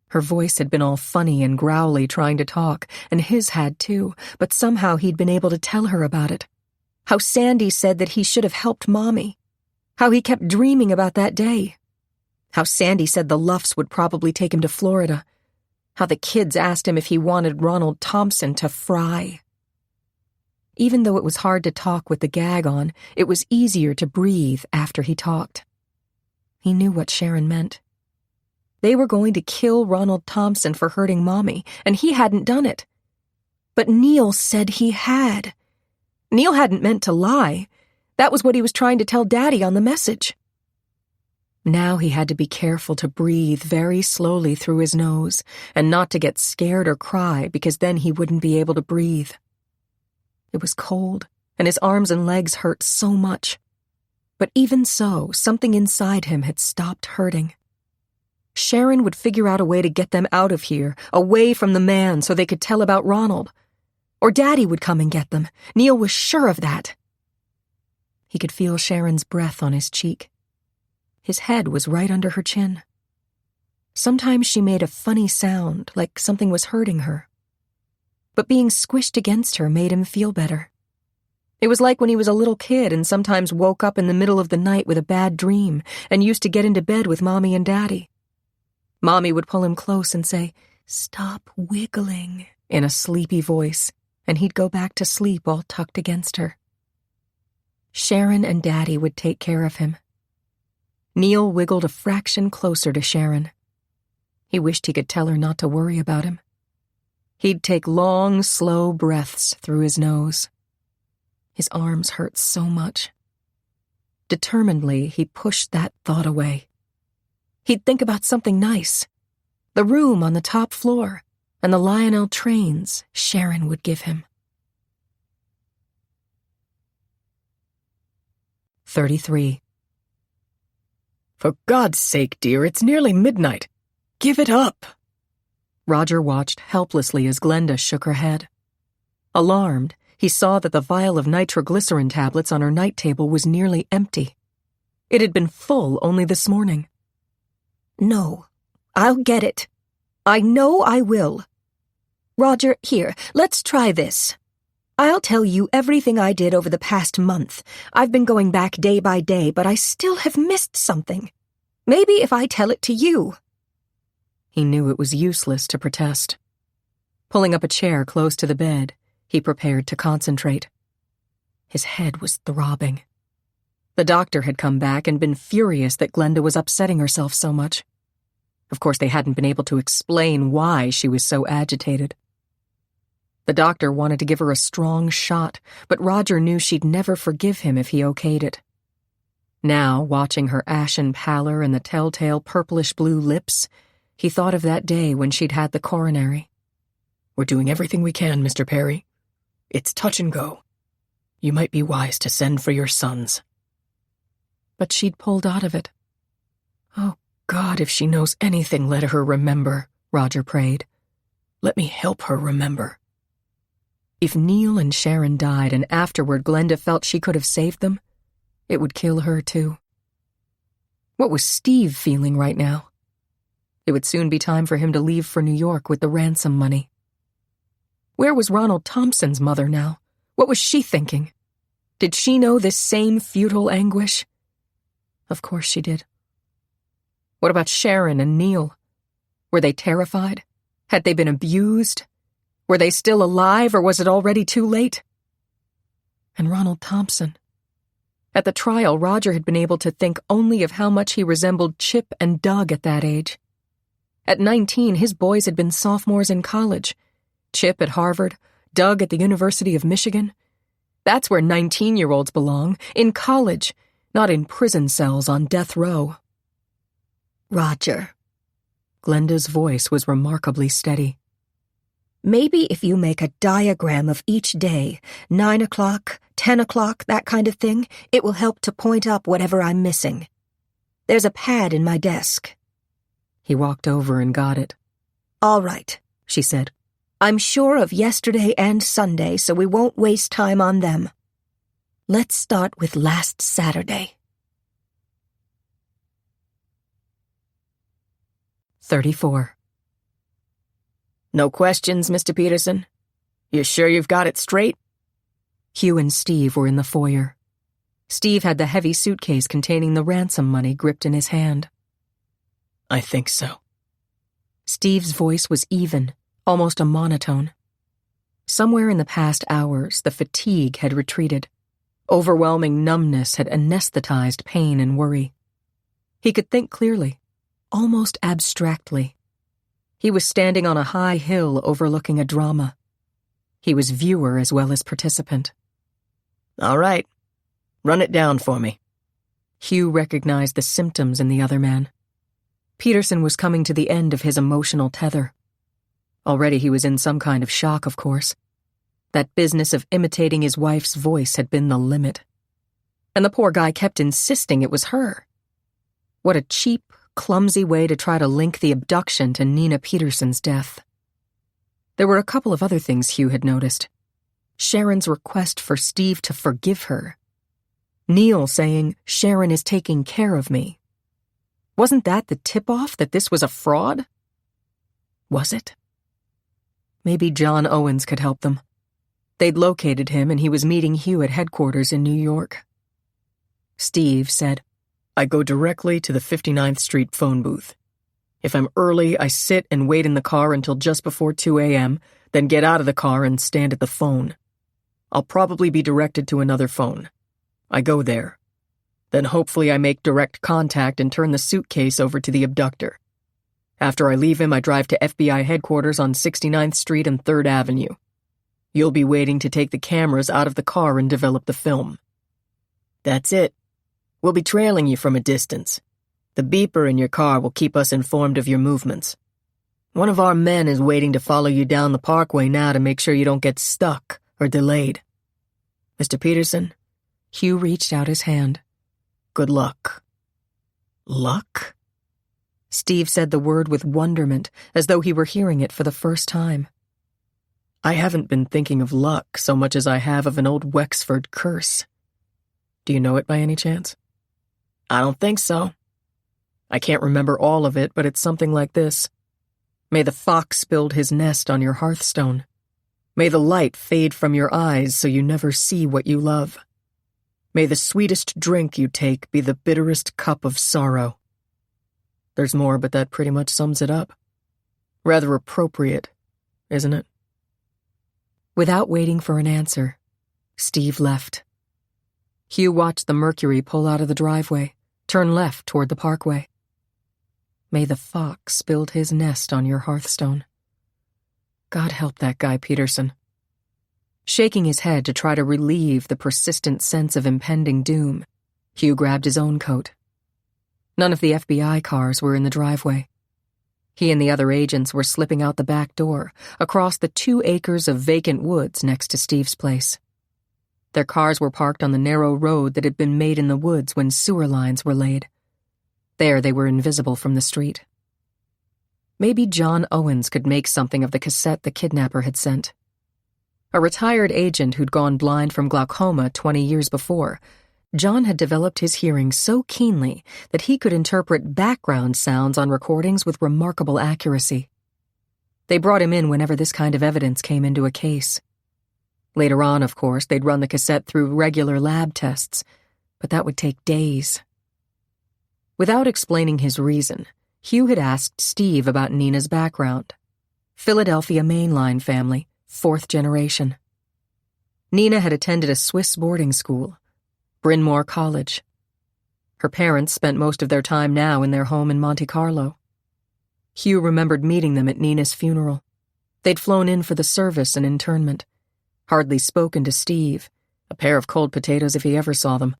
Her voice had been all funny and growly trying to talk, and his had too, but somehow he'd been able to tell her about it. How Sandy said that he should have helped Mommy. How he kept dreaming about that day. How Sandy said the Luffs would probably take him to Florida. How the kids asked him if he wanted Ronald Thompson to fry. Even though it was hard to talk with the gag on, it was easier to breathe after he talked. He knew what Sharon meant. They were going to kill Ronald Thompson for hurting Mommy, and he hadn't done it. But Neil said he had. Neil hadn't meant to lie. That was what he was trying to tell Daddy on the message. Now he had to be careful to breathe very slowly through his nose and not to get scared or cry because then he wouldn't be able to breathe. It was cold, and his arms and legs hurt so much. But even so, something inside him had stopped hurting. Sharon would figure out a way to get them out of here, away from the man, so they could tell about Ronald. Or Daddy would come and get them. Neil was sure of that. He could feel Sharon's breath on his cheek. His head was right under her chin. Sometimes she made a funny sound, like something was hurting her. But being squished against her made him feel better. It was like when he was a little kid and sometimes woke up in the middle of the night with a bad dream and used to get into bed with Mommy and Daddy. Mommy would pull him close and say, "Stop wiggling," in a sleepy voice, and he'd go back to sleep all tucked against her. Sharon and Daddy would take care of him. Neil wiggled a fraction closer to Sharon. He wished he could tell her not to worry about him. He'd take long, slow breaths through his nose. His arms hurt so much. Determinedly, he pushed that thought away. He'd think about something nice. The room on the top floor, and the Lionel trains Sharon would give him. 33. For God's sake, dear, it's nearly midnight. Give it up. Roger watched helplessly as Glenda shook her head. Alarmed, he saw that the vial of nitroglycerin tablets on her night table was nearly empty. It had been full only this morning. "No, I'll get it. I know I will. Roger, here, let's try this. I'll tell you everything I did over the past month. I've been going back day by day, but I still have missed something. Maybe if I tell it to you. He knew it was useless to protest. Pulling up a chair close to the bed, he prepared to concentrate. His head was throbbing. The doctor had come back and been furious that Glenda was upsetting herself so much. Of course, they hadn't been able to explain why she was so agitated. The doctor wanted to give her a strong shot, but Roger knew she'd never forgive him if he okayed it. Now, watching her ashen pallor and the telltale purplish-blue lips, he thought of that day when she'd had the coronary. We're doing everything we can, Mr. Perry. It's touch and go. You might be wise to send for your sons. But she'd pulled out of it. Oh, God, if she knows anything, let her remember, Roger prayed. Let me help her remember. If Neil and Sharon died and afterward Glenda felt she could have saved them, it would kill her too. What was Steve feeling right now? It would soon be time for him to leave for New York with the ransom money. Where was Ronald Thompson's mother now? What was she thinking? Did she know this same futile anguish? Of course she did. What about Sharon and Neil? Were they terrified? Had they been abused? Were they still alive, or was it already too late? And Ronald Thompson. At the trial, Roger had been able to think only of how much he resembled Chip and Doug at that age. At 19, his boys had been sophomores in college. Chip at Harvard, Doug at the University of Michigan. That's where 19-year-olds belong, in college, not in prison cells on death row. Roger. Glenda's voice was remarkably steady. Maybe if you make a diagram of each day, 9 o'clock, 10 o'clock, that kind of thing, it will help to point up whatever I'm missing. There's a pad in my desk. He walked over and got it. All right, she said. I'm sure of yesterday and Sunday, so we won't waste time on them. Let's start with last Saturday. 34. No questions, Mr. Peterson? You sure you've got it straight? Hugh and Steve were in the foyer. Steve had the heavy suitcase containing the ransom money gripped in his hand. I think so. Steve's voice was even, almost a monotone. Somewhere in the past hours, the fatigue had retreated. Overwhelming numbness had anesthetized pain and worry. He could think clearly, almost abstractly. He was standing on a high hill overlooking a drama. He was viewer as well as participant. All right. Run it down for me. Hugh recognized the symptoms in the other man. Peterson was coming to the end of his emotional tether. Already he was in some kind of shock, of course. That business of imitating his wife's voice had been the limit. And the poor guy kept insisting it was her. What a cheap, clumsy way to try to link the abduction to Nina Peterson's death. There were a couple of other things Hugh had noticed. Sharon's request for Steve to forgive her. Neil saying, "Sharon is taking care of me." Wasn't that the tip-off that this was a fraud? Was it? Maybe John Owens could help them. They'd located him and he was meeting Hugh at headquarters in New York. Steve said, I go directly to the 59th Street phone booth. If I'm early, I sit and wait in the car until just before 2 a.m., then get out of the car and stand at the phone. I'll probably be directed to another phone. I go there. Then hopefully I make direct contact and turn the suitcase over to the abductor. After I leave him, I drive to FBI headquarters on 69th Street and 3rd Avenue. You'll be waiting to take the cameras out of the car and develop the film. That's it. We'll be trailing you from a distance. The beeper in your car will keep us informed of your movements. One of our men is waiting to follow you down the parkway now to make sure you don't get stuck or delayed. Mr. Peterson? Hugh reached out his hand. Good luck. Luck? Steve said the word with wonderment, as though he were hearing it for the first time. I haven't been thinking of luck so much as I have of an old Wexford curse. Do you know it by any chance? I don't think so. I can't remember all of it, but it's something like this. May the fox build his nest on your hearthstone. May the light fade from your eyes so you never see what you love. May the sweetest drink you take be the bitterest cup of sorrow. There's more, but that pretty much sums it up. Rather appropriate, isn't it? Without waiting for an answer, Steve left. Hugh watched the Mercury pull out of the driveway, turn left toward the parkway. May the fox build his nest on your hearthstone. God help that guy Peterson. Shaking his head to try to relieve the persistent sense of impending doom, Hugh grabbed his own coat. None of the FBI cars were in the driveway. He and the other agents were slipping out the back door, across the 2 acres of vacant woods next to Steve's place. Their cars were parked on the narrow road that had been made in the woods when sewer lines were laid. There they were invisible from the street. Maybe John Owens could make something of the cassette the kidnapper had sent. A retired agent who'd gone blind from glaucoma 20 years before, John had developed his hearing so keenly that he could interpret background sounds on recordings with remarkable accuracy. They brought him in whenever this kind of evidence came into a case. Later on, of course, they'd run the cassette through regular lab tests, but that would take days. Without explaining his reason, Hugh had asked Steve about Nina's background. Philadelphia mainline family, 4th generation. Nina had attended a Swiss boarding school, Bryn Mawr College. Her parents spent most of their time now in their home in Monte Carlo. Hugh remembered meeting them at Nina's funeral. They'd flown in for the service and internment. Hardly spoken to Steve, a pair of cold potatoes if he ever saw them.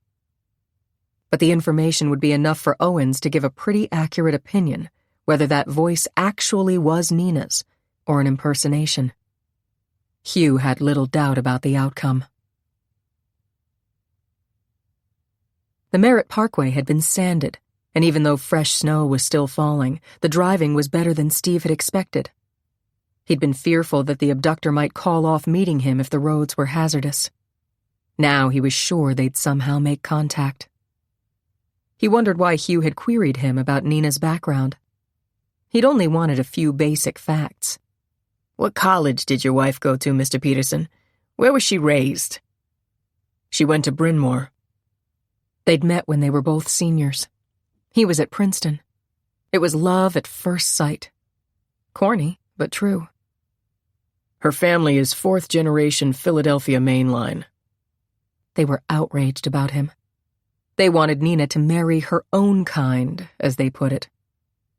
But the information would be enough for Owens to give a pretty accurate opinion whether that voice actually was Nina's or an impersonation. Hugh had little doubt about the outcome. The Merritt Parkway had been sanded, and even though fresh snow was still falling, the driving was better than Steve had expected. He'd been fearful that the abductor might call off meeting him if the roads were hazardous. Now he was sure they'd somehow make contact. He wondered why Hugh had queried him about Nina's background. He'd only wanted a few basic facts. What college did your wife go to, Mr. Peterson? Where was she raised? She went to Bryn Mawr. They'd met when they were both seniors. He was at Princeton. It was love at first sight. Corny, but true. Her family is 4th generation Philadelphia mainline. They were outraged about him. They wanted Nina to marry her own kind, as they put it.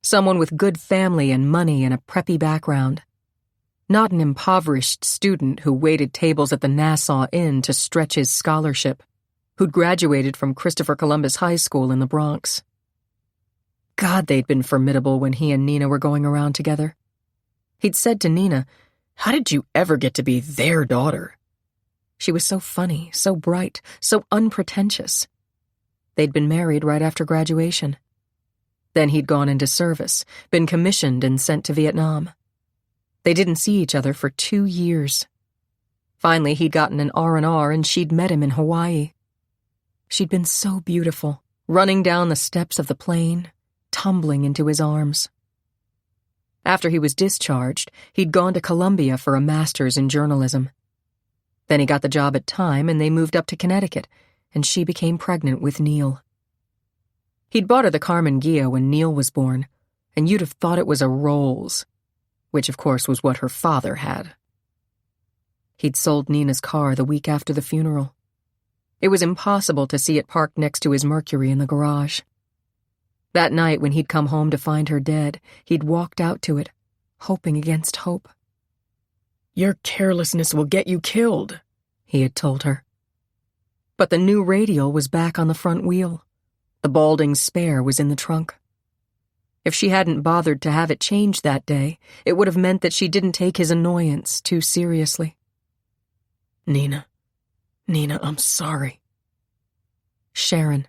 Someone with good family and money and a preppy background. Not an impoverished student who waited tables at the Nassau Inn to stretch his scholarship, who'd graduated from Christopher Columbus High School in the Bronx. God, they'd been formidable when he and Nina were going around together. He'd said to Nina, "How did you ever get to be their daughter?" She was so funny, so bright, so unpretentious. They'd been married right after graduation. Then he'd gone into service, been commissioned and sent to Vietnam. They didn't see each other for 2 years. Finally, he'd gotten an R&R and she'd met him in Hawaii. She'd been so beautiful, running down the steps of the plane, tumbling into his arms. After he was discharged, he'd gone to Columbia for a master's in journalism. Then he got the job at Time and they moved up to Connecticut, and she became pregnant with Neil. He'd bought her the Carmen Ghia when Neil was born, and you'd have thought it was a Rolls, which of course was what her father had. He'd sold Nina's car the week after the funeral. It was impossible to see it parked next to his Mercury in the garage. That night when he'd come home to find her dead, he'd walked out to it, hoping against hope. "Your carelessness will get you killed," he had told her. But the new radial was back on the front wheel. The balding spare was in the trunk. If she hadn't bothered to have it changed that day, it would have meant that she didn't take his annoyance too seriously. Nina, I'm sorry. Sharon.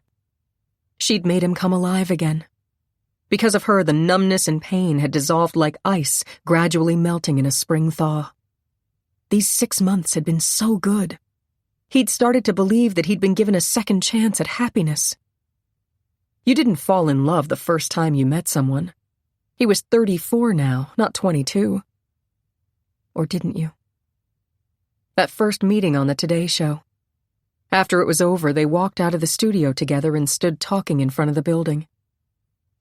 She'd made him come alive again. Because of her, the numbness and pain had dissolved like ice, gradually melting in a spring thaw. These 6 months had been so good. He'd started to believe that he'd been given a second chance at happiness. You didn't fall in love the first time you met someone. He was 34 now, not 22. Or didn't you? That first meeting on the Today Show. After it was over, they walked out of the studio together and stood talking in front of the building.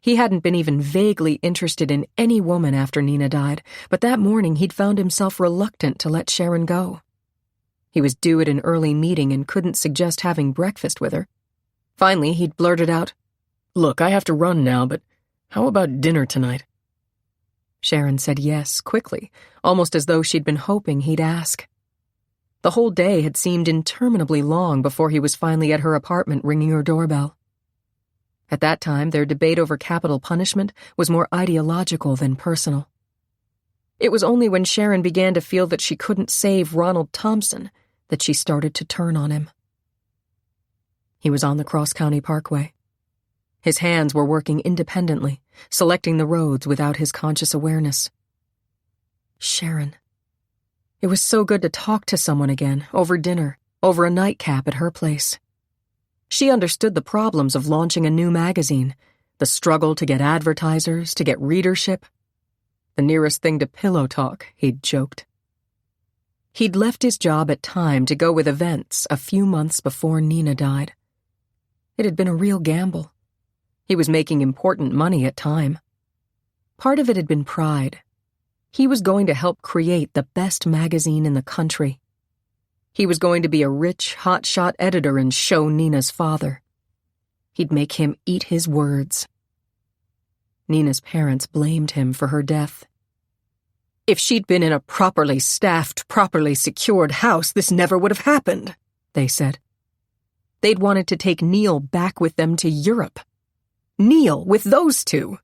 He hadn't been even vaguely interested in any woman after Nina died, but that morning he'd found himself reluctant to let Sharon go. He was due at an early meeting and couldn't suggest having breakfast with her. Finally, he'd blurted out, "Look, I have to run now, but how about dinner tonight?" Sharon said yes, quickly, almost as though she'd been hoping he'd ask. The whole day had seemed interminably long before he was finally at her apartment ringing her doorbell. At that time, their debate over capital punishment was more ideological than personal. It was only when Sharon began to feel that she couldn't save Ronald Thompson that she started to turn on him. He was on the Cross-County Parkway. His hands were working independently, selecting the roads without his conscious awareness. Sharon. It was so good to talk to someone again, over dinner, over a nightcap at her place. She understood the problems of launching a new magazine, the struggle to get advertisers, to get readership. The nearest thing to pillow talk, he'd joked. He'd left his job at Time to go with events a few months before Nina died. It had been a real gamble. He was making important money at Time. Part of it had been pride. He was going to help create the best magazine in the country. He was going to be a rich, hotshot editor and show Nina's father. He'd make him eat his words. Nina's parents blamed him for her death. "If she'd been in a properly staffed, properly secured house, this never would have happened," they said. They'd wanted to take Neil back with them to Europe. Neil with those two.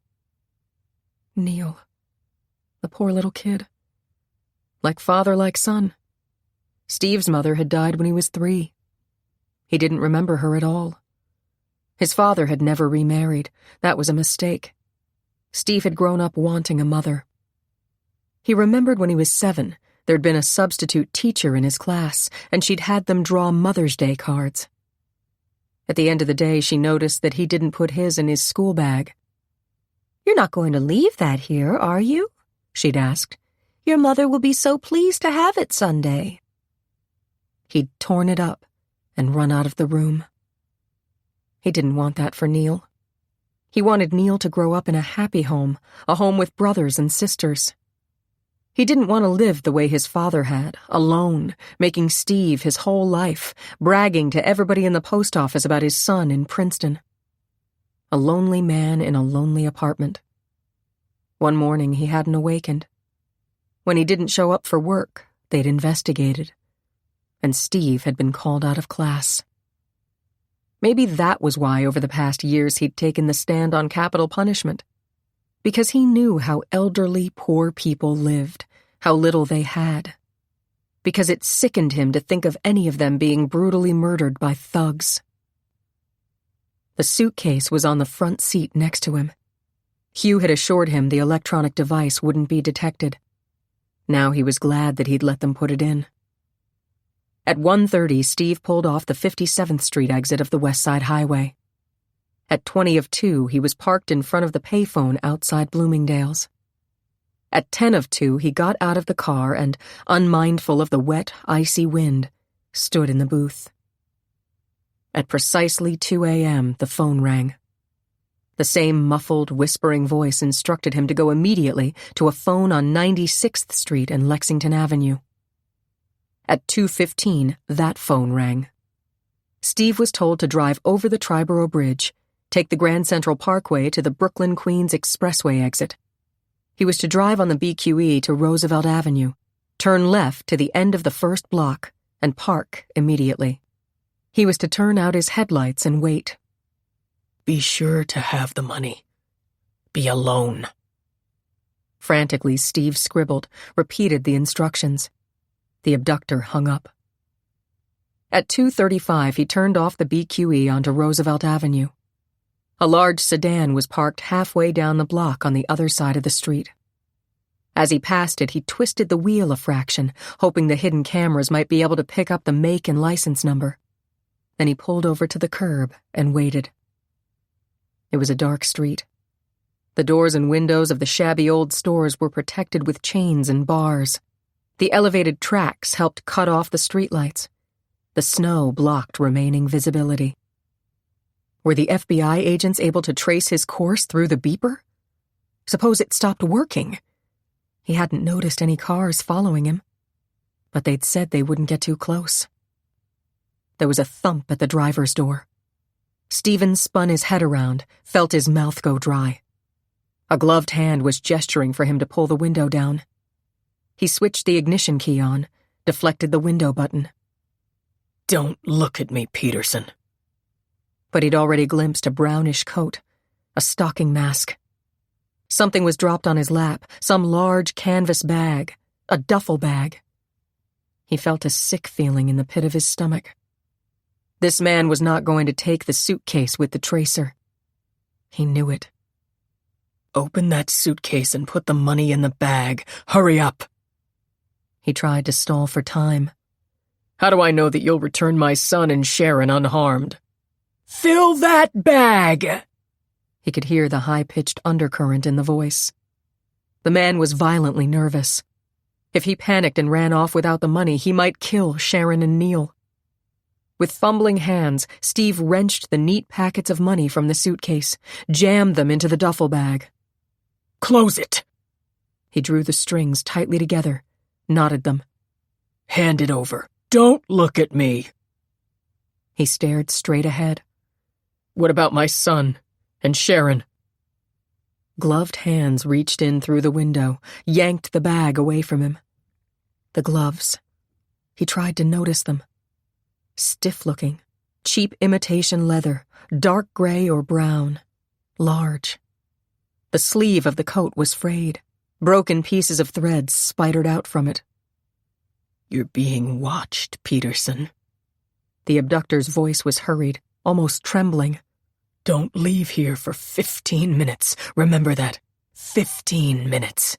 Neil. The poor little kid. Like father, like son. Steve's mother had died when he was 3. He didn't remember her at all. His father had never remarried. That was a mistake. Steve had grown up wanting a mother. He remembered when he was 7, there'd been a substitute teacher in his class, and she'd had them draw Mother's Day cards. At the end of the day, she noticed that he didn't put his in his school bag. "You're not going to leave that here, are you?" she'd asked. "Your mother will be so pleased to have it Sunday." He'd torn it up and run out of the room. He didn't want that for Neil. He wanted Neil to grow up in a happy home, a home with brothers and sisters. He didn't want to live the way his father had, alone, making Steve his whole life, bragging to everybody in the post office about his son in Princeton. A lonely man in a lonely apartment. One morning he hadn't awakened. When he didn't show up for work, they'd investigated. And Steve had been called out of class. Maybe that was why over the past years he'd taken the stand on capital punishment. Because he knew how elderly, poor people lived, how little they had. Because it sickened him to think of any of them being brutally murdered by thugs. The suitcase was on the front seat next to him. Hugh had assured him the electronic device wouldn't be detected. Now he was glad that he'd let them put it in. At 1:30, Steve pulled off the 57th Street exit of the West Side Highway. At 20 of 2, he was parked in front of the payphone outside Bloomingdale's. At 10 of 2, he got out of the car and, unmindful of the wet, icy wind, stood in the booth. At precisely 2 a.m., the phone rang. The same muffled, whispering voice instructed him to go immediately to a phone on 96th Street and Lexington Avenue. At 2:15, that phone rang. Steve was told to drive over the Triborough Bridge, take the Grand Central Parkway to the Brooklyn-Queens Expressway exit. He was to drive on the BQE to Roosevelt Avenue, turn left to the end of the first block, and park immediately. He was to turn out his headlights and wait. Be sure to have the money. Be alone. Frantically, Steve scribbled, repeated the instructions. The abductor hung up. At 2:35, he turned off the BQE onto Roosevelt Avenue. A large sedan was parked halfway down the block on the other side of the street. As he passed it, he twisted the wheel a fraction, hoping the hidden cameras might be able to pick up the make and license number. Then he pulled over to the curb and waited. It was a dark street. The doors and windows of the shabby old stores were protected with chains and bars. The elevated tracks helped cut off the streetlights. The snow blocked remaining visibility. Were the FBI agents able to trace his course through the beeper? Suppose it stopped working? He hadn't noticed any cars following him, but they'd said they wouldn't get too close. There was a thump at the driver's door. Stephen spun his head around, felt his mouth go dry. A gloved hand was gesturing for him to pull the window down. He switched the ignition key on, deflected the window button. Don't look at me, Peterson. But he'd already glimpsed a brownish coat, a stocking mask. Something was dropped on his lap, some large canvas bag, a duffel bag. He felt a sick feeling in the pit of his stomach. This man was not going to take the suitcase with the tracer. He knew it. Open that suitcase and put the money in the bag. Hurry up. He tried to stall for time. How do I know that you'll return my son and Sharon unharmed? Fill that bag! He could hear the high-pitched undercurrent in the voice. The man was violently nervous. If he panicked and ran off without the money, he might kill Sharon and Neil. With fumbling hands, Steve wrenched the neat packets of money from the suitcase, jammed them into the duffel bag. Close it! He drew the strings tightly together, knotted them. Hand it over. Don't look at me. He stared straight ahead. What about my son and Sharon? Gloved hands reached in through the window, yanked the bag away from him. The gloves. He tried to notice them. Stiff-looking, cheap imitation leather, dark gray or brown, large. The sleeve of the coat was frayed. Broken pieces of thread spidered out from it. You're being watched, Peterson. The abductor's voice was hurried, almost trembling. Don't leave here for 15 minutes. Remember that. 15 minutes.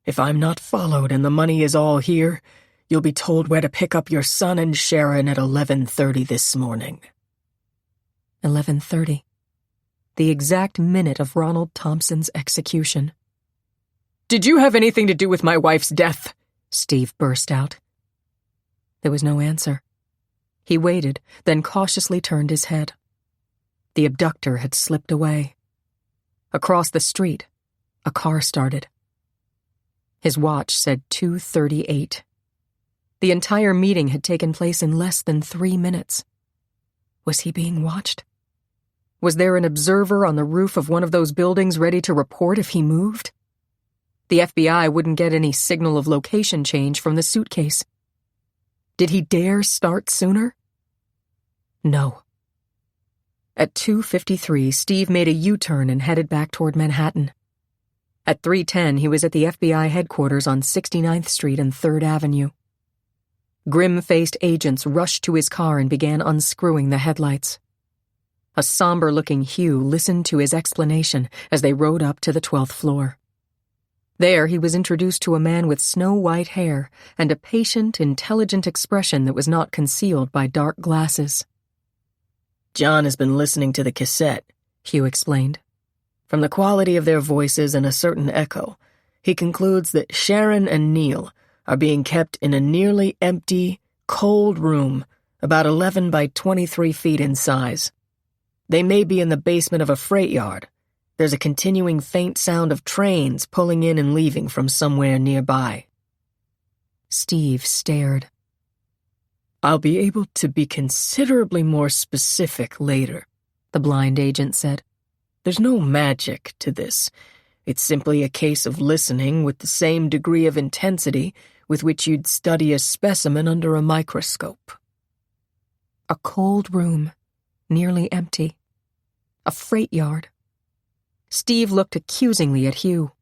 If I'm not followed and the money is all here, you'll be told where to pick up your son and Sharon at 11:30 this morning. 11:30. The exact minute of Ronald Thompson's execution. Did you have anything to do with my wife's death? Steve burst out. There was no answer. He waited, then cautiously turned his head. The abductor had slipped away. Across the street, a car started. His watch said 2:38. The entire meeting had taken place in less than 3 minutes. Was he being watched? Was there an observer on the roof of one of those buildings ready to report if he moved? The FBI wouldn't get any signal of location change from the suitcase. Did he dare start sooner? No. At 2:53, Steve made a U-turn and headed back toward Manhattan. At 3:10, he was at the FBI headquarters on 69th Street and 3rd Avenue. Grim-faced agents rushed to his car and began unscrewing the headlights. A somber-looking Hugh listened to his explanation as they rode up to the 12th floor. There, he was introduced to a man with snow-white hair and a patient, intelligent expression that was not concealed by dark glasses. John has been listening to the cassette, Hugh explained. From the quality of their voices and a certain echo, he concludes that Sharon and Neil are being kept in a nearly empty, cold room about 11 by 23 feet in size. They may be in the basement of a freight yard. There's a continuing faint sound of trains pulling in and leaving from somewhere nearby. Steve stared. I'll be able to be considerably more specific later, the blind agent said. There's no magic to this. It's simply a case of listening with the same degree of intensity with which you'd study a specimen under a microscope. A cold room, nearly empty. A freight yard. Steve looked accusingly at Hugh.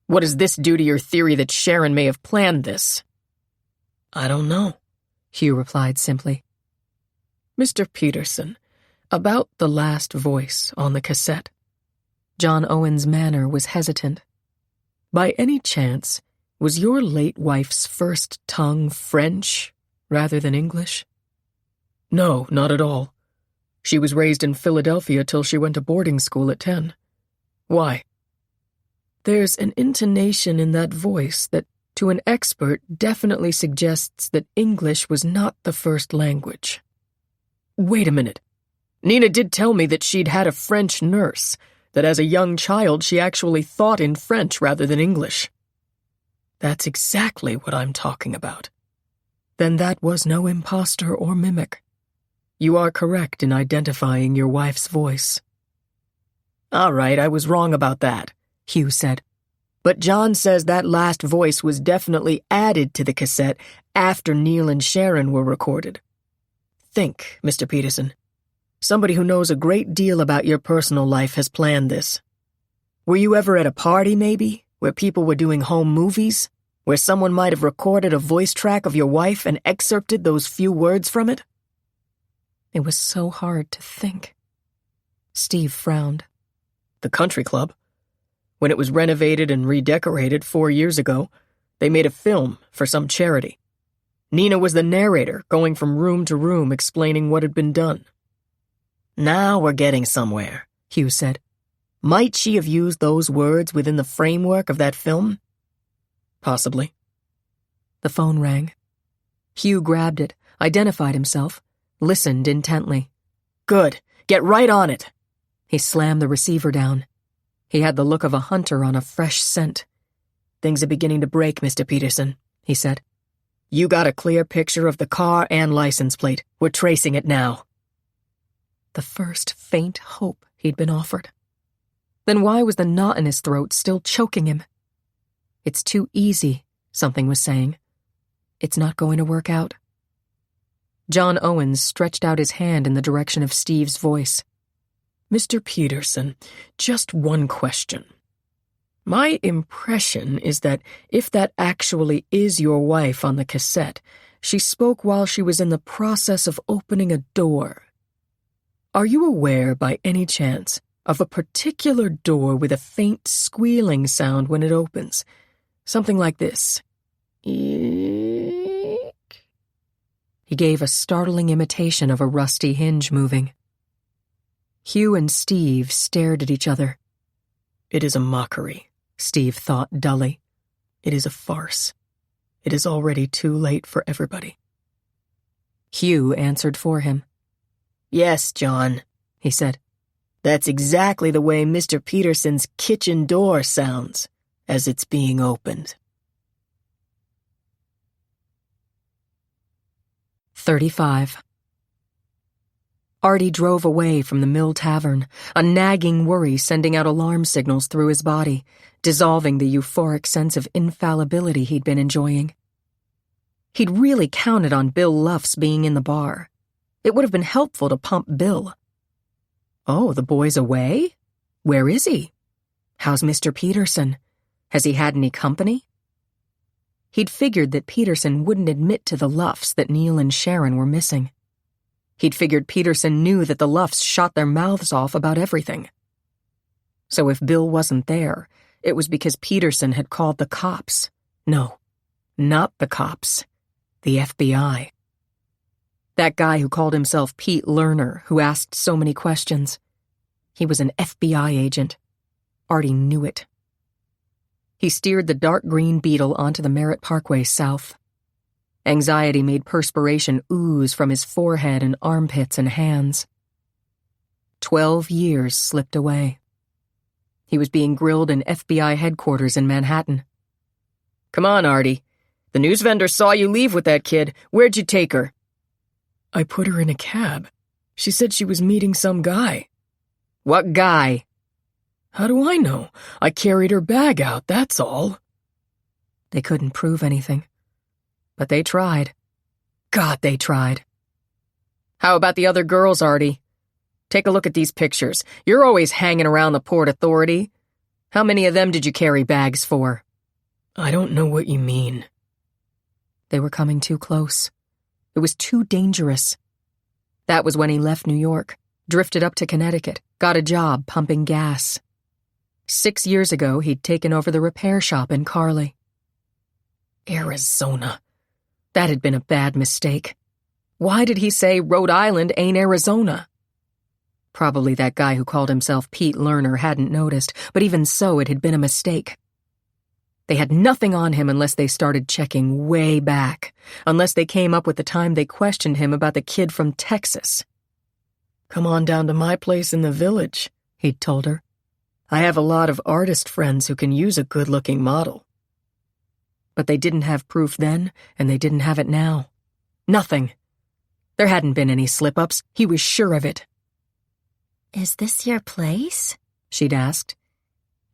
What does this do to your theory that Sharon may have planned this? I don't know, Hugh replied simply. Mr. Peterson, about the last voice on the cassette. John Owen's manner was hesitant. By any chance, was your late wife's first tongue French rather than English? No, not at all. She was raised in Philadelphia till she went to boarding school at 10. Why? There's an intonation in that voice that, to an expert, definitely suggests that English was not the first language. Wait a minute. Nina did tell me that she'd had a French nurse, that as a young child she actually thought in French rather than English. That's exactly what I'm talking about. Then that was no imposter or mimic. You are correct in identifying your wife's voice. All right, I was wrong about that, Hugh said. But John says that last voice was definitely added to the cassette after Neil and Sharon were recorded. Think, Mr. Peterson. Somebody who knows a great deal about your personal life has planned this. Were you ever at a party, maybe, where people were doing home movies, where someone might have recorded a voice track of your wife and excerpted those few words from it? It was so hard to think. Steve frowned. The country club. When it was renovated and redecorated 4 years ago, they made a film for some charity. Nina was the narrator, going from room to room explaining what had been done. Now we're getting somewhere, Hugh said. Might she have used those words within the framework of that film? Possibly. The phone rang. Hugh grabbed it, identified himself, listened intently. Good. Get right on it. He slammed the receiver down. He had the look of a hunter on a fresh scent. Things are beginning to break, Mr. Peterson, he said. You got a clear picture of the car and license plate. We're tracing it now. The first faint hope he'd been offered. Then why was the knot in his throat still choking him? It's too easy, something was saying. It's not going to work out. John Owens stretched out his hand in the direction of Steve's voice. Mr. Peterson, just one question. My impression is that if that actually is your wife on the cassette, she spoke while she was in the process of opening a door. Are you aware, by any chance, of a particular door with a faint squealing sound when it opens? Something like this. Eek. He gave a startling imitation of a rusty hinge moving. Hugh and Steve stared at each other. It is a mockery, Steve thought dully. It is a farce. It is already too late for everybody. Hugh answered for him. Yes, John, he said. That's exactly the way Mr. Peterson's kitchen door sounds as it's being opened. 35. Artie drove away from the Mill Tavern, a nagging worry sending out alarm signals through his body, dissolving the euphoric sense of infallibility he'd been enjoying. He'd really counted on Bill Luff's being in the bar. It would have been helpful to pump Bill. Oh, the boy's away? Where is he? How's Mr. Peterson? Has he had any company? He'd figured that Peterson wouldn't admit to the Luffs that Neil and Sharon were missing. He'd figured Peterson knew that the Luffs shot their mouths off about everything. So if Bill wasn't there, it was because Peterson had called the cops. No, not the cops. The FBI. That guy who called himself Pete Lerner, who asked so many questions. He was an FBI agent. Artie knew it. He steered the dark green Beetle onto the Merritt Parkway south. Anxiety made perspiration ooze from his forehead and armpits and hands. 12 years slipped away. He was being grilled in FBI headquarters in Manhattan. Come on, Artie. The news vendor saw you leave with that kid. Where'd you take her? I put her in a cab. She said she was meeting some guy. What guy? How do I know? I carried her bag out, that's all. They couldn't prove anything. But they tried. God, they tried. How about the other girls, Artie? Take a look at these pictures. You're always hanging around the Port Authority. How many of them did you carry bags for? I don't know what you mean. They were coming too close. It was too dangerous. That was when he left New York, drifted up to Connecticut, got a job pumping gas. 6 years ago, he'd taken over the repair shop in Carly. Arizona. That had been a bad mistake. Why did he say Rhode Island ain't Arizona? Probably that guy who called himself Pete Lerner hadn't noticed, but even so, it had been a mistake. They had nothing on him unless they started checking way back, unless they came up with the time they questioned him about the kid from Texas. Come on down to my place in the village, he'd told her. I have a lot of artist friends who can use a good-looking model. But they didn't have proof then, and they didn't have it now. Nothing. There hadn't been any slip-ups. He was sure of it. Is this your place? She'd asked.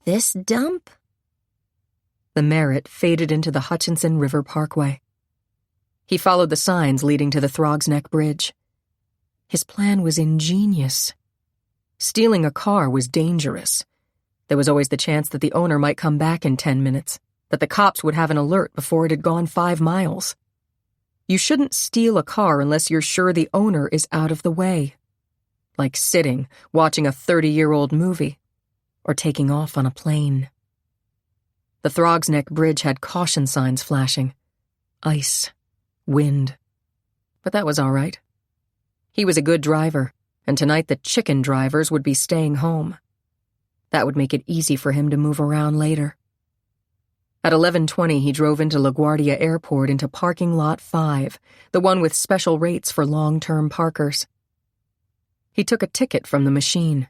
This dump? The Merritt faded into the Hutchinson River Parkway. He followed the signs leading to the Throgs Neck Bridge. His plan was ingenious. Stealing a car was dangerous. There was always the chance that the owner might come back in 10 minutes, that the cops would have an alert before it had gone 5 miles. You shouldn't steal a car unless you're sure the owner is out of the way. Like sitting, watching a 30-year-old movie, or taking off on a plane. The Throgs Neck Bridge had caution signs flashing. Ice. Wind. But that was all right. He was a good driver, and tonight the chicken drivers would be staying home. That would make it easy for him to move around later. At 11:20, he drove into LaGuardia Airport into parking lot 5, the one with special rates for long-term parkers. He took a ticket from the machine.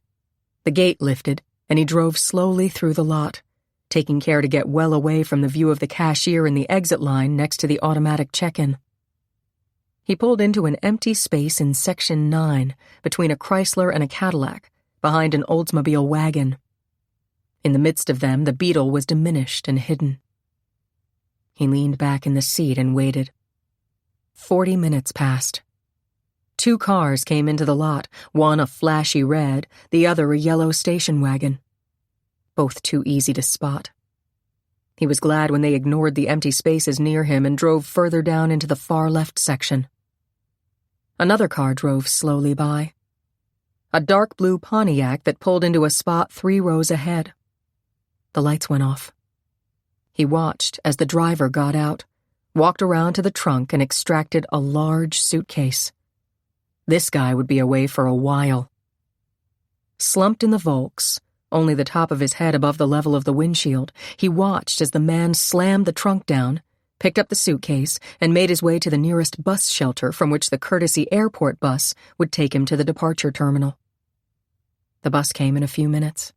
The gate lifted, and he drove slowly through the lot, taking care to get well away from the view of the cashier in the exit line next to the automatic check-in. He pulled into an empty space in Section 9 between a Chrysler and a Cadillac, behind an Oldsmobile wagon. In the midst of them, the Beetle was diminished and hidden. He leaned back in the seat and waited. 40 minutes passed. 2 cars came into the lot, one a flashy red, the other a yellow station wagon. Both too easy to spot. He was glad when they ignored the empty spaces near him and drove further down into the far left section. Another car drove slowly by. A dark blue Pontiac that pulled into a spot 3 rows ahead. The lights went off. He watched as the driver got out, walked around to the trunk and extracted a large suitcase. This guy would be away for a while. Slumped in the Volks, only the top of his head above the level of the windshield, he watched as the man slammed the trunk down, picked up the suitcase, and made his way to the nearest bus shelter from which the courtesy airport bus would take him to the departure terminal. The bus came in a few minutes.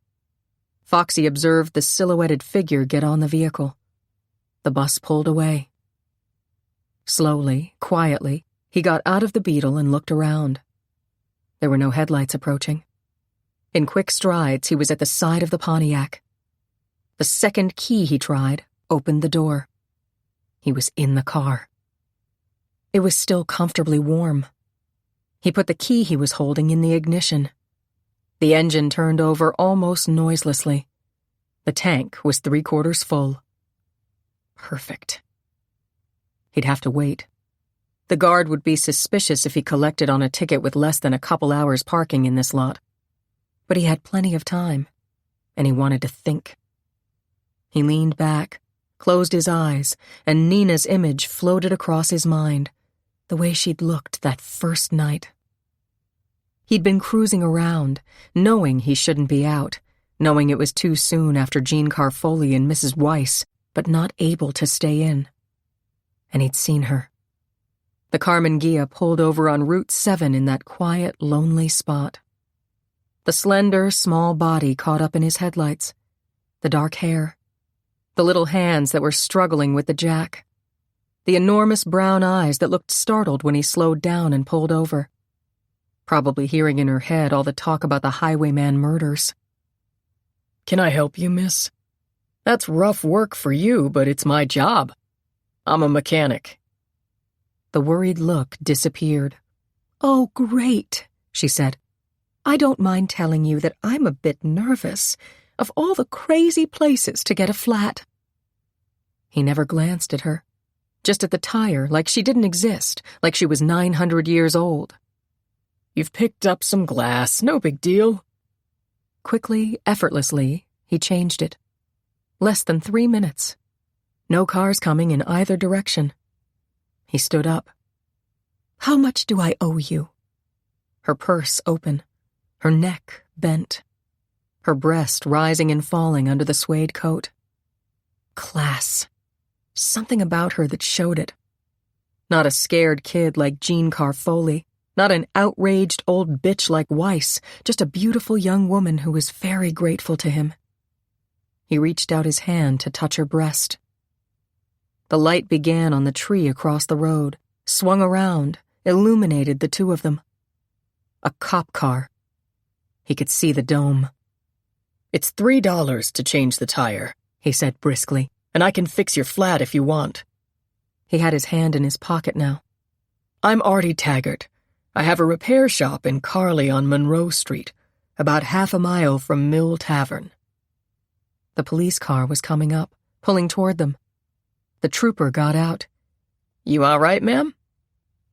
Foxy observed the silhouetted figure get on the vehicle. The bus pulled away. Slowly, quietly, he got out of the Beetle and looked around. There were no headlights approaching. In quick strides, he was at the side of the Pontiac. The second key he tried opened the door. He was in the car. It was still comfortably warm. He put the key he was holding in the ignition. The engine turned over almost noiselessly. The tank was 3/4 full. Perfect. He'd have to wait. The guard would be suspicious if he collected on a ticket with less than a couple hours parking in this lot. But he had plenty of time, and he wanted to think. He leaned back, closed his eyes, and Nina's image floated across his mind, the way she'd looked that first night. He'd been cruising around, knowing he shouldn't be out, knowing it was too soon after Jean Carfoley and Mrs. Weiss, but not able to stay in. And he'd seen her. The Carmen Ghia pulled over on Route 7 in that quiet, lonely spot. The slender, small body caught up in his headlights, the dark hair, the little hands that were struggling with the jack, the enormous brown eyes that looked startled when he slowed down and pulled over. Probably hearing in her head all the talk about the highwayman murders. Can I help you, miss? That's rough work for you, but it's my job. I'm a mechanic. The worried look disappeared. "Oh, great," she said. "I don't mind telling you that I'm a bit nervous of all the crazy places to get a flat." He never glanced at her, just at the tire, like she didn't exist, like she was 900 years old. You've picked up some glass, no big deal. Quickly, effortlessly, he changed it. Less than 3 minutes. No cars coming in either direction. He stood up. "How much do I owe you?" Her purse open, her neck bent, her breast rising and falling under the suede coat. Class. Something about her that showed it. Not a scared kid like Jean Carfoley, Not an outraged old bitch like Weiss, just a beautiful young woman who was very grateful to him. He reached out his hand to touch her breast. The light began on the tree across the road, swung around, illuminated the two of them. A cop car. He could see the dome. "It's $3 to change the tire," he said briskly, "and I can fix your flat if you want." He had his hand in his pocket now. "I'm Artie Taggart. I have a repair shop in Carley on Monroe Street, about half a mile from Mill Tavern." The police car was coming up, pulling toward them. The trooper got out. "You all right, ma'am?"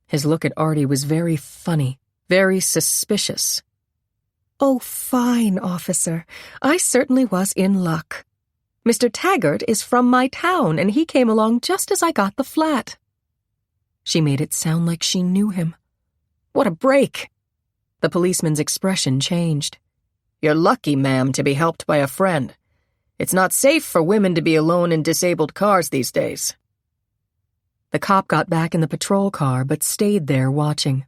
His look at Artie was very funny, very suspicious. "Oh, fine, officer. I certainly was in luck. Mr. Taggart is from my town, and he came along just as I got the flat." She made it sound like she knew him. What a break! The policeman's expression changed. "You're lucky, ma'am, to be helped by a friend. It's not safe for women to be alone in disabled cars these days." The cop got back in the patrol car but stayed there watching.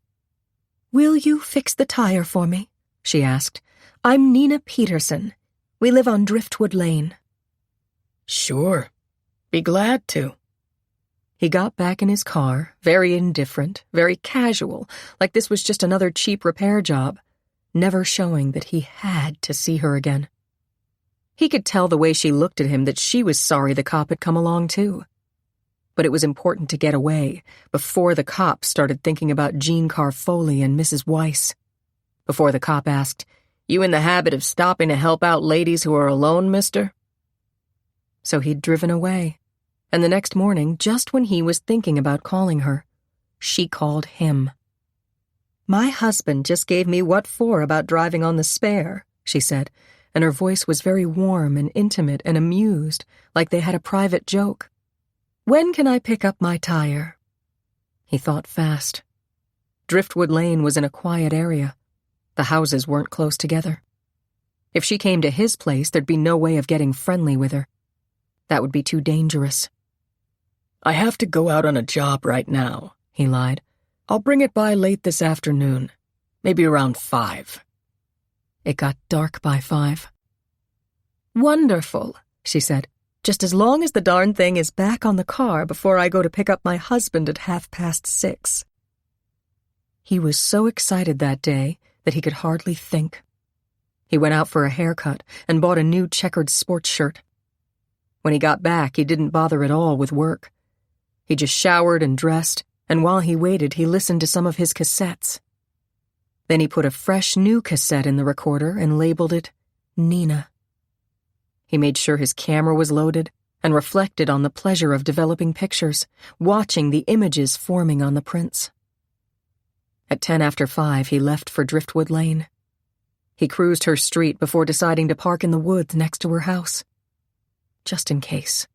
"Will you fix the tire for me?" she asked. "I'm Nina Peterson. We live on Driftwood Lane." "Sure. Be glad to." He got back in his car, very indifferent, very casual, like this was just another cheap repair job, never showing that he had to see her again. He could tell the way she looked at him that she was sorry the cop had come along too. But it was important to get away before the cop started thinking about Jean Carfoley and Mrs. Weiss. Before the cop asked, "You in the habit of stopping to help out ladies who are alone, mister?" So he'd driven away, and the next morning, just when he was thinking about calling her, she called him. "My husband just gave me what for about driving on the spare," she said, and her voice was very warm and intimate and amused, like they had a private joke. "When can I pick up my tire?" He thought fast. Driftwood Lane was in a quiet area. The houses weren't close together. If she came to his place, there'd be no way of getting friendly with her. That would be too dangerous. "I have to go out on a job right now," he lied. "I'll bring it by late this afternoon, maybe around 5. It got dark by 5. "Wonderful," she said. "Just as long as the darn thing is back on the car before I go to pick up my husband at 6:30. He was so excited that day that he could hardly think. He went out for a haircut and bought a new checkered sports shirt. When he got back, he didn't bother at all with work. He just showered and dressed, and while he waited, he listened to some of his cassettes. Then he put a fresh new cassette in the recorder and labeled it Nina. He made sure his camera was loaded and reflected on the pleasure of developing pictures, watching the images forming on the prints. At 5:10, he left for Driftwood Lane. He cruised her street before deciding to park in the woods next to her house. Just in case.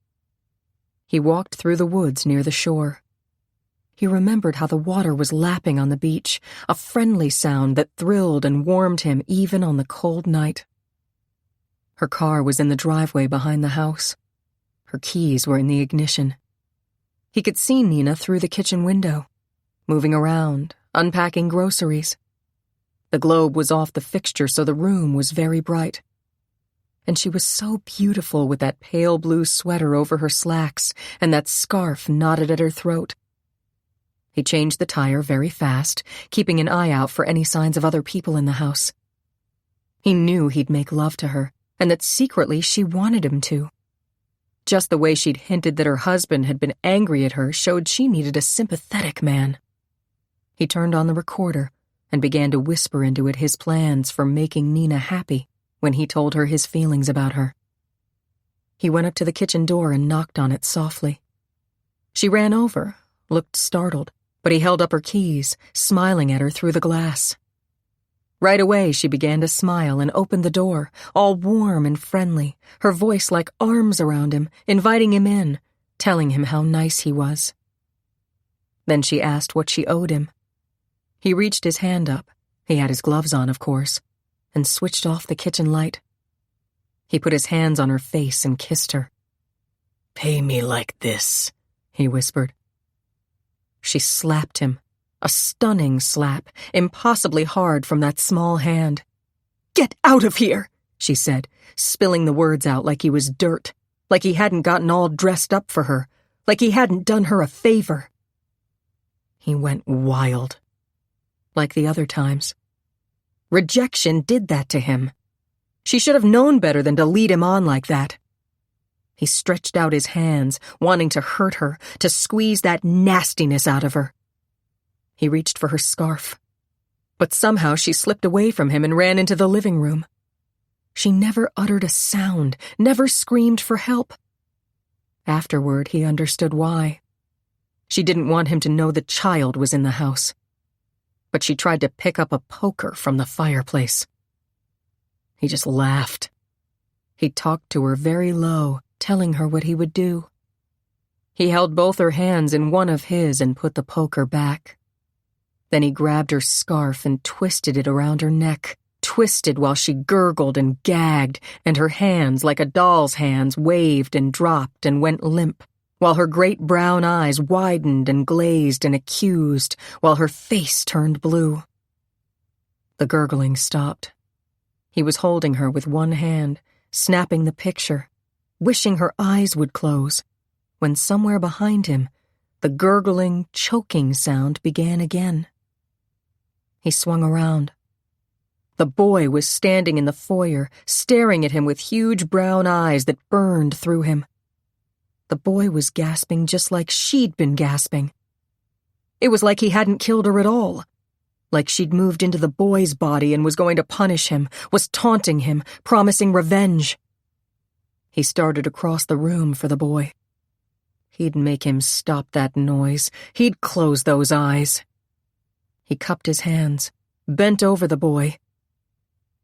He walked through the woods near the shore. He remembered how the water was lapping on the beach, a friendly sound that thrilled and warmed him even on the cold night. Her car was in the driveway behind the house. Her keys were in the ignition. He could see Nina through the kitchen window, moving around, unpacking groceries. The globe was off the fixture, so the room was very bright. And she was so beautiful with that pale blue sweater over her slacks and that scarf knotted at her throat. He changed the tire very fast, keeping an eye out for any signs of other people in the house. He knew he'd make love to her, and that secretly she wanted him to. Just the way she'd hinted that her husband had been angry at her showed she needed a sympathetic man. He turned on the recorder and began to whisper into it his plans for making Nina happy when he told her his feelings about her. He went up to the kitchen door and knocked on it softly. She ran over, looked startled, but he held up her keys, smiling at her through the glass. Right away, she began to smile and opened the door, all warm and friendly, her voice like arms around him, inviting him in, telling him how nice he was. Then she asked what she owed him. He reached his hand up, he had his gloves on, of course, and switched off the kitchen light. He put his hands on her face and kissed her. "Pay me like this," he whispered. She slapped him, A stunning slap, impossibly hard from that small hand. "Get out of here," she said, spilling the words out like he was dirt, like he hadn't gotten all dressed up for her, like he hadn't done her a favor. He went wild. Like the other times. Rejection did that to him. She should have known better than to lead him on like that. He stretched out his hands, wanting to hurt her, to squeeze that nastiness out of her. He reached for her scarf. But somehow she slipped away from him and ran into the living room. She never uttered a sound, never screamed for help. Afterward, he understood why. She didn't want him to know the child was in the house. But she tried to pick up a poker from the fireplace. He just laughed. He talked to her very low, telling her what he would do. He held both her hands in one of his and put the poker back. Then he grabbed her scarf and twisted it around her neck, twisted while she gurgled and gagged, and her hands, like a doll's hands, waved and dropped and went limp, while her great brown eyes widened and glazed and accused, while her face turned blue. The gurgling stopped. He was holding her with one hand, snapping the picture, wishing her eyes would close, when somewhere behind him, the gurgling, choking sound began again. He swung around. The boy was standing in the foyer, staring at him with huge brown eyes that burned through him. The boy was gasping just like she'd been gasping. It was like he hadn't killed her at all. Like she'd moved into the boy's body and was going to punish him, was taunting him, promising revenge. He started across the room for the boy. He'd make him stop that noise. He'd close those eyes. He cupped his hands, bent over the boy.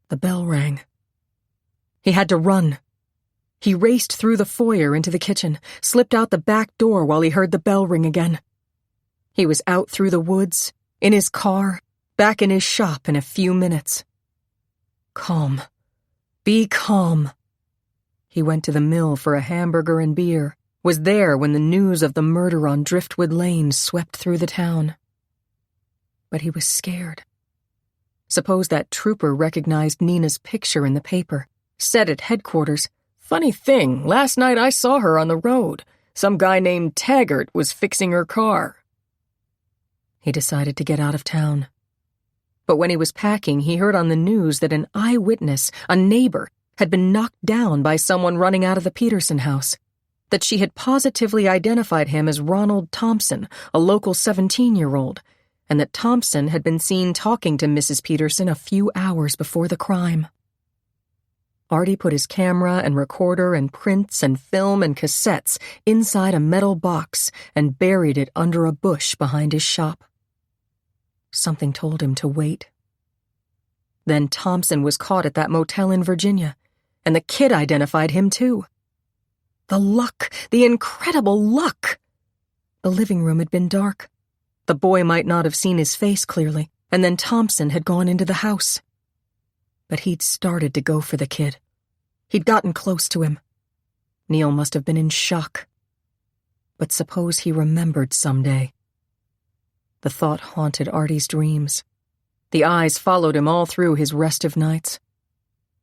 The bell rang. He had to run. He raced through the foyer into the kitchen, slipped out the back door while he heard the bell ring again. He was out through the woods, in his car, back in his shop in a few minutes. Calm. Be calm. He went to the mill for a hamburger and beer, was there when the news of the murder on Driftwood Lane swept through the town. But he was scared. Suppose that trooper recognized Nina's picture in the paper, said at headquarters, "Funny thing, last night I saw her on the road. Some guy named Taggart was fixing her car." He decided to get out of town. But when he was packing, he heard on the news that an eyewitness, a neighbor, had been knocked down by someone running out of the Peterson house, that she had positively identified him as Ronald Thompson, a local 17-year-old, and that Thompson had been seen talking to Mrs. Peterson a few hours before the crime. Artie put his camera and recorder and prints and film and cassettes inside a metal box and buried it under a bush behind his shop. Something told him to wait. Then Thompson was caught at that motel in Virginia, and the kid identified him too. The luck, the incredible luck! The living room had been dark. The boy might not have seen his face clearly, and then Thompson had gone into the house. But he'd started to go for the kid. He'd gotten close to him. Neil must have been in shock. But suppose he remembered someday. The thought haunted Artie's dreams. The eyes followed him all through his restive nights.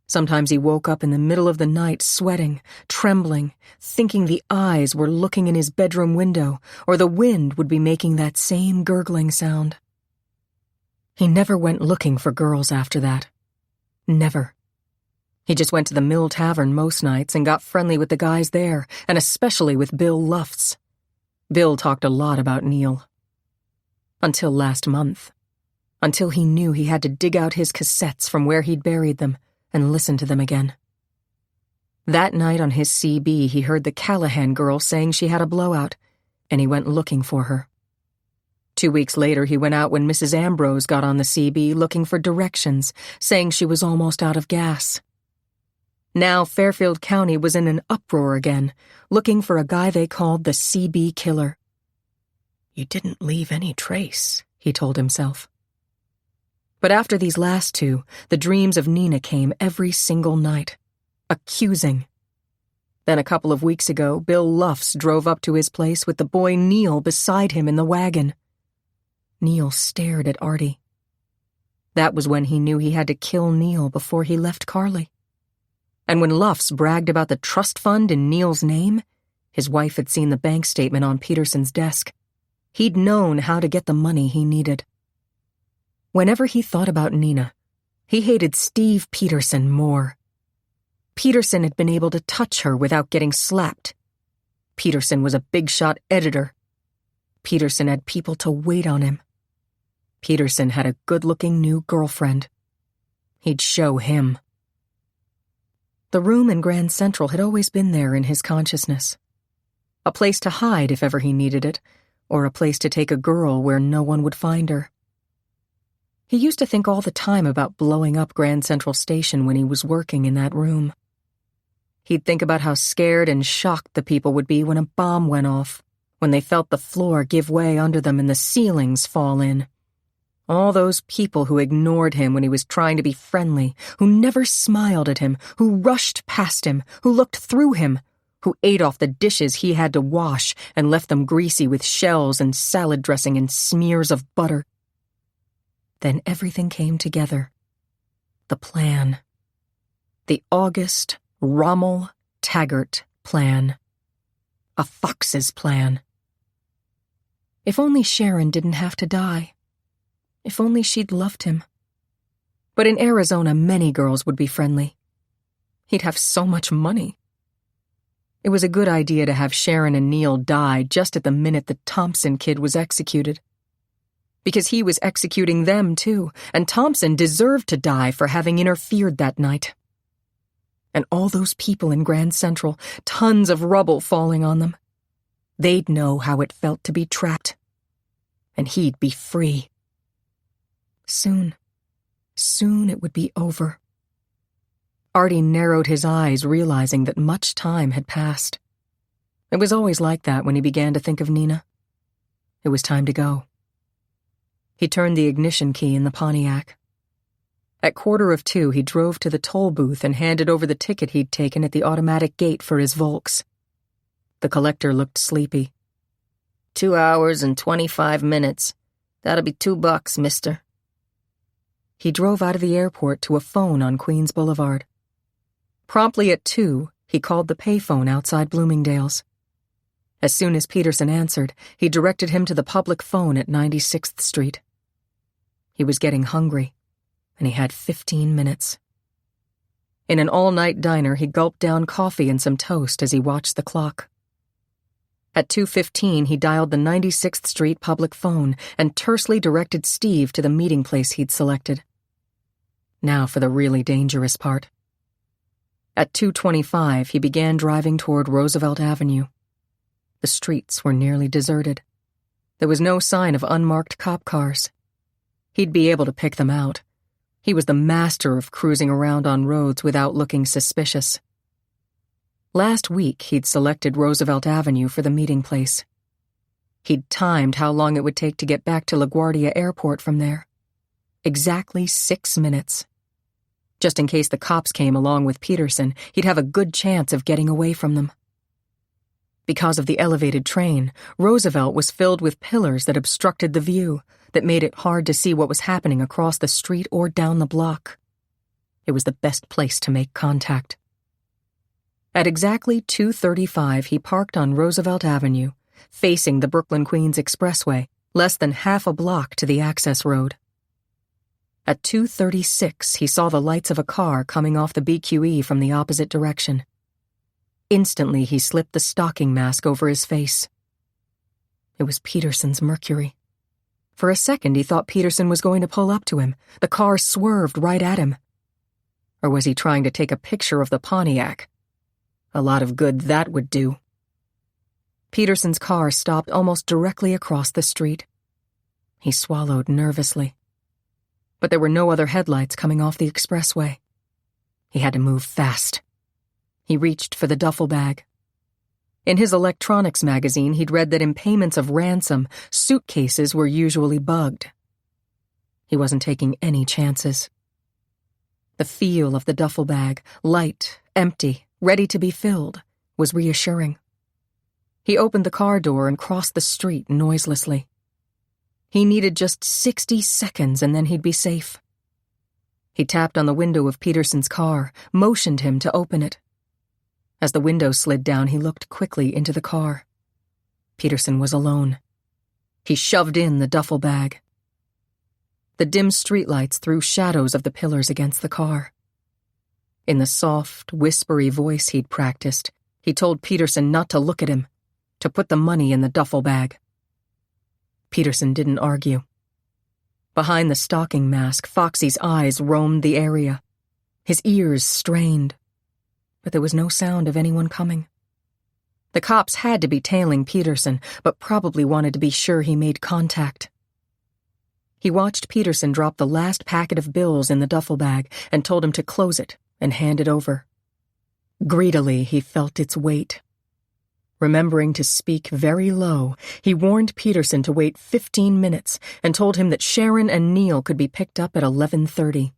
Sometimes he woke up in the middle of the night sweating, trembling, thinking the eyes were looking in his bedroom window, or the wind would be making that same gurgling sound. He never went looking for girls after that. Never. He just went to the Mill Tavern most nights and got friendly with the guys there, and especially with Bill Lufts. Bill talked a lot about Neil. Until last month. Until he knew he had to dig out his cassettes from where he'd buried them and listen to them again. That night on his CB, he heard the Callahan girl saying she had a blowout, and he went looking for her. 2 weeks later, he went out when Mrs. Ambrose got on the CB looking for directions, saying she was almost out of gas. Now Fairfield County was in an uproar again, looking for a guy they called the CB killer. "You didn't leave any trace," he told himself. But after these last two, the dreams of Nina came every single night. Accusing. Then a couple of weeks ago, Bill Lufts drove up to his place with the boy Neil beside him in the wagon. Neil stared at Artie. That was when he knew he had to kill Neil before he left Carly. And when Luffs bragged about the trust fund in Neil's name, his wife had seen the bank statement on Peterson's desk. He'd known how to get the money he needed. Whenever he thought about Nina, he hated Steve Peterson more. Peterson had been able to touch her without getting slapped. Peterson was a big-shot editor. Peterson had people to wait on him. Peterson had a good-looking new girlfriend. He'd show him. The room in Grand Central had always been there in his consciousness. A place to hide if ever he needed it, or a place to take a girl where no one would find her. He used to think all the time about blowing up Grand Central Station when he was working in that room. He'd think about how scared and shocked the people would be when a bomb went off, when they felt the floor give way under them and the ceilings fall in. All those people who ignored him when he was trying to be friendly, who never smiled at him, who rushed past him, who looked through him, who ate off the dishes he had to wash and left them greasy with shells and salad dressing and smears of butter. Then everything came together. The plan. The August Rommel Taggart plan. A fox's plan. If only Sharon didn't have to die. If only she'd loved him. But in Arizona, many girls would be friendly. He'd have so much money. It was a good idea to have Sharon and Neil die just at the minute the Thompson kid was executed. Because he was executing them too, and Thompson deserved to die for having interfered that night. And all those people in Grand Central, tons of rubble falling on them. They'd know how it felt to be trapped. And he'd be free. Soon it would be over. Artie narrowed his eyes, realizing that much time had passed. It was always like that when he began to think of Nina. It was time to go. He turned the ignition key in the Pontiac. At 1:45, he drove to the toll booth and handed over the ticket he'd taken at the automatic gate for his Volks. The collector looked sleepy. 2 hours and 25 minutes. That'll be $2, mister. He drove out of the airport to a phone on Queens Boulevard. Promptly at 2, he called the payphone outside Bloomingdale's. As soon as Peterson answered, he directed him to the public phone at 96th Street. He was getting hungry, and he had 15 minutes. In an all-night diner, he gulped down coffee and some toast as he watched the clock. At 2:15, he dialed the 96th Street public phone and tersely directed Steve to the meeting place he'd selected. Now for the really dangerous part. At 2:25, he began driving toward Roosevelt Avenue. The streets were nearly deserted. There was no sign of unmarked cop cars. He'd be able to pick them out. He was the master of cruising around on roads without looking suspicious. Last week, he'd selected Roosevelt Avenue for the meeting place. He'd timed how long it would take to get back to LaGuardia Airport from there. Exactly 6 minutes. Just in case the cops came along with Peterson, he'd have a good chance of getting away from them. Because of the elevated train, Roosevelt was filled with pillars that obstructed the view, that made it hard to see what was happening across the street or down the block. It was the best place to make contact. At exactly 2:35, he parked on Roosevelt Avenue, facing the Brooklyn-Queens Expressway, less than half a block to the access road. At 2:36, he saw the lights of a car coming off the BQE from the opposite direction. Instantly, he slipped the stocking mask over his face. It was Peterson's Mercury. For a second, he thought Peterson was going to pull up to him. The car swerved right at him. Or was he trying to take a picture of the Pontiac? A lot of good that would do. Peterson's car stopped almost directly across the street. He swallowed nervously. But there were no other headlights coming off the expressway. He had to move fast. He reached for the duffel bag. In his electronics magazine, he'd read that in payments of ransom, suitcases were usually bugged. He wasn't taking any chances. The feel of the duffel bag, light, empty, ready to be filled, was reassuring. He opened the car door and crossed the street noiselessly. He needed just 60 seconds and then he'd be safe. He tapped on the window of Peterson's car, motioned him to open it. As the window slid down, he looked quickly into the car. Peterson was alone. He shoved in the duffel bag. The dim streetlights threw shadows of the pillars against the car. In the soft, whispery voice he'd practiced, he told Peterson not to look at him, to put the money in the duffel bag. Peterson didn't argue. Behind the stocking mask, Foxy's eyes roamed the area. His ears strained, but there was no sound of anyone coming. The cops had to be tailing Peterson, but probably wanted to be sure he made contact. He watched Peterson drop the last packet of bills in the duffel bag and told him to close it and hand it over. Greedily, he felt its weight. Remembering to speak very low, he warned Peterson to wait 15 minutes and told him that Sharon and Neil could be picked up at 11:30.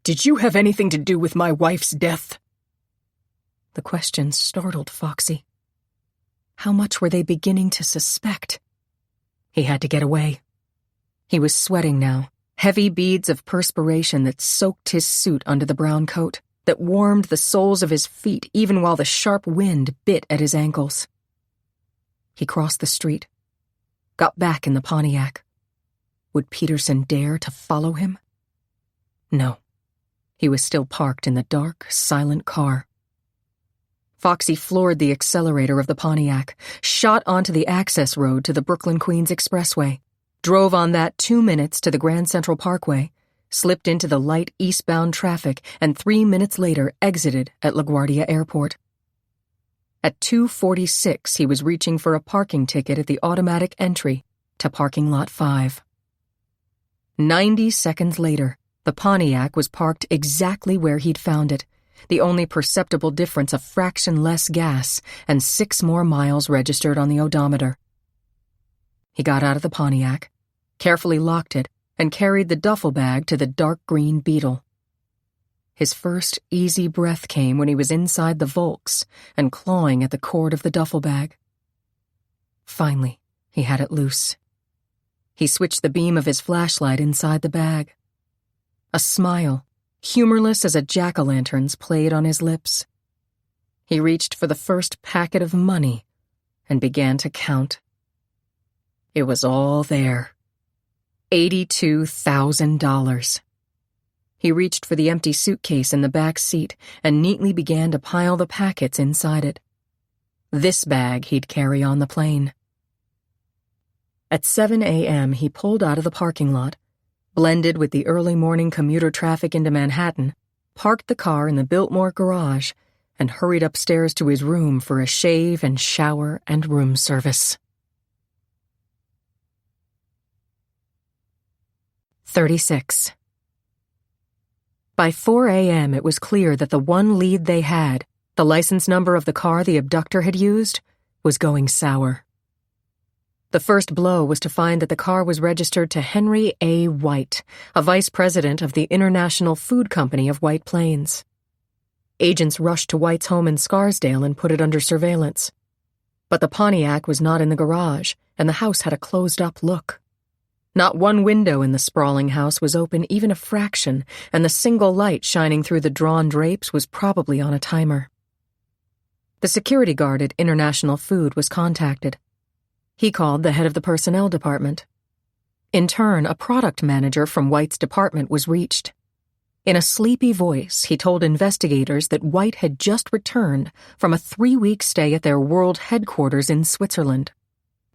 "Did you have anything to do with my wife's death?" The question startled Foxy. How much were they beginning to suspect? He had to get away. He was sweating now, heavy beads of perspiration that soaked his suit under the brown coat, that warmed the soles of his feet even while the sharp wind bit at his ankles. He crossed the street, got back in the Pontiac. Would Peterson dare to follow him? No. He was still parked in the dark, silent car. Foxy floored the accelerator of the Pontiac, shot onto the access road to the Brooklyn-Queens Expressway, drove on that 2 minutes to the Grand Central Parkway, slipped into the light eastbound traffic, and 3 minutes later exited at LaGuardia Airport. At 2:46, he was reaching for a parking ticket at the automatic entry to parking lot 5. 90 seconds later, the Pontiac was parked exactly where he'd found it, the only perceptible difference a fraction less gas and 6 more miles registered on the odometer. He got out of the Pontiac, carefully locked it, and carried the duffel bag to the dark green Beetle. His first easy breath came when he was inside the Volks and clawing at the cord of the duffel bag. Finally, he had it loose. He switched the beam of his flashlight inside the bag. A smile, humorless as a jack-o'-lantern's, played on his lips. He reached for the first packet of money and began to count. It was all there. $82,000. He reached for the empty suitcase in the back seat and neatly began to pile the packets inside it. This bag he'd carry on the plane. At 7 a.m., he pulled out of the parking lot, blended with the early morning commuter traffic into Manhattan, parked the car in the Biltmore garage, and hurried upstairs to his room for a shave and shower and room service. 36. By 4 a.m., it was clear that the one lead they had, the license number of the car the abductor had used, was going sour. The first blow was to find that the car was registered to Henry A. White, a vice president of the International Food Company of White Plains. Agents rushed to White's home in Scarsdale and put it under surveillance. But the Pontiac was not in the garage, and the house had a closed-up look. Not one window in the sprawling house was open even a fraction, and the single light shining through the drawn drapes was probably on a timer. The security guard at International Food was contacted. He called the head of the personnel department. In turn, a product manager from White's department was reached. In a sleepy voice, he told investigators that White had just returned from a 3-week stay at their world headquarters in Switzerland,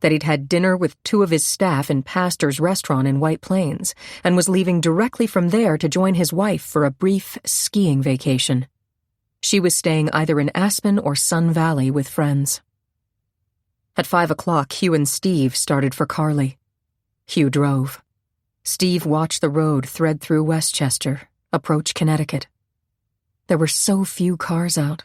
that he'd had dinner with 2 of his staff in Pastor's restaurant in White Plains, and was leaving directly from there to join his wife for a brief skiing vacation. She was staying either in Aspen or Sun Valley with friends. At 5 o'clock, Hugh and Steve started for Carly. Hugh drove. Steve watched the road thread through Westchester, approach Connecticut. There were so few cars out.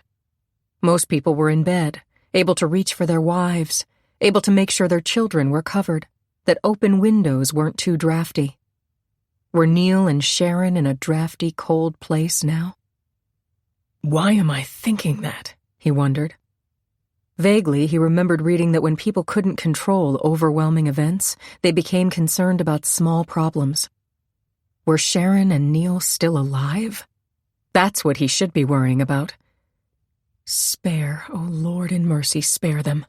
Most people were in bed, able to reach for their wives, able to make sure their children were covered, that open windows weren't too drafty. Were Neil and Sharon in a drafty, cold place now? Why am I thinking that? He wondered. Vaguely, he remembered reading that when people couldn't control overwhelming events, they became concerned about small problems. Were Sharon and Neil still alive? That's what he should be worrying about. Spare, oh Lord in mercy, spare them.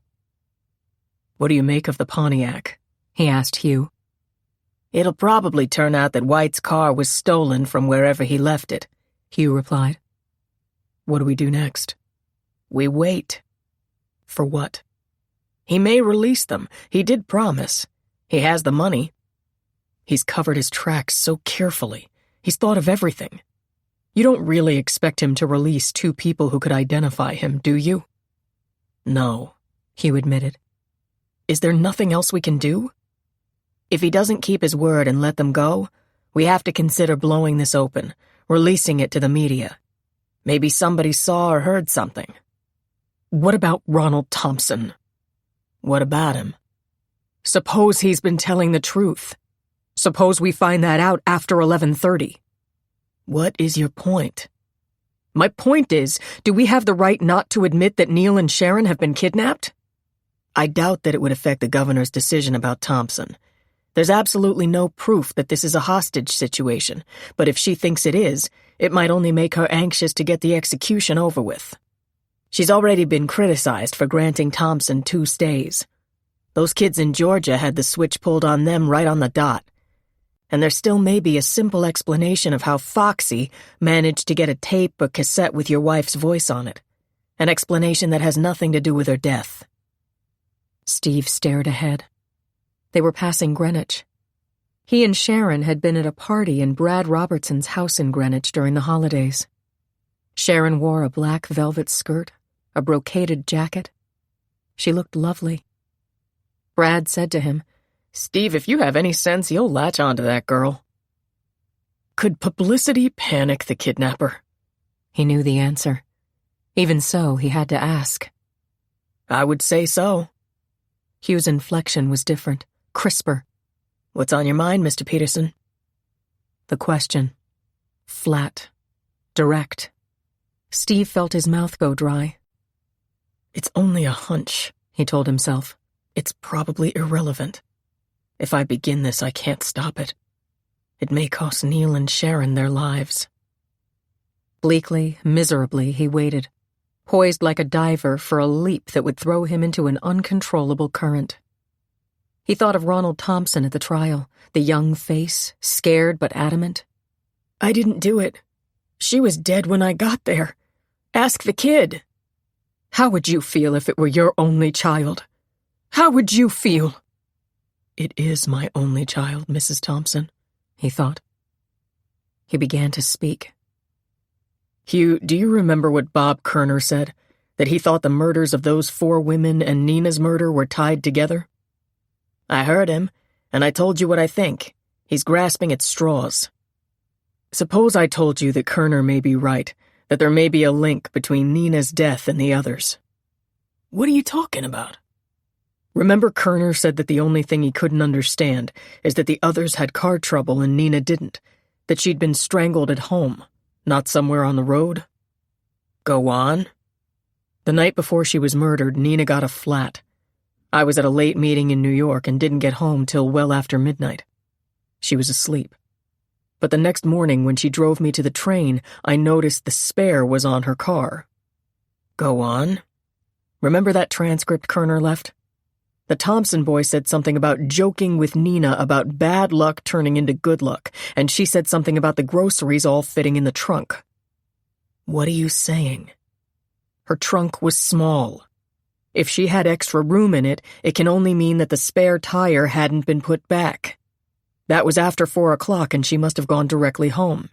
What do you make of the Pontiac? He asked Hugh. It'll probably turn out that White's car was stolen from wherever he left it, Hugh replied. What do we do next? We wait. For what? He may release them. He did promise. He has the money. He's covered his tracks so carefully. He's thought of everything. You don't really expect him to release two people who could identify him, do you? No, Hugh admitted. Is there nothing else we can do? If he doesn't keep his word and let them go, we have to consider blowing this open, releasing it to the media. Maybe somebody saw or heard something. What about Ronald Thompson? What about him? Suppose he's been telling the truth. Suppose we find that out after 11:30. What is your point? My point is, do we have the right not to admit that Neil and Sharon have been kidnapped? I doubt that it would affect the governor's decision about Thompson. There's absolutely no proof that this is a hostage situation, but if she thinks it is, it might only make her anxious to get the execution over with. She's already been criticized for granting Thompson 2 stays. Those kids in Georgia had the switch pulled on them right on the dot. And there still may be a simple explanation of how Foxy managed to get a tape or cassette with your wife's voice on it. An explanation that has nothing to do with her death. Steve stared ahead. They were passing Greenwich. He and Sharon had been at a party in Brad Robertson's house in Greenwich during the holidays. Sharon wore a black velvet skirt, a brocaded jacket. She looked lovely. Brad said to him, Steve, if you have any sense, you'll latch onto that girl. Could publicity panic the kidnapper? He knew the answer. Even so, he had to ask. I would say so. Hugh's inflection was different, crisper. What's on your mind, Mr. Peterson? The question. Flat. Direct. Steve felt his mouth go dry. It's only a hunch, he told himself. It's probably irrelevant. If I begin this, I can't stop it. It may cost Neil and Sharon their lives. Bleakly, miserably, he waited, poised like a diver for a leap that would throw him into an uncontrollable current. He thought of Ronald Thompson at the trial, the young face, scared but adamant. I didn't do it. She was dead when I got there. Ask the kid. How would you feel if it were your only child? How would you feel? It is my only child, Mrs. Thompson, he thought. He began to speak. Hugh, do you remember what Bob Kerner said? That he thought the murders of those 4 women and Nina's murder were tied together? I heard him, and I told you what I think. He's grasping at straws. Suppose I told you that Kerner may be right, that there may be a link between Nina's death and the others. What are you talking about? Remember Kerner said that the only thing he couldn't understand is that the others had car trouble and Nina didn't, that she'd been strangled at home, not somewhere on the road? Go on. The night before she was murdered, Nina got a flat. I was at a late meeting in New York and didn't get home till well after midnight. She was asleep. But the next morning when she drove me to the train, I noticed the spare was on her car. Go on. Remember that transcript Kerner left? The Thompson boy said something about joking with Nina about bad luck turning into good luck, and she said something about the groceries all fitting in the trunk. What are you saying? Her trunk was small. If she had extra room in it, it can only mean that the spare tire hadn't been put back. That was after 4 o'clock, and she must have gone directly home.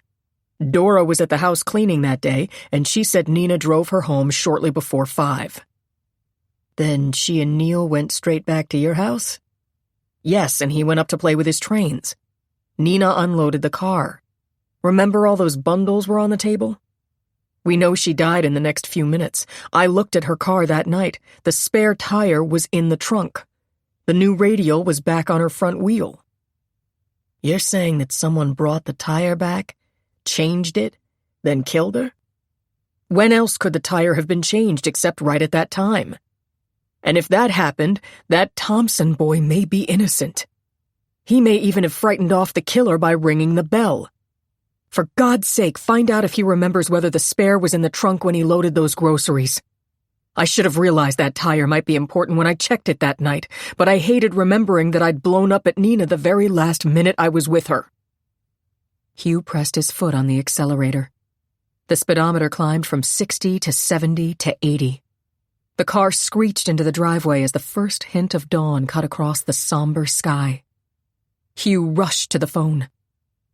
Dora was at the house cleaning that day, and she said Nina drove her home shortly before 5. Then she and Neil went straight back to your house? Yes, and he went up to play with his trains. Nina unloaded the car. Remember all those bundles were on the table? We know she died in the next few minutes. I looked at her car that night. The spare tire was in the trunk. The new radial was back on her front wheel. You're saying that someone brought the tire back, changed it, then killed her? When else could the tire have been changed except right at that time? And if that happened, that Thompson boy may be innocent. He may even have frightened off the killer by ringing the bell. For God's sake, find out if he remembers whether the spare was in the trunk when he loaded those groceries. I should have realized that tire might be important when I checked it that night, but I hated remembering that I'd blown up at Nina the very last minute I was with her. Hugh pressed his foot on the accelerator. The speedometer climbed from 60 to 70 to 80. The car screeched into the driveway as the first hint of dawn cut across the somber sky. Hugh rushed to the phone.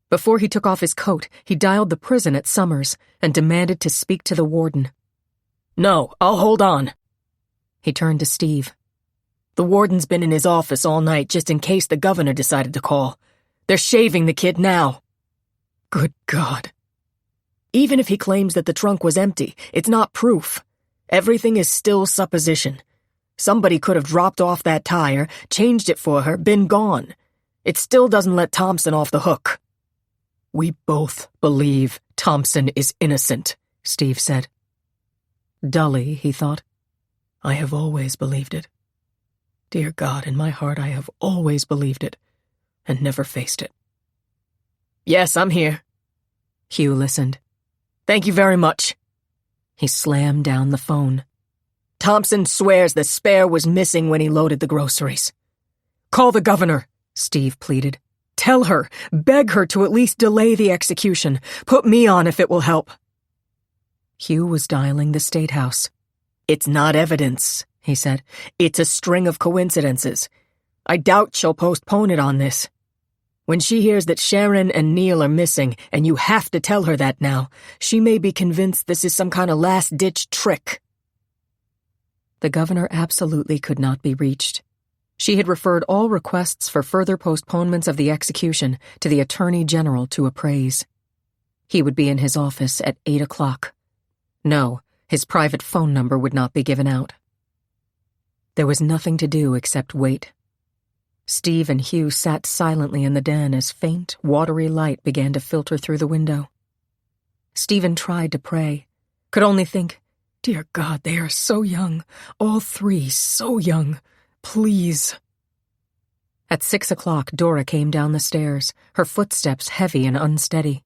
Before he took off his coat, he dialed the prison at Summers and demanded to speak to the warden. No, I'll hold on. He turned to Steve. The warden's been in his office all night just in case the governor decided to call. They're shaving the kid now. Good God. Even if he claims that the trunk was empty, it's not proof. Everything is still supposition. Somebody could have dropped off that tire, changed it for her, been gone. It still doesn't let Thompson off the hook. We both believe Thompson is innocent, Steve said. Dully, he thought. I have always believed it. Dear God, in my heart I have always believed it, and never faced it. Yes, I'm here. Hugh listened. Thank you very much. He slammed down the phone. Thompson swears the spare was missing when he loaded the groceries. Call the governor, Steve pleaded. Tell her, beg her to at least delay the execution. Put me on if it will help. Hugh was dialing the State House. It's not evidence, he said. It's a string of coincidences. I doubt she'll postpone it on this. When she hears that Sharon and Neil are missing, and you have to tell her that now, she may be convinced this is some kind of last-ditch trick. The governor absolutely could not be reached. She had referred all requests for further postponements of the execution to the Attorney General to appraise. He would be in his office at 8 o'clock. No, his private phone number would not be given out. There was nothing to do except wait. Steve and Hugh sat silently in the den as faint, watery light began to filter through the window. Stephen tried to pray, could only think, Dear God, they are so young, all three so young. Please. At 6 o'clock, Dora came down the stairs, her footsteps heavy and unsteady.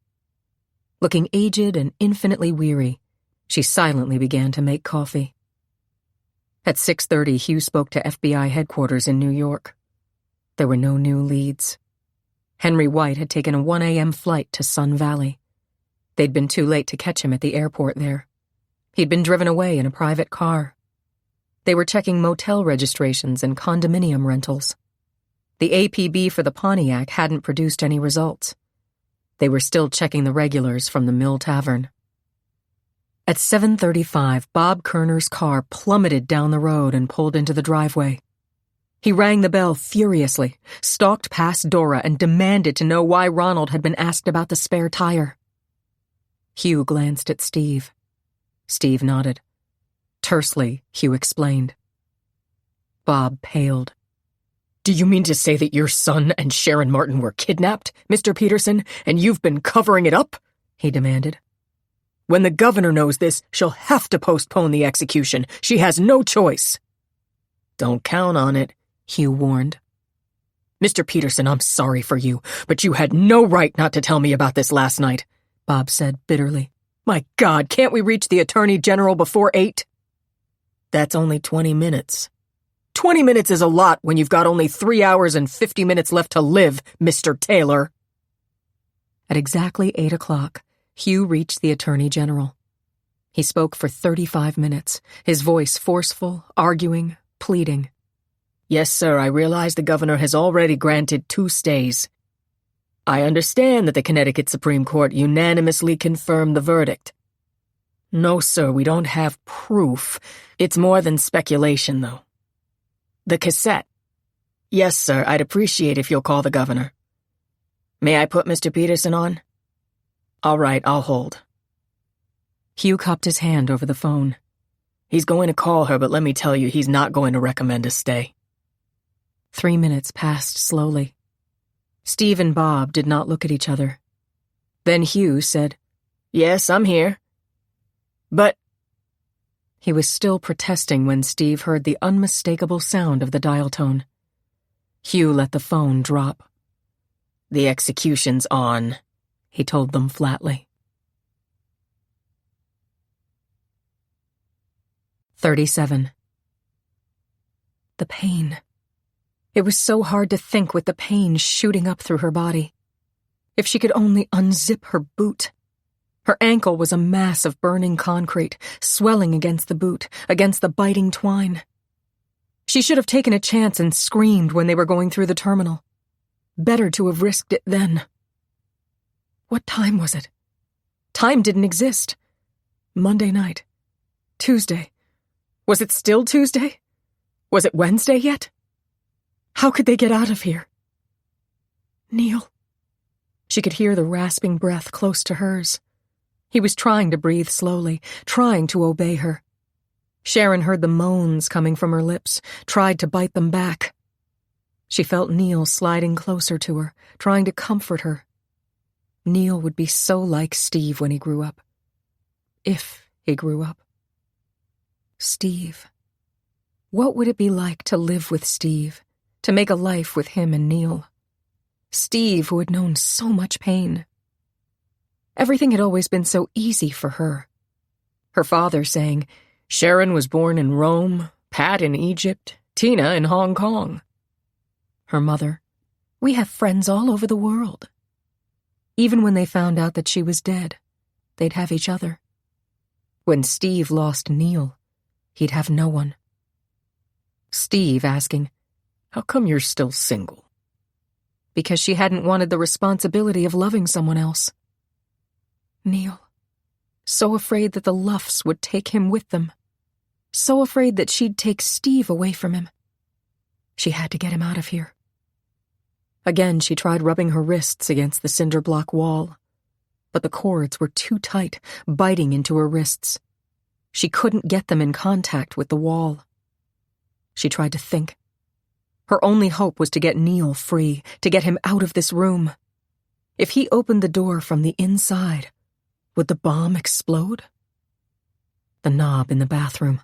Looking aged and infinitely weary, she silently began to make coffee. At 6:30, Hugh spoke to FBI headquarters in New York. There were no new leads. Henry White had taken a 1 a.m. flight to Sun Valley. They'd been too late to catch him at the airport there. He'd been driven away in a private car. They were checking motel registrations and condominium rentals. The APB for the Pontiac hadn't produced any results. They were still checking the regulars from the Mill Tavern. At 7:35, Bob Kerner's car plummeted down the road and pulled into the driveway. He rang the bell furiously, stalked past Dora, and demanded to know why Ronald had been asked about the spare tire. Hugh glanced at Steve. Steve nodded. Tersely, Hugh explained. Bob paled. Do you mean to say that your son and Sharon Martin were kidnapped, Mr. Peterson, and you've been covering it up? He demanded. When the governor knows this, she'll have to postpone the execution. She has no choice. Don't count on it, Hugh warned. Mr. Peterson, I'm sorry for you, but you had no right not to tell me about this last night, Bob said bitterly. My God, can't we reach the Attorney General before 8? That's only 20 minutes. 20 minutes is a lot when you've got only 3 hours and 50 minutes left to live, Mr. Taylor. At exactly 8 o'clock, Hugh reached the Attorney General. He spoke for 35 minutes, his voice forceful, arguing, pleading. Yes, sir, I realize the governor has already granted 2 stays. I understand that the Connecticut Supreme Court unanimously confirmed the verdict. No, sir, we don't have proof. It's more than speculation, though. The cassette. Yes, sir, I'd appreciate if you'll call the governor. May I put Mr. Peterson on? All right, I'll hold. Hugh cupped his hand over the phone. He's going to call her, but let me tell you, he's not going to recommend a stay. 3 minutes passed slowly. Steve and Bob did not look at each other. Then Hugh said, Yes, I'm here. But... He was still protesting when Steve heard the unmistakable sound of the dial tone. Hugh let the phone drop. "The execution's on," he told them flatly. 37. The pain. It was so hard to think with the pain shooting up through her body. If she could only unzip her boot. Her ankle was a mass of burning concrete, swelling against the boot, against the biting twine. She should have taken a chance and screamed when they were going through the terminal. Better to have risked it then. What time was it? Time didn't exist. Monday night. Tuesday. Was it still Tuesday? Was it Wednesday yet? How could they get out of here? Neil. She could hear the rasping breath close to hers. He was trying to breathe slowly, trying to obey her. Sharon heard the moans coming from her lips, tried to bite them back. She felt Neil sliding closer to her, trying to comfort her. Neil would be so like Steve when he grew up. If he grew up. Steve. What would it be like to live with Steve, to make a life with him and Neil? Steve, who had known so much pain. Everything had always been so easy for her. Her father saying, "Sharon was born in Rome, Pat in Egypt, Tina in Hong Kong." Her mother, "We have friends all over the world." Even when they found out that she was dead, they'd have each other. When Steve lost Neil, he'd have no one. Steve asking, "How come you're still single?" Because she hadn't wanted the responsibility of loving someone else. Neil. So afraid that the Luffs would take him with them. So afraid that she'd take Steve away from him. She had to get him out of here. Again, she tried rubbing her wrists against the cinder block wall. But the cords were too tight, biting into her wrists. She couldn't get them in contact with the wall. She tried to think. Her only hope was to get Neil free, to get him out of this room. If he opened the door from the inside, would the bomb explode? The knob in the bathroom.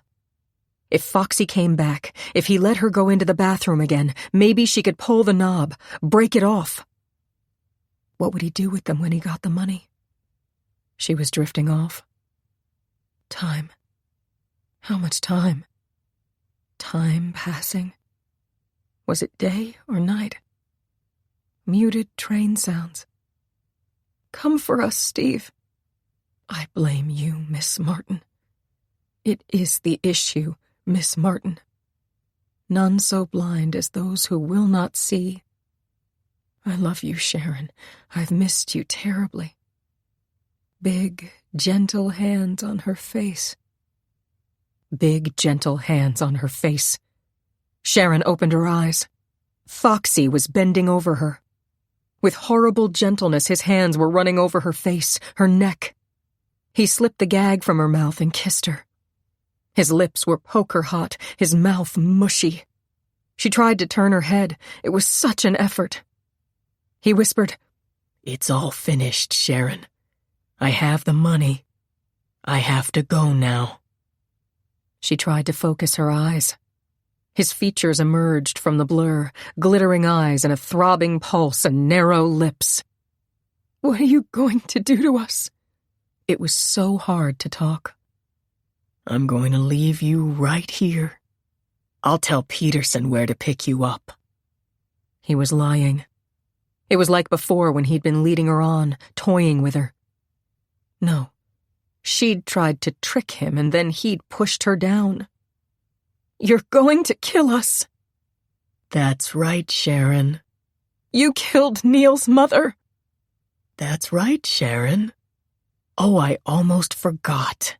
If Foxy came back, if he let her go into the bathroom again, maybe she could pull the knob, break it off. What would he do with them when he got the money? She was drifting off. Time. How much time? Time passing. Was it day or night? Muted train sounds. "Come for us, Steve." "I blame you, Miss Martin." "It is the issue, Miss Martin. None so blind as those who will not see." "I love you, Sharon. I've missed you terribly." Big, gentle hands on her face. Big, gentle hands on her face. Sharon opened her eyes. Foxy was bending over her. With horrible gentleness, his hands were running over her face, her neck. He slipped the gag from her mouth and kissed her. His lips were poker hot, his mouth mushy. She tried to turn her head. It was such an effort. He whispered, "It's all finished, Sharon. I have the money. I have to go now." She tried to focus her eyes. His features emerged from the blur, glittering eyes and a throbbing pulse and narrow lips. "What are you going to do to us?" It was so hard to talk. "I'm going to leave you right here. I'll tell Peterson where to pick you up." He was lying. It was like before when he'd been leading her on, toying with her. No, she'd tried to trick him and then he'd pushed her down. "You're going to kill us." "That's right, Sharon." "You killed Neil's mother." "That's right, Sharon. Oh, I almost forgot."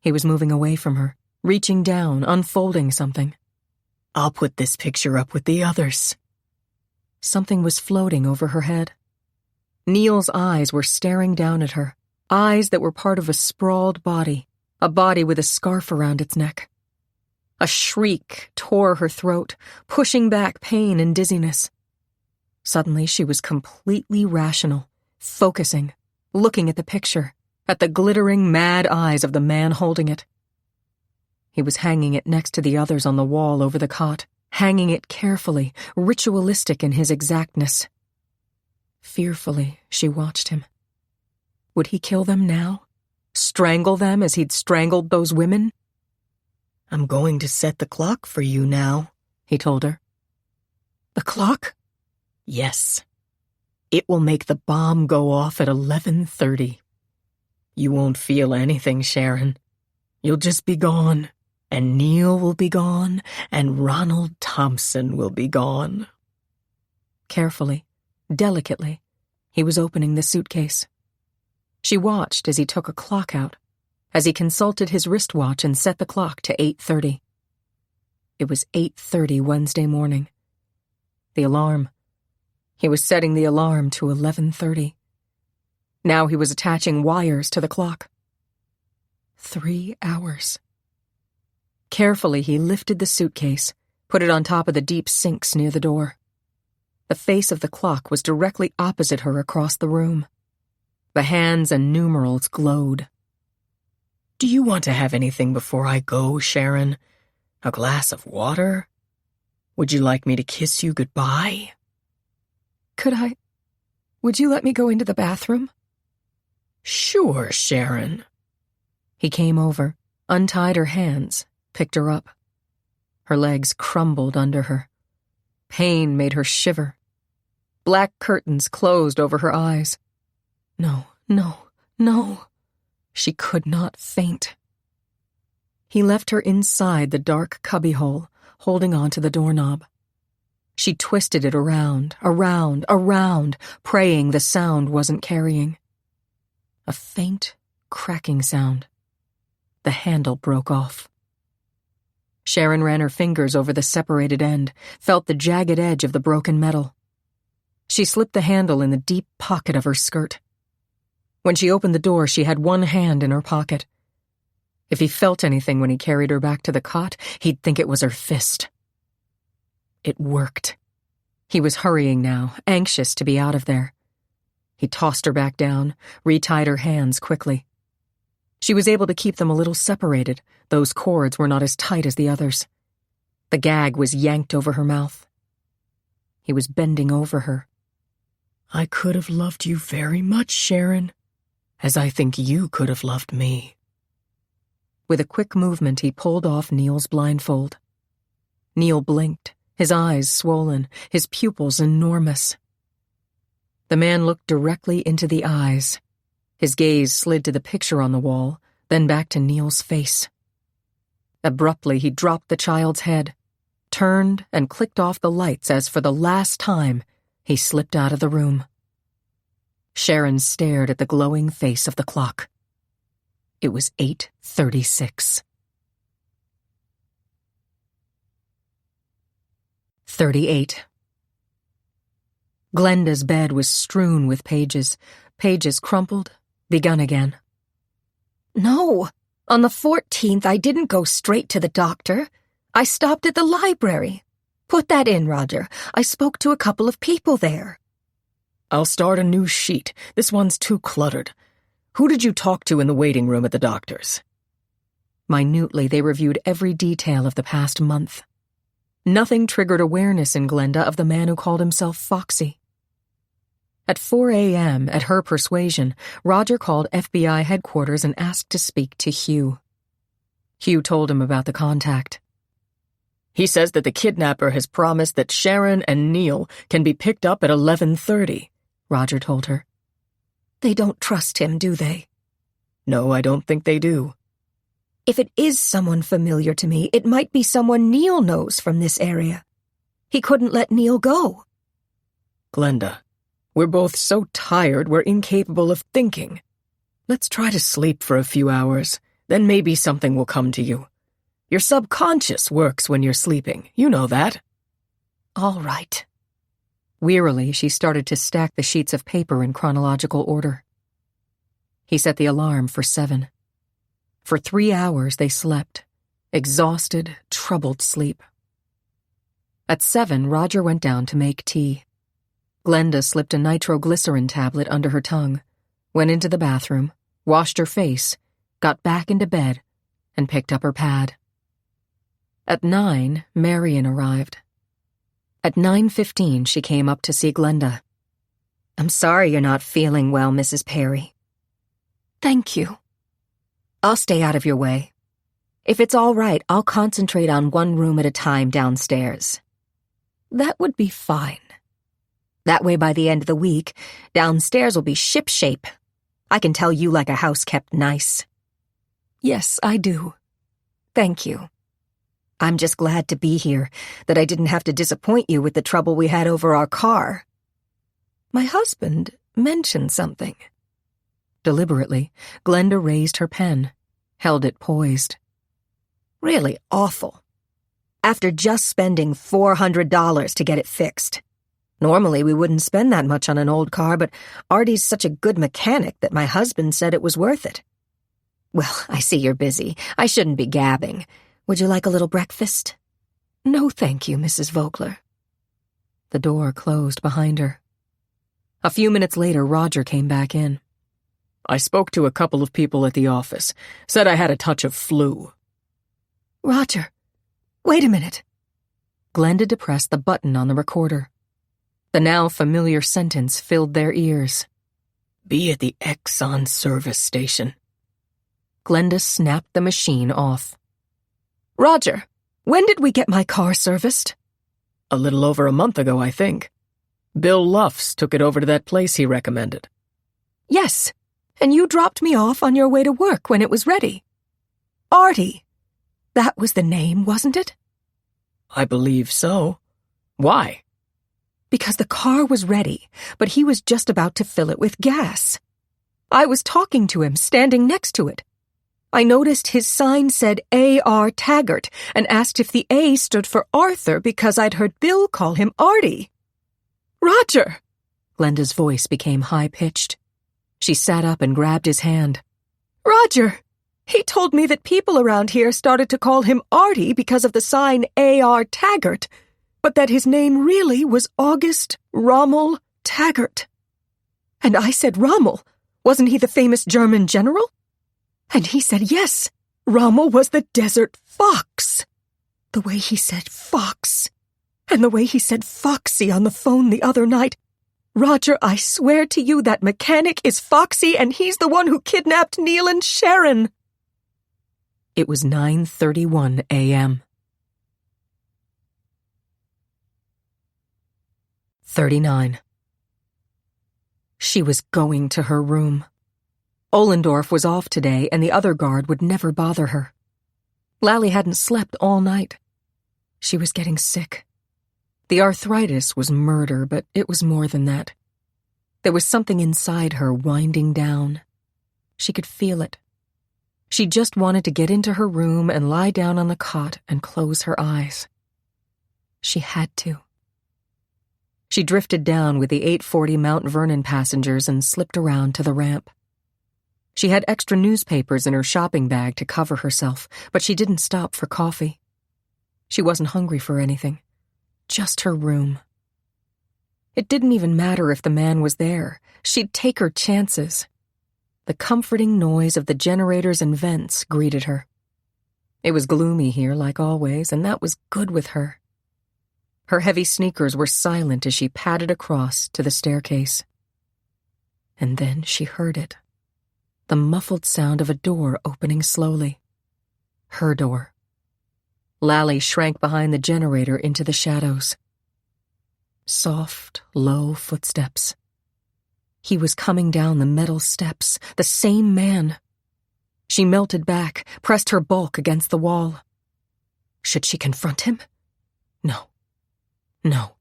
He was moving away from her, reaching down, unfolding something. "I'll put this picture up with the others." Something was floating over her head. Neil's eyes were staring down at her, eyes that were part of a sprawled body, a body with a scarf around its neck. A shriek tore her throat, pushing back pain and dizziness. Suddenly she was completely rational, focusing, looking at the picture, at the glittering, mad eyes of the man holding it. He was hanging it next to the others on the wall over the cot, hanging it carefully, ritualistic in his exactness. Fearfully, she watched him. Would he kill them now? Strangle them as he'd strangled those women? "I'm going to set the clock for you now," he told her. The clock? "Yes. It will make the bomb go off at 11:30. You won't feel anything, Sharon. You'll just be gone, and Neil will be gone, and Ronald Thompson will be gone." Carefully, delicately, he was opening the suitcase. She watched as he took a clock out, as he consulted his wristwatch and set the clock to 8:30. It was 8:30 Wednesday morning. The alarm. He was setting the alarm to 11:30. Now he was attaching wires to the clock. 3 hours. Carefully, he lifted the suitcase, put it on top of the deep sinks near the door. The face of the clock was directly opposite her across the room. The hands and numerals glowed. "Do you want to have anything before I go, Sharon? A glass of water? Would you like me to kiss you goodbye?" Would you let me go into the bathroom? "Sure, Sharon." He came over, untied her hands, picked her up. Her legs crumbled under her. Pain made her shiver. Black curtains closed over her eyes. No, no, no. She could not faint. He left her inside the dark cubbyhole, holding on to the doorknob. She twisted it around, praying the sound wasn't carrying. A faint, cracking sound. The handle broke off. Sharon ran her fingers over the separated end, felt the jagged edge of the broken metal. She slipped the handle in the deep pocket of her skirt. When she opened the door, she had one hand in her pocket. If he felt anything when he carried her back to the cot, he'd think it was her fist. It worked. He was hurrying now, anxious to be out of there. He tossed her back down, retied her hands quickly. She was able to keep them a little separated. Those cords were not as tight as the others. The gag was yanked over her mouth. He was bending over her. "I could have loved you very much, Sharon, as I think you could have loved me." With a quick movement, he pulled off Neil's blindfold. Neil blinked, his eyes swollen, his pupils enormous. The man looked directly into the eyes. His gaze slid to the picture on the wall, then back to Neil's face. Abruptly, he dropped the child's head, turned and clicked off the lights as for the last time he slipped out of the room. Sharon stared at the glowing face of the clock. It was 8:36. 38. Glenda's bed was strewn with pages crumpled, begun again. No, on the 14th I didn't go straight to the doctor. I stopped at the library. Put that in, Roger. I spoke to a couple of people there. "I'll start a new sheet. This one's too cluttered. Who did you talk to in the waiting room at the doctor's?" Minutely, they reviewed every detail of the past month. Nothing triggered awareness in Glenda of the man who called himself Foxy. At 4 a.m., at her persuasion, Roger called FBI headquarters and asked to speak to Hugh. Hugh told him about the contact. "He says that the kidnapper has promised that Sharon and Neil can be picked up at 11:30, Roger told her. They don't trust him, do they? "No, I don't think they do." If it is someone familiar to me, it might be someone Neil knows from this area. He couldn't let Neil go. "Glenda, we're both so tired we're incapable of thinking. Let's try to sleep for a few hours, then maybe something will come to you. Your subconscious works when you're sleeping, you know that." All right. Wearily, she started to stack the sheets of paper in chronological order. He set the alarm for 7. For 3 hours they slept, exhausted, troubled sleep. At 7, Roger went down to make tea. Glenda slipped a nitroglycerin tablet under her tongue, went into the bathroom, washed her face, got back into bed, and picked up her pad. At 9, Marion arrived. At 9:15, she came up to see Glenda. I'm sorry you're not feeling well, Mrs. Perry. Thank you. I'll stay out of your way. If it's all right, I'll concentrate on one room at a time downstairs. That would be fine. That way, by the end of the week, downstairs will be shipshape. I can tell you like a house kept nice. Yes, I do. Thank you. I'm just glad to be here, that I didn't have to disappoint you with the trouble we had over our car. My husband mentioned something. Deliberately, Glenda raised her pen, held it poised. Really awful. After just spending $400 to get it fixed. Normally, we wouldn't spend that much on an old car, but Artie's such a good mechanic that my husband said it was worth it. Well, I see you're busy. I shouldn't be gabbing. Would you like a little breakfast? No, thank you, Mrs. Vogler. The door closed behind her. A few minutes later, Roger came back in. I spoke to a couple of people at the office. Said I had a touch of flu. Roger, wait a minute. Glenda depressed the button on the recorder. The now familiar sentence filled their ears. Be at the Exxon service station. Glenda snapped the machine off. Roger, when did we get my car serviced? A little over a month ago, I think. Bill Luffs took it over to that place he recommended. Yes, and you dropped me off on your way to work when it was ready. Artie. That was the name, wasn't it? I believe so. Why? Because the car was ready, but he was just about to fill it with gas. I was talking to him, standing next to it. I noticed his sign said A.R. Taggart and asked if the A stood for Arthur because I'd heard Bill call him Artie. Roger! Glenda's voice became high-pitched. She sat up and grabbed his hand. Roger! He told me that people around here started to call him Artie because of the sign A.R. Taggart, but that his name really was August Rommel Taggart. And I said Rommel. Wasn't he the famous German general? And he said yes, Rommel was the desert fox. The way he said fox, and the way he said Foxy on the phone the other night. Roger, I swear to you that mechanic is Foxy and he's the one who kidnapped Neil and Sharon. It was 9:31 a.m. 39. She was going to her room. Ollendorf was off today, and the other guard would never bother her. Lally hadn't slept all night. She was getting sick. The arthritis was murder, but it was more than that. There was something inside her winding down. She could feel it. She just wanted to get into her room and lie down on the cot and close her eyes. She had to. She drifted down with the 8:40 Mount Vernon passengers and slipped around to the ramp. She had extra newspapers in her shopping bag to cover herself, but she didn't stop for coffee. She wasn't hungry for anything. Just her room. It didn't even matter if the man was there. She'd take her chances. The comforting noise of the generators and vents greeted her. It was gloomy here, like always, and that was good with her. Her heavy sneakers were silent as she padded across to the staircase. And then she heard it. The muffled sound of a door opening slowly. Her door. Lally shrank behind the generator into the shadows. Soft, low footsteps. He was coming down the metal steps, the same man. She melted back, pressed her bulk against the wall. Should she confront him? No. No.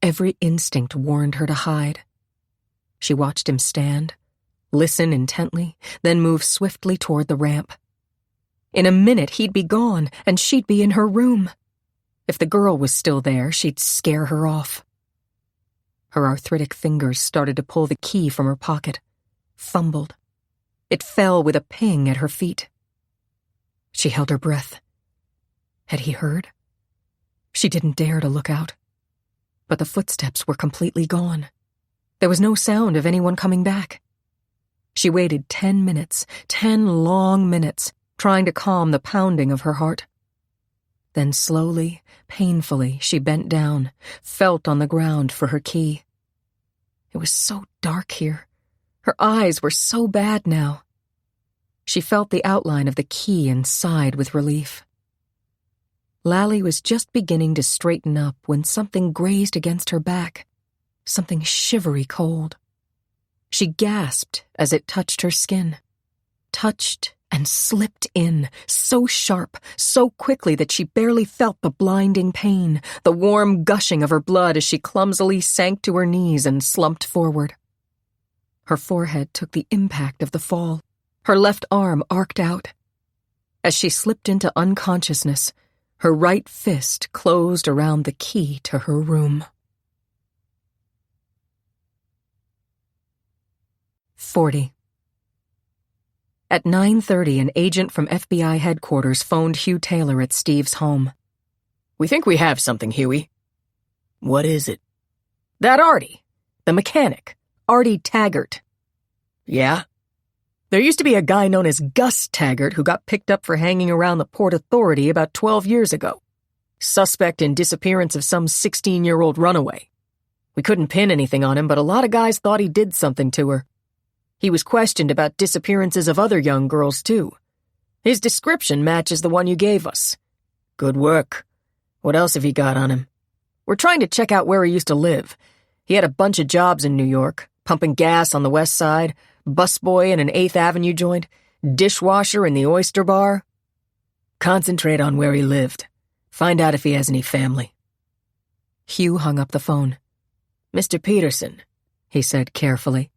Every instinct warned her to hide. She watched him stand, listen intently, then move swiftly toward the ramp. In a minute, he'd be gone, and she'd be in her room. If the girl was still there, she'd scare her off. Her arthritic fingers started to pull the key from her pocket. Fumbled. It fell with a ping at her feet. She held her breath. Had he heard? She didn't dare to look out. But the footsteps were completely gone. There was no sound of anyone coming back. She waited 10 minutes, 10 long minutes, trying to calm the pounding of her heart. Then slowly, painfully, she bent down, felt on the ground for her key. It was so dark here. Her eyes were so bad now. She felt the outline of the key and sighed with relief. Lally was just beginning to straighten up when something grazed against her back, something shivery cold. She gasped as it touched her skin, touched and slipped in, so sharp, so quickly that she barely felt the blinding pain, the warm gushing of her blood as she clumsily sank to her knees and slumped forward. Her forehead took the impact of the fall. Her left arm arced out. As she slipped into unconsciousness, her right fist closed around the key to her room. 40. At 9:30, an agent from FBI headquarters phoned Hugh Taylor at Steve's home. "We think we have something, Huey." What is it? "That Artie. The mechanic. Artie Taggart." Yeah? "There used to be a guy known as Gus Taggart who got picked up for hanging around the Port Authority about 12 years ago. Suspect in disappearance of some 16-year-old runaway. We couldn't pin anything on him, but a lot of guys thought he did something to her. He was questioned about disappearances of other young girls, too. His description matches the one you gave us." Good work. What else have you got on him? "We're trying to check out where he used to live. He had a bunch of jobs in New York, pumping gas on the West Side, busboy in an 8th Avenue joint, dishwasher in the Oyster Bar." Concentrate on where he lived. Find out if he has any family. Hugh hung up the phone. "Mr. Peterson," he said carefully,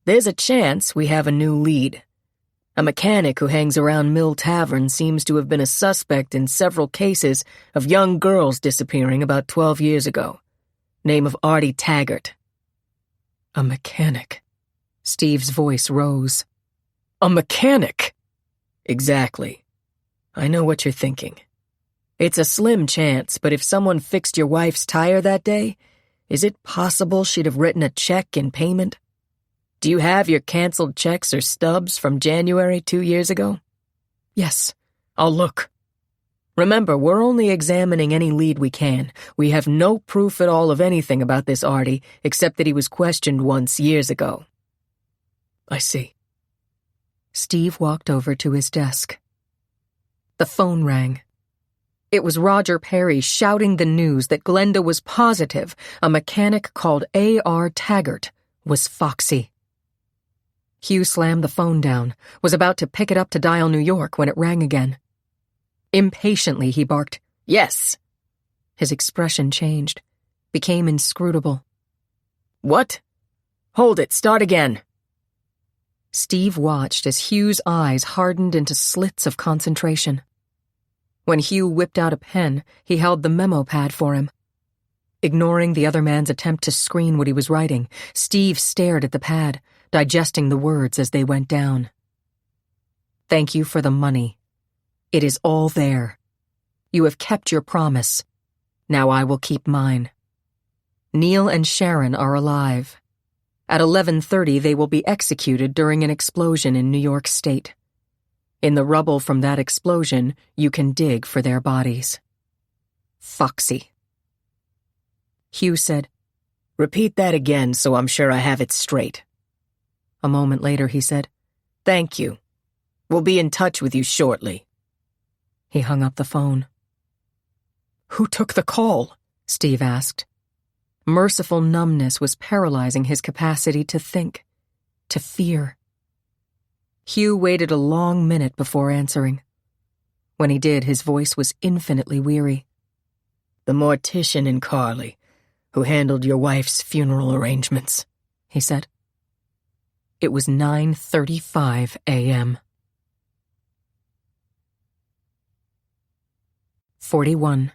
"there's a chance we have a new lead. A mechanic who hangs around Mill Tavern seems to have been a suspect in several cases of young girls disappearing about 12 years ago. Name of Artie Taggart." A mechanic. Steve's voice rose. "A mechanic?" "Exactly. I know what you're thinking. It's a slim chance, but if someone fixed your wife's tire that day, is it possible she'd have written a check in payment? Do you have your canceled checks or stubs from January 2 years ago?" Yes. "I'll look." "Remember, we're only examining any lead we can. We have no proof at all of anything about this Artie, except that he was questioned once years ago." "I see." Steve walked over to his desk. The phone rang. It was Roger Perry shouting the news that Glenda was positive a mechanic called A.R. Taggart was foxy. Hugh slammed the phone down, was about to pick it up to dial New York when it rang again. Impatiently, he barked, "Yes!" His expression changed, became inscrutable. "What? Hold it, start again." Steve watched as Hugh's eyes hardened into slits of concentration. When Hugh whipped out a pen, he held the memo pad for him. Ignoring the other man's attempt to screen what he was writing, Steve stared at the pad, digesting the words as they went down. "Thank you for the money. It is all there. You have kept your promise. Now I will keep mine. Neil and Sharon are alive. At 11:30 they will be executed during an explosion in New York State. In the rubble from that explosion, you can dig for their bodies. Foxy." Hugh said, "Repeat that again so I'm sure I have it straight." A moment later he said, "Thank you. We'll be in touch with you shortly." He hung up the phone. "Who took the call?" Steve asked. Merciful numbness was paralyzing his capacity to think, to fear. Hugh waited a long minute before answering. When he did, his voice was infinitely weary. "The mortician in Carly, who handled your wife's funeral arrangements," he said. It was 9:35 a.m. 41.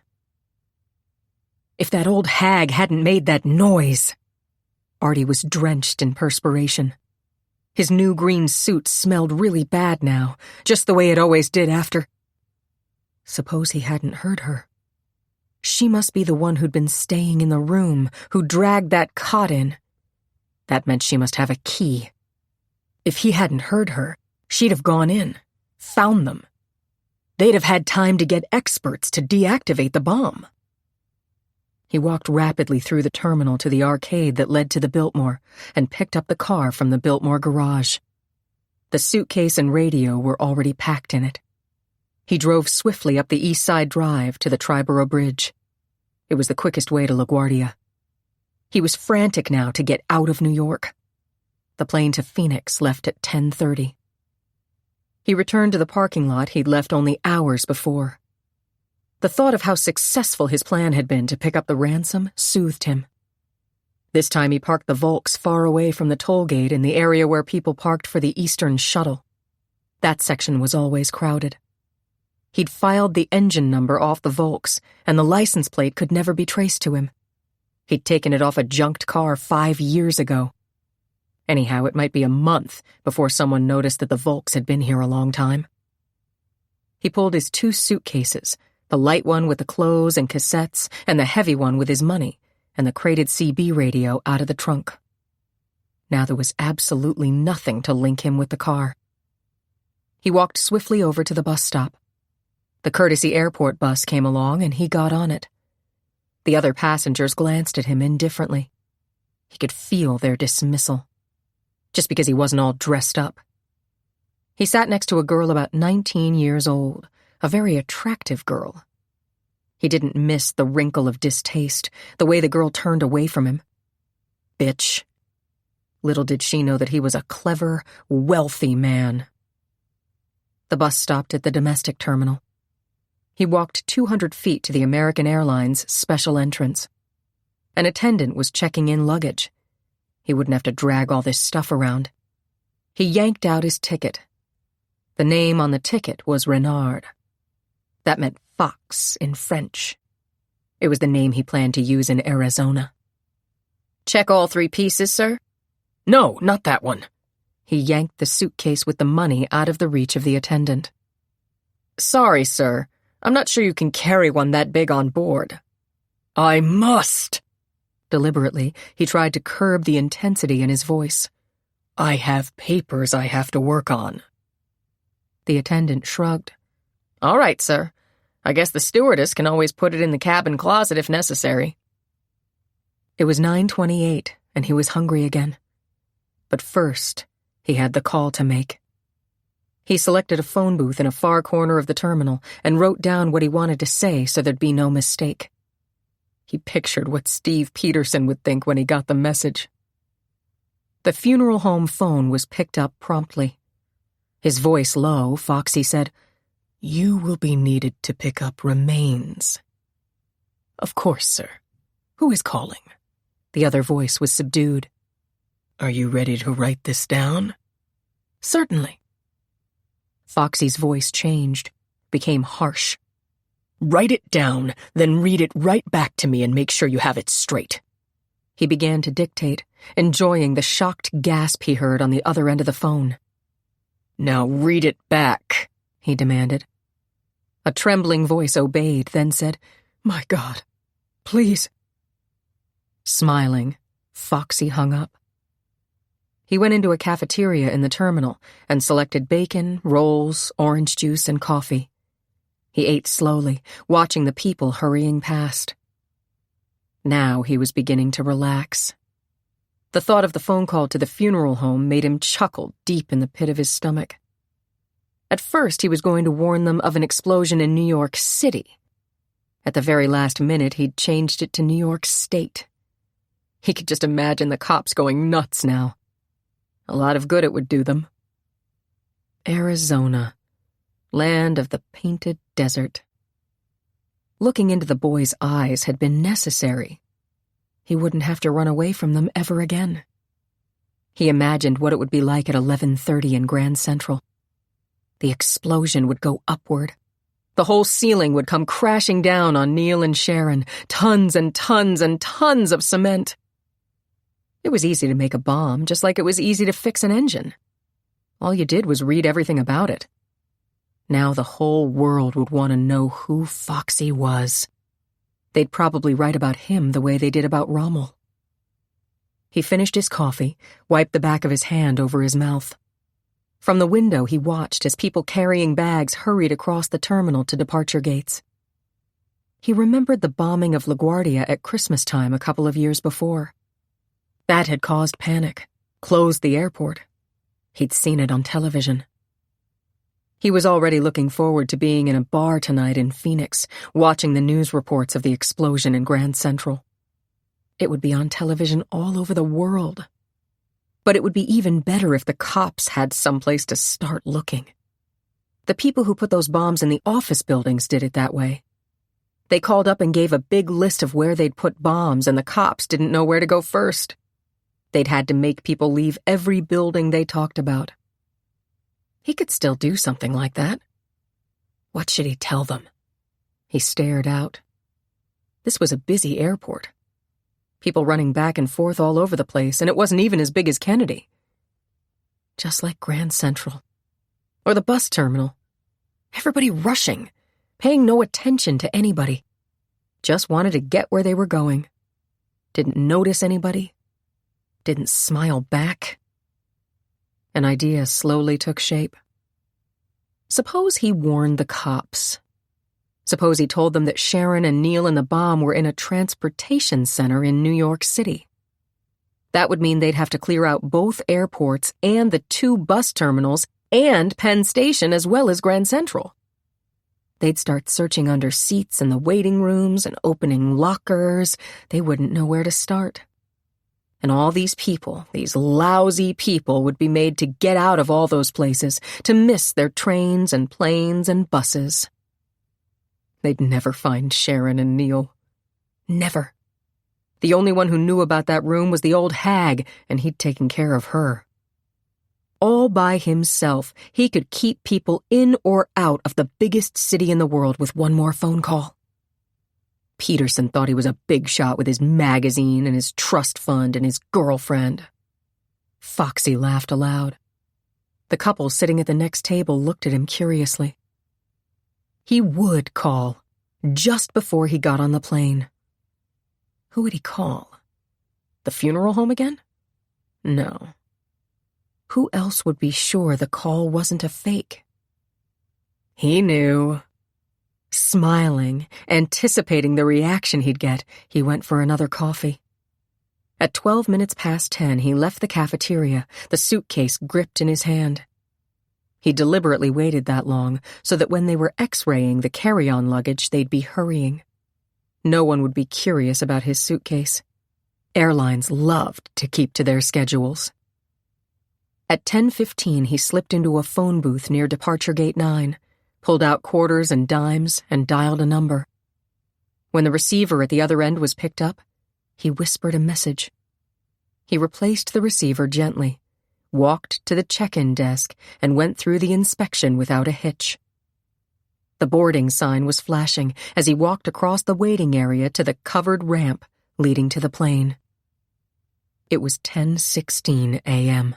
If that old hag hadn't made that noise! Artie was drenched in perspiration. His new green suit smelled really bad now, just the way it always did after. Suppose he hadn't heard her. She must be the one who'd been staying in the room, who dragged that cot in. That meant she must have a key. If he hadn't heard her, she'd have gone in, found them. They'd have had time to get experts to deactivate the bomb. He walked rapidly through the terminal to the arcade that led to the Biltmore and picked up the car from the Biltmore garage. The suitcase and radio were already packed in it. He drove swiftly up the East Side Drive to the Triborough Bridge. It was the quickest way to LaGuardia. He was frantic now to get out of New York. The plane to Phoenix left at 10:30. He returned to the parking lot he'd left only hours before. The thought of how successful his plan had been to pick up the ransom soothed him. This time he parked the Volks far away from the toll gate in the area where people parked for the Eastern Shuttle. That section was always crowded. He'd filed the engine number off the Volks, and the license plate could never be traced to him. He'd taken it off a junked car 5 years ago. Anyhow, it might be a month before someone noticed that the Volks had been here a long time. He pulled his 2 suitcases, the light one with the clothes and cassettes, and the heavy one with his money, and the crated CB radio out of the trunk. Now there was absolutely nothing to link him with the car. He walked swiftly over to the bus stop. The Courtesy Airport bus came along, and he got on it. The other passengers glanced at him indifferently. He could feel their dismissal, just because he wasn't all dressed up. He sat next to a girl about 19 years old, a very attractive girl. He didn't miss the wrinkle of distaste, the way the girl turned away from him. Bitch. Little did she know that he was a clever, wealthy man. The bus stopped at the domestic terminal. He walked 200 feet to the American Airlines special entrance. An attendant was checking in luggage. He wouldn't have to drag all this stuff around. He yanked out his ticket. The name on the ticket was Renard. That meant fox in French. It was the name he planned to use in Arizona. Check all 3 pieces, sir? No, not that one. He yanked the suitcase with the money out of the reach of the attendant. Sorry, sir. I'm not sure you can carry one that big on board. I must. Deliberately, he tried to curb the intensity in his voice. I have papers I have to work on. The attendant shrugged. All right, sir. I guess the stewardess can always put it in the cabin closet if necessary. It was 9:28, and he was hungry again. But first, he had the call to make. He selected a phone booth in a far corner of the terminal and wrote down what he wanted to say so there'd be no mistake. He pictured what Steve Peterson would think when he got the message. The funeral home phone was picked up promptly. His voice low, Foxy said, "You will be needed to pick up remains." "Of course, sir. Who is calling?" The other voice was subdued. "Are you ready to write this down?" "Certainly." Foxy's voice changed, became harsh. "Write it down, then read it right back to me and make sure you have it straight." He began to dictate, enjoying the shocked gasp he heard on the other end of the phone. "Now read it back," he demanded. A trembling voice obeyed, then said, "My God, please." Smiling, Foxy hung up. He went into a cafeteria in the terminal and selected bacon, rolls, orange juice, and coffee. He ate slowly, watching the people hurrying past. Now he was beginning to relax. The thought of the phone call to the funeral home made him chuckle deep in the pit of his stomach. At first, he was going to warn them of an explosion in New York City. At the very last minute, he'd changed it to New York State. He could just imagine the cops going nuts now. A lot of good it would do them. Arizona, land of the painted desert. Looking into the boy's eyes had been necessary. He wouldn't have to run away from them ever again. He imagined what it would be like at 11:30 in Grand Central. The explosion would go upward. The whole ceiling would come crashing down on Neil and Sharon, tons and tons and tons of cement. It was easy to make a bomb, just like it was easy to fix an engine. All you did was read everything about it. Now the whole world would want to know who Foxy was. They'd probably write about him the way they did about Rommel. He finished his coffee, wiped the back of his hand over his mouth. From the window, he watched as people carrying bags hurried across the terminal to departure gates. He remembered the bombing of LaGuardia at Christmas time a couple of years before. That had caused panic, closed the airport. He'd seen it on television. He was already looking forward to being in a bar tonight in Phoenix, watching the news reports of the explosion in Grand Central. It would be on television all over the world. But it would be even better if the cops had someplace to start looking. The people who put those bombs in the office buildings did it that way. They called up and gave a big list of where they'd put bombs, and the cops didn't know where to go first. They'd had to make people leave every building they talked about. He could still do something like that. What should he tell them? He stared out. This was a busy airport. People running back and forth all over the place, and it wasn't even as big as Kennedy. Just like Grand Central. Or the bus terminal. Everybody rushing, paying no attention to anybody. Just wanted to get where they were going. Didn't notice anybody. Didn't smile back. An idea slowly took shape. Suppose he warned the cops. Suppose he told them that Sharon and Neil and the bomb were in a transportation center in New York City. That would mean they'd have to clear out both airports and the 2 bus terminals and Penn Station as well as Grand Central. They'd start searching under seats in the waiting rooms and opening lockers. They wouldn't know where to start. And all these people, these lousy people, would be made to get out of all those places, to miss their trains and planes and buses. They'd never find Sharon and Neil. Never. The only one who knew about that room was the old hag, and he'd taken care of her. All by himself, he could keep people in or out of the biggest city in the world with one more phone call. Peterson thought he was a big shot with his magazine and his trust fund and his girlfriend. Foxy laughed aloud. The couple sitting at the next table looked at him curiously. He would call, just before he got on the plane. Who would he call? The funeral home again? No. Who else would be sure the call wasn't a fake? He knew. Smiling, anticipating the reaction he'd get, he went for another coffee. At 12 minutes past 10, he left the cafeteria, the suitcase gripped in his hand. He deliberately waited that long so that when they were x-raying the carry-on luggage, they'd be hurrying. No one would be curious about his suitcase. Airlines loved to keep to their schedules. At 10:15, he slipped into a phone booth near Departure Gate 9, pulled out quarters and dimes, and dialed a number. When the receiver at the other end was picked up, he whispered a message. He replaced the receiver gently, walked to the check-in desk, and went through the inspection without a hitch. The boarding sign was flashing as he walked across the waiting area to the covered ramp leading to the plane. It was 10:16 a.m.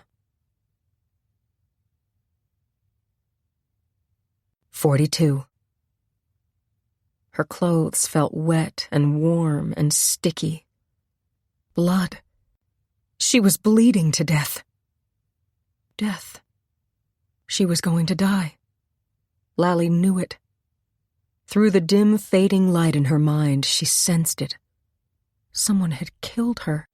42. Her clothes felt wet and warm and sticky. Blood. She was bleeding to death. Death. She was going to die. Lally knew it. Through the dim, fading light in her mind, she sensed it. Someone had killed her.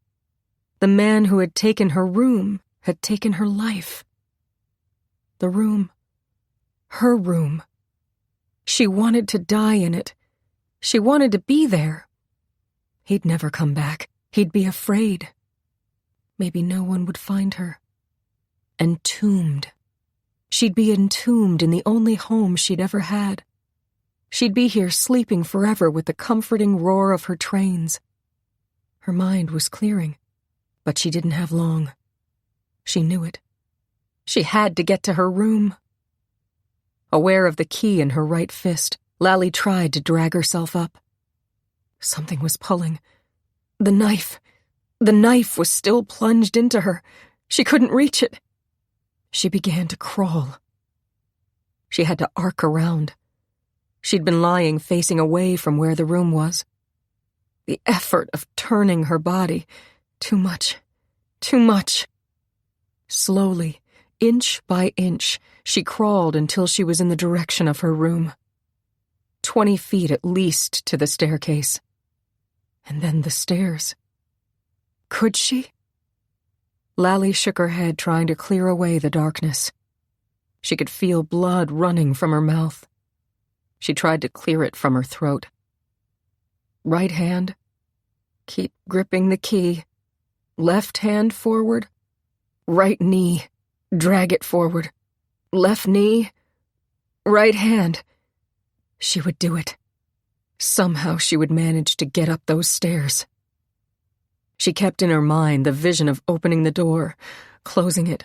The man who had taken her room had taken her life. The room. Her room. She wanted to die in it. She wanted to be there. He'd never come back. He'd be afraid. Maybe no one would find her. Entombed. She'd be entombed in the only home she'd ever had. She'd be here sleeping forever with the comforting roar of her trains. Her mind was clearing, but she didn't have long. She knew it. She had to get to her room. Aware of the key in her right fist, Lally tried to drag herself up. Something was pulling. The knife. The knife was still plunged into her. She couldn't reach it. She began to crawl. She had to arc around. She'd been lying facing away from where the room was. The effort of turning her body. Too much. Too much. Slowly, Inch by inch, she crawled until she was in the direction of her room. 20 feet at least to the staircase. And then the stairs. Could she? Lally shook her head, trying to clear away the darkness. She could feel blood running from her mouth. She tried to clear it from her throat. Right hand. Keep gripping the key. Left hand forward. Right knee. Drag it forward. Left knee. Right hand. She would do it. Somehow she would manage to get up those stairs. She kept in her mind the vision of opening the door, closing it,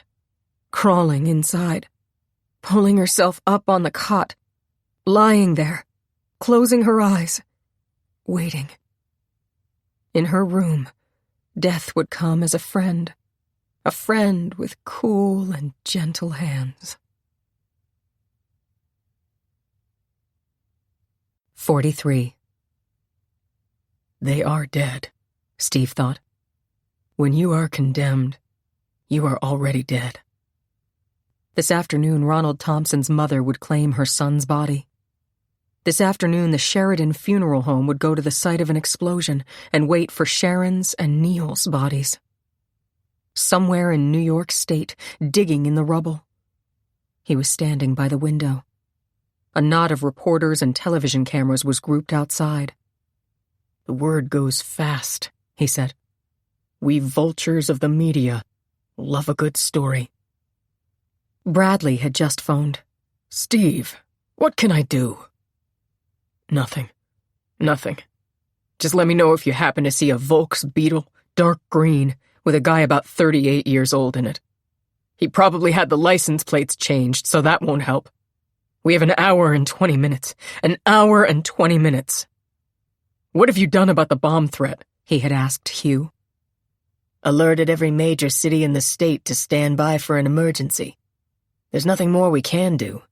crawling inside, pulling herself up on the cot, lying there, closing her eyes, waiting. In her room, death would come as a friend with cool and gentle hands. 43. They are dead, Steve thought. When you are condemned, you are already dead. This afternoon, Ronald Thompson's mother would claim her son's body. This afternoon, the Sheridan Funeral Home would go to the site of an explosion and wait for Sharon's and Neil's bodies. Somewhere in New York State, digging in the rubble. He was standing by the window. A knot of reporters and television cameras was grouped outside. The word goes fast, he said. We vultures of the media love a good story. Bradley had just phoned. Steve, what can I do? Nothing. Just let me know if you happen to see a Volks Beetle, dark green, with a guy about 38 years old in it. He probably had the license plates changed, so that won't help. We have an hour and 20 minutes. An hour and 20 minutes. What have you done about the bomb threat? He had asked Hugh. Alerted every major city in the state to stand by for an emergency. There's nothing more we can do.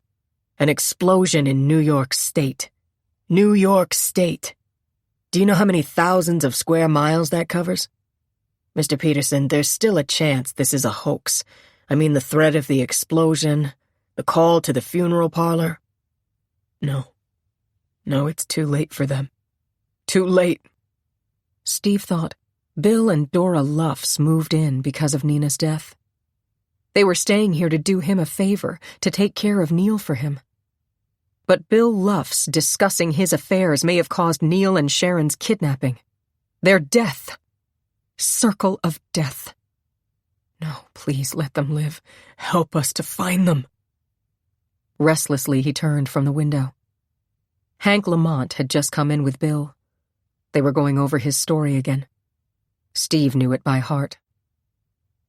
An explosion in New York State. New York State. Do you know how many thousands of square miles that covers? Mr. Peterson, there's still a chance this is a hoax. I mean, the threat of the explosion, the call to the funeral parlor. No, it's too late for them. Too late. Steve thought Bill and Dora Luffs moved in because of Nina's death. They were staying here to do him a favor, to take care of Neil for him. But Bill Luffs discussing his affairs may have caused Neil and Sharon's kidnapping. Their death. Circle of death. No, please let them live. Help us to find them. Restlessly, he turned from the window. Hank Lamont had just come in with Bill. They were going over his story again. Steve knew it by heart.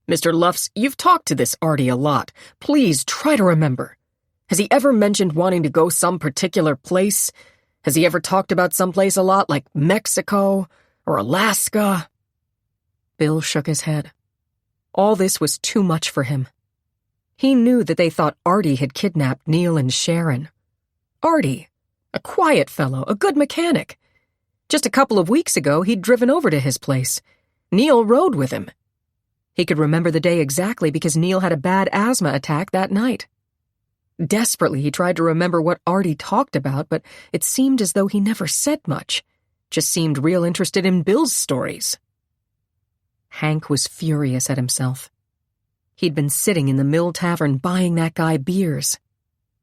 Mr. Luffs, you've talked to this Artie a lot. Please try to remember. Has he ever mentioned wanting to go some particular place? Has he ever talked about someplace a lot, like Mexico or Alaska? Bill shook his head. All this was too much for him. He knew that they thought Artie had kidnapped Neil and Sharon. Artie, a quiet fellow, a good mechanic. Just a couple of weeks ago, he'd driven over to his place. Neil rode with him. He could remember the day exactly because Neil had a bad asthma attack that night. Desperately, he tried to remember what Artie talked about, but it seemed as though he never said much, just seemed real interested in Bill's stories. Hank was furious at himself. He'd been sitting in the Mill Tavern buying that guy beers.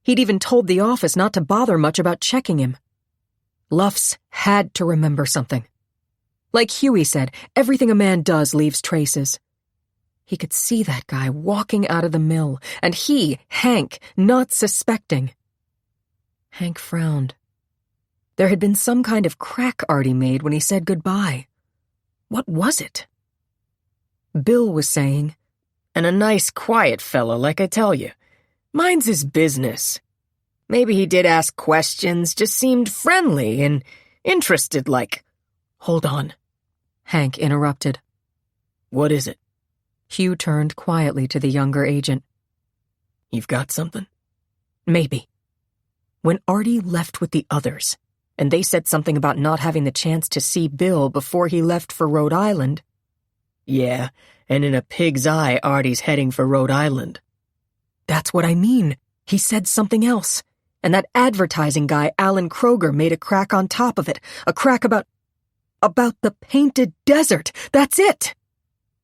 He'd even told the office not to bother much about checking him. Luffs had to remember something. Like Huey said, everything a man does leaves traces. He could see that guy walking out of the mill, and he, Hank, not suspecting. Hank frowned. There had been some kind of crack Artie made when he said goodbye. What was it? Bill was saying, "And a nice, quiet fellow, like I tell you. Mind's his business. Maybe he did ask questions, just seemed friendly and interested like." "Hold on," Hank interrupted. "What is it?" Hugh turned quietly to the younger agent. "You've got something?" "Maybe. When Artie left with the others, and they said something about not having the chance to see Bill before he left for Rhode Island." "Yeah, and in a pig's eye, Artie's heading for Rhode Island." That's what I mean. He said something else. And that advertising guy, Alan Kroger, made a crack on top of it. A crack about the painted desert. That's it.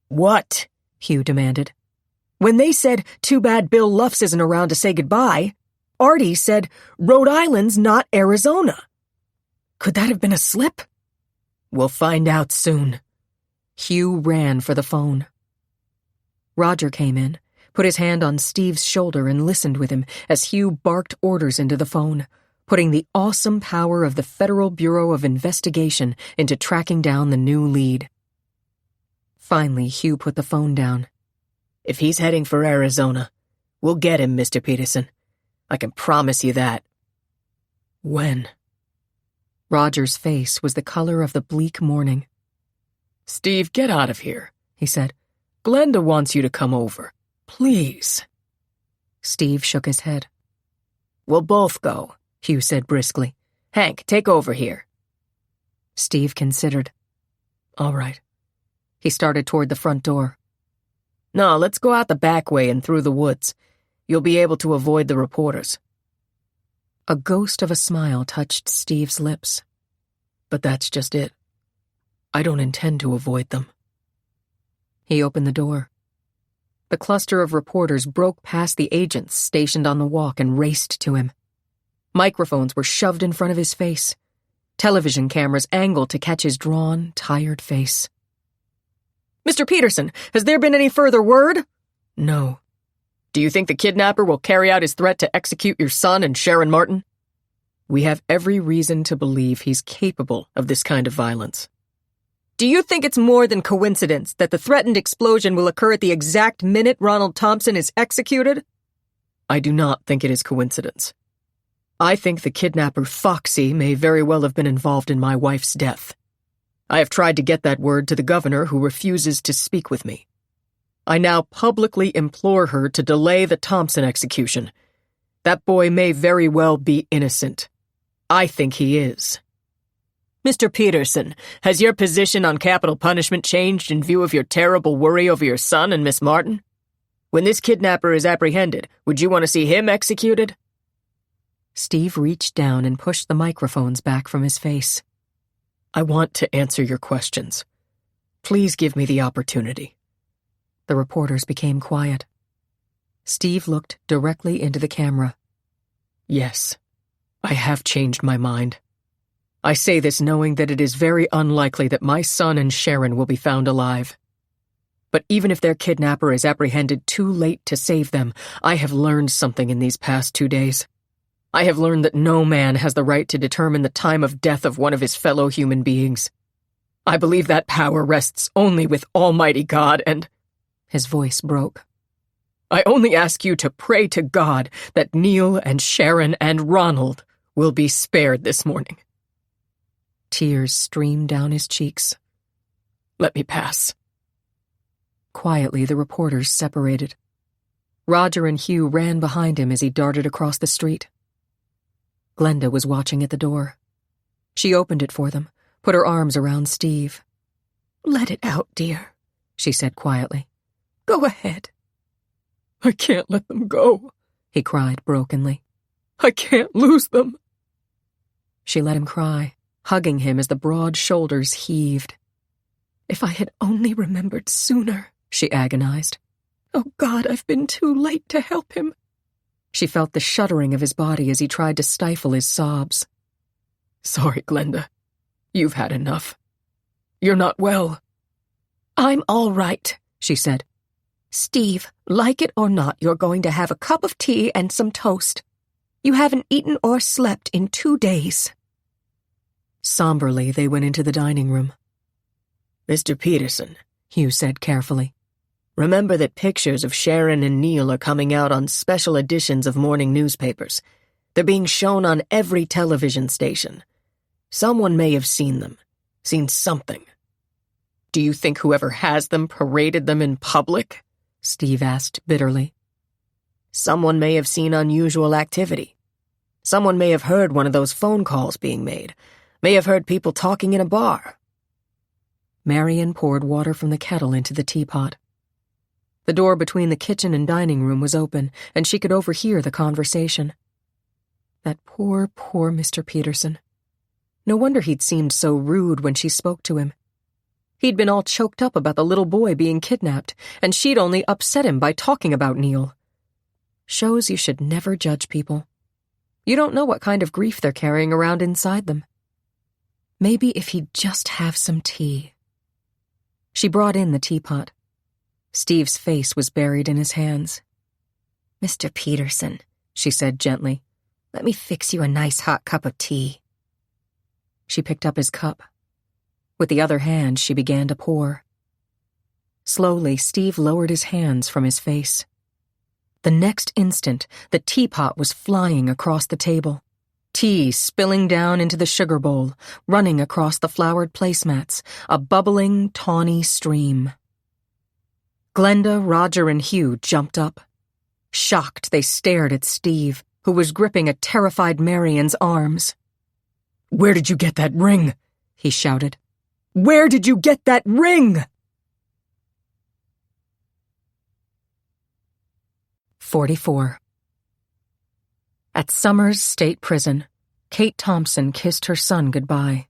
What? Hugh demanded. When they said, too bad Bill Lufs isn't around to say goodbye, Artie said, Rhode Island's not Arizona. Could that have been a slip? We'll find out soon. Hugh ran for the phone. Roger came in, put his hand on Steve's shoulder and listened with him as Hugh barked orders into the phone, putting the awesome power of the Federal Bureau of Investigation into tracking down the new lead. Finally, Hugh put the phone down. If he's heading for Arizona, we'll get him, Mr. Peterson. I can promise you that. When? Roger's face was the color of the bleak morning. Steve, get out of here, he said. Glenda wants you to come over. Please. Steve shook his head. We'll both go, Hugh said briskly. Hank, take over here. Steve considered. All right. He started toward the front door. No, let's go out the back way and through the woods. You'll be able to avoid the reporters. A ghost of a smile touched Steve's lips. But that's just it. I don't intend to avoid them. He opened the door. The cluster of reporters broke past the agents stationed on the walk and raced to him. Microphones were shoved in front of his face. Television cameras angled to catch his drawn, tired face. Mr. Peterson, has there been any further word? No. Do you think the kidnapper will carry out his threat to execute your son and Sharon Martin? We have every reason to believe he's capable of this kind of violence. Do you think it's more than coincidence that the threatened explosion will occur at the exact minute Ronald Thompson is executed? I do not think it is coincidence. I think the kidnapper Foxy may very well have been involved in my wife's death. I have tried to get that word to the governor, who refuses to speak with me. I now publicly implore her to delay the Thompson execution. That boy may very well be innocent. I think he is. Mr. Peterson, has your position on capital punishment changed in view of your terrible worry over your son and Miss Martin? When this kidnapper is apprehended, would you want to see him executed? Steve reached down and pushed the microphones back from his face. I want to answer your questions. Please give me the opportunity. The reporters became quiet. Steve looked directly into the camera. Yes, I have changed my mind. I say this knowing that it is very unlikely that my son and Sharon will be found alive. But even if their kidnapper is apprehended too late to save them, I have learned something in these past 2 days. I have learned that no man has the right to determine the time of death of one of his fellow human beings. I believe that power rests only with Almighty God, and... His voice broke. I only ask you to pray to God that Neil and Sharon and Ronald will be spared this morning. Tears streamed down his cheeks. Let me pass. Quietly, the reporters separated. Roger and Hugh ran behind him as he darted across the street. Glenda was watching at the door. She opened it for them, put her arms around Steve. Let it out, dear, she said quietly. Go ahead. I can't let them go, he cried brokenly. I can't lose them. She let him cry, hugging him as the broad shoulders heaved. If I had only remembered sooner, she agonized. Oh, God, I've been too late to help him. She felt the shuddering of his body as he tried to stifle his sobs. Sorry, Glenda. You've had enough. You're not well. I'm all right, she said. Steve, like it or not, you're going to have a cup of tea and some toast. You haven't eaten or slept in 2 days. Somberly, they went into the dining room. Mr. Peterson, Hugh said carefully. Remember that pictures of Sharon and Neil are coming out on special editions of morning newspapers. They're being shown on every television station. Someone may have seen them, seen something. Do you think whoever has them paraded them in public? Steve asked bitterly. Someone may have seen unusual activity. Someone may have heard one of those phone calls being made, may have heard people talking in a bar. Marion poured water from the kettle into the teapot. The door between the kitchen and dining room was open, and she could overhear the conversation. That poor, poor Mr. Peterson. No wonder he'd seemed so rude when she spoke to him. He'd been all choked up about the little boy being kidnapped, and she'd only upset him by talking about Neil. Shows you should never judge people. You don't know what kind of grief they're carrying around inside them. Maybe if he'd just have some tea. She brought in the teapot. Steve's face was buried in his hands. Mr. Peterson, she said gently, let me fix you a nice hot cup of tea. She picked up his cup. With the other hand, she began to pour. Slowly, Steve lowered his hands from his face. The next instant, the teapot was flying across the table. Tea spilling down into the sugar bowl, running across the flowered placemats, a bubbling, tawny stream. Glenda, Roger, and Hugh jumped up. Shocked, they stared at Steve, who was gripping a terrified Marian's arms. "Where did you get that ring?" he shouted. "Where did you get that ring?" 44. At Summers State Prison, Kate Thompson kissed her son goodbye.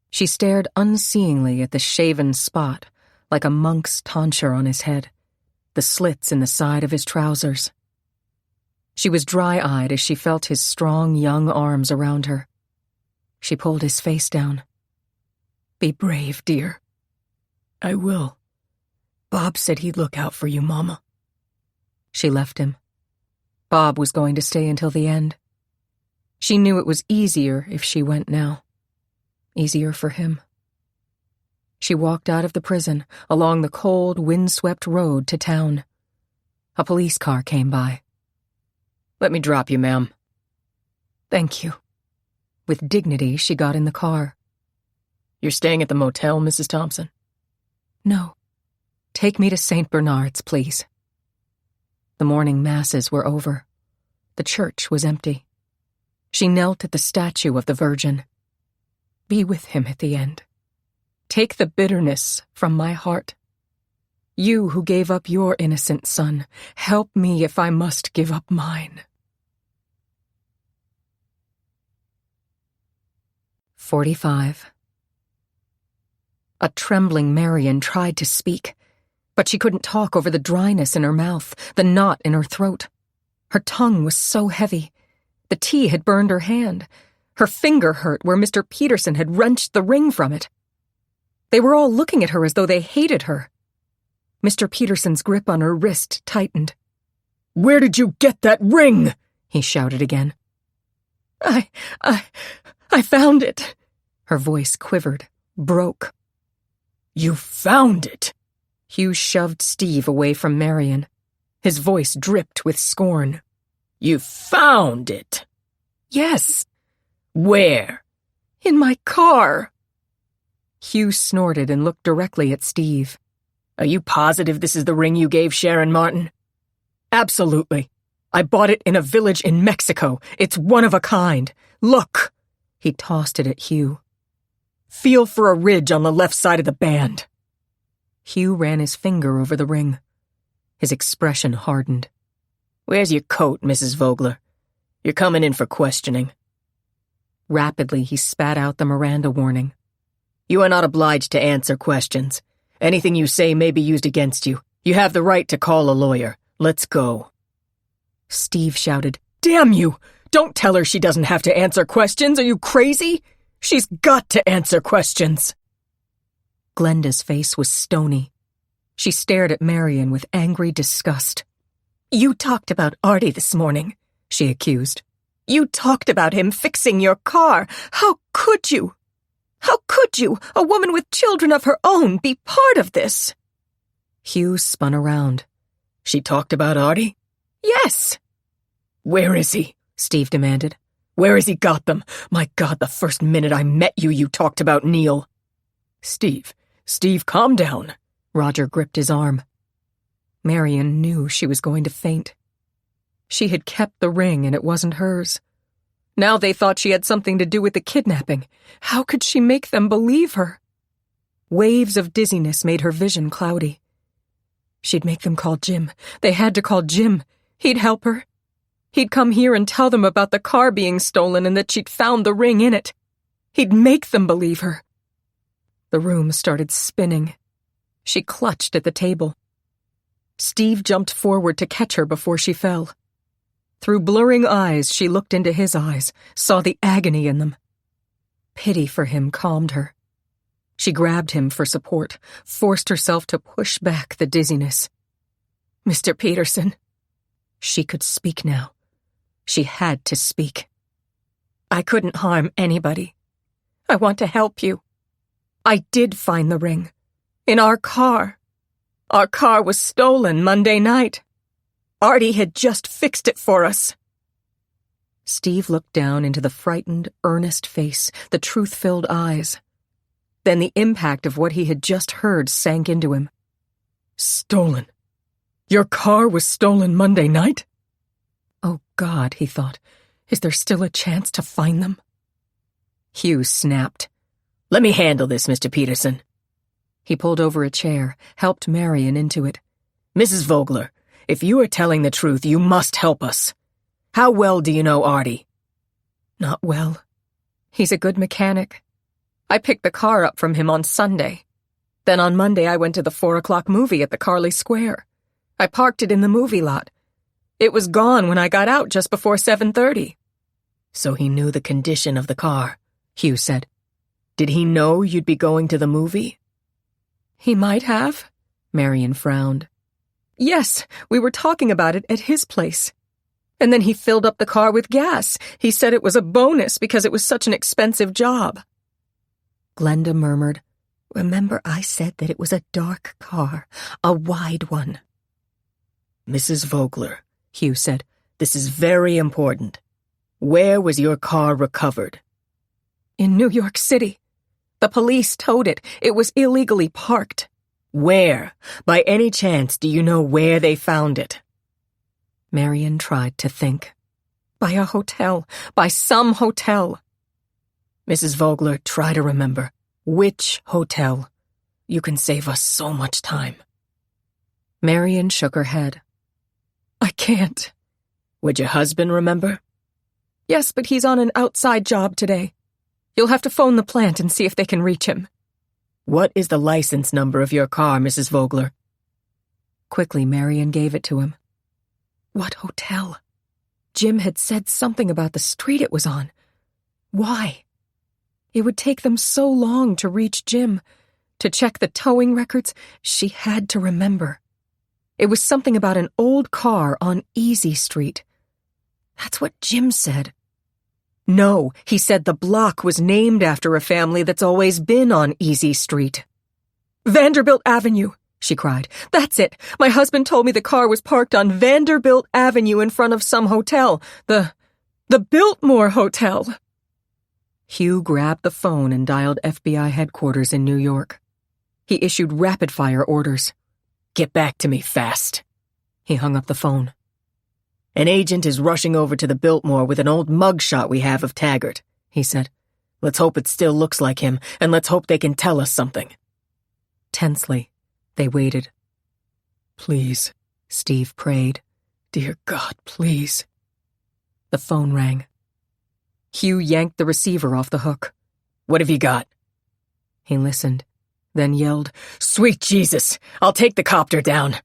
She stared unseeingly at the shaven spot, like a monk's tonsure on his head, the slits in the side of his trousers. She was dry-eyed as she felt his strong, young arms around her. She pulled his face down. "Be brave, dear." I will. Bob said he'd look out for you, Mama. She left him. Bob was going to stay until the end. She knew it was easier if she went now. Easier for him. She walked out of the prison, along the cold, wind-swept road to town. A police car came by. "Let me drop you, ma'am." "Thank you." With dignity, she got in the car. "You're staying at the motel, Mrs. Thompson?" "No. Take me to St. Bernard's, please." The morning masses were over. The church was empty. She knelt at the statue of the Virgin. Be with him at the end. Take the bitterness from my heart. You who gave up your innocent son, help me if I must give up mine. 45. A trembling Marian tried to speak, but she couldn't talk over the dryness in her mouth, the knot in her throat. Her tongue was so heavy. The tea had burned her hand. Her finger hurt where Mr. Peterson had wrenched the ring from it. They were all looking at her as though they hated her. Mr. Peterson's grip on her wrist tightened. "Where did you get that ring?" he shouted again. I found it." Her voice quivered, broke. "You found it?" Hugh shoved Steve away from Marian. His voice dripped with scorn. "You found it?" "Yes." "Where?" "In my car." Hugh snorted and looked directly at Steve. "Are you positive this is the ring you gave Sharon Martin?" "Absolutely. I bought it in a village in Mexico. It's one of a kind. Look." He tossed it at Hugh. "Feel for a ridge on the left side of the band." Hugh ran his finger over the ring. His expression hardened. "Where's your coat, Mrs. Vogler? You're coming in for questioning." Rapidly, he spat out the Miranda warning. "You are not obliged to answer questions. Anything you say may be used against you. You have the right to call a lawyer. Let's go." Steve shouted, "Damn you! Don't tell her she doesn't have to answer questions. Are you crazy? She's got to answer questions." Glenda's face was stony. She stared at Marian with angry disgust. "You talked about Artie this morning," she accused. "You talked about him fixing your car. How could you? How could you, a woman with children of her own, be part of this?" Hugh spun around. "She talked about Artie?" "Yes." "Where is he?" Steve demanded. "Where has he got them? My God, the first minute I met you, you talked about Neil." Steve, calm down." Roger gripped his arm. Marian knew she was going to faint. She had kept the ring and it wasn't hers. Now they thought she had something to do with the kidnapping. How could she make them believe her? Waves of dizziness made her vision cloudy. She'd make them call Jim. They had to call Jim. He'd help her. He'd come here and tell them about the car being stolen and that she'd found the ring in it. He'd make them believe her. The room started spinning. She clutched at the table. Steve jumped forward to catch her before she fell. Through blurring eyes, she looked into his eyes, saw the agony in them. Pity for him calmed her. She grabbed him for support, forced herself to push back the dizziness. Mr. Peterson. She could speak now. She had to speak. I couldn't harm anybody. I want to help you. I did find the ring. In our car. Our car was stolen Monday night. Artie had just fixed it for us. Steve looked down into the frightened, earnest face, the truth-filled eyes. Then the impact of what he had just heard sank into him. Stolen? Your car was stolen Monday night? Oh, God, he thought. Is there still a chance to find them? Hugh snapped. Let me handle this, Mr. Peterson. He pulled over a chair, helped Marion into it. Mrs. Vogler, if you are telling the truth, you must help us. How well do you know Artie? Not well. He's a good mechanic. I picked the car up from him on Sunday. Then on Monday I went to the 4:00 movie at the Carly Square. I parked it in the movie lot. It was gone when I got out just before 7:30. So he knew the condition of the car, Hugh said. Did he know you'd be going to the movie? He might have, Marion frowned. Yes, we were talking about it at his place. And then he filled up the car with gas. He said it was a bonus because it was such an expensive job. Glenda murmured, Remember I said that it was a dark car, a wide one. Mrs. Vogler, Hugh said, this is very important. Where was your car recovered? In New York City. The police towed it. It was illegally parked. Where? By any chance, do you know where they found it? Marion tried to think. By a hotel. By some hotel. Mrs. Vogler, try to remember. Which hotel? You can save us so much time. Marion shook her head. I can't. Would your husband remember? Yes, but he's on an outside job today. You'll have to phone the plant and see if they can reach him. What is the license number of your car, Mrs. Vogler? Quickly, Marion gave it to him. What hotel? Jim had said something about the street it was on. Why? It would take them so long to reach Jim. To check the towing records, she had to remember. It was something about an old car on Easy Street. That's what Jim said. No, he said the block was named after a family that's always been on Easy Street. Vanderbilt Avenue, she cried. That's it. My husband told me the car was parked on Vanderbilt Avenue in front of some hotel. The Biltmore Hotel. Hugh grabbed the phone and dialed FBI headquarters in New York. He issued rapid-fire orders. Get back to me fast. He hung up the phone. An agent is rushing over to the Biltmore with an old mugshot we have of Taggart, he said. Let's hope it still looks like him, and let's hope they can tell us something. Tensely, they waited. Please, Steve prayed. Dear God, please. The phone rang. Hugh yanked the receiver off the hook. What have you got? He listened, then yelled, Sweet Jesus, I'll take the copter down.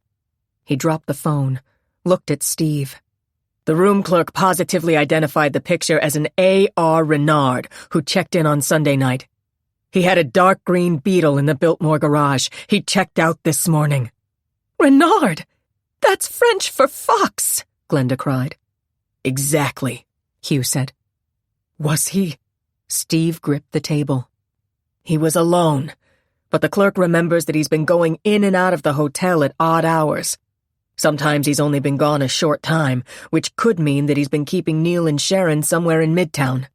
He dropped the phone, looked at Steve. The room clerk positively identified the picture as an A.R. Renard, who checked in on Sunday night. He had a dark green Beetle in the Biltmore garage. He checked out this morning. Renard! That's French for fox, Glenda cried. Exactly, Hugh said. Was he? Steve gripped the table. He was alone, but the clerk remembers that he's been going in and out of the hotel at odd hours. Sometimes he's only been gone a short time, which could mean that he's been keeping Neil and Sharon somewhere in Midtown.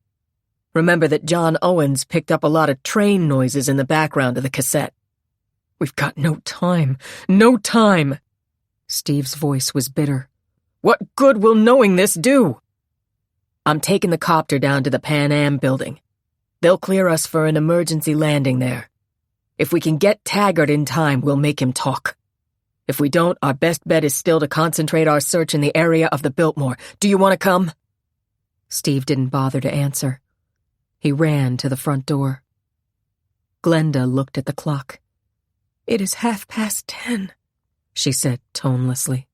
Remember that John Owens picked up a lot of train noises in the background of the cassette. We've got no time. No time. Steve's voice was bitter. What good will knowing this do? I'm taking the copter down to the Pan Am building. They'll clear us for an emergency landing there. If we can get Taggart in time, we'll make him talk. If we don't, our best bet is still to concentrate our search in the area of the Biltmore. Do you want to come?" Steve didn't bother to answer. He ran to the front door. Glenda looked at the clock. "It is 10:30, she said tonelessly.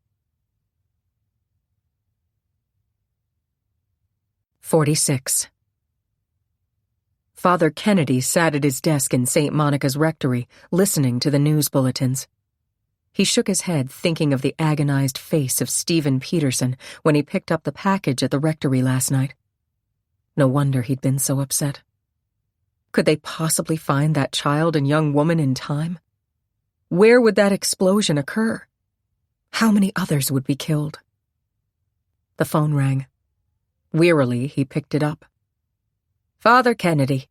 46. Father Kennedy sat at his desk in St. Monica's rectory, listening to the news bulletins. He shook his head, thinking of the agonized face of Stephen Peterson when he picked up the package at the rectory last night. No wonder he'd been so upset. Could they possibly find that child and young woman in time? Where would that explosion occur? How many others would be killed? The phone rang. Wearily, he picked it up. "Father Kennedy."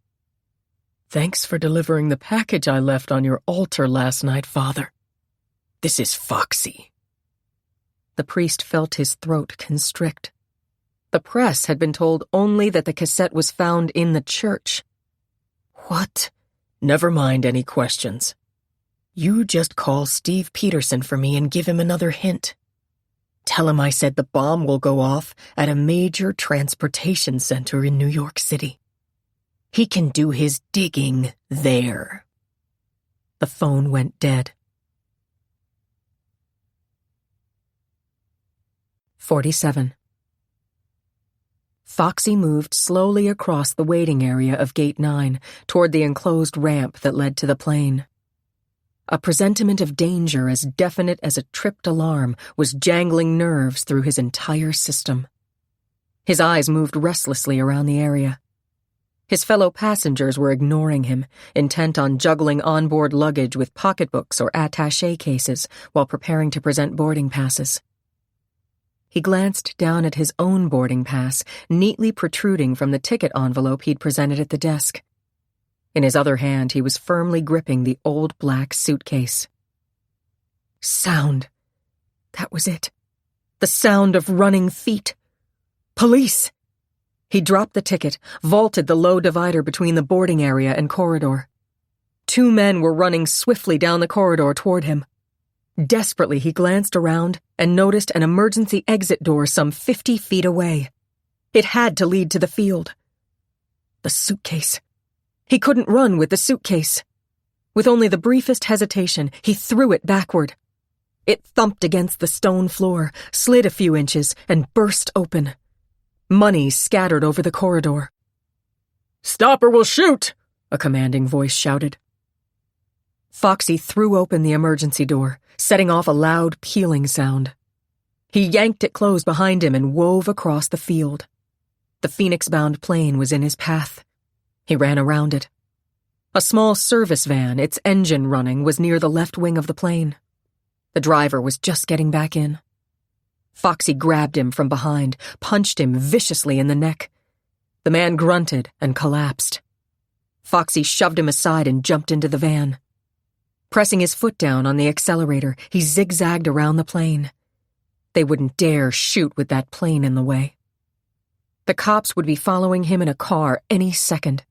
"Thanks for delivering the package I left on your altar last night, Father. This is Foxy." The priest felt his throat constrict. The press had been told only that the cassette was found in the church. What? "Never mind any questions. You just call Steve Peterson for me and give him another hint. Tell him I said the bomb will go off at a major transportation center in New York City. He can do his digging there." The phone went dead. 47. Foxy moved slowly across the waiting area of Gate 9 toward the enclosed ramp that led to the plane. A presentiment of danger as definite as a tripped alarm was jangling nerves through his entire system. His eyes moved restlessly around the area. His fellow passengers were ignoring him, intent on juggling onboard luggage with pocketbooks or attaché cases while preparing to present boarding passes. He glanced down at his own boarding pass, neatly protruding from the ticket envelope he'd presented at the desk. In his other hand, he was firmly gripping the old black suitcase. Sound. That was it. The sound of running feet. Police! He dropped the ticket, vaulted the low divider between the boarding area and corridor. 2 men were running swiftly down the corridor toward him. Desperately, he glanced around and noticed an emergency exit door some 50 feet away. It had to lead to the field. The suitcase. He couldn't run with the suitcase. With only the briefest hesitation, he threw it backward. It thumped against the stone floor, slid a few inches, and burst open. Money scattered over the corridor. "Stop or we'll shoot!" a commanding voice shouted. Foxy threw open the emergency door, setting off a loud pealing sound. He yanked it closed behind him and wove across the field. The Phoenix-bound plane was in his path. He ran around it. A small service van, its engine running, was near the left wing of the plane. The driver was just getting back in. Foxy grabbed him from behind, punched him viciously in the neck. The man grunted and collapsed. Foxy shoved him aside and jumped into the van. Pressing his foot down on the accelerator, he zigzagged around the plane. They wouldn't dare shoot with that plane in the way. The cops would be following him in a car any second.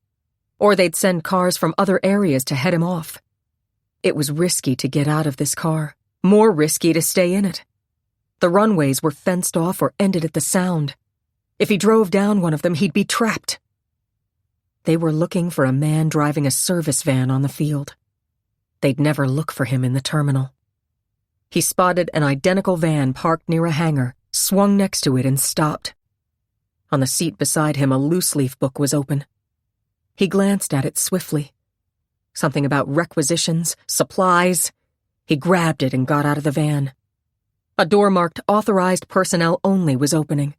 Or they'd send cars from other areas to head him off. It was risky to get out of this car, more risky to stay in it. The runways were fenced off or ended at the sound. If he drove down one of them, he'd be trapped. They were looking for a man driving a service van on the field. They'd never look for him in the terminal. He spotted an identical van parked near a hangar, swung next to it and stopped. On the seat beside him, a loose-leaf book was open. He glanced at it swiftly. Something about requisitions, supplies. He grabbed it and got out of the van. A door marked "Authorized Personnel Only" was opening.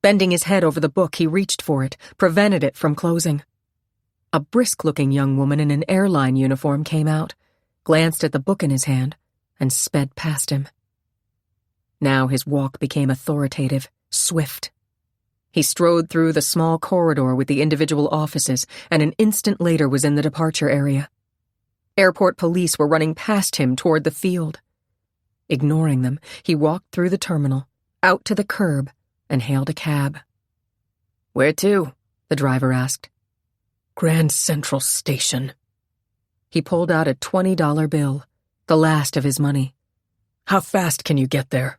Bending his head over the book, he reached for it, prevented it from closing. A brisk-looking young woman in an airline uniform came out, glanced at the book in his hand, and sped past him. Now his walk became authoritative, swift. He strode through the small corridor with the individual offices, and an instant later was in the departure area. Airport police were running past him toward the field. Ignoring them, he walked through the terminal, out to the curb, and hailed a cab. "Where to?" the driver asked. "Grand Central Station." He pulled out a $20 bill, the last of his money. How fast can you get there?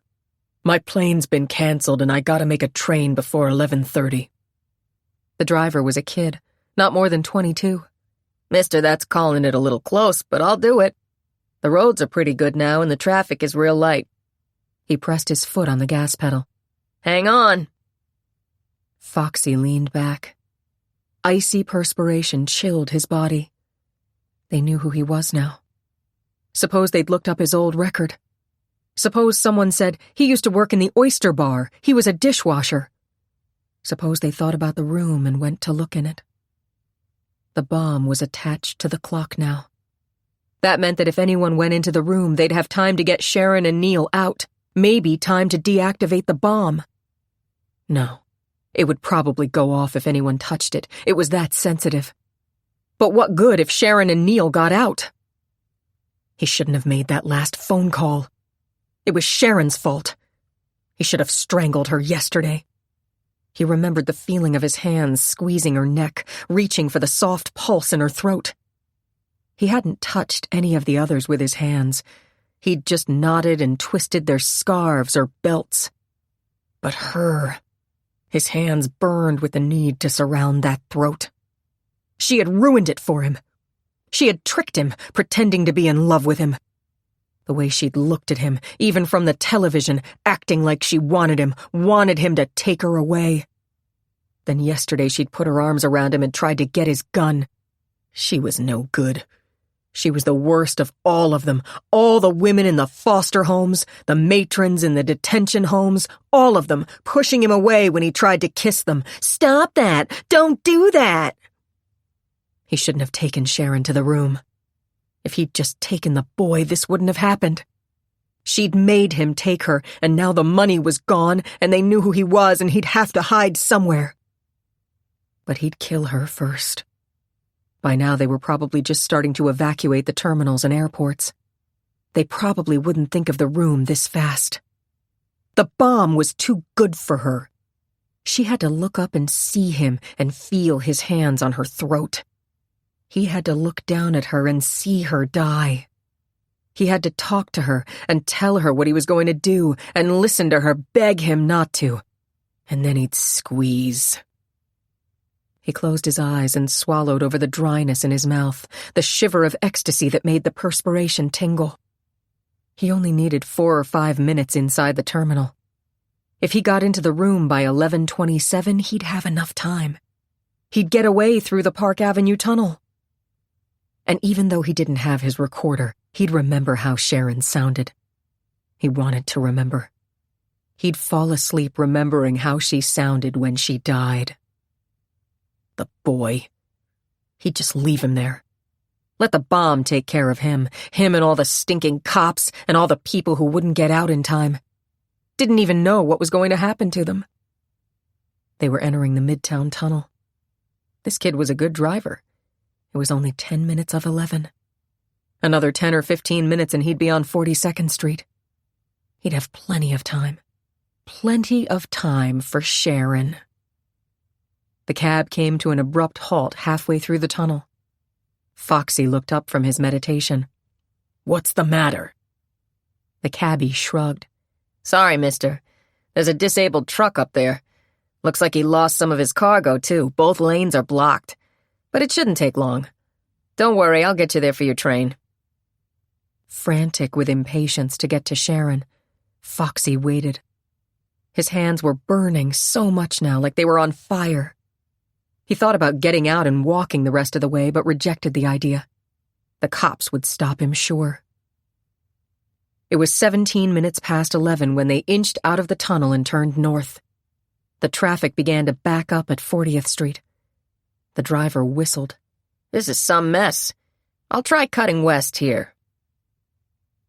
My plane's been canceled and I gotta make a train before 11:30. The driver was a kid, not more than 22. Mister, that's calling it a little close, but I'll do it. The roads are pretty good now and the traffic is real light. He pressed his foot on the gas pedal. Hang on. Foxy leaned back. Icy perspiration chilled his body. They knew who he was now. Suppose they'd looked up his old record. Suppose someone said he used to work in the oyster bar, he was a dishwasher. Suppose they thought about the room and went to look in it. The bomb was attached to the clock now. That meant that if anyone went into the room, they'd have time to get Sharon and Neil out, maybe time to deactivate the bomb. No, it would probably go off if anyone touched it. It was that sensitive. But what good if Sharon and Neil got out? He shouldn't have made that last phone call. It was Sharon's fault. He should have strangled her yesterday. He remembered the feeling of his hands squeezing her neck, reaching for the soft pulse in her throat. He hadn't touched any of the others with his hands. He'd just knotted and twisted their scarves or belts. But her, his hands burned with the need to surround that throat. She had ruined it for him. She had tricked him, pretending to be in love with him. The way she'd looked at him, even from the television, acting like she wanted him to take her away. Then yesterday she'd put her arms around him and tried to get his gun. She was no good. She was the worst of all them, all the women in the foster homes, the matrons in the detention homes, all of them, pushing him away when he tried to kiss them. Stop that! Don't do that! He shouldn't have taken Sharon to the room. If he'd just taken the boy, this wouldn't have happened. She'd made him take her, and now the money was gone, and they knew who he was, and he'd have to hide somewhere. But he'd kill her first. By now they were probably just starting to evacuate the terminals and airports. They probably wouldn't think of the room this fast. The bomb was too good for her. She had to look up and see him and feel his hands on her throat. He had to look down at her and see her die. He had to talk to her and tell her what he was going to do and listen to her beg him not to. And then he'd squeeze. He closed his eyes and swallowed over the dryness in his mouth, the shiver of ecstasy that made the perspiration tingle. He only needed 4 or 5 minutes inside the terminal. If he got into the room by 11:27, he'd have enough time. He'd get away through the Park Avenue tunnel. And even though he didn't have his recorder, he'd remember how Sharon sounded. He wanted to remember. He'd fall asleep remembering how she sounded when she died. The boy. He'd just leave him there. Let the bomb take care of him and all the stinking cops and all the people who wouldn't get out in time. Didn't even know what was going to happen to them. They were entering the Midtown Tunnel. This kid was a good driver. It was only 10 minutes of 11. Another 10 or 15 minutes and he'd be on 42nd Street. He'd have plenty of time. Plenty of time for Sharon. The cab came to an abrupt halt halfway through the tunnel. Foxy looked up from his meditation. "What's the matter?" The cabbie shrugged. Sorry, mister. There's a disabled truck up there. Looks like he lost some of his cargo, too. Both lanes are blocked. But it shouldn't take long. Don't worry, I'll get you there for your train. Frantic with impatience to get to Sharon, Foxy waited. His hands were burning so much now, like they were on fire. He thought about getting out and walking the rest of the way, but rejected the idea. The cops would stop him, sure. It was 17 minutes past 11 when they inched out of the tunnel and turned north. The traffic began to back up at 40th Street. The driver whistled. This is some mess. I'll try cutting west here.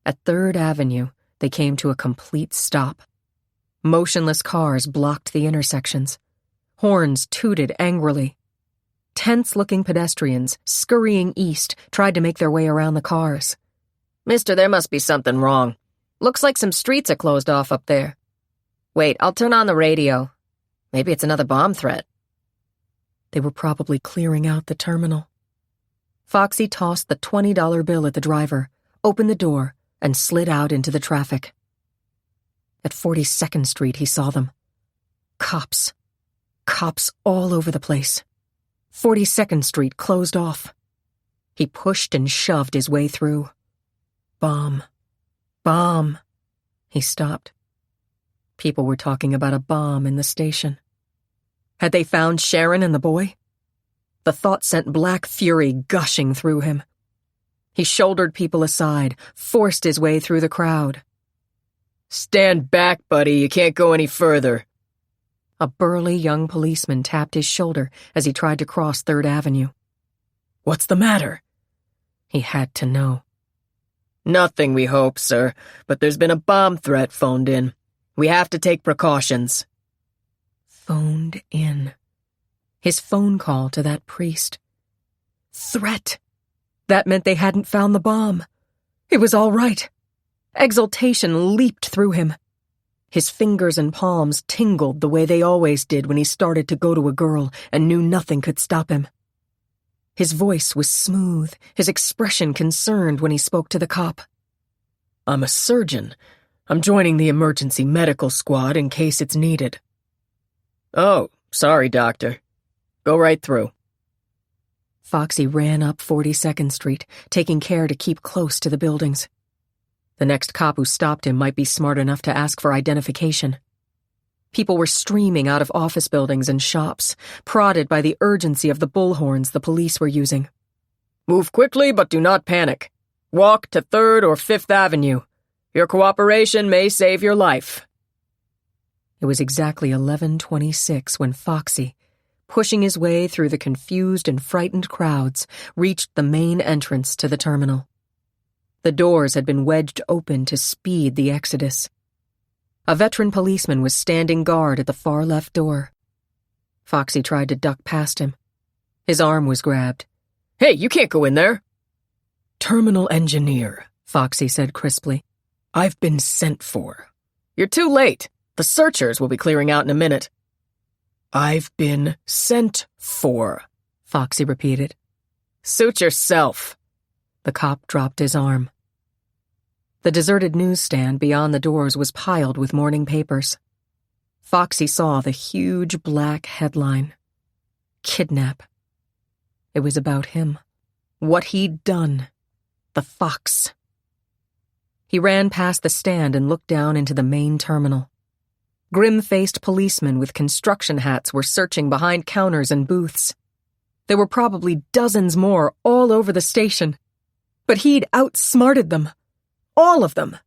At 3rd Avenue, they came to a complete stop. Motionless cars blocked the intersections. Horns tooted angrily. Tense-looking pedestrians, scurrying east, tried to make their way around the cars. Mister, there must be something wrong. Looks like some streets are closed off up there. Wait, I'll turn on the radio. Maybe it's another bomb threat. They were probably clearing out the terminal. Foxy tossed the $20 bill at the driver, opened the door, and slid out into the traffic. At 42nd Street, he saw them. Cops. Cops all over the place. 42nd Street closed off. He pushed and shoved his way through. Bomb. Bomb. He stopped. People were talking about a bomb in the station. Had they found Sharon and the boy? The thought sent black fury gushing through him. He shouldered people aside, forced his way through the crowd. Stand back, buddy. You can't go any further. A burly young policeman tapped his shoulder as he tried to cross 3rd Avenue. What's the matter? He had to know. Nothing, we hope, sir, but there's been a bomb threat phoned in. We have to take precautions. Phoned in. His phone call to that priest. Threat. That meant they hadn't found the bomb. It was all right. Exultation leaped through him. His fingers and palms tingled the way they always did when he started to go to a girl and knew nothing could stop him. His voice was smooth, his expression concerned when he spoke to the cop. I'm a surgeon. I'm joining the emergency medical squad in case it's needed. Oh, sorry, doctor. Go right through. Foxy ran up 42nd Street, taking care to keep close to the buildings. The next cop who stopped him might be smart enough to ask for identification. People were streaming out of office buildings and shops, prodded by the urgency of the bullhorns the police were using. Move quickly, but do not panic. Walk to 3rd or 5th Avenue. Your cooperation may save your life. It was exactly 11:26 when Foxy, pushing his way through the confused and frightened crowds, reached the main entrance to the terminal. The doors had been wedged open to speed the exodus. A veteran policeman was standing guard at the far left door. Foxy tried to duck past him. His arm was grabbed. Hey, you can't go in there. Terminal engineer, Foxy said crisply. I've been sent for. You're too late. The searchers will be clearing out in a minute. I've been sent for, Foxy repeated. Suit yourself. The cop dropped his arm. The deserted newsstand beyond the doors was piled with morning papers. Foxy saw the huge black headline. Kidnap. It was about him. What he'd done. The fox. He ran past the stand and looked down into the main terminal. Grim-faced policemen with construction hats were searching behind counters and booths. There were probably dozens more all over the station. But he'd outsmarted them. All of them.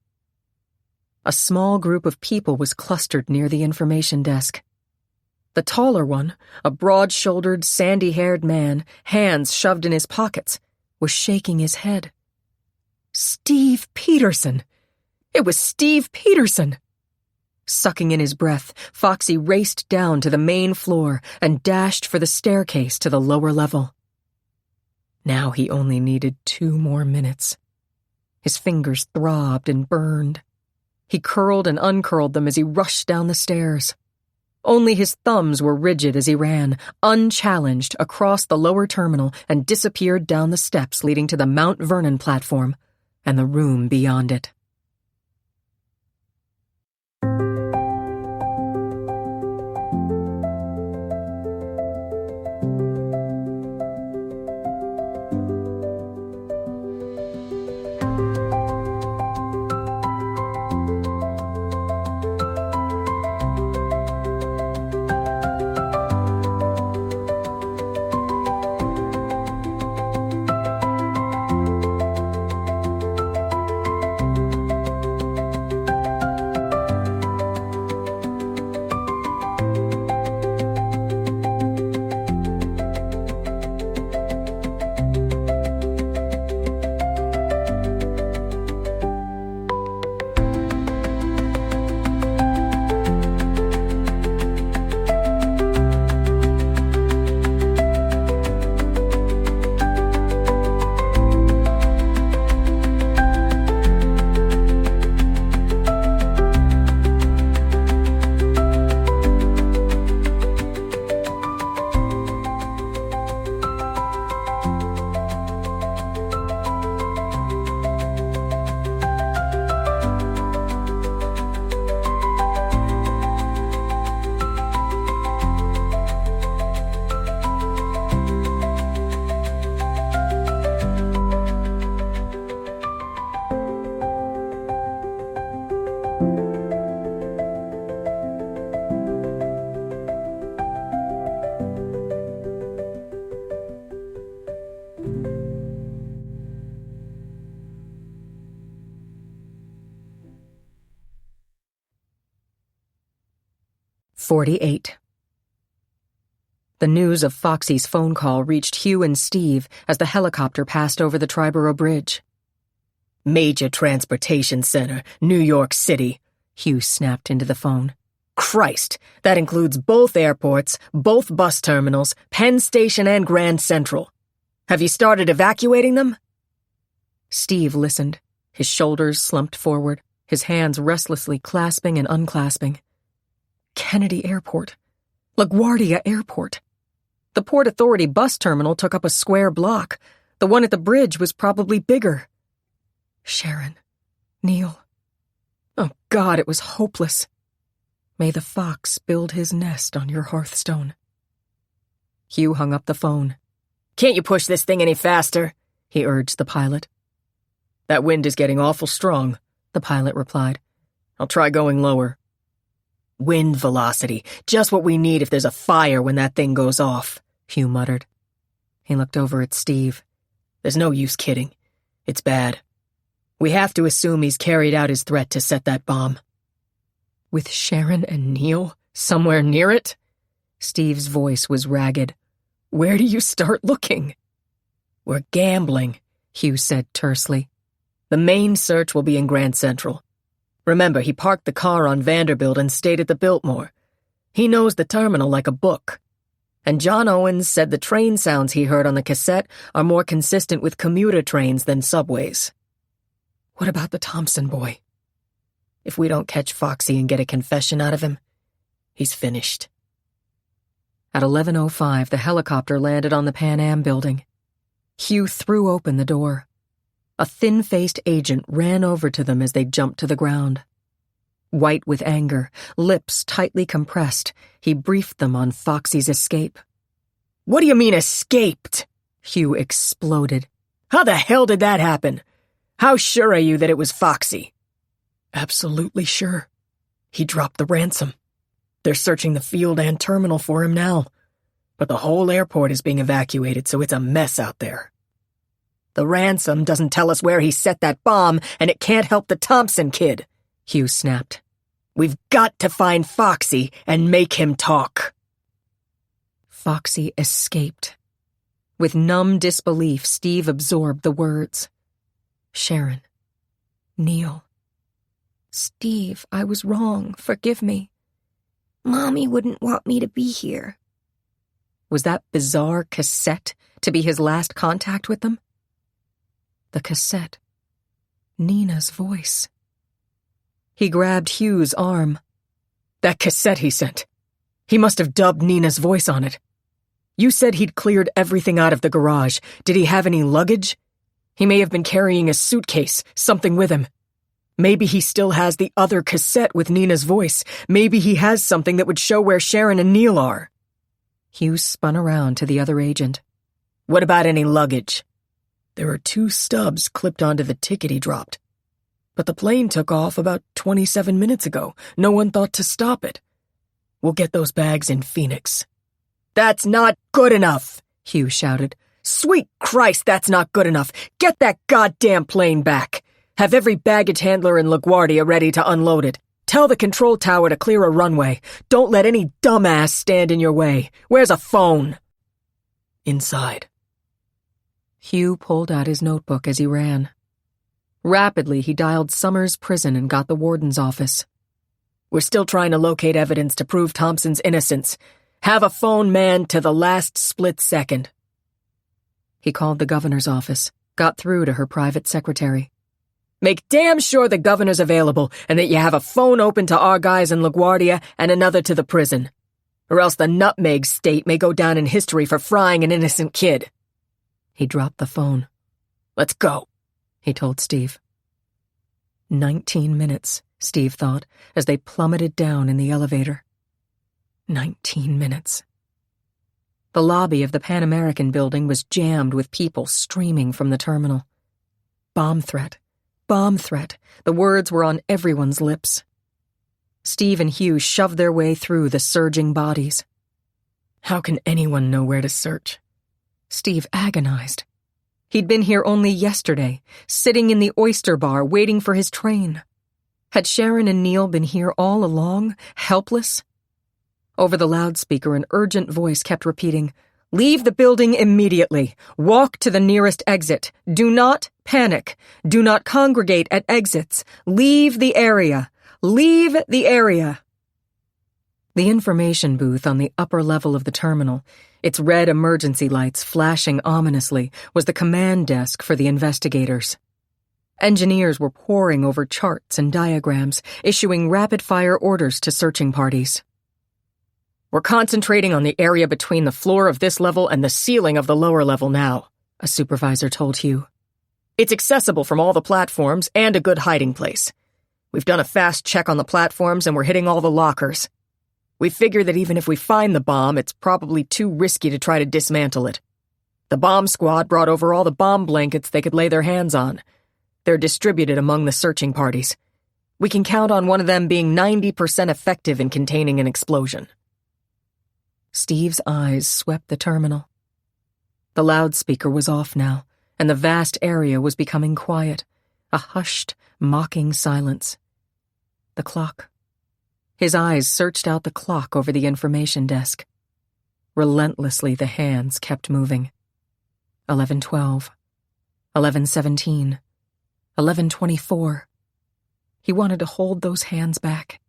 A small group of people was clustered near the information desk. The taller one, a broad-shouldered, sandy-haired man, hands shoved in his pockets, was shaking his head. Steve Peterson! It was Steve Peterson! Sucking in his breath, Foxy raced down to the main floor and dashed for the staircase to the lower level. Now he only needed 2 more minutes. His fingers throbbed and burned. He curled and uncurled them as he rushed down the stairs. Only his thumbs were rigid as he ran, unchallenged, across the lower terminal and disappeared down the steps leading to the Mount Vernon platform and the room beyond it. 48. The news of Foxy's phone call reached Hugh and Steve as the helicopter passed over the Triborough Bridge. Major Transportation Center, New York City, Hugh snapped into the phone. Christ, that includes both airports, both bus terminals, Penn Station and Grand Central. Have you started evacuating them? Steve listened, his shoulders slumped forward, his hands restlessly clasping and unclasping. Kennedy Airport. LaGuardia Airport. The Port Authority bus terminal took up a square block. The one at the bridge was probably bigger. Sharon. Neil. Oh, God, it was hopeless. May the fox build his nest on your hearthstone. Hugh hung up the phone. Can't you push this thing any faster? He urged the pilot. That wind is getting awful strong, the pilot replied. I'll try going lower. Wind velocity, just what we need if there's a fire when that thing goes off, Hugh muttered. He looked over at Steve. There's no use kidding. It's bad. We have to assume he's carried out his threat to set that bomb. With Sharon and Neil somewhere near it? Steve's voice was ragged. Where do you start looking? We're gambling, Hugh said tersely. The main search will be in Grand Central. Remember, he parked the car on Vanderbilt and stayed at the Biltmore. He knows the terminal like a book. And John Owens said the train sounds he heard on the cassette are more consistent with commuter trains than subways. What about the Thompson boy? If we don't catch Foxy and get a confession out of him, he's finished. At 11:05, the helicopter landed on the Pan Am building. Hugh threw open the door. A thin-faced agent ran over to them as they jumped to the ground. White with anger, lips tightly compressed, he briefed them on Foxy's escape. What do you mean, escaped? Hugh exploded. How the hell did that happen? How sure are you that it was Foxy? Absolutely sure. He dropped the ransom. They're searching the field and terminal for him now. But the whole airport is being evacuated, so it's a mess out there. The ransom doesn't tell us where he set that bomb, and it can't help the Thompson kid, Hugh snapped. We've got to find Foxy and make him talk. Foxy escaped. With numb disbelief, Steve absorbed the words. Sharon. Neil. Steve, I was wrong. Forgive me. Mommy wouldn't want me to be here. Was that bizarre cassette to be his last contact with them? The cassette. Nina's voice. He grabbed Hugh's arm. That cassette he sent. He must have dubbed Nina's voice on it. You said he'd cleared everything out of the garage. Did he have any luggage? He may have been carrying a suitcase, something with him. Maybe he still has the other cassette with Nina's voice. Maybe he has something that would show where Sharon and Neil are. Hugh spun around to the other agent. What about any luggage? There are 2 stubs clipped onto the ticket he dropped. But the plane took off about 27 minutes ago. No one thought to stop it. We'll get those bags in Phoenix. That's not good enough, Hugh shouted. Sweet Christ, that's not good enough. Get that goddamn plane back. Have every baggage handler in LaGuardia ready to unload it. Tell the control tower to clear a runway. Don't let any dumbass stand in your way. Where's a phone? Inside. Hugh pulled out his notebook as he ran. Rapidly, he dialed Summers Prison and got the warden's office. We're still trying to locate evidence to prove Thompson's innocence. Have a phone manned to the last split second. He called the governor's office, got through to her private secretary. Make damn sure the governor's available and that you have a phone open to our guys in LaGuardia and another to the prison. Or else the nutmeg state may go down in history for frying an innocent kid. He dropped the phone. Let's go, he told Steve. 19 minutes, Steve thought, as they plummeted down in the elevator. 19 minutes. The lobby of the Pan American building was jammed with people streaming from the terminal. Bomb threat. Bomb threat. The words were on everyone's lips. Steve and Hugh shoved their way through the surging bodies. How can anyone know where to search? Steve agonized. He'd been here only yesterday, sitting in the oyster bar waiting for his train. Had Sharon and Neil been here all along, helpless? Over the loudspeaker, an urgent voice kept repeating, "Leave the building immediately. Walk to the nearest exit. Do not panic. Do not congregate at exits. Leave the area. Leave the area." The information booth on the upper level of the terminal, its red emergency lights flashing ominously, was the command desk for the investigators. Engineers were poring over charts and diagrams, issuing rapid-fire orders to searching parties. "We're concentrating on the area between the floor of this level and the ceiling of the lower level now," a supervisor told Hugh. "It's accessible from all the platforms and a good hiding place. We've done a fast check on the platforms and we're hitting all the lockers. We figure that even if we find the bomb, it's probably too risky to try to dismantle it. The bomb squad brought over all the bomb blankets they could lay their hands on. They're distributed among the searching parties. We can count on one of them being 90% effective in containing an explosion." Steve's eyes swept the terminal. The loudspeaker was off now, and the vast area was becoming quiet, a hushed, mocking silence. The clock. His eyes searched out the clock over the information desk. Relentlessly, the hands kept moving. 11:12, 11:17, 11:24. He wanted to hold those hands back.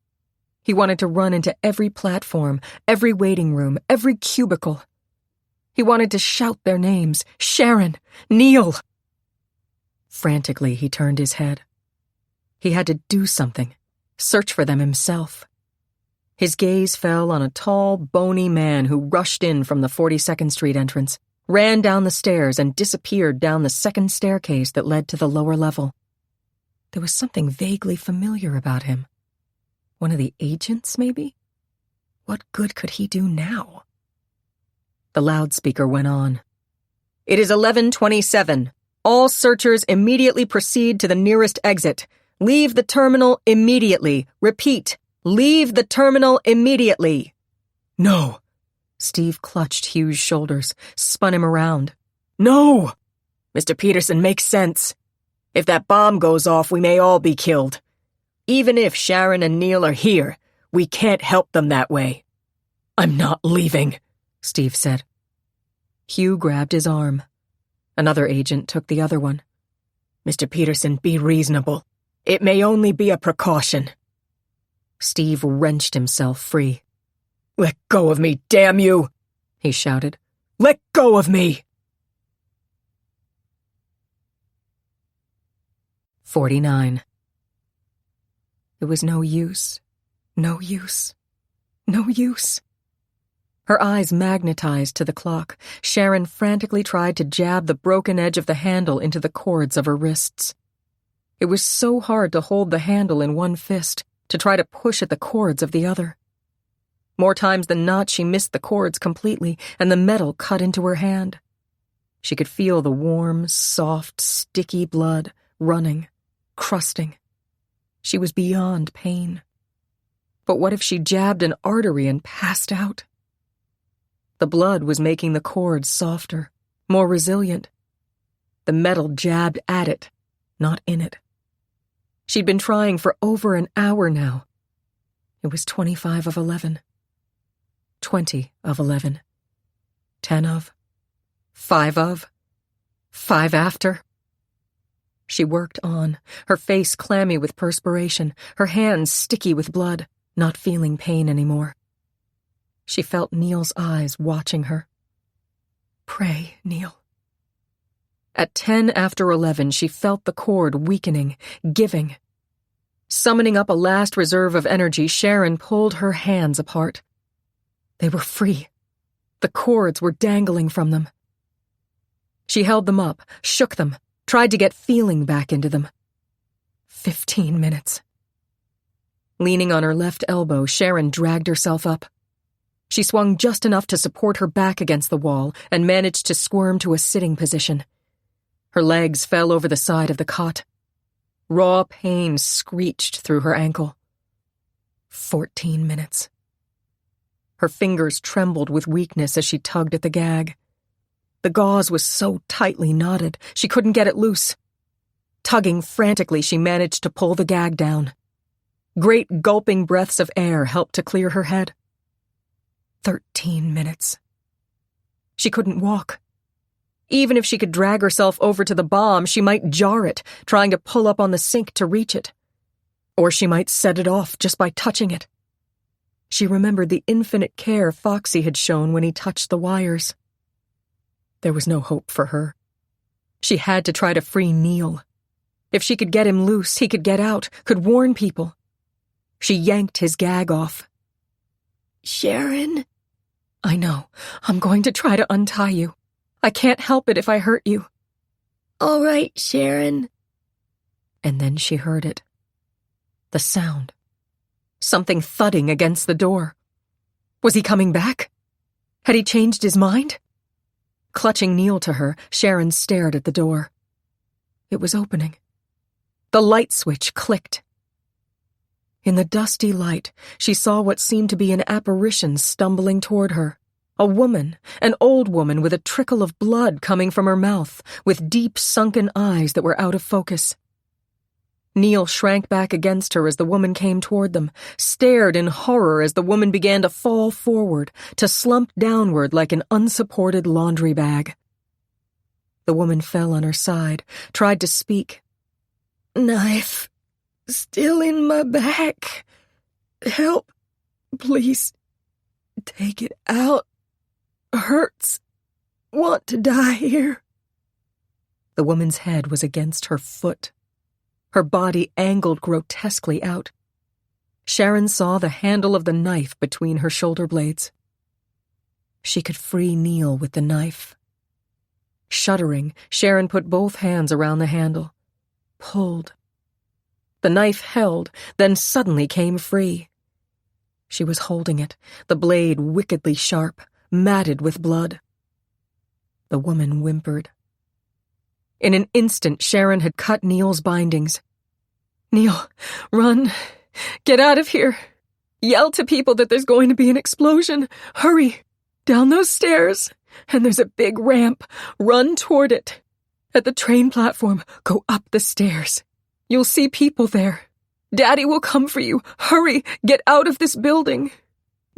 He wanted to run into every platform, every waiting room, every cubicle. He wanted to shout their names, Sharon, Neil. Frantically, he turned his head. He had to do something, search for them himself. His gaze fell on a tall, bony man who rushed in from the 42nd Street entrance, ran down the stairs, and disappeared down the second staircase that led to the lower level. There was something vaguely familiar about him. One of the agents, maybe? What good could he do now? The loudspeaker went on. "It is 11:27. All searchers immediately proceed to the nearest exit. Leave the terminal immediately. Repeat, leave the terminal immediately." No! Steve clutched Hugh's shoulders, spun him around. "No! Mr. Peterson, makes sense. If that bomb goes off, we may all be killed. Even if Sharon and Neil are here, we can't help them that way." "I'm not leaving," Steve said. Hugh grabbed his arm. Another agent took the other one. "Mr. Peterson, be reasonable. It may only be a precaution." Steve wrenched himself free. "Let go of me, damn you!" he shouted. "Let go of me!" 49. It was no use. No use. No use. Her eyes magnetized to the clock. Sharon frantically tried to jab the broken edge of the handle into the cords of her wrists. It was so hard to hold the handle in one fist, to try to push at the cords of the other. More times than not, she missed the cords completely, and the metal cut into her hand. She could feel the warm, soft, sticky blood running, crusting. She was beyond pain. But what if she jabbed an artery and passed out? The blood was making the cords softer, more resilient. The metal jabbed at it, not in it. She'd been trying for over an hour now. It was 25 of 11. 20 of 11. 10 of. 5 of. 5 after. She worked on, her face clammy with perspiration, her hands sticky with blood, not feeling pain anymore. She felt Neil's eyes watching her. Pray, Neil. At 10 after 11, she felt the cord weakening, giving. Summoning up a last reserve of energy, Sharon pulled her hands apart. They were free. The cords were dangling from them. She held them up, shook them, tried to get feeling back into them. 15 minutes. Leaning on her left elbow, Sharon dragged herself up. She swung just enough to support her back against the wall and managed to squirm to a sitting position. Her legs fell over the side of the cot. Raw pain screeched through her ankle. 14 minutes. Her fingers trembled with weakness as she tugged at the gag. The gauze was so tightly knotted, she couldn't get it loose. Tugging frantically, she managed to pull the gag down. Great gulping breaths of air helped to clear her head. 13 minutes. She couldn't walk. Even if she could drag herself over to the bomb, she might jar it, trying to pull up on the sink to reach it. Or she might set it off just by touching it. She remembered the infinite care Foxy had shown when he touched the wires. There was no hope for her. She had to try to free Neil. If she could get him loose, he could get out, could warn people. She yanked his gag off. Sharon? I know. I'm going to try to untie you. I can't help it if I hurt you. All right, Sharon. And then she heard it. The sound. Something thudding against the door. Was he coming back? Had he changed his mind? Clutching Neil to her, Sharon stared at the door. It was opening. The light switch clicked. In the dusty light, she saw what seemed to be an apparition stumbling toward her. A woman, an old woman with a trickle of blood coming from her mouth, with deep, sunken eyes that were out of focus. Neil shrank back against her as the woman came toward them, stared in horror as the woman began to fall forward, to slump downward like an unsupported laundry bag. The woman fell on her side, tried to speak. Knife. Still in my back. Help. Please. Take it out. Hurts. Want to die here. The woman's head was against her foot. Her body angled grotesquely out. Sharon saw the handle of the knife between her shoulder blades. She could free Neil with the knife. Shuddering, Sharon put both hands around the handle. Pulled. The knife held, then suddenly came free. She was holding it, the blade wickedly sharp, matted with blood. The woman whimpered. In an instant, Sharon had cut Neil's bindings. Neil, run. Get out of here. Yell to people that there's going to be an explosion. Hurry. Down those stairs. And there's a big ramp. Run toward it. At the train platform, go up the stairs. You'll see people there. Daddy will come for you. Hurry. Get out of this building.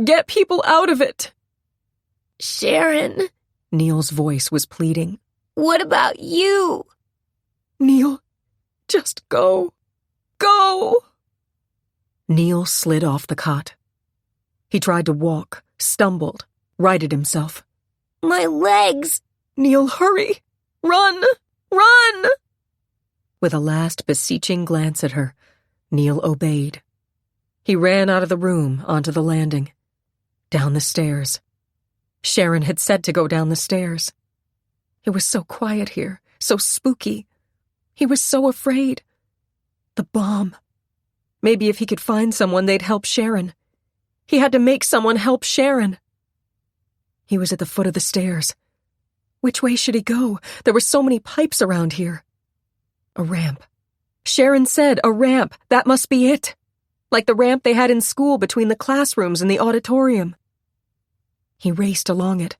Get people out of it. Sharon. Neil's voice was pleading. What about you? Neil, just go. Go! Neil slid off the cot. He tried to walk, stumbled, righted himself. My legs! Neil, hurry! Run! Run! With a last beseeching glance at her, Neil obeyed. He ran out of the room onto the landing. Down the stairs. Sharon had said to go down the stairs. It was so quiet here, so spooky. He was so afraid. The bomb. Maybe if he could find someone, they'd help Sharon. He had to make someone help Sharon. He was at the foot of the stairs. Which way should he go? There were so many pipes around here. A ramp. Sharon said a ramp. That must be it. Like the ramp they had in school between the classrooms and the auditorium. He raced along it.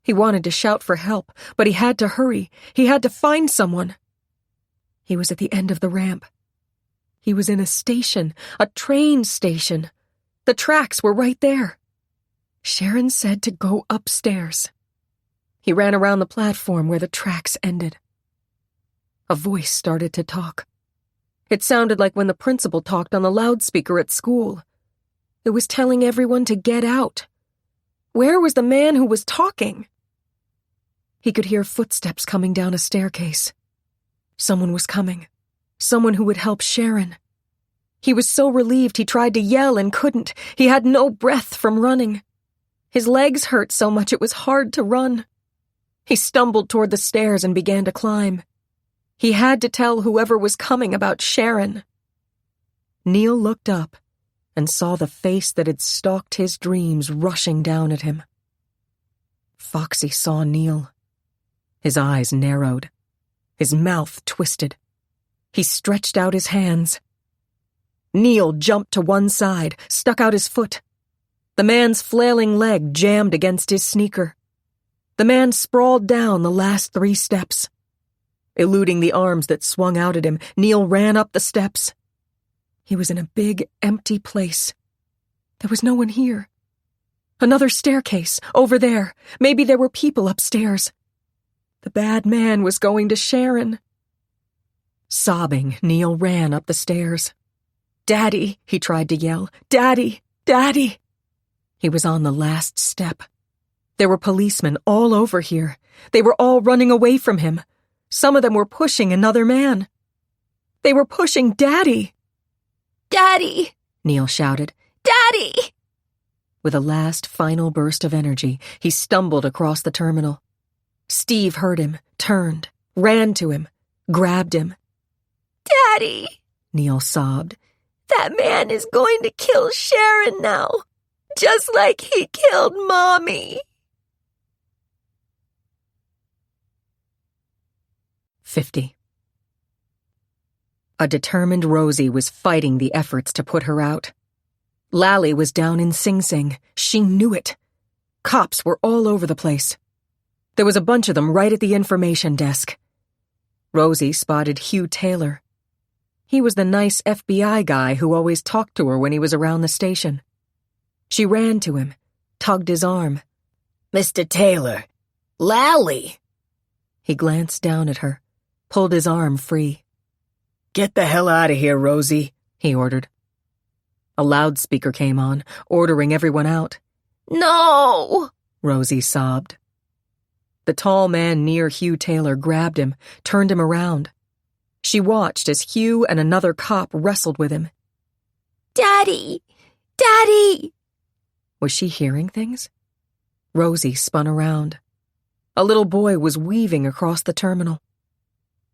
He wanted to shout for help, but he had to hurry. He had to find someone. He was at the end of the ramp. He was in a station, a train station. The tracks were right there. Sharon said to go upstairs. He ran around the platform where the tracks ended. A voice started to talk. It sounded like when the principal talked on the loudspeaker at school. It was telling everyone to get out. Where was the man who was talking? He could hear footsteps coming down a staircase. Someone was coming. Someone who would help Sharon. He was so relieved he tried to yell and couldn't. He had no breath from running. His legs hurt so much it was hard to run. He stumbled toward the stairs and began to climb. He had to tell whoever was coming about Sharon. Neil looked up and saw the face that had stalked his dreams rushing down at him. Foxy saw Neil. His eyes narrowed. His mouth twisted. He stretched out his hands. Neil jumped to one side, stuck out his foot. The man's flailing leg jammed against his sneaker. The man sprawled down the last 3 steps. Eluding the arms that swung out at him, Neil ran up the steps. He was in a big, empty place. There was no one here. Another staircase, over there. Maybe there were people upstairs. The bad man was going to Sharon. Sobbing, Neil ran up the stairs. "Daddy," he tried to yell. "Daddy! Daddy!" He was on the last step. There were policemen all over here. They were all running away from him. Some of them were pushing another man. They were pushing Daddy. "Daddy!" Neil shouted. "Daddy!" With a last final burst of energy, he stumbled across the terminal. Steve heard him, turned, ran to him, grabbed him. "Daddy!" Neil sobbed. "That man is going to kill Sharon now, just like he killed Mommy." 50. A determined Rosie was fighting the efforts to put her out. Lally was down in Sing Sing. She knew it. Cops were all over the place. There was a bunch of them right at the information desk. Rosie spotted Hugh Taylor. He was the nice FBI guy who always talked to her when he was around the station. She ran to him, tugged his arm. "Mr. Taylor, Lally!" He glanced down at her, pulled his arm free. "Get the hell out of here, Rosie," he ordered. A loudspeaker came on, ordering everyone out. "No!" Rosie sobbed. The tall man near Hugh Taylor grabbed him, turned him around. She watched as Hugh and another cop wrestled with him. "Daddy! Daddy!" Was she hearing things? Rosie spun around. A little boy was weaving across the terminal.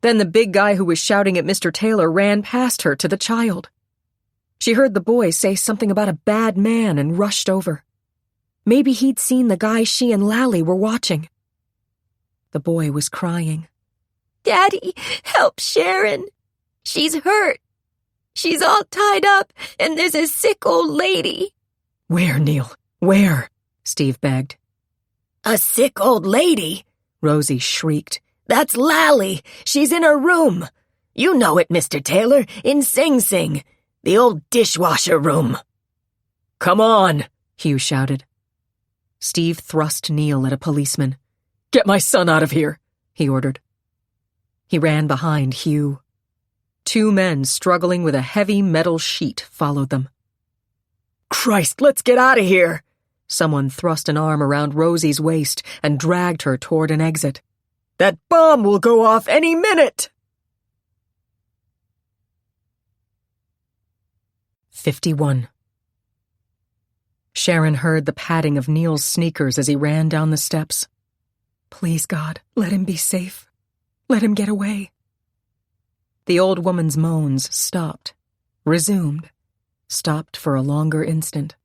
Then the big guy who was shouting at Mr. Taylor ran past her to the child. She heard the boy say something about a bad man and rushed over. Maybe he'd seen the guy she and Lally were watching. The boy was crying. "Daddy, help Sharon. She's hurt. She's all tied up, and there's a sick old lady." "Where, Neil? Where?" Steve begged. "A sick old lady?" Rosie shrieked. "That's Lally. She's in her room. You know it, Mr. Taylor, in Sing Sing, the old dishwasher room." "Come on," Hugh shouted. Steve thrust Neil at a policeman. "Get my son out of here," he ordered. He ran behind Hugh. Two men struggling with a heavy metal sheet followed them. "Christ, let's get out of here!" Someone thrust an arm around Rosie's waist and dragged her toward an exit. "That bomb will go off any minute!" 51. Sharon heard the padding of Neil's sneakers as he ran down the steps. "Please, God, let him be safe. Let him get away." The old woman's moans stopped, resumed, stopped for a longer instant.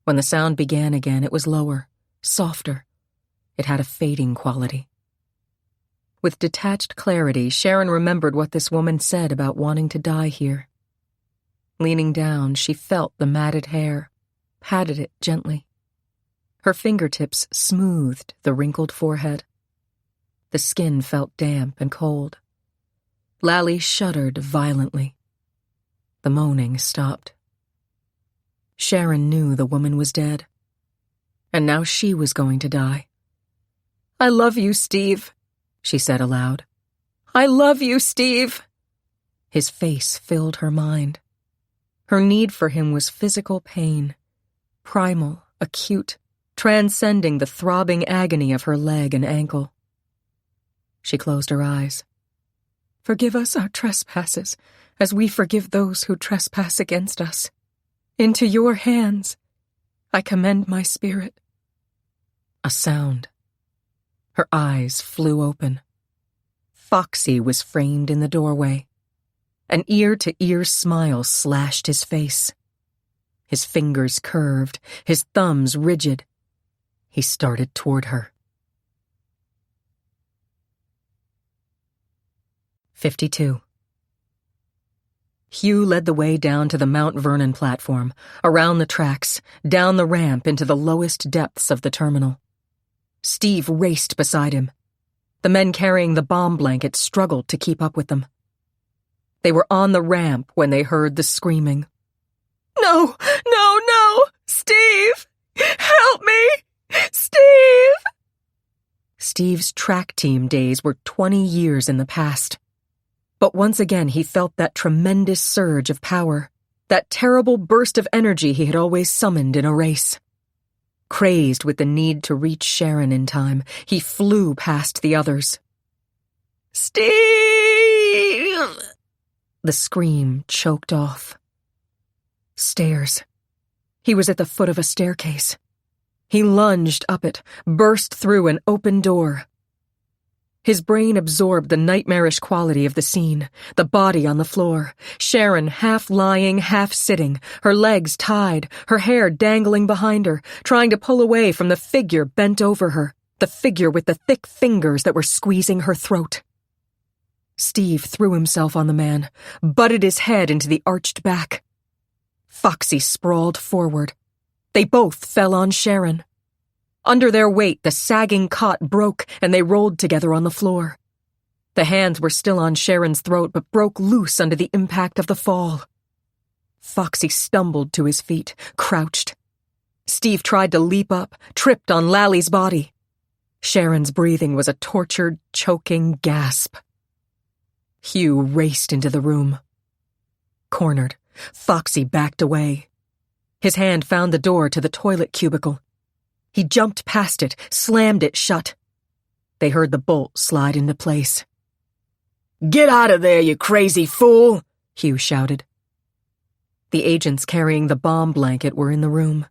When the sound began again, it was lower, softer. It had a fading quality. With detached clarity, Sharon remembered what this woman said about wanting to die here. Leaning down, she felt the matted hair, patted it gently. Her fingertips smoothed the wrinkled forehead. The skin felt damp and cold. Lally shuddered violently. The moaning stopped. Sharon knew the woman was dead. And now she was going to die. "I love you, Steve," she said aloud. "I love you, Steve." His face filled her mind. Her need for him was physical pain, primal, acute, transcending the throbbing agony of her leg and ankle. She closed her eyes. "Forgive us our trespasses, as we forgive those who trespass against us. Into your hands I commend my spirit." A sound. Her eyes flew open. Foxy was framed in the doorway. An ear-to-ear smile slashed his face. His fingers curved, his thumbs rigid. He started toward her. 52. Hugh led the way down to the Mount Vernon platform, around the tracks, down the ramp into the lowest depths of the terminal. Steve raced beside him. The men carrying the bomb blankets struggled to keep up with them. They were on the ramp when they heard the screaming. "No! No! No! Steve! Help Steve's track team days were 20 years in the past. But once again he felt that tremendous surge of power, that terrible burst of energy he had always summoned in a race. Crazed with the need to reach Sharon in time, he flew past the others. "Steve!" The scream choked off. Stairs. He was at the foot of a staircase. He lunged up it, burst through an open door. His brain absorbed the nightmarish quality of the scene, the body on the floor, Sharon half lying, half sitting, her legs tied, her hair dangling behind her, trying to pull away from the figure bent over her, the figure with the thick fingers that were squeezing her throat. Steve threw himself on the man, butted his head into the arched back. Foxy sprawled forward. They both fell on Sharon. Under their weight, the sagging cot broke and they rolled together on the floor. The hands were still on Sharon's throat but broke loose under the impact of the fall. Foxy stumbled to his feet, crouched. Steve tried to leap up, tripped on Lally's body. Sharon's breathing was a tortured, choking gasp. Hugh raced into the room. Cornered, Foxy backed away. His hand found the door to the toilet cubicle. He jumped past it, slammed it shut. They heard the bolt slide into place. "Get out of there, you crazy fool!" Hugh shouted. The agents carrying the bomb blanket were in the room.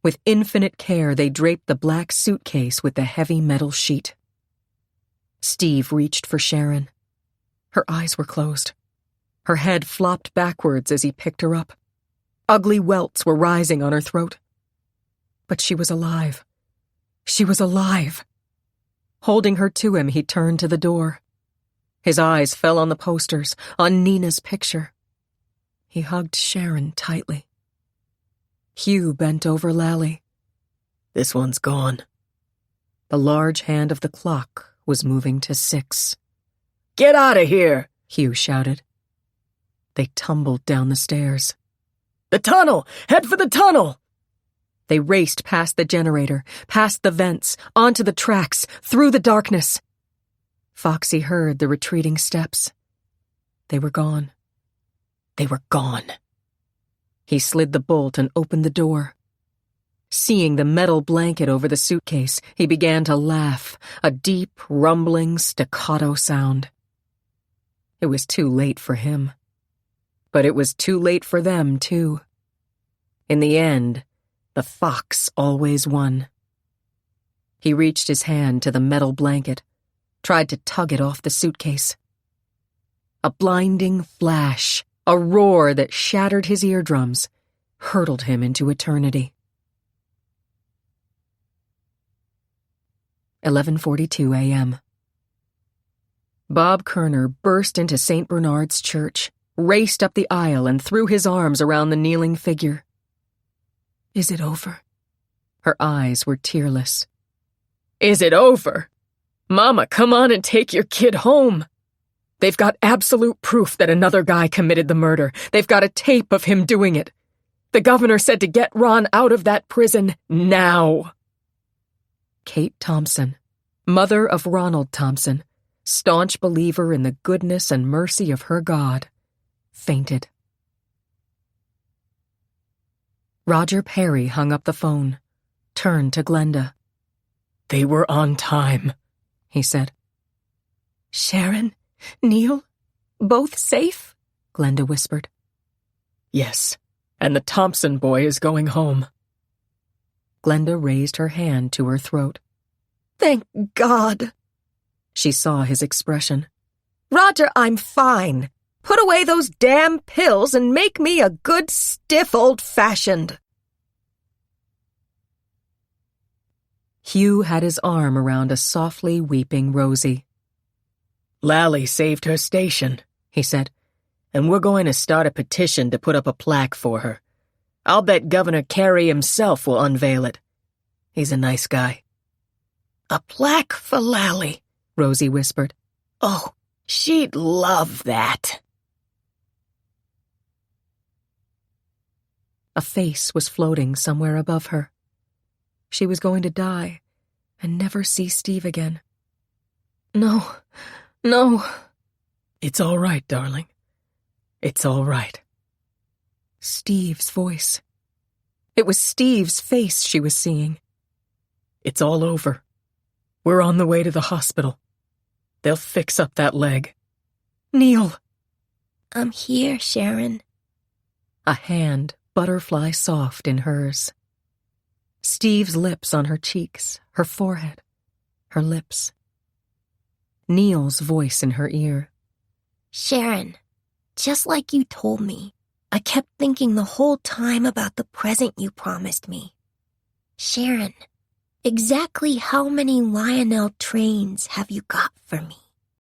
With infinite care, they draped the black suitcase with the heavy metal sheet. Steve reached for Sharon. Her eyes were closed. Her head flopped backwards as he picked her up. Ugly welts were rising on her throat. But she was alive. She was alive. Holding her to him, he turned to the door. His eyes fell on the posters, on Nina's picture. He hugged Sharon tightly. Hugh bent over Lally. "This one's gone." The large hand of the clock was moving to 6. "Get out of here!" Hugh shouted. They tumbled down the stairs. "The tunnel! Head for the tunnel!" They raced past the generator, past the vents, onto the tracks, through the darkness. Foxy heard the retreating steps. They were gone. They were gone. He slid the bolt and opened the door. Seeing the metal blanket over the suitcase, he began to laugh, a deep, rumbling, staccato sound. It was too late for him. But it was too late for them, too. In the end, the fox always won. He reached his hand to the metal blanket, tried to tug it off the suitcase. A blinding flash, a roar that shattered his eardrums, hurtled him into eternity. 11:42 a.m. Bob Kerner burst into St. Bernard's Church, raced up the aisle and threw his arms around the kneeling figure. Is it over? Her eyes were tearless. "Is it over? Mama, come on and take your kid home. They've got absolute proof that another guy committed the murder. They've got a tape of him doing it. The governor said to get Ron out of that prison now." Kate Thompson, mother of Ronald Thompson, staunch believer in the goodness and mercy of her God, fainted. Roger Perry hung up the phone, turned to Glenda. "They were on time," he said. "Sharon, Neil, both safe?" Glenda whispered. "Yes, and the Thompson boy is going home." Glenda raised her hand to her throat. "Thank God." She saw his expression. "Roger, I'm fine. Put away those damn pills and make me a good stiff old-fashioned." Hugh had his arm around a softly weeping Rosie. "Lally saved her station," he said, "and we're going to start a petition to put up a plaque for her. I'll bet Governor Carey himself will unveil it. He's a nice guy." "A plaque for Lally," Rosie whispered. "Oh, she'd love that." A face was floating somewhere above her. She was going to die, and never see Steve again. No, no. It's all right, darling. It's all right. Steve's voice. It was Steve's face she was seeing. It's all over. We're on the way to the hospital. They'll fix up that leg. Neil! I'm here, Sharon. A hand, butterfly soft in hers. Steve's lips on her cheeks, her forehead, her lips. Neil's voice in her ear. Sharon, just like you told me, I kept thinking the whole time about the present you promised me. Sharon, exactly how many Lionel trains have you got for me?